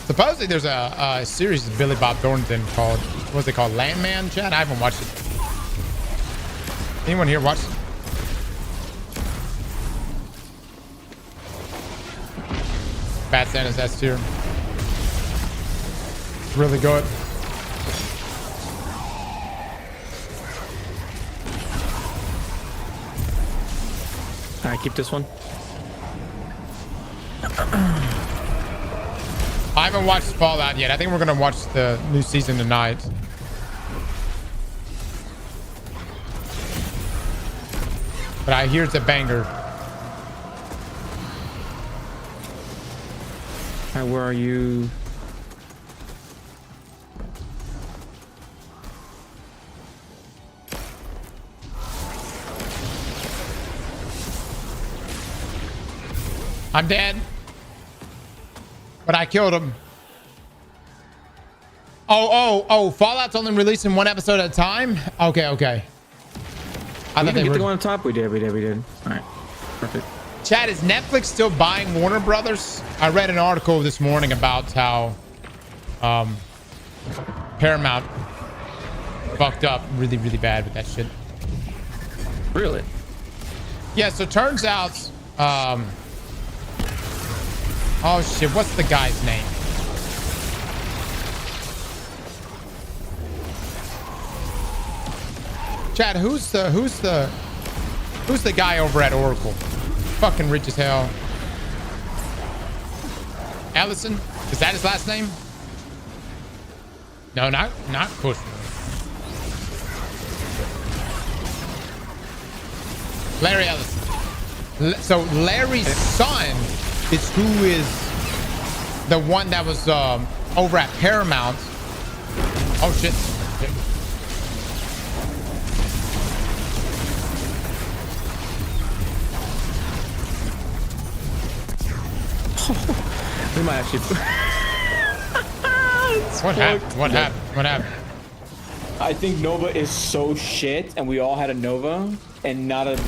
Supposedly there's a series of Billy Bob Thornton called, what's it called? Landman, Chad? I haven't watched it. Anyone here watch it? Bad Santa's S tier. It's really good. All right, keep this one. I haven't watched Fallout yet. I think we're gonna watch the new season tonight. But I hear it's a banger. All right, where are you? I'm dead. But I killed him. Oh, Fallout's only releasing one episode at a time? Okay. I We thought didn't they get were. the one on top. We did. All right, perfect. Chad, is Netflix still buying Warner Brothers? I read an article this morning about how Paramount fucked up really, really bad with that shit. Really? Yeah, so turns out, oh shit, what's the guy's name? Chad, who's the guy over at Oracle? Fucking rich as hell. Ellison? Is that his last name? No, not Kushner. Larry Ellison. So Larry's son is who is the one that was over at Paramount. Oh shit. We might actually. What happened? I think Nova is so shit, and we all had a Nova and not a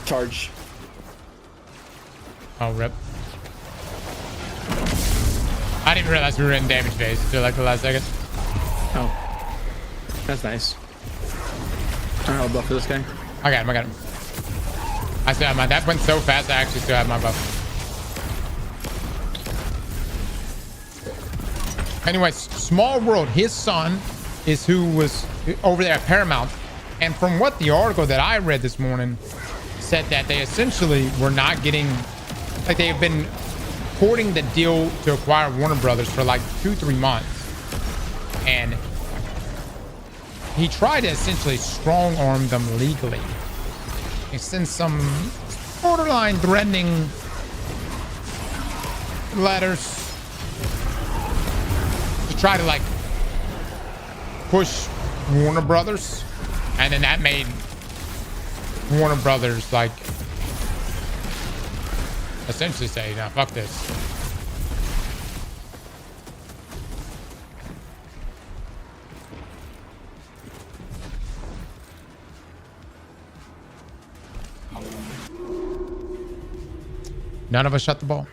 charge. Oh, rip. I didn't realize we were in damage phase until like the last second. Oh, that's nice. I'll buff for this guy. I got him. I still have my. That went so fast. I actually still have my buff. Anyways, Small World. His son is who was over there at Paramount, and from what the article that I read this morning said, that they essentially were not getting, like they have been courting the deal to acquire Warner Brothers for like 2-3 months, and he tried to essentially strong arm them legally. He sent some borderline threatening letters to try to like push Warner Brothers, and then that made Warner Brothers like essentially say, "No, fuck this." None of us shot the ball.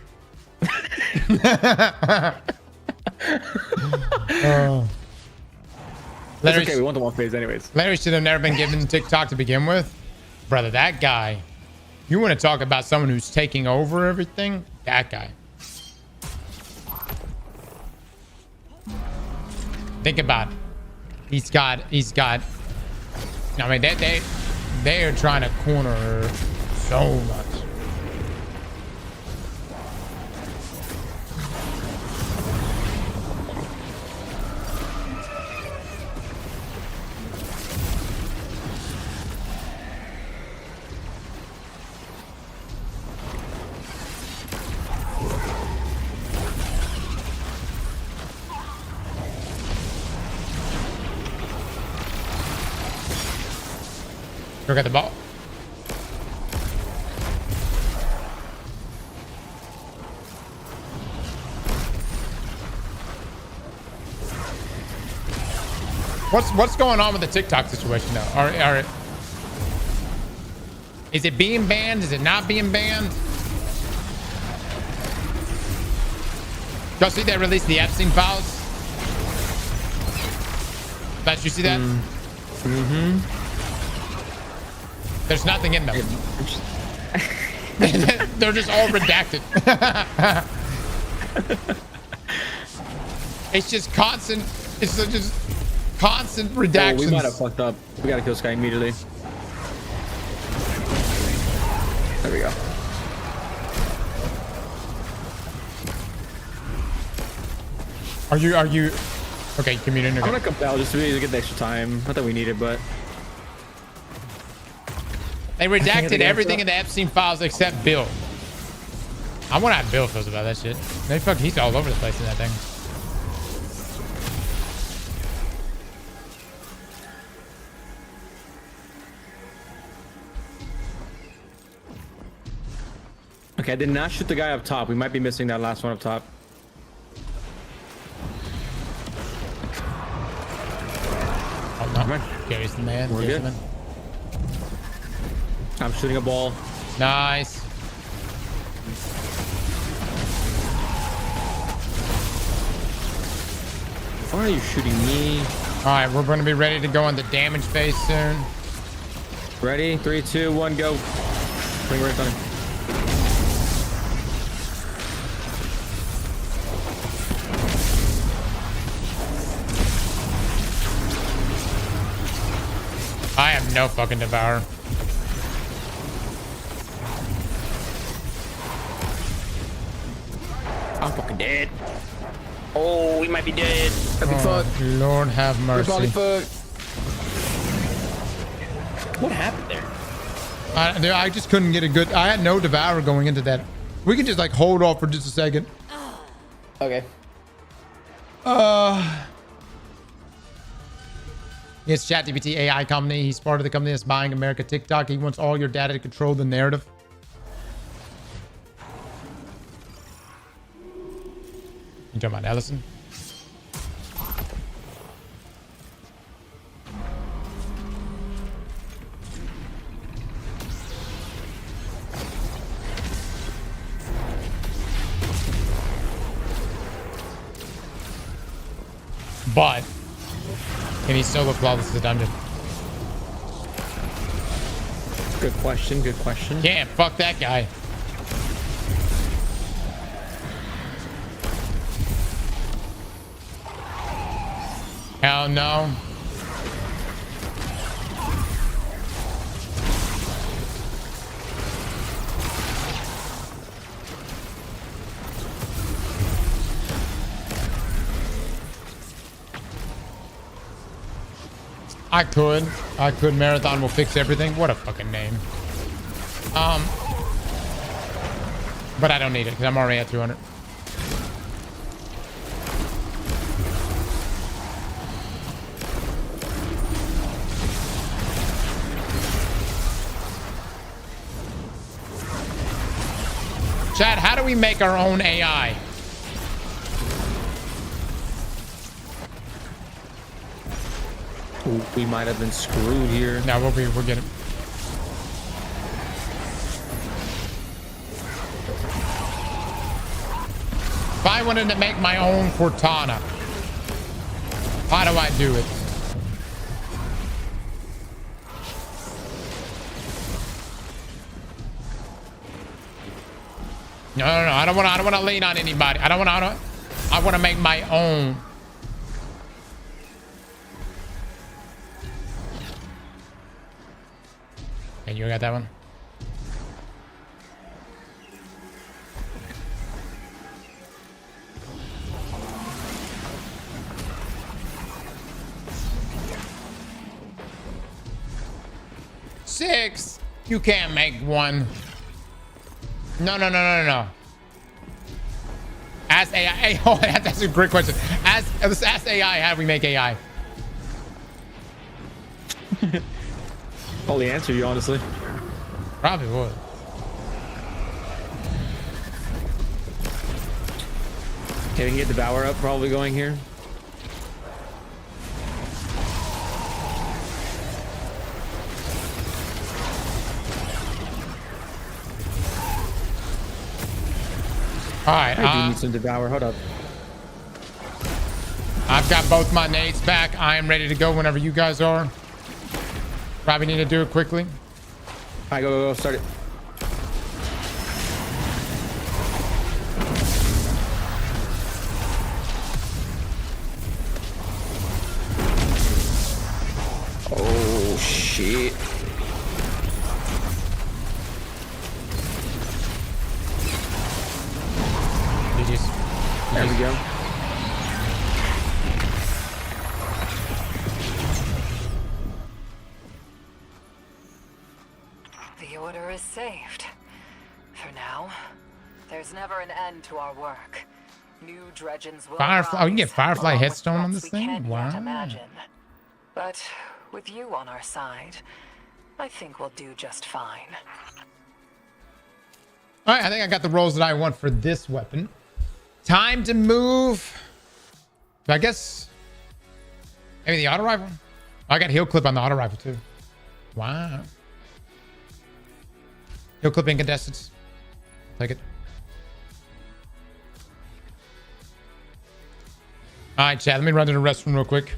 That's okay. We want the one phase anyways. Larry should have never been given TikTok to begin with. Brother, that guy. You want to talk about someone who's taking over everything? That guy. Think about it. He's got. I mean, they are trying to corner her so much. Go get the ball. What's going on with the TikTok situation now? Is it being banned? Is it not being banned? Y'all see they released the Epstein files? Did you see that? Mm-hmm. There's nothing in them. They're just all redacted. It's just constant. It's just constant redactions. Oh, we might have fucked up. We gotta kill this guy immediately. There we go. Are you? Okay, community. I'm gonna compel just to get the extra time. Not that we need it, but. They redacted everything in the Epstein files except Bill. I wonder how Bill feels about that shit. He's all over the place in that thing. Okay, I did not shoot the guy up top. We might be missing that last one up top. Oh no, Gary's the man. We're good. I'm shooting a ball. Nice. Why are you shooting me? All right, we're going to be ready to go on the damage phase soon. Ready? 3, 2, 1, go. Bring right on him. I have no fucking devour. I'm fucking dead. Oh, we might be dead. That'd be fucked. Lord have mercy. We're probably fucked. What happened there? I just couldn't get a good. I had no devour going into that. We can just like hold off for just a second. Okay. It's ChatGPT AI company. He's part of the company that's buying America TikTok. He wants all your data to control the narrative. You talking about Ellison? But can he solo flawless the dungeon? Good question. Good question. Can't. Fuck that guy. Hell no. I could. Marathon will fix everything. What a fucking name. But I don't need it because I'm already at 200. we make our own AI? Ooh, we might have been screwed here. No, we'll get it. If I wanted to make my own Cortana, how do I do it? No. I don't want to lean on anybody. I want to make my own. And you got that one? Six. You can't make one. No. Ask AI. Oh, that's a great question. Let's ask AI. How do we make AI? Probably answer you, honestly. Probably would. Okay, we can get the Devour up, probably going here. All right. I do need some Devour. Hold up. I've got both my nades back. I am ready to go whenever you guys are. Probably need to do it quickly. All right, go. Start it. Oh, shit. There we go. The order is saved. For now. There's never an end to our work. New dredgens will Firefly. Oh, you can get Firefly rise, headstone along on with this threats we thing? can't Wow. yet imagine. But with you on our side, I think we'll do just fine. All right, I think I got the rolls that I want for this weapon. Time to move. I guess maybe the auto rifle. I got heal clip on the auto rifle too. Wow. Heal clip incandescence. Take it. All right, chat. Let me run to the restroom real quick.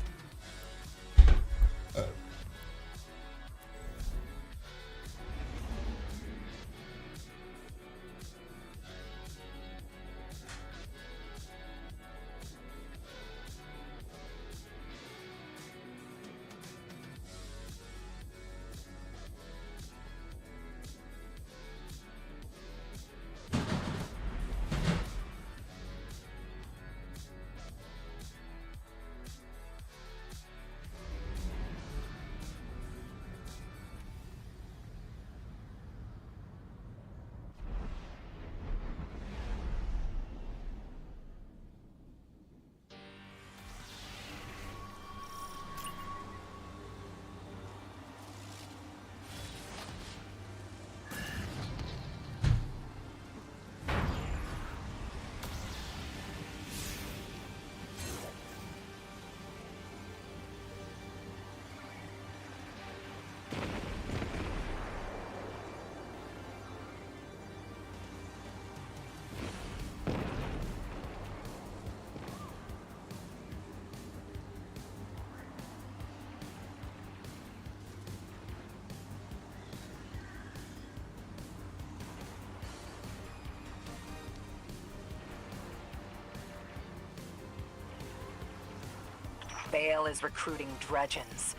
Bale is recruiting dredgens.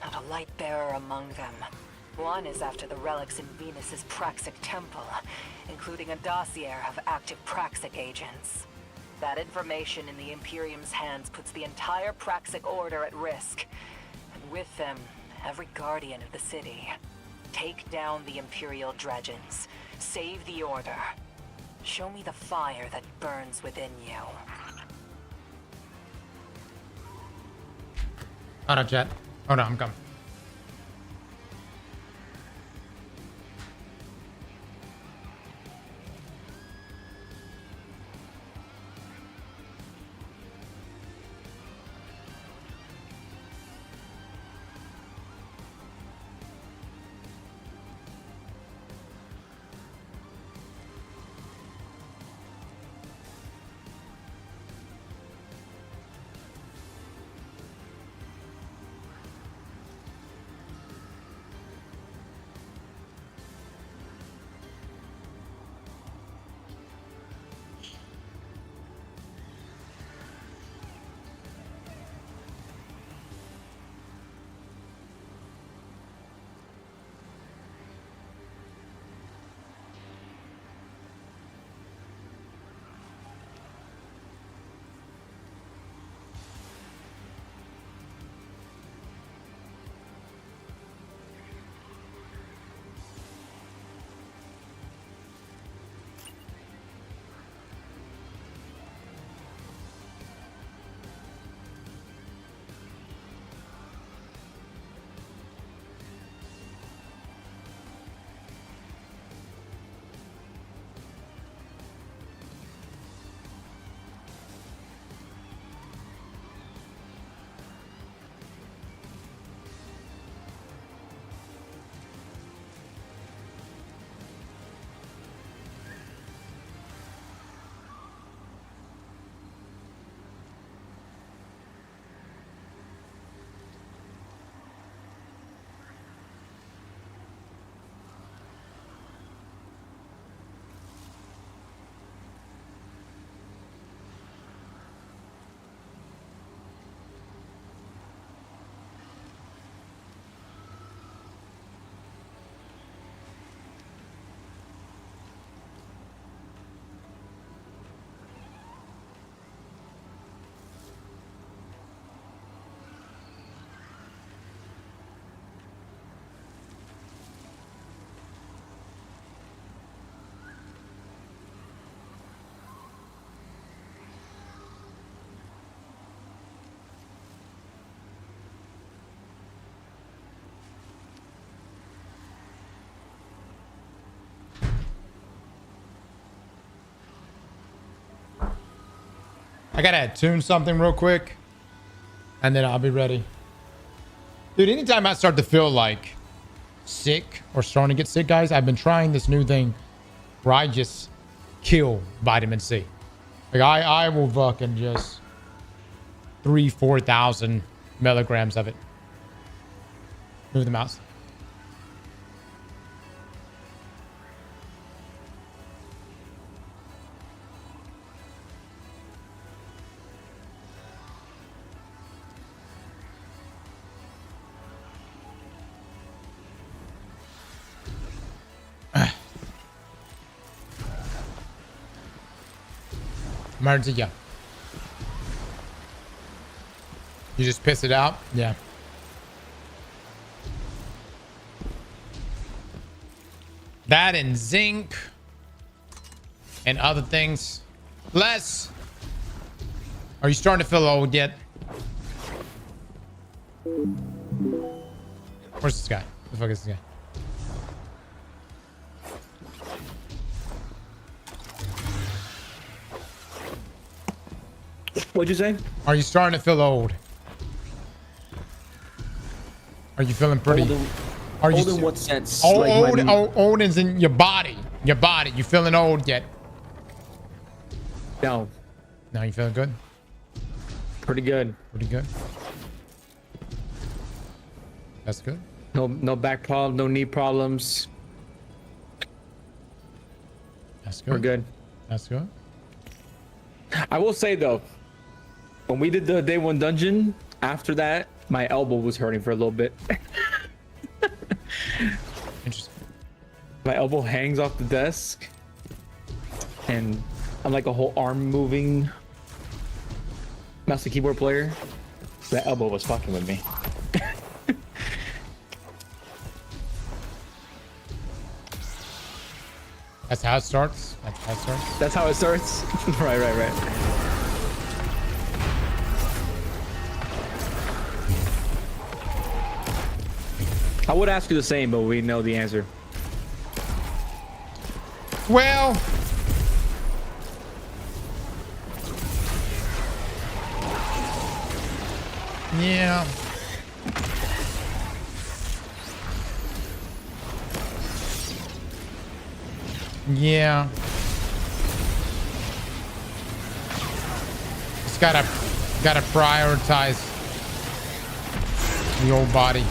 Not a light bearer among them. One is after the relics in Venus's Praxic temple, including a dossier of active Praxic agents. That information in the Imperium's hands puts the entire Praxic order at risk. And with them, every guardian of the city. Take down the Imperial dredgens. Save the order. Show me the fire that burns within you. Hold on, chat. Oh no, I'm coming. I gotta tune something real quick, and then I'll be ready. Dude, anytime I start to feel like sick or starting to get sick, guys, I've been trying this new thing where I just kill vitamin C. Like I will fucking just 3,000-4,000 milligrams of it. Move the mouse. Emergency, yeah. You just piss it out? Yeah. That and zinc and other things. Les, are you starting to feel old yet? Where's this guy? Who the fuck is this guy? What'd you say? Are you starting to feel old? Are you feeling pretty? Are you Old in what sense? old is in your body. Your body. You feeling old yet? No. No, you feeling good? Pretty good. Pretty good. That's good. No back problem, no knee problems. That's good. We're good. That's good. I will say though, when we did the day one dungeon, after that, my elbow was hurting for a little bit. Interesting. My elbow hangs off the desk, and I'm like a whole arm moving mouse and keyboard player. That elbow was fucking with me. That's how it starts. That's how it starts. That's how it starts. Right. I would ask you the same, but we know the answer. Well, yeah. Yeah. Just gotta prioritize the old body.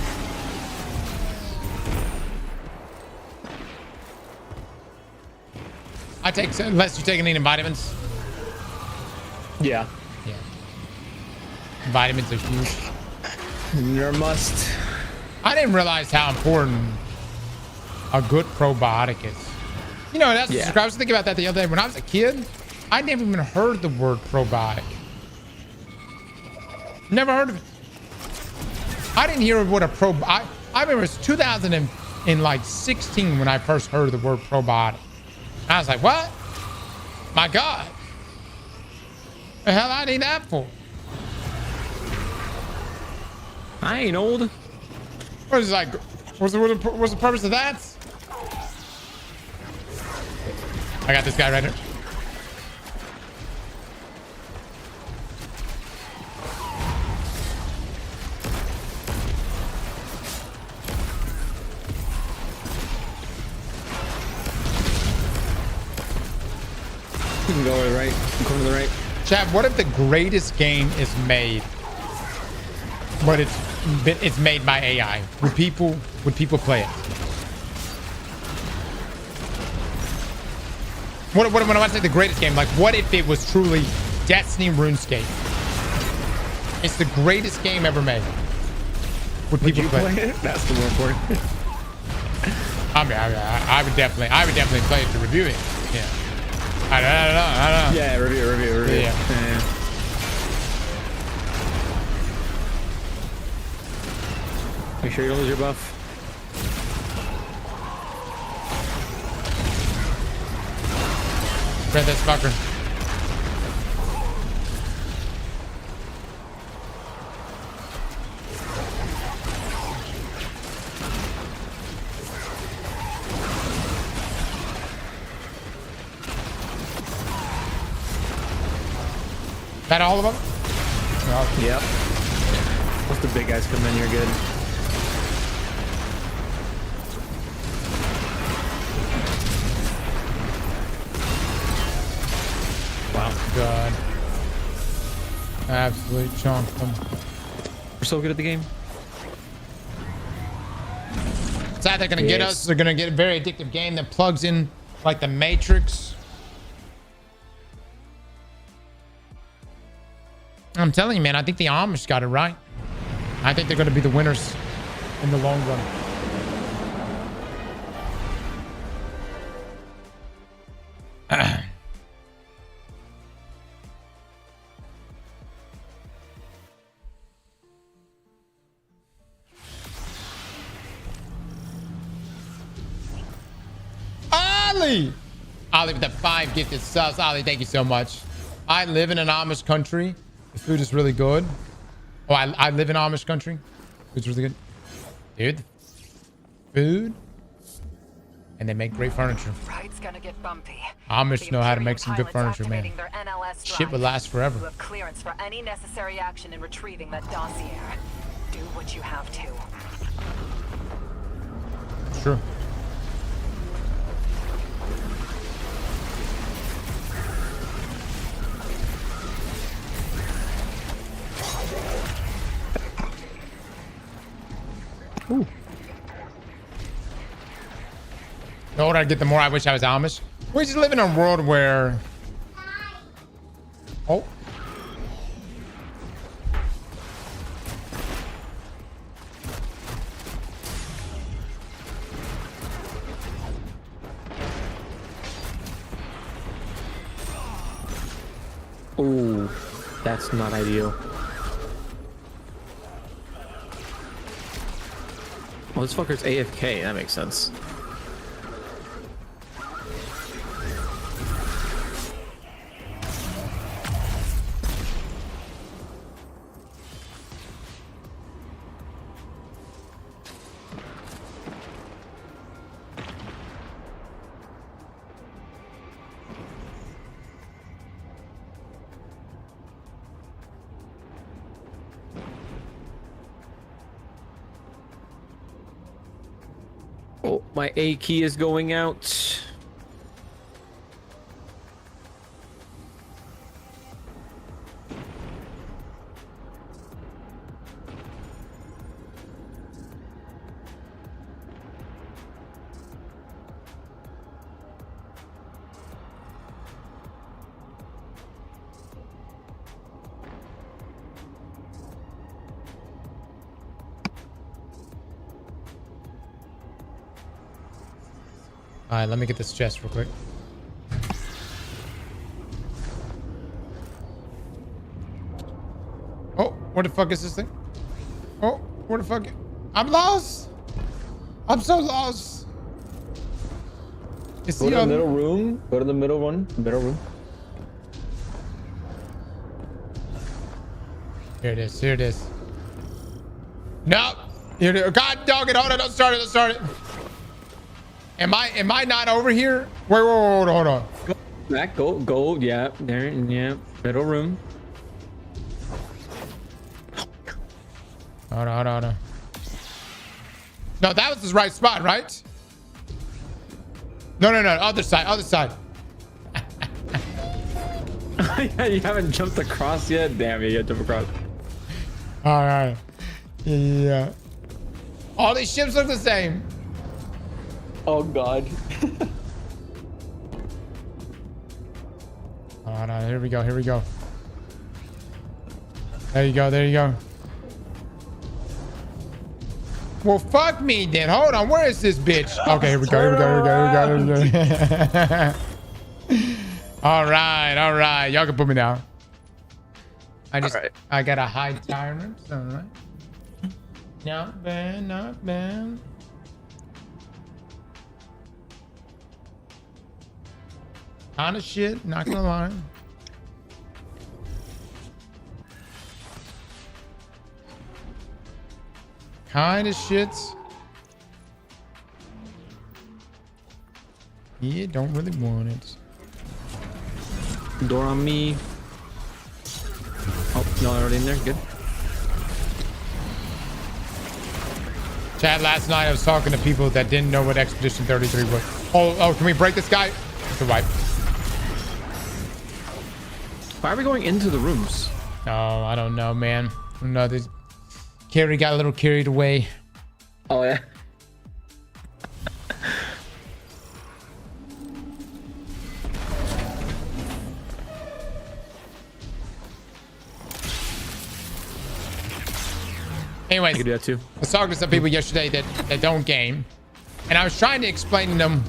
I take, unless you taking any vitamins. Yeah. Yeah. Vitamins are huge. You're a must. I didn't realize how important a good probiotic is. You know, that's I was thinking about that the other day. When I was a kid, I never even heard the word probiotic. Never heard of it. I didn't hear what a I remember it was 2016 when I first heard the word probiotic. I was like, what? My God. The hell I need that for? I ain't old. What is like? What's the purpose of that? I got this guy right here. You can go to the right. You can come to the right. Chad, what if the greatest game is made, but it's made by AI? Would people play it? What when I say the greatest game, like what if it was truly Destiny RuneScape? It's the greatest game ever made. Would people play it? That's the more important. I mean, I would definitely play it to review it. Yeah. I don't know. Yeah, review. Yeah. Make sure you don't lose your buff. Grab this fucker. That all of them? No. Yep. Once the big guys come in, you're good. Wow. God. Absolutely chonked them. We're so good at the game. Sad they're gonna get us. They're gonna get a very addictive game that plugs in like the Matrix. I'm telling you, man, I think the Amish got it right. I think they're gonna be the winners in the long run. Ollie with the 5 gifted subs. Ollie, thank you so much. I live in an Amish country. The food is really good. Oh, I live in Amish country. Food's really good. Dude. Food. And they make great furniture. Ride's gonna get bumpy. Amish know how to make some good Pilots furniture, man. activating their NLS Shit will drive. last forever. You have clearance for any necessary action in retrieving that dossier. Do what you have to. Sure. Ooh. The older I get, the more I wish I was Amish. We just live in a world where... Oh. Ooh, that's not ideal. Well, this fucker's AFK. That makes sense. Oh, my A key is going out. All right, let me get this chest real quick. Oh, where the fuck is this thing? Oh, where the fuck? I'm lost. I'm so lost. Go to the middle room. Go to the middle one. Middle room. Here it is. Here it is. No. Here it is. God dog it. Hold on. Don't start it. Don't start it. Am I not over here? Wait, hold on. Go back. Go. Yeah. There. Yeah. Middle room. Hold on. No, that was the right spot, right? No. Other side. Yeah, you haven't jumped across yet? Damn it, you have to jump across. All right. Yeah. All these ships look the same. Oh God. Hold on. Here we go. There you go. Well, fuck me then. Hold on. Where is this bitch? Okay, here we go. All right. Y'all can put me down. I got a high tyrant. All right. Not bad. Kind of shit, not gonna lie. Kind of shits. Yeah, don't really want it. Door on me. No, already in there. Good. Chad, last night I was talking to people that didn't know what Expedition 33 was. Oh, can we break this guy? It's a wipe. Why are we going into the rooms? Oh, I don't know, man. I don't know. This Carrie got a little carried away. Oh, yeah. Anyways, I could do that too. I was talking to some people yesterday that don't game, and I was trying to explain to them.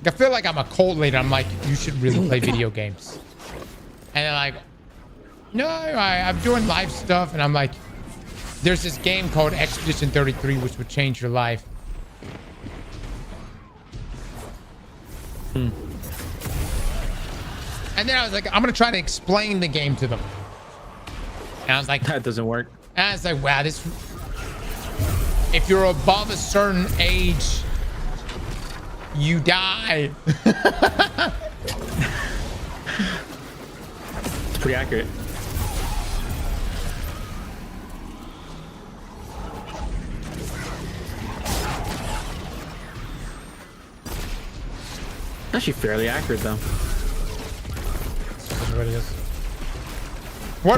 I feel like I'm a cult leader. I'm like, you should really play video games. And they're like, no, I'm doing live stuff. And I'm like, there's this game called Expedition 33, which would change your life. And then I was like, I'm going to try to explain the game to them. And I was like, That doesn't work. and I was like, wow, this, if you're above a certain age, you die. It's pretty accurate. Actually, fairly accurate though. That's what it is. What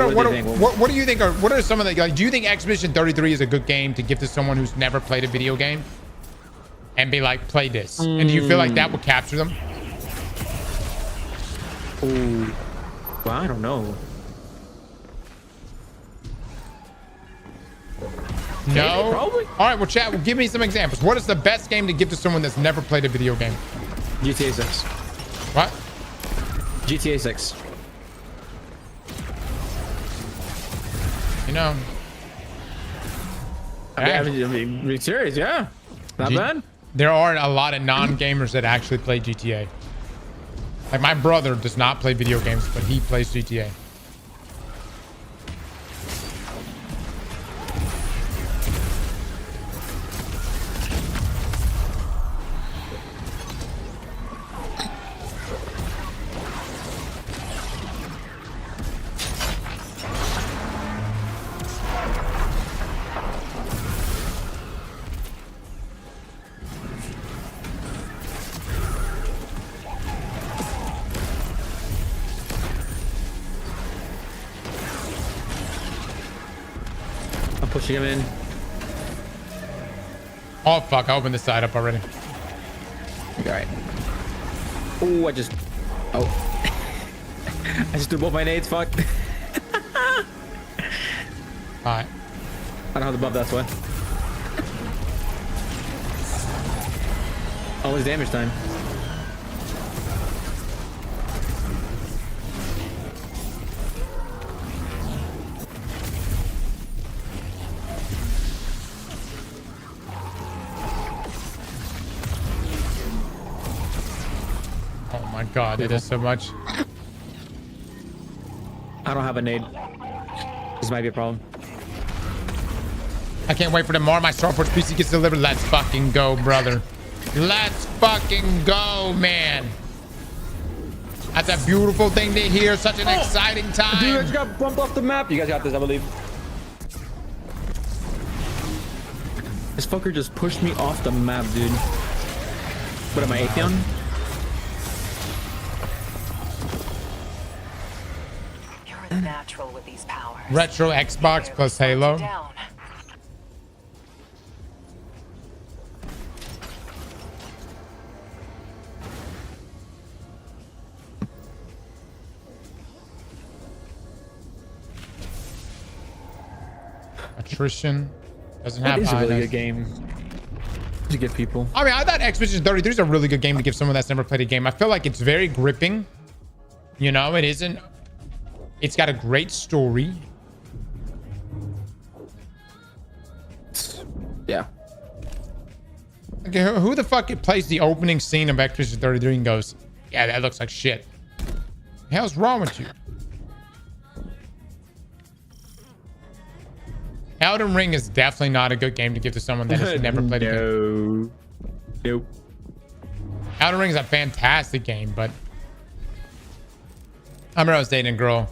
do you think? What are some of the, like, do you think Expedition 33 is a good game to give to someone who's never played a video game and be like, play this? And do you feel like that would capture them? Ooh. Well, I don't know. No? Probably. All right, well, chat, well, give me some examples. What is the best game to give to someone that's never played a video game? GTA 6. What? GTA 6. You know. I mean, be serious, yeah. Not bad. There are a lot of non-gamers that actually play GTA. Like, my brother does not play video games, but he plays GTA. I'm pushing him in. Oh, fuck. I opened this side up already. Alright. Oh, I just... Oh. I just threw both my nades, fuck. Alright. I don't have the buff, that's why. Oh, it's damage time. Oh my god, it is so much. I don't have a nade. This might be a problem. I can't wait for tomorrow my Starforge PC gets delivered. Let's fucking go, brother. Let's fucking go, man. That's a beautiful thing to hear. Such an exciting time. Dude, I just got bumped off the map. You guys got this, I believe. This fucker just pushed me off the map, dude. What am I, Atheon? You're a natural with these powers. Retro Xbox plus Halo. Down. Attrition. Doesn't That have is a really items. good game to get people. I mean, I thought Expedition 33 is a really good game to give someone that's never played a game. I feel like it's very gripping. You know, it isn't. It's got a great story. Yeah. Okay, who the fuck plays the opening scene of Expedition 33 and goes, yeah, that looks like shit? The hell's wrong with you? Elden Ring is definitely not a good game to give to someone that has never played a game. Nope. Elden Ring is a fantastic game, but I remember I was dating a girl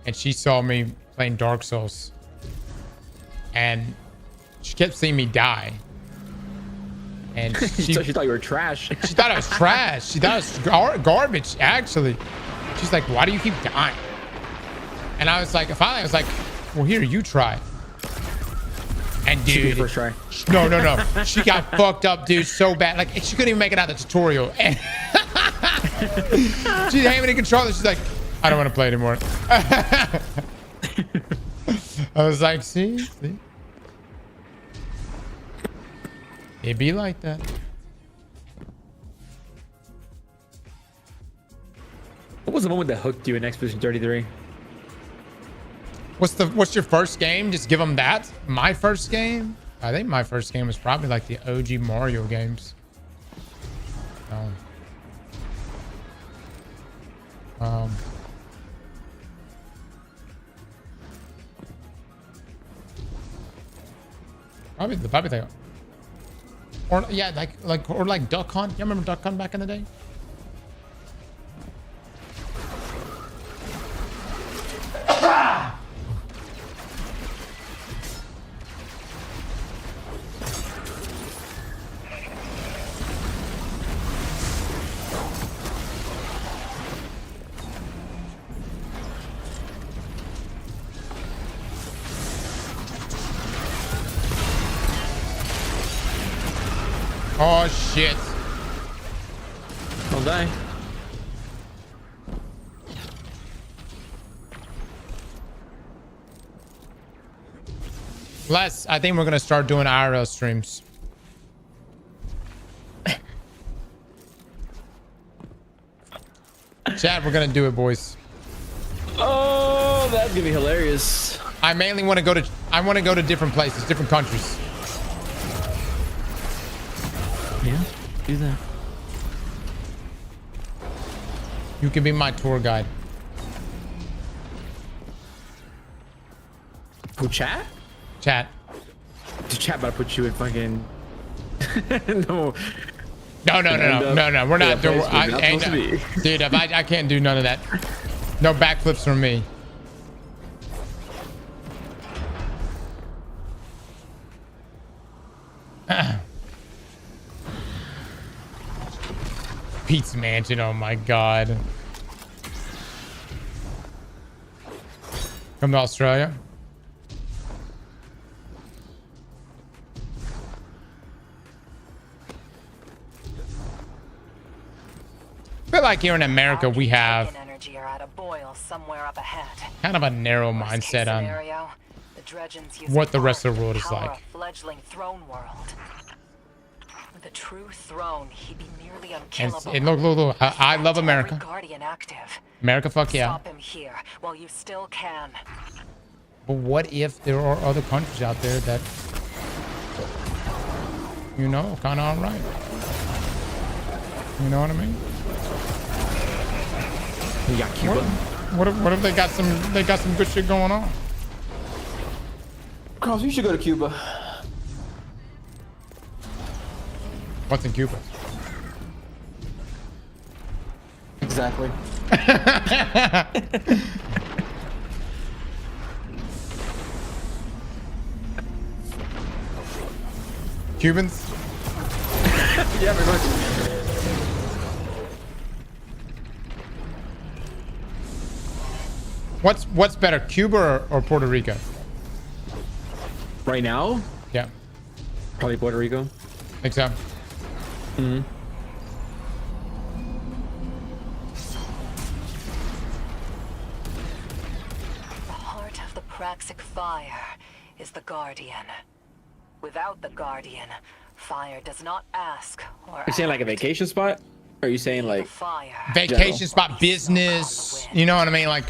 and she saw me playing Dark Souls, and she kept seeing me die. And she thought you were trash. She thought I was trash. She thought I was garbage, actually. She's like, why do you keep dying? And I was like, finally, I was like, well, here, you try. And dude, first try. No. She got fucked up, dude, so bad. Like, she couldn't even make it out of the tutorial. And she's handing me the controller. She's like, I don't want to play anymore. I was like, see? It be like that. What was the moment that hooked you in Expedition 33? What's your first game? Just give them that. My first game? I think my first game was probably like the OG Mario games. Probably the or yeah, like Duck Hunt. You remember Duck Hunt back in the day? Oh shit. Don't die. Les, I think we're gonna start doing IRL streams. Chat, we're gonna do it, boys. Oh, that's gonna be hilarious. I mainly want to go to different places, different countries. Yeah, do that. You can be my tour guide. Who, chat? Chat. The chat about to put you in fucking... No. No. We're not doing... Dude, I can't do none of that. No backflips from me. Pizza Mansion, oh my god. Come to Australia. I feel like here in America we have energy are at a boil somewhere up ahead. kind of a narrow mindset on what the rest of the world is like. Fledgling throne world. With a true throne, he'd be nearly unkillable. And look. I love America. Guardian active. America, fuck yeah. Stop him here while you still can. But what if there are other countries out there that, you know, kind of alright? You know what I mean? You got Cuba. What if they got some good shit going on? Carlos, you should go to Cuba. What's in Cuba? Exactly. Cubans? Yeah, very much. What's better, Cuba or Puerto Rico? Right now? Yeah. Probably Puerto Rico. Think so? Mm-hmm. The heart of the Praxic fire is the Guardian. Without the Guardian, fire does not ask or You're saying like a vacation spot? Or are you saying like fire? Vacation spot, business, you know what I mean? Like,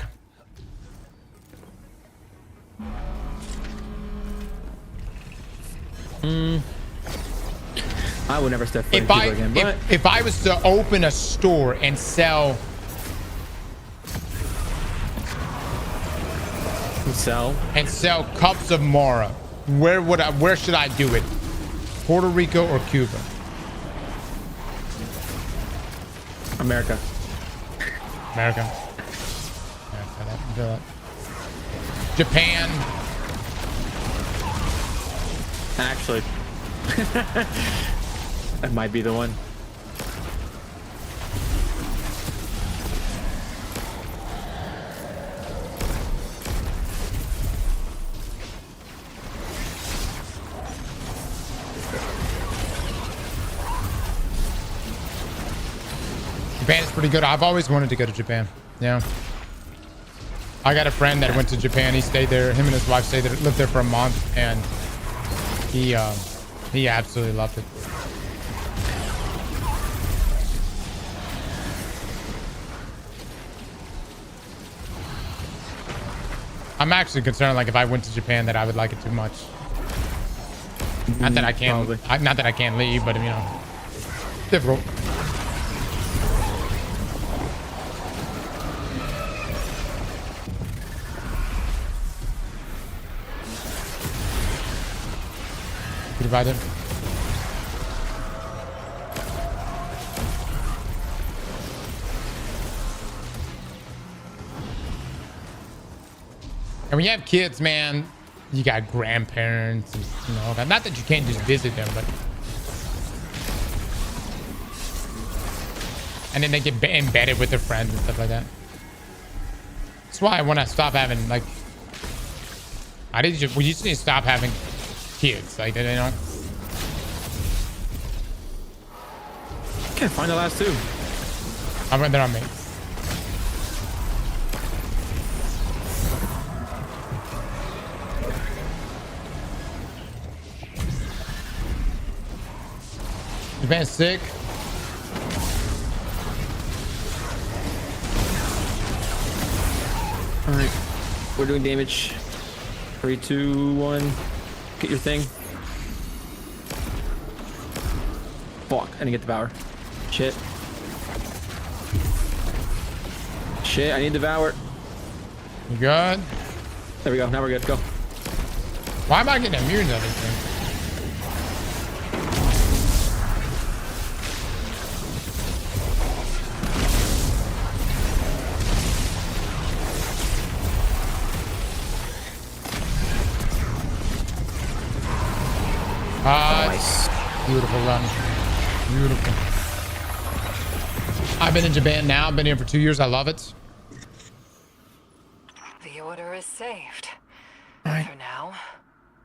I would never step foot in Cuba again, but if I was to open a store and sell cups of Mara, where should I do it? Puerto Rico or Cuba? America. America. Yeah, I feel that. Japan. Actually, that might be the one. Japan is pretty good. I've always wanted to go to Japan. Yeah. I got a friend that went to Japan. He stayed there. Him and his wife stayed there, lived there for a month, and he absolutely loved it. I'm actually concerned, like, if I went to Japan, that I would like it too much. Not that I can't, not that I can't leave, but you know, difficult. Divide him. And when you have kids, man, you got grandparents, and, you know, not that you can't just visit them, but and then they get embedded with their friends and stuff like that. That's why when I stop having, like, we just need to stop having kids, like, you know. Can't find the last two. I'm right there on me. Japan's sick. All right, we're doing damage. 3, 2, 1. Get your thing. Fuck, I didn't get Devour. Shit. Shit, I need Devour. You good? There we go, now we're good, go. Why am I getting immune to this thing? Nice. Beautiful run. Beautiful. I've been in Japan now. I've been here for 2 years. I love it. The order is saved. Right. For now,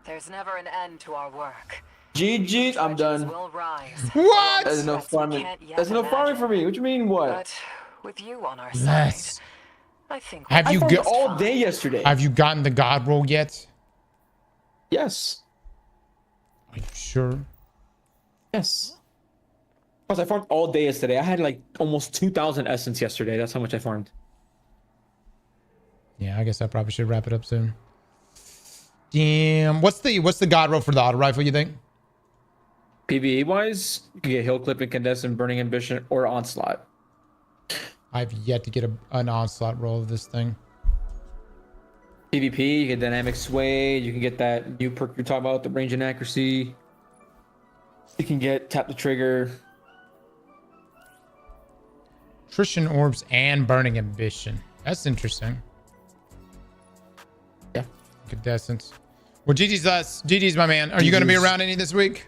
there's never an end to our work. GG's, I'm Judges done. will rise. What? There's no Threats we farming. can't yet There's no farming for me. What you mean, what? But with you on our Yes. side, I think Have I you farmed got all day yesterday. Have you gotten the God roll yet? Yes. Are you sure? Yes. Plus, I farmed all day yesterday. I had like almost 2,000 essence yesterday. That's how much I farmed. Yeah, I guess I probably should wrap it up soon. Damn. What's the God roll for the auto rifle, you think? PvE wise, you can get Hill Clip, Incandescent, Burning Ambition, or Onslaught. I've yet to get an onslaught roll of this thing. PvP, you get Dynamic Sway. You can get that new perk you're talking about, the range and accuracy. You can get Tap the Trigger. Attrition orbs and burning ambition. That's interesting. Yeah. Incandescence. Well, GG's us. GG's my man. Are you going to be around any this week?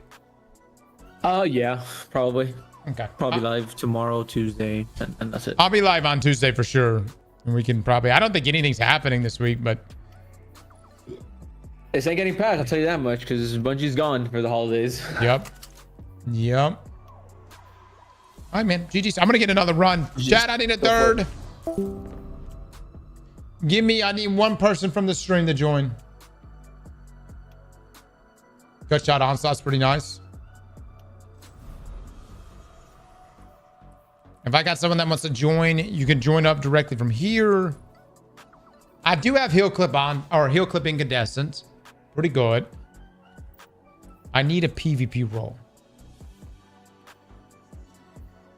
Yeah, probably. Okay. Probably live tomorrow, Tuesday, and that's it. I'll be live on Tuesday for sure. And we can probably, I don't think anything's happening this week, but This ain't getting passed, I'll tell you that much, because Bungie's gone for the holidays. yep. Yep. All right, man. GG's. I'm going to get another run. Chad, I need a third. I need one person from the stream to join. Gut shot onslaught's pretty nice. If I got someone that wants to join, you can join up directly from here. I do have heel clip on, or heel clip incandescent. Pretty good. I need a PvP roll.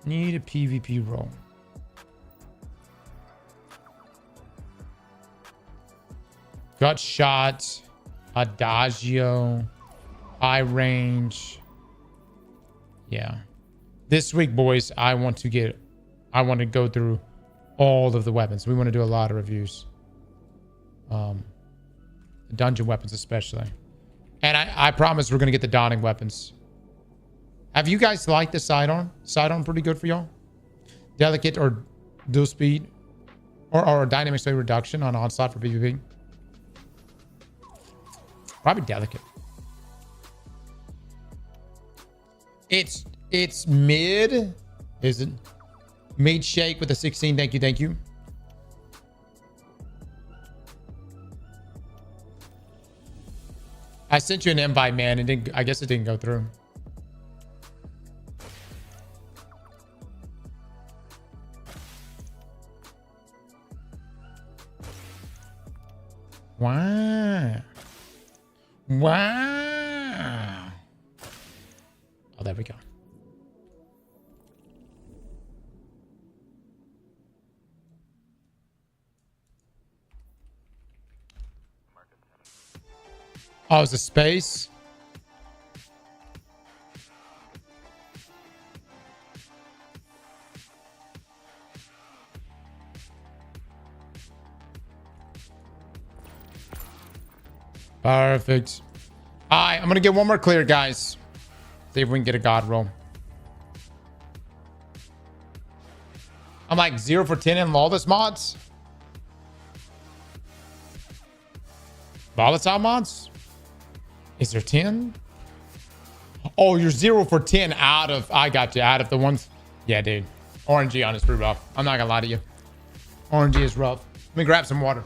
Need a PvP roll. Gut shot, Adagio, high range. Yeah. This week, boys, I want to go through all of the weapons. We want to do a lot of reviews. The dungeon weapons especially. And I promise we're going to get the dawning weapons. Have you guys liked the sidearm? Sidearm pretty good for y'all? Delicate or dual speed? Or dynamic speed reduction on onslaught for PvP? Probably delicate. It's mid. Is it? Mid shake with a 16. Thank you, thank you. I sent you an invite, man. It didn't. I guess it didn't go through. Wow. Wow. Oh, there we go. Oh, it's a space. Perfect. All right, I'm gonna get one more clear, guys. See if we can get a god roll. I'm like 0 for 10 in lawless mods. Volatile mods? Is there 10? Oh, you're 0 for 10 out of... I got you. Out of the ones... Yeah, dude. RNG on is pretty rough. I'm not gonna lie to you. RNG is rough. Let me grab some water.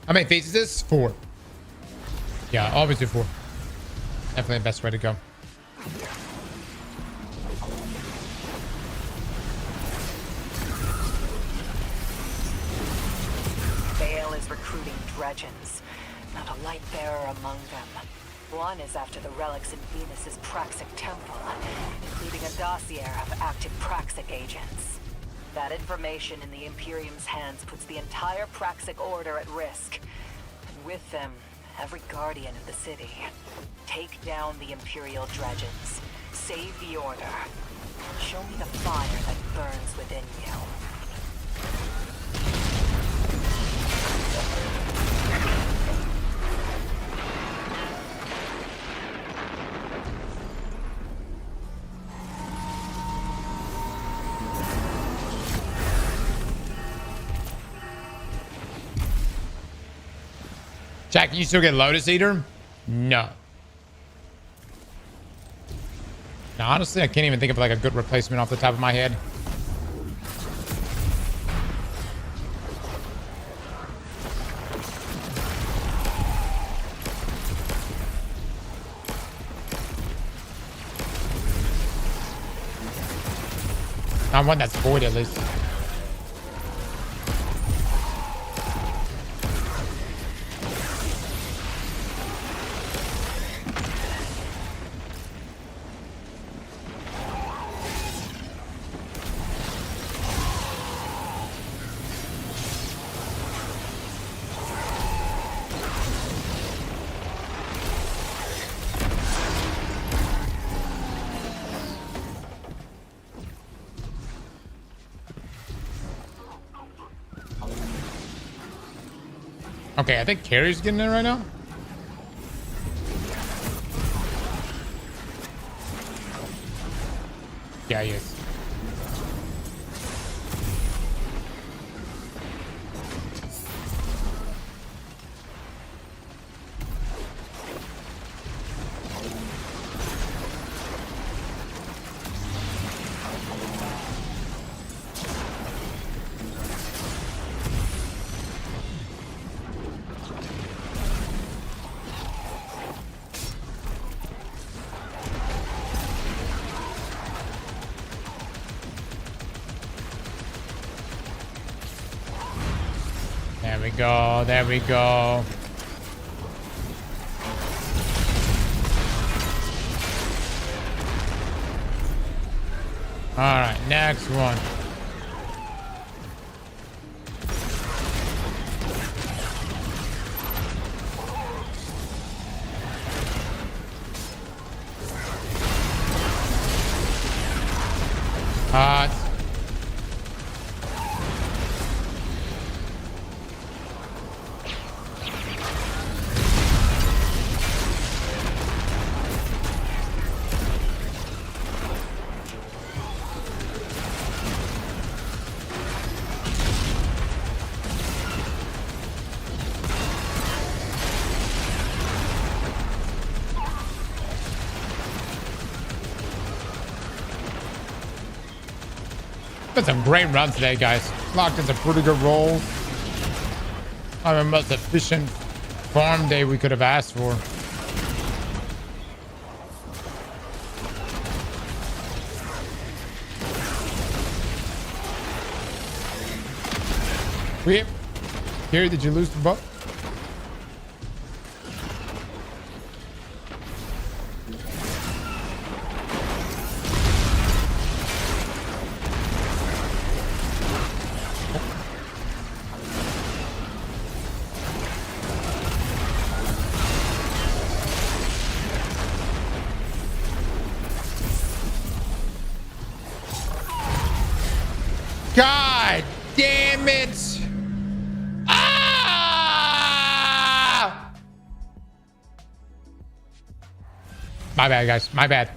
How many phases is this? 4. Yeah, always do 4. Definitely the best way to go. Vale is recruiting dredgens. Not a light bearer among them. One is after the relics in Venus's Praxic temple, including a dossier of active Praxic agents. That information in the Imperium's hands puts the entire Praxic Order at risk. And with them, every guardian of the city. Take down the Imperial dredgens. Save the Order. Show me the fire that burns within you. Jack, can you still get Lotus Eater? No. Now, honestly, I can't even think of like a good replacement off the top of my head. Not one that's void at least. Okay, I think Carrie's getting in right now. Yeah, he is. There we go. There we go. All right, next one. Got some great runs today, guys. Locked in some pretty good rolls. I'm the most efficient farm day we could have asked for. Whip. Here, did you lose the buck? God damn it. Ah! My bad, guys. My bad.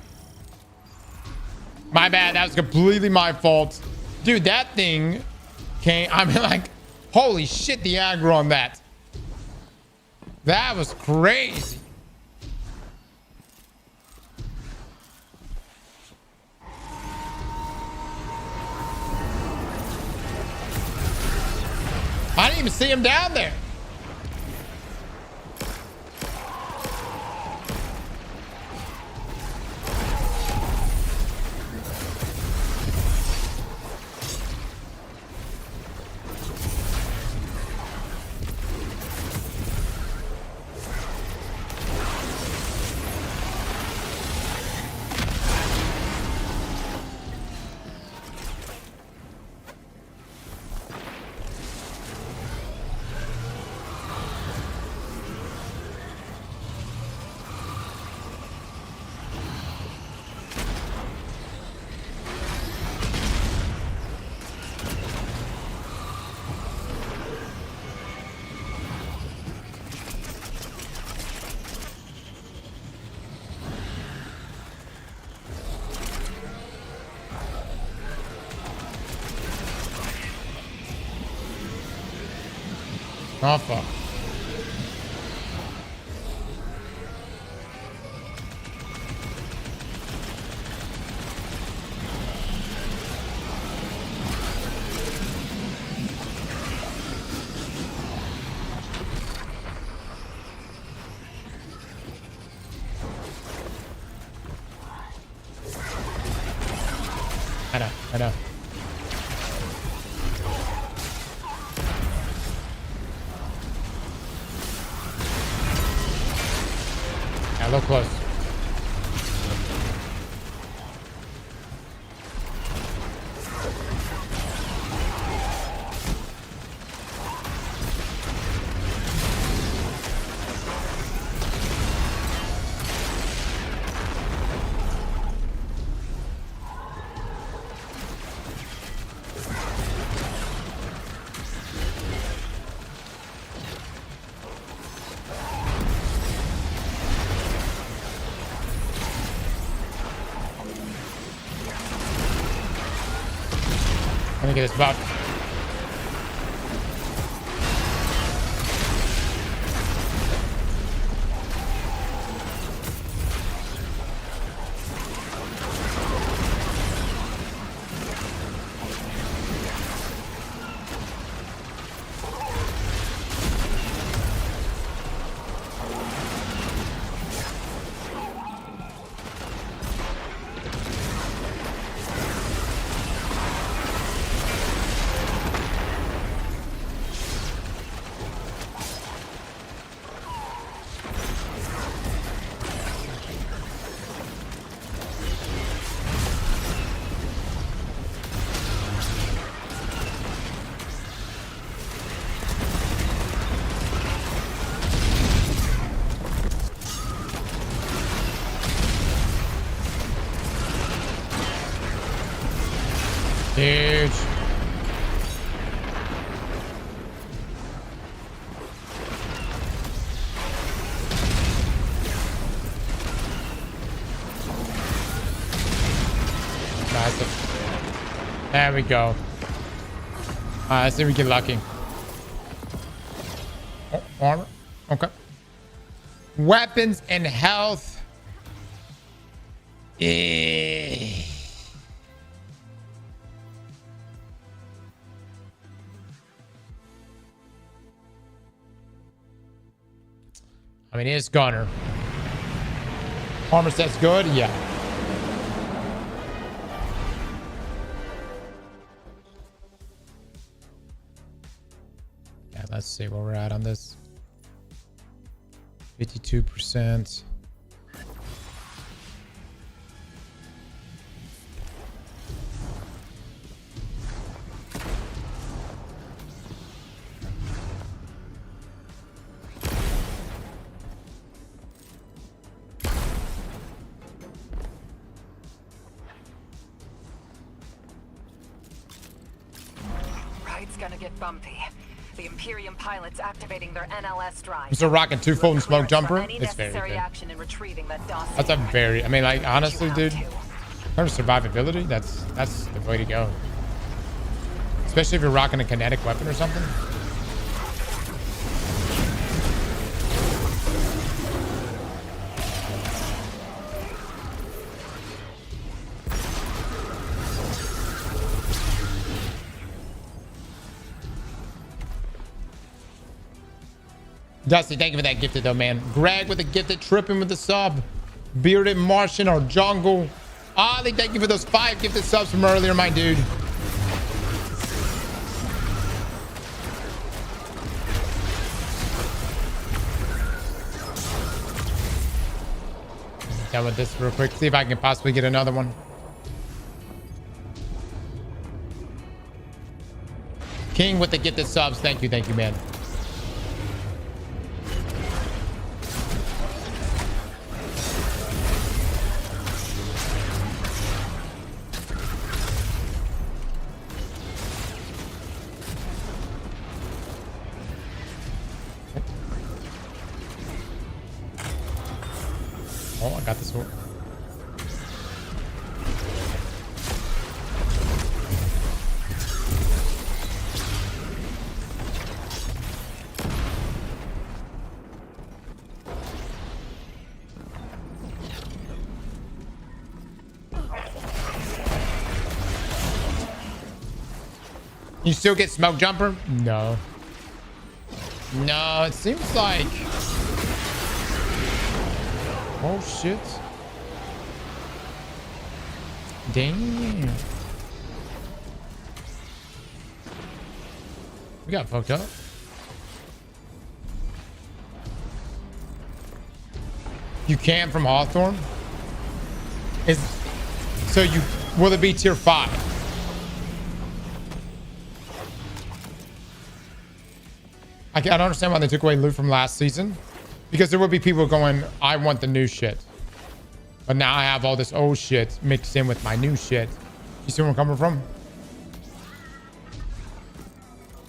My bad. That was completely my fault. Dude, that thing came. I mean, like, holy shit, the aggro on that. That was crazy. I didn't even see him down there. Oh, fuck. I know. Yeah, a little close. I think it's about. There we go. Let's see if we get lucky. Oh, armor. Okay. Weapons and health. Eh. I mean, it's Gunner. Armor set's good? Yeah. Yeah, let's see where we're at on this. 52%. Ride's gonna get bumpy. The Imperium pilots activating their NLS drive. Mr. Rockin' two-fold and smoke jumper. Any It's very necessary good. action in retrieving that dossier. That's a very, I mean, like, honestly, dude, in You terms of survivability, that's the way to go. Especially if you're rocking a kinetic weapon or something. Dusty, thank you for that gifted though, man. Greg with the gifted, tripping with the sub. Bearded Martian or Jungle. Ollie, thank you for those 5 gifted subs from earlier, my dude. Done with this real quick. See if I can possibly get another one. King with the gifted subs. Thank you, man. Oh, I got this one. You still get smoke jumper? No. No, it seems like... Oh, shit. Damn. We got fucked up. You can from Hawthorne? So you... Will it be tier 5? I don't understand why they took away loot from last season. Because there will be people going, I want the new shit. But now I have all this old shit mixed in with my new shit. You see where I'm coming from?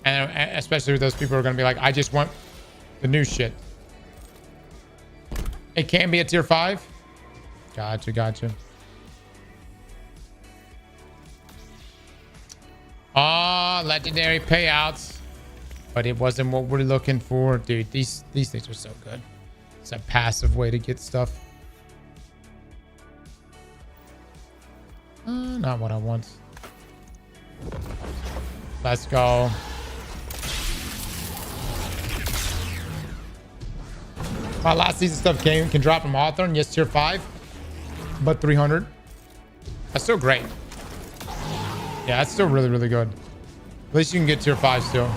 And especially with those people who are going to be like, I just want the new shit. It can be a tier 5. Gotcha. Ah, legendary payouts. But it wasn't what we're looking for. Dude, these things are so good. It's a passive way to get stuff. Not what I want. Let's go. My last season stuff can drop from Hawthorne. Yes, tier 5. But 300. That's still great. Yeah, that's still really, really good. At least you can get tier 5 still.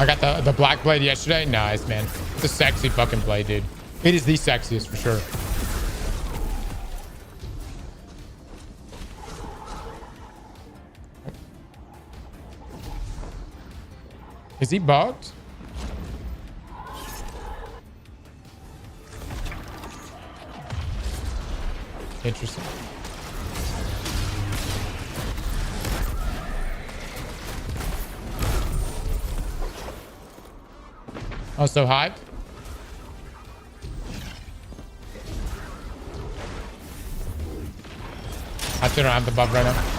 I got the black blade yesterday. Nice, man. It's a sexy fucking blade, dude. It is the sexiest for sure. Is he bugged? Interesting. Oh, so hyped. I still don't have the buff right now.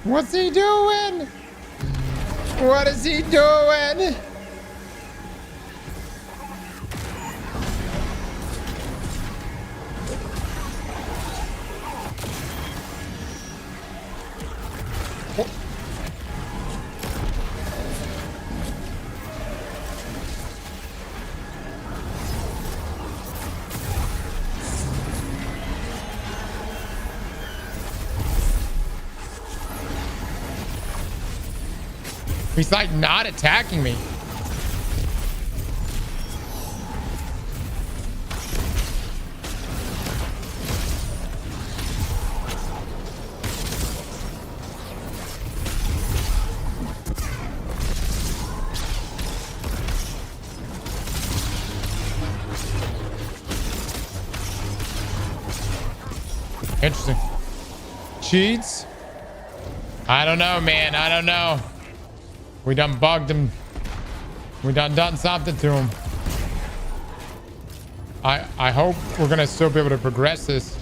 What's he doing? What is he doing? He's like not attacking me. Interesting. Cheats? I don't know, man. I don't know. We done bugged him. We done something to him. I hope we're gonna still be able to progress this.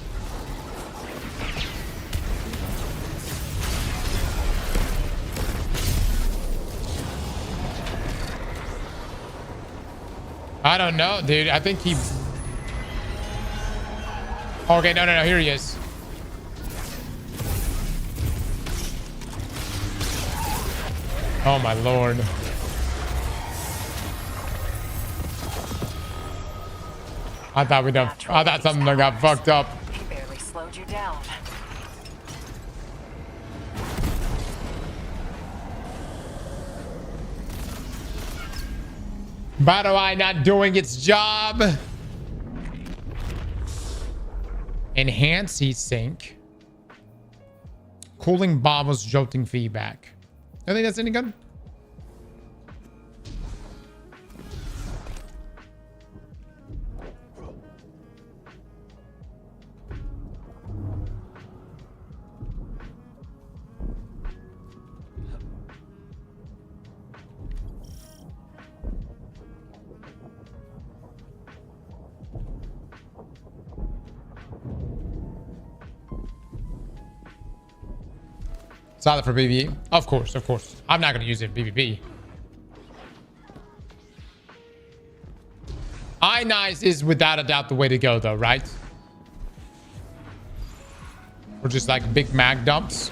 I don't know, dude. I think he... Okay, no. Here he is. Oh my lord. I thought something got fucked up. He barely slowed you down. Battle Eye not doing its job. Enhance heat sink. Cooling bobbles, jolting feedback. I think that's any good. Solid for PvE. Of course. I'm not going to use it in PvP. Ionize is without a doubt the way to go, though, right? Or just like big mag dumps.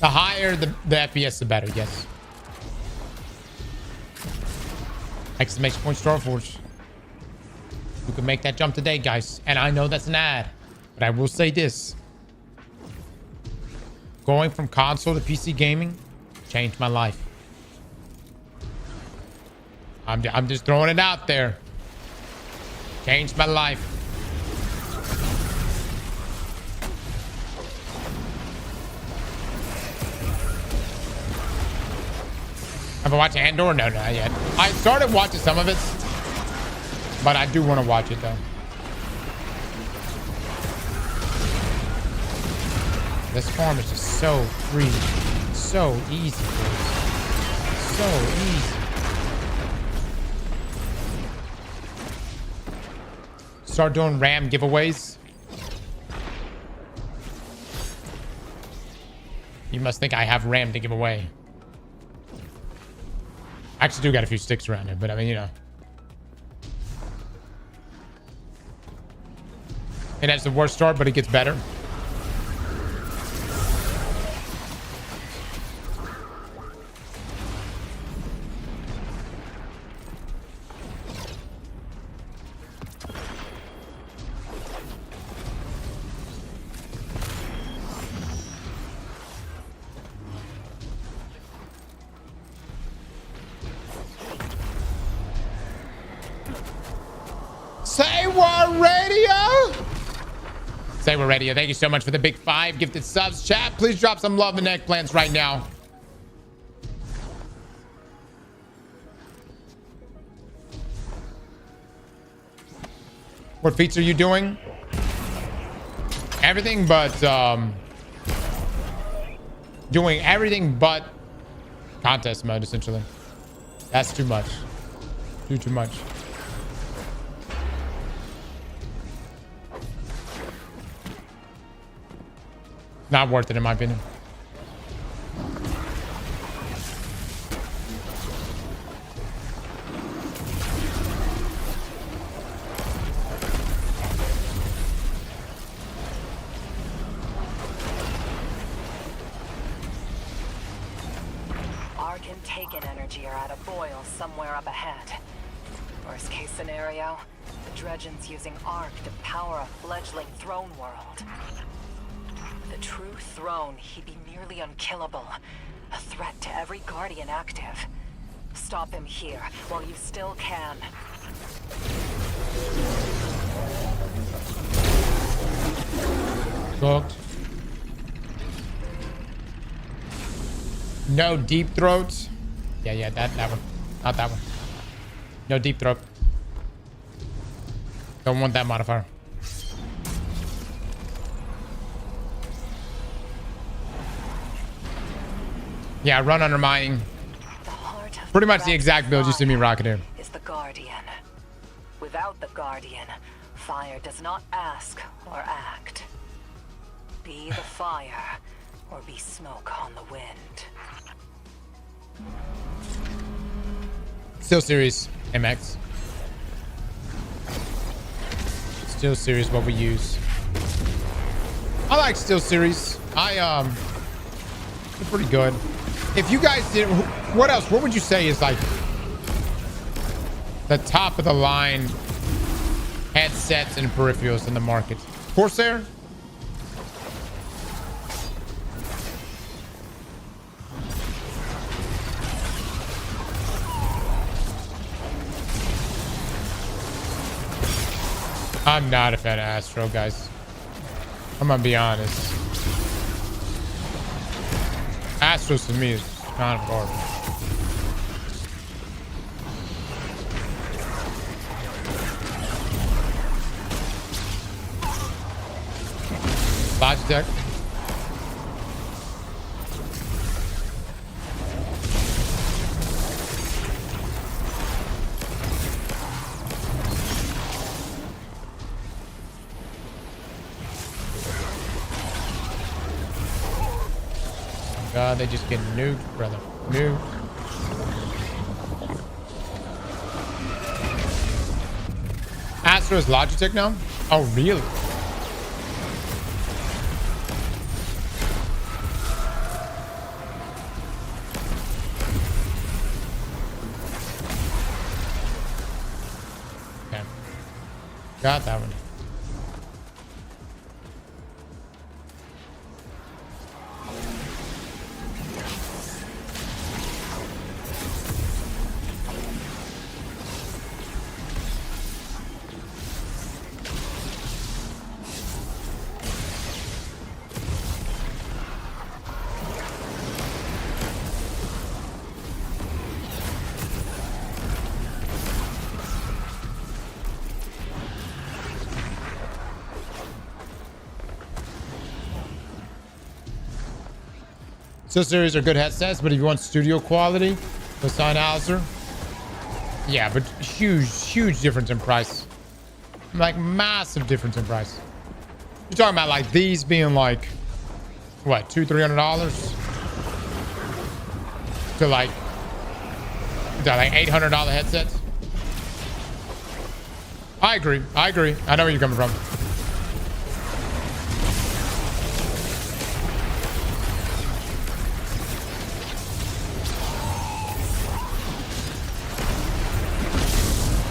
The higher the FPS, the better, yes. Exclamation point Starforge. You can make that jump today, guys. And I know that's an ad, but I will say this. Going from console to PC gaming changed my life. I'm just throwing it out there. Changed my life. Have I watched Andor? No, not yet. I started watching some of it, but I do want to watch it though. This farm is just so free, so easy, dude. So easy. Start doing RAM giveaways. You must think I have RAM to give away. I actually do got a few sticks around here, but I mean, you know. It has the worst start, but it gets better. Say what radio? Say what radio. Thank you so much for the big 5 gifted subs. Chat, please drop some love in the eggplants right now. What feats are you doing? Everything but doing everything but contest mode, essentially. That's too much. Too much. Not worth it, in my opinion. Arc and Taken energy are at a boil somewhere up ahead. Worst case scenario, the Dredgen's using Arc to power a fledgling throne world. The true throne, he'd be nearly unkillable. A threat to every Guardian active. Stop him here while you still can. Cooked. No deep throats. Yeah, that one. Not that one. No deep throat. Don't want that modifier. Yeah, run undermining. Pretty much the exact build you see me rocking here. Is the Guardian. Without the Guardian, fire does not ask or act. Be the fire or be smoke on the wind. Still serious, MX. Still serious what we use. I like Still Series. They're pretty good. If you guys did, what else? What would you say is like the top of the line headsets and peripherals in the market? Corsair? I'm not a fan of Astro, guys. I'm gonna be honest. Astros to me is kind of garbage. Logitech. God, they just get nuked, brother. Nuked. Astro is Logitech now? Oh, really? Okay. Got that one. Still Series are good headsets, but if you want studio quality with Sennheiser, yeah, but huge difference in price. Like massive difference in price. You're talking about like these being like what, $200-300 to like $800 headsets. I agree. I know where you're coming from.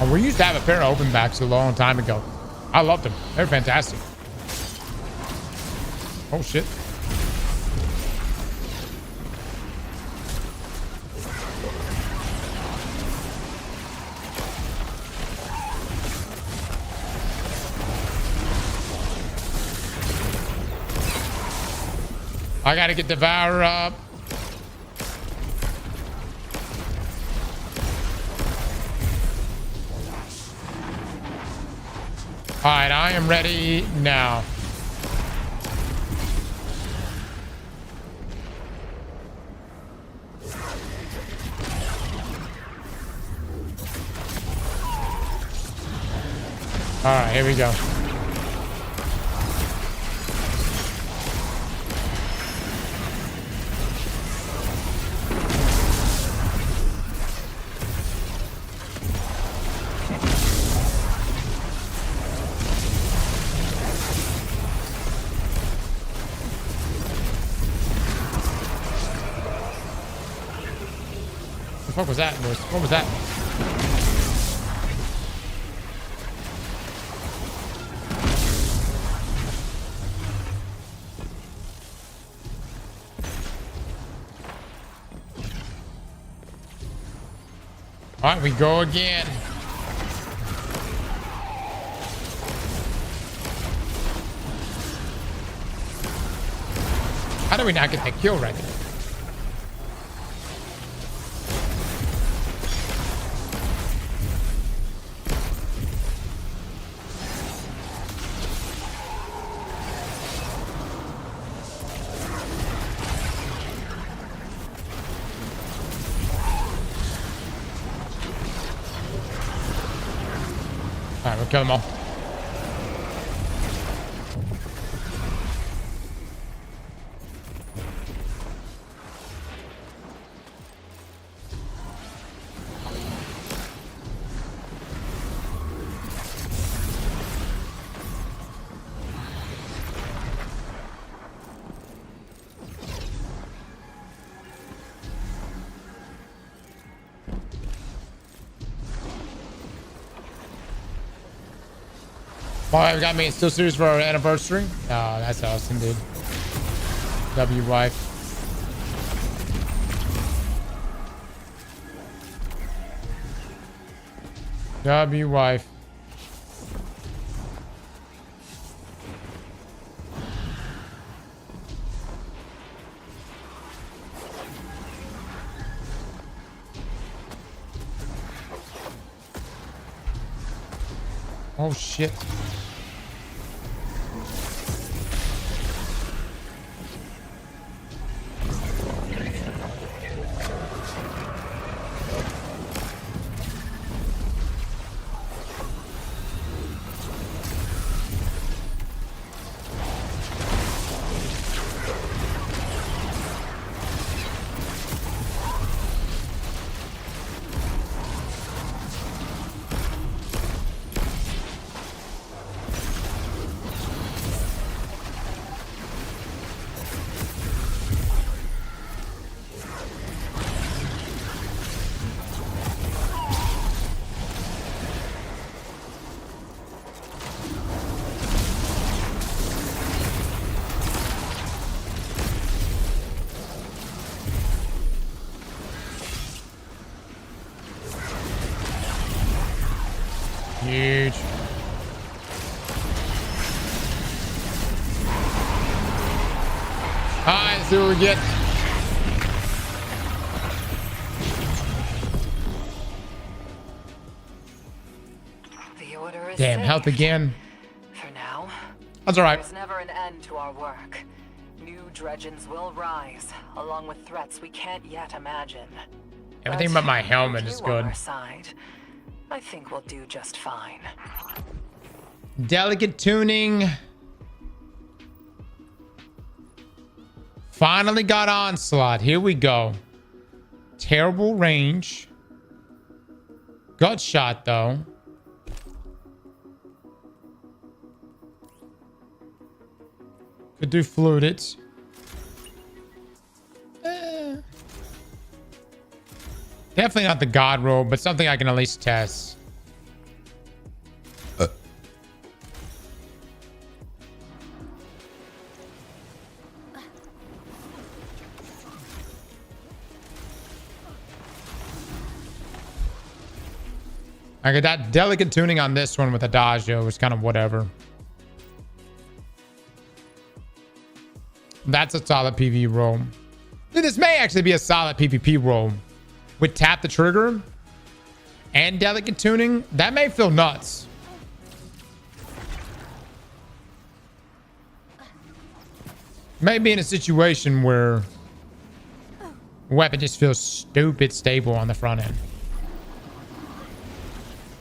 Oh, we used to have a pair of open backs a long time ago. I loved them. They're fantastic. Oh, shit. I gotta get Devour up. All right, I am ready now. All right, here we go. What was that, boys? What was that? All right, we go again. How do we not get that kill right there? All right, we'll kill them all. All right, we got me a Still Series for our anniversary. Oh, that's awesome, dude. W wife. W wife. Oh shit. Huge. Alright, let's see what we get. The order is Damn, safe. health again. For now. That's alright. There's never an end to our work. New dredgens will rise, along with threats we can't yet imagine. Everything but my helmet with is you good. on our side, I think we'll do just fine. Delicate tuning. Finally got onslaught. Here we go. Terrible range. Gut shot though. Could do fluted. Definitely not the god roll, but something I can at least test. I got that delicate tuning on this one with Adagio was kind of whatever. That's a solid PvE roll. Dude, this may actually be a solid PvP roll. With tap the trigger and delicate tuning, that may feel nuts. Maybe in a situation where weapon just feels stupid stable on the front end.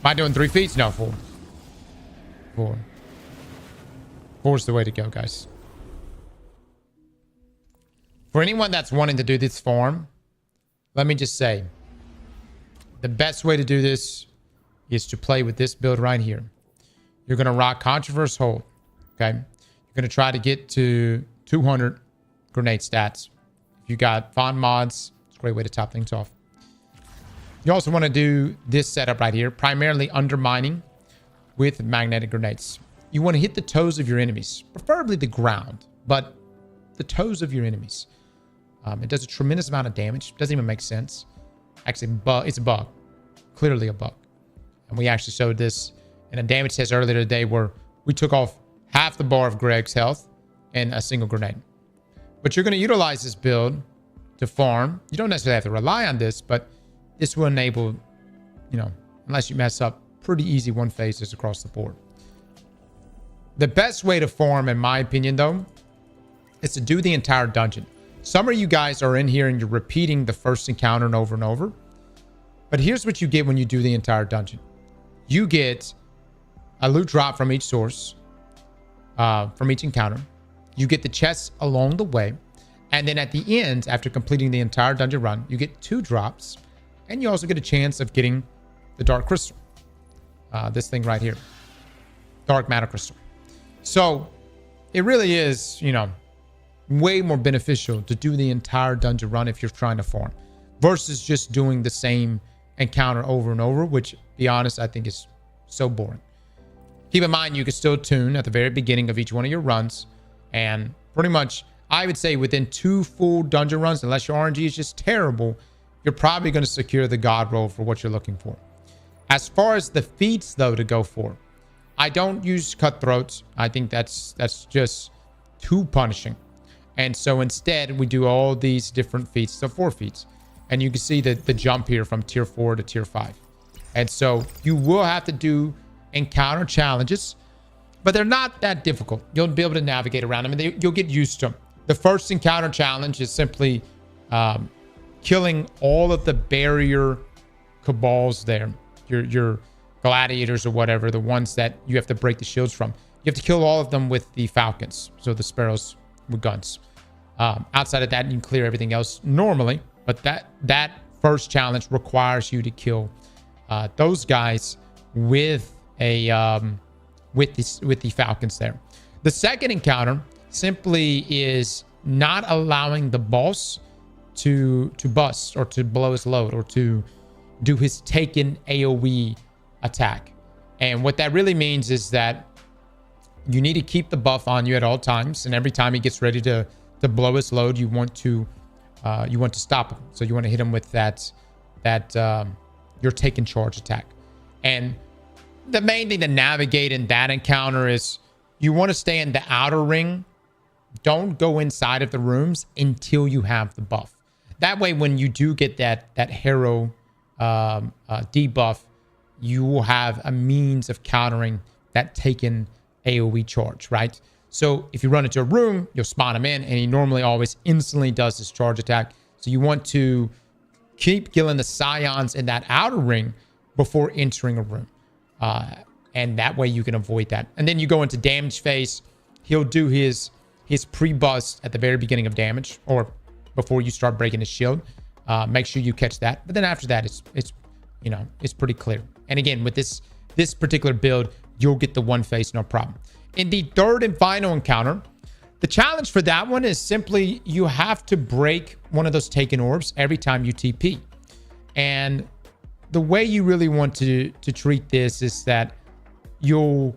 Am I doing 3 feats? No, 4. 4. 4's the way to go, guys. For anyone that's wanting to do this farm, let me just say, the best way to do this is to play with this build right here. You're going to rock Controverse Hold, okay? You're going to try to get to 200 grenade stats. If you got font mods, it's a great way to top things off. You also want to do this setup right here, primarily undermining with magnetic grenades. You want to hit the toes of your enemies, preferably the ground, but the toes of your enemies. It does a tremendous amount of damage. Doesn't even make sense. Actually, it's a bug. Clearly a bug. And we actually showed this in a damage test earlier today where we took off half the bar of Greg's health in a single grenade. But you're going to utilize this build to farm. You don't necessarily have to rely on this, but this will enable, you know, unless you mess up, pretty easy one phases across the board. The best way to farm, in my opinion, though, is to do the entire dungeon. Some of you guys are in here and you're repeating the first encounter and over. But here's what you get when you do the entire dungeon. You get a loot drop from each source, from each encounter. You get the chests along the way. And then at the end, after completing the entire dungeon run, you get 2 drops. And you also get a chance of getting the Dark Crystal. This thing right here. Dark Matter Crystal. So it really is, you know, way more beneficial to do the entire dungeon run if you're trying to farm versus just doing the same encounter over and over, which, to be honest, I think is so boring. Keep in mind, you can still tune at the very beginning of each one of your runs. And pretty much, I would say within 2 full dungeon runs, unless your RNG is just terrible, you're probably going to secure the God roll for what you're looking for. As far as the feats, though, to go for, I don't use cutthroats. I think that's just too punishing. And so instead, we do all these different feats, so 4 feats. And you can see the jump here from tier 4 to tier 5. And so you will have to do encounter challenges, but they're not that difficult. You'll be able to navigate around them, and you'll get used to them. The first encounter challenge is simply killing all of the barrier cabals there. Your gladiators or whatever, the ones that you have to break the shields from. You have to kill all of them with the falcons, so the sparrows with guns. Outside of that, you can clear everything else normally, but that first challenge requires you to kill those guys with the falcons there. The second encounter simply is not allowing the boss to bust or to blow his load or to do his taken AoE attack. And what that really means is that you need to keep the buff on you at all times, and every time he gets ready to blow his load, you want to stop him. So you want to hit him with that your taken charge attack. And the main thing to navigate in that encounter is you want to stay in the outer ring. Don't go inside of the rooms until you have the buff. That way, when you do get that hero debuff, you will have a means of countering that taken AoE charge, right? So if you run into a room, you'll spawn him in, and he normally always instantly does his charge attack. So you want to keep killing the scions in that outer ring before entering a room. And that way you can avoid that. And then you go into damage phase. He'll do his pre-bust at the very beginning of damage, or before you start breaking his shield. Make sure you catch that. But then after that, it's pretty clear. And again, with this particular build, you'll get the one phase, no problem. In the third and final encounter, the challenge for that one is simply you have to break one of those taken orbs every time you TP. And the way you really want to treat this is that you'll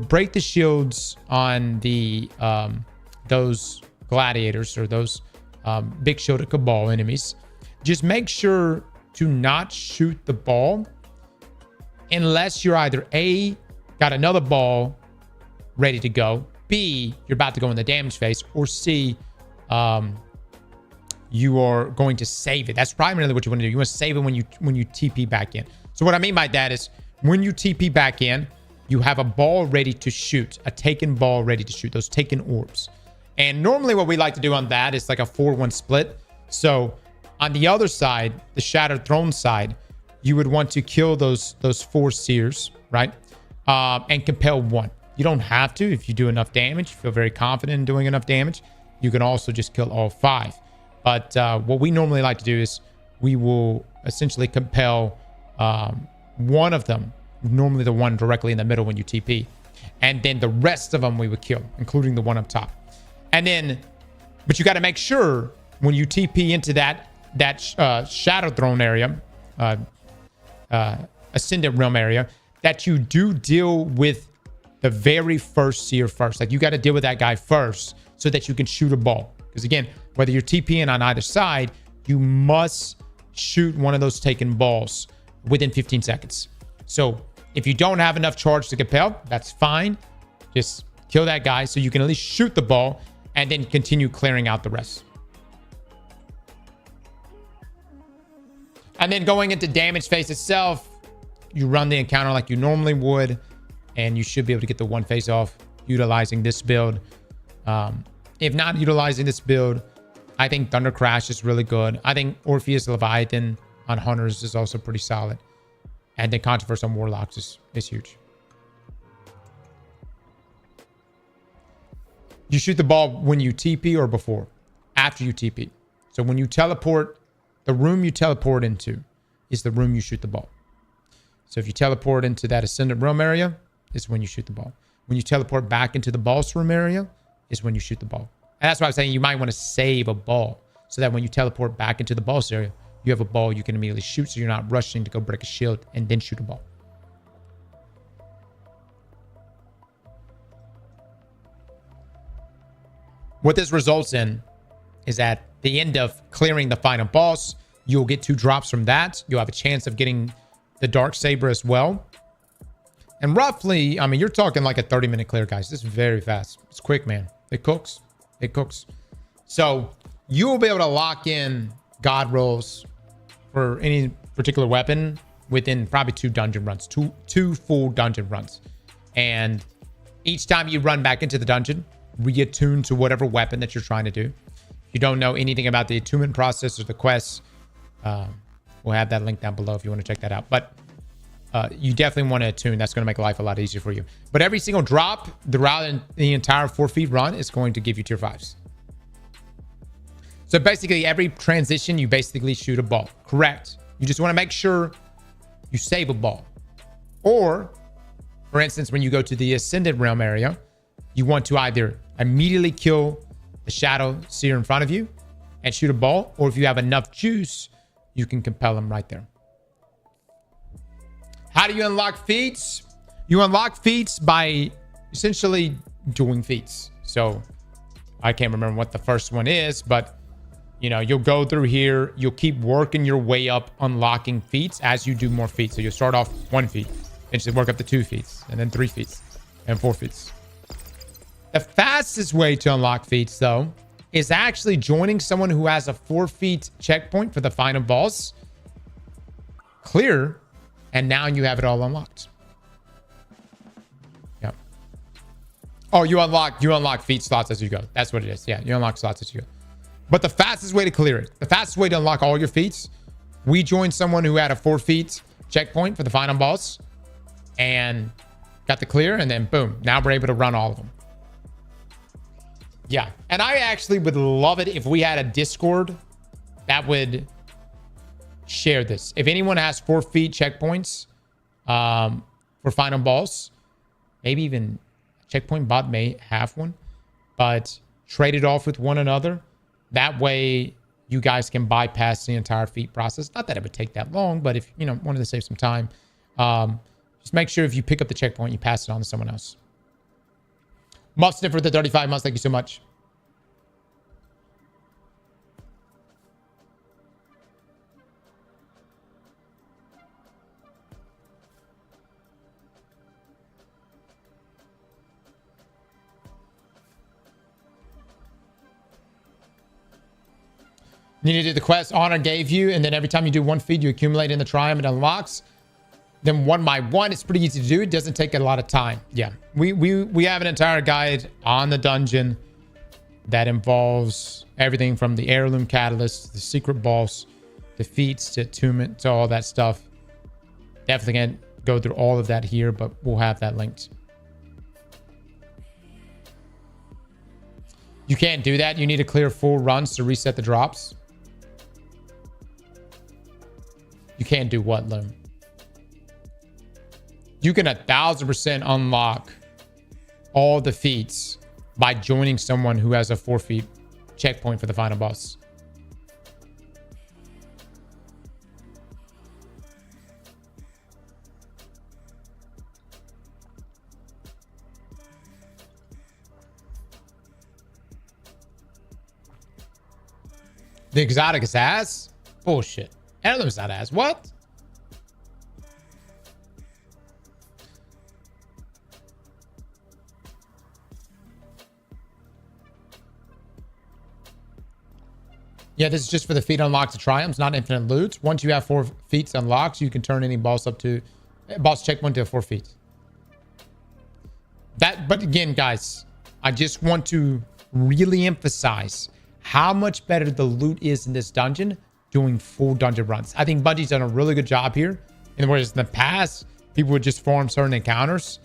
break the shields on the those gladiators or those big shielded cabal enemies. Just make sure to not shoot the ball unless you're either A, got another ball ready to go, B, you're about to go in the damage phase, or C, you are going to save it. That's primarily what you want to do. You want to save it when you TP back in. So what I mean by that is when you TP back in, you have a ball ready to shoot, a taken ball ready to shoot, those taken orbs. And normally what we like to do on that is like a 4-1 split. So on the other side, the Shattered Throne side, you would want to kill those 4 seers, right? And compel 1. You don't have to. If you do enough damage, you feel very confident in doing enough damage, you can also just kill all 5. But what we normally like to do is we will essentially compel one of them, normally the one directly in the middle when you TP. And then the rest of them we would kill, including the one up top. And then, but you got to make sure when you TP into that Shadow Throne area, Ascendant Realm area, that you do deal with the very first seer first. Like you got to deal with that guy first so that you can shoot a ball. Because again, whether you're TPing on either side, you must shoot one of those taken balls within 15 seconds. So if you don't have enough charge to compel, that's fine. Just kill that guy so you can at least shoot the ball and then continue clearing out the rest. And then going into damage phase itself, you run the encounter like you normally would, and you should be able to get the 1 face off utilizing this build. If not utilizing this build, I think Thunder Crash is really good. I think Orpheus Leviathan on Hunters is also pretty solid. And then Controversy on Warlocks is huge. You shoot the ball when you TP or before? After you TP. So when you teleport, the room you teleport into is the room you shoot the ball. So if you teleport into that Ascendant Realm area, is when you shoot the ball. When you teleport back into the Boss Room area, is when you shoot the ball. And that's why I'm saying you might want to save a ball so that when you teleport back into the boss area, you have a ball you can immediately shoot, so you're not rushing to go break a shield and then shoot a ball. What this results in is at the end of clearing the final boss, you'll get 2 drops from that. You'll have a chance of getting the Dark Saber as well. And roughly, I mean, you're talking like a 30-minute clear, guys. This is very fast. It's quick, man. It cooks. It cooks. So you'll be able to lock in God rolls for any particular weapon within probably 2 dungeon runs, two full dungeon runs. And each time you run back into the dungeon, reattune to whatever weapon that you're trying to do. If you don't know anything about the attunement process or the quests, we'll have that link down below if you want to check that out. But you definitely want to attune. That's going to make life a lot easier for you. But every single drop throughout the entire 4 feet run is going to give you tier 5s. So basically, every transition, you basically shoot a ball. Correct. You just want to make sure you save a ball. Or, for instance, when you go to the Ascendant Realm area, you want to either immediately kill the Shadow Seer in front of you and shoot a ball, or if you have enough juice, you can compel them right there. How do you unlock feats? You unlock feats by essentially doing feats. So I can't remember what the first one is, but you know, you'll go through here. You'll keep working your way up, unlocking feats as you do more feats. So you'll start off 1 feat, eventually work up to 2 feats, and then 3 feats, and 4 feats. The fastest way to unlock feats, though, is actually joining someone who has a 4 feet checkpoint for the final boss. Clear. And now you have it all unlocked. Yeah. Oh, you unlock feat slots as you go. That's what it is. Yeah, you unlock slots as you go. But the fastest way to clear it, the fastest way to unlock all your feats, we joined someone who had a 4 feet checkpoint for the final boss and got the clear, and then boom, now we're able to run all of them. Yeah, and I actually would love it if we had a Discord that would share this. If anyone has 4 feet checkpoints for final boss, maybe even checkpoint bot may have one, but trade it off with one another. That way you guys can bypass the entire feat process. Not that it would take that long, but if you know wanted to save some time, just make sure if you pick up the checkpoint, you pass it on to someone else. Muffsniffer for the 35 months. Thank you so much. You need to do the quest Honor gave you, and then every time you do one feat, you accumulate in the triumph and unlocks. Then one by one, it's pretty easy to do. It doesn't take a lot of time. Yeah, we have an entire guide on the dungeon that involves everything from the heirloom catalyst, the secret boss, the feats, to attunement, to all that stuff. Definitely can't go through all of that here, but we'll have that linked. You can't do that. You need to clear full runs to reset the drops. You can't do what, Loom? You can 1000% unlock all the feats by joining someone who has a 4 feet checkpoint for the final boss. The exotic is ass? Bullshit. Heirloom's not ass. What? Yeah, this is just for the feat unlocks the triumphs, not infinite loots. Once you have 4 feats unlocked, you can turn any boss up to boss checkpoint to 4 feet. But again, guys, I just want to really emphasize how much better the loot is in this dungeon doing full dungeon runs. I think Bungie's done a really good job here. Whereas in the past, people would just farm certain encounters.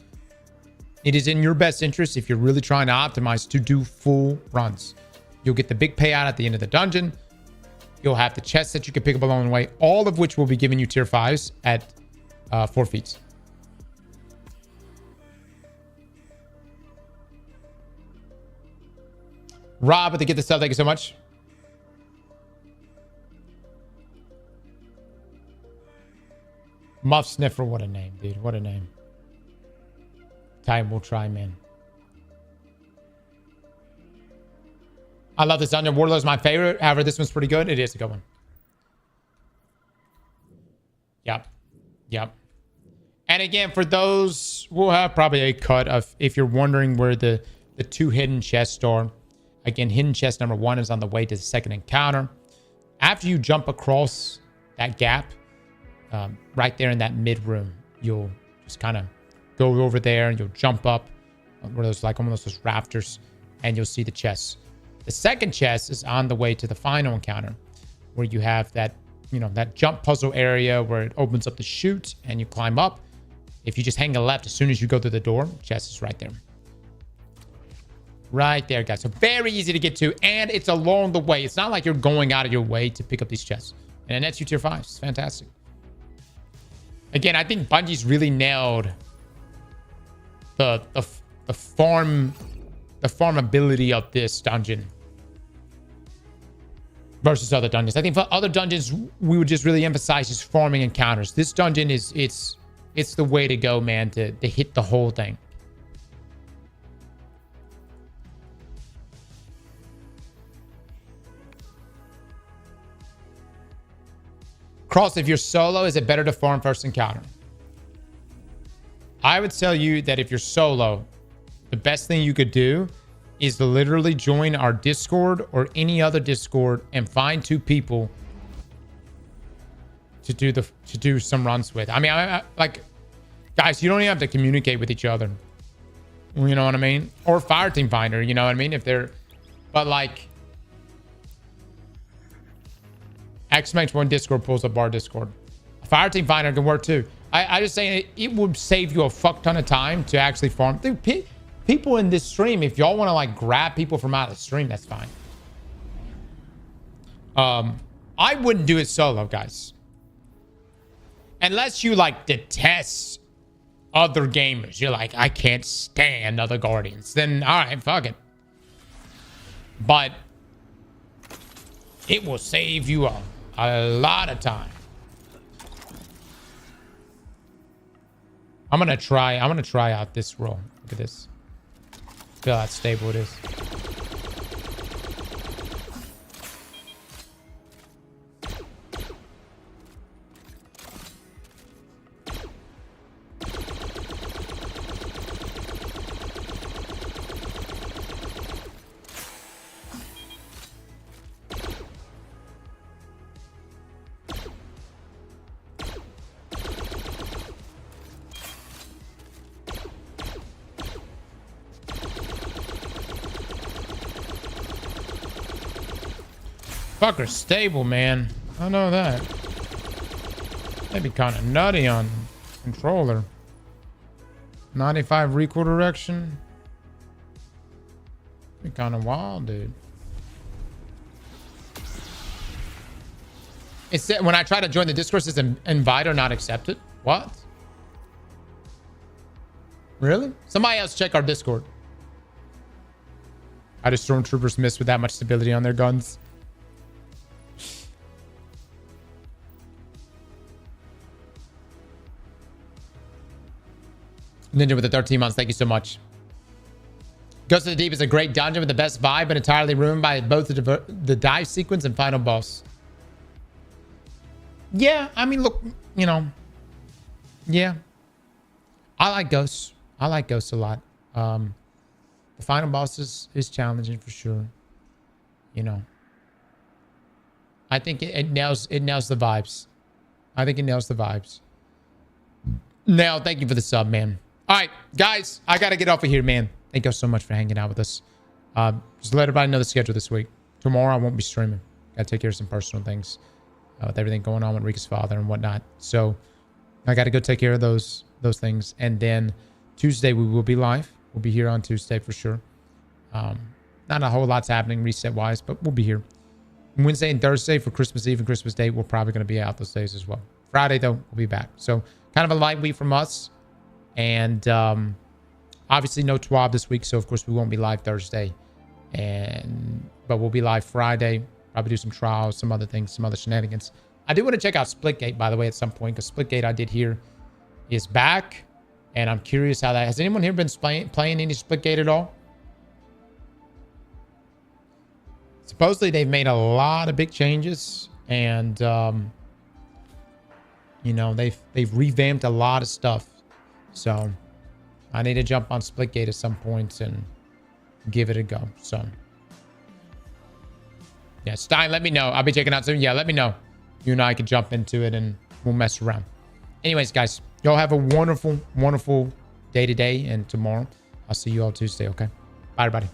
It is in your best interest, if you're really trying to optimize, to do full runs. You'll get the big payout at the end of the dungeon. You'll have the chests that you can pick up along the way, all of which will be giving you tier 5s at 4 feet. Rob, to get the stuff, thank you so much. Muff Sniffer, what a name, dude. What a name. Time will try, man. I love this dungeon. Warlord's my favorite. However, this one's pretty good. It is a good one. Yep. Yep. And again, for those, we'll have probably a cut of, if you're wondering where the 2 hidden chests are. Again, hidden chest number 1 is on the way to the second encounter. After you jump across that gap, right there in that mid room, you'll just kind of go over there and you'll jump up where there's like almost those rafters, and you'll see the chest. The second chest is on the way to the final encounter, where you have that, that jump puzzle area where it opens up the chute and you climb up. If you just hang a left, as soon as you go through the door, chest is right there. Right there, guys. So very easy to get to, and it's along the way. It's not like you're going out of your way to pick up these chests. And it nets you tier 5s. It's fantastic. Again, I think Bungie's really nailed the farmability of this dungeon versus other dungeons. I think for other dungeons, we would just really emphasize just farming encounters. This dungeon is it's the way to go, man, to hit the whole thing. Cross, if you're solo, is it better to farm first encounter? I would tell you that if you're solo, the best thing you could do is to literally join our Discord or any other Discord and find 2 people to do some runs with. I mean, I like, guys, you don't even have to communicate with each other. You know what I mean? Or Fireteam Finder, you know what I mean? If they're, but like, !1 Discord pulls up our Discord. Fireteam Finder can work too. I just say it would save you a fuck ton of time to actually farm. Dude, people in this stream, if y'all want to like grab people from out of the stream, that's fine. I wouldn't do it solo, guys. Unless you like detest other gamers. You're like, I can't stand other Guardians. Then all right, fuck it. But it will save you a lot of time. I'm gonna try out this roll. Look at this. Feel how stable it is. Fucker's stable, man. I know that. They'd be kind of nutty on controller. 95 recoil direction. Be kind of wild, dude. It said when I try to join the Discord, it says invite or not accepted. What? Really? Somebody else check our Discord. How do stormtroopers miss with that much stability on their guns? Ninja with the 13 months. Thank you so much. Ghost of the Deep is a great dungeon with the best vibe, but entirely ruined by both the dive sequence and final boss. Yeah, I mean, look, you know. Yeah. I like Ghosts. I like Ghosts a lot. The final boss is challenging for sure. You know. I think it nails the vibes. I think it nails the vibes. Now, thank you for the sub, man. All right, guys, I got to get off of here, man. Thank you so much for hanging out with us. Just let everybody know the schedule this week. Tomorrow, I won't be streaming. Got to take care of some personal things with everything going on with Rika's father and whatnot. So I got to go take care of those things. And then Tuesday, we will be live. We'll be here on Tuesday for sure. Not a whole lot's happening reset-wise, but we'll be here. Wednesday and Thursday for Christmas Eve and Christmas Day, we're probably going to be out those days as well. Friday, though, we'll be back. So kind of a light week from us. And obviously no TWAB this week, so of course we won't be live Thursday. But we'll be live Friday. Probably do some trials, some other things, some other shenanigans. I do want to check out Splitgate, by the way, at some point, because Splitgate I did hear is back. And I'm curious how that... Has anyone here been playing any Splitgate at all? Supposedly they've made a lot of big changes. And, you know, they've revamped a lot of stuff. So I need to jump on Splitgate at some point and give it a go. So yeah, Stein, let me know. I'll be checking out soon. Yeah, let me know. You and I can jump into it and we'll mess around. Anyways, guys, y'all have a wonderful, wonderful day today and tomorrow. I'll see you all Tuesday, okay? Bye, everybody.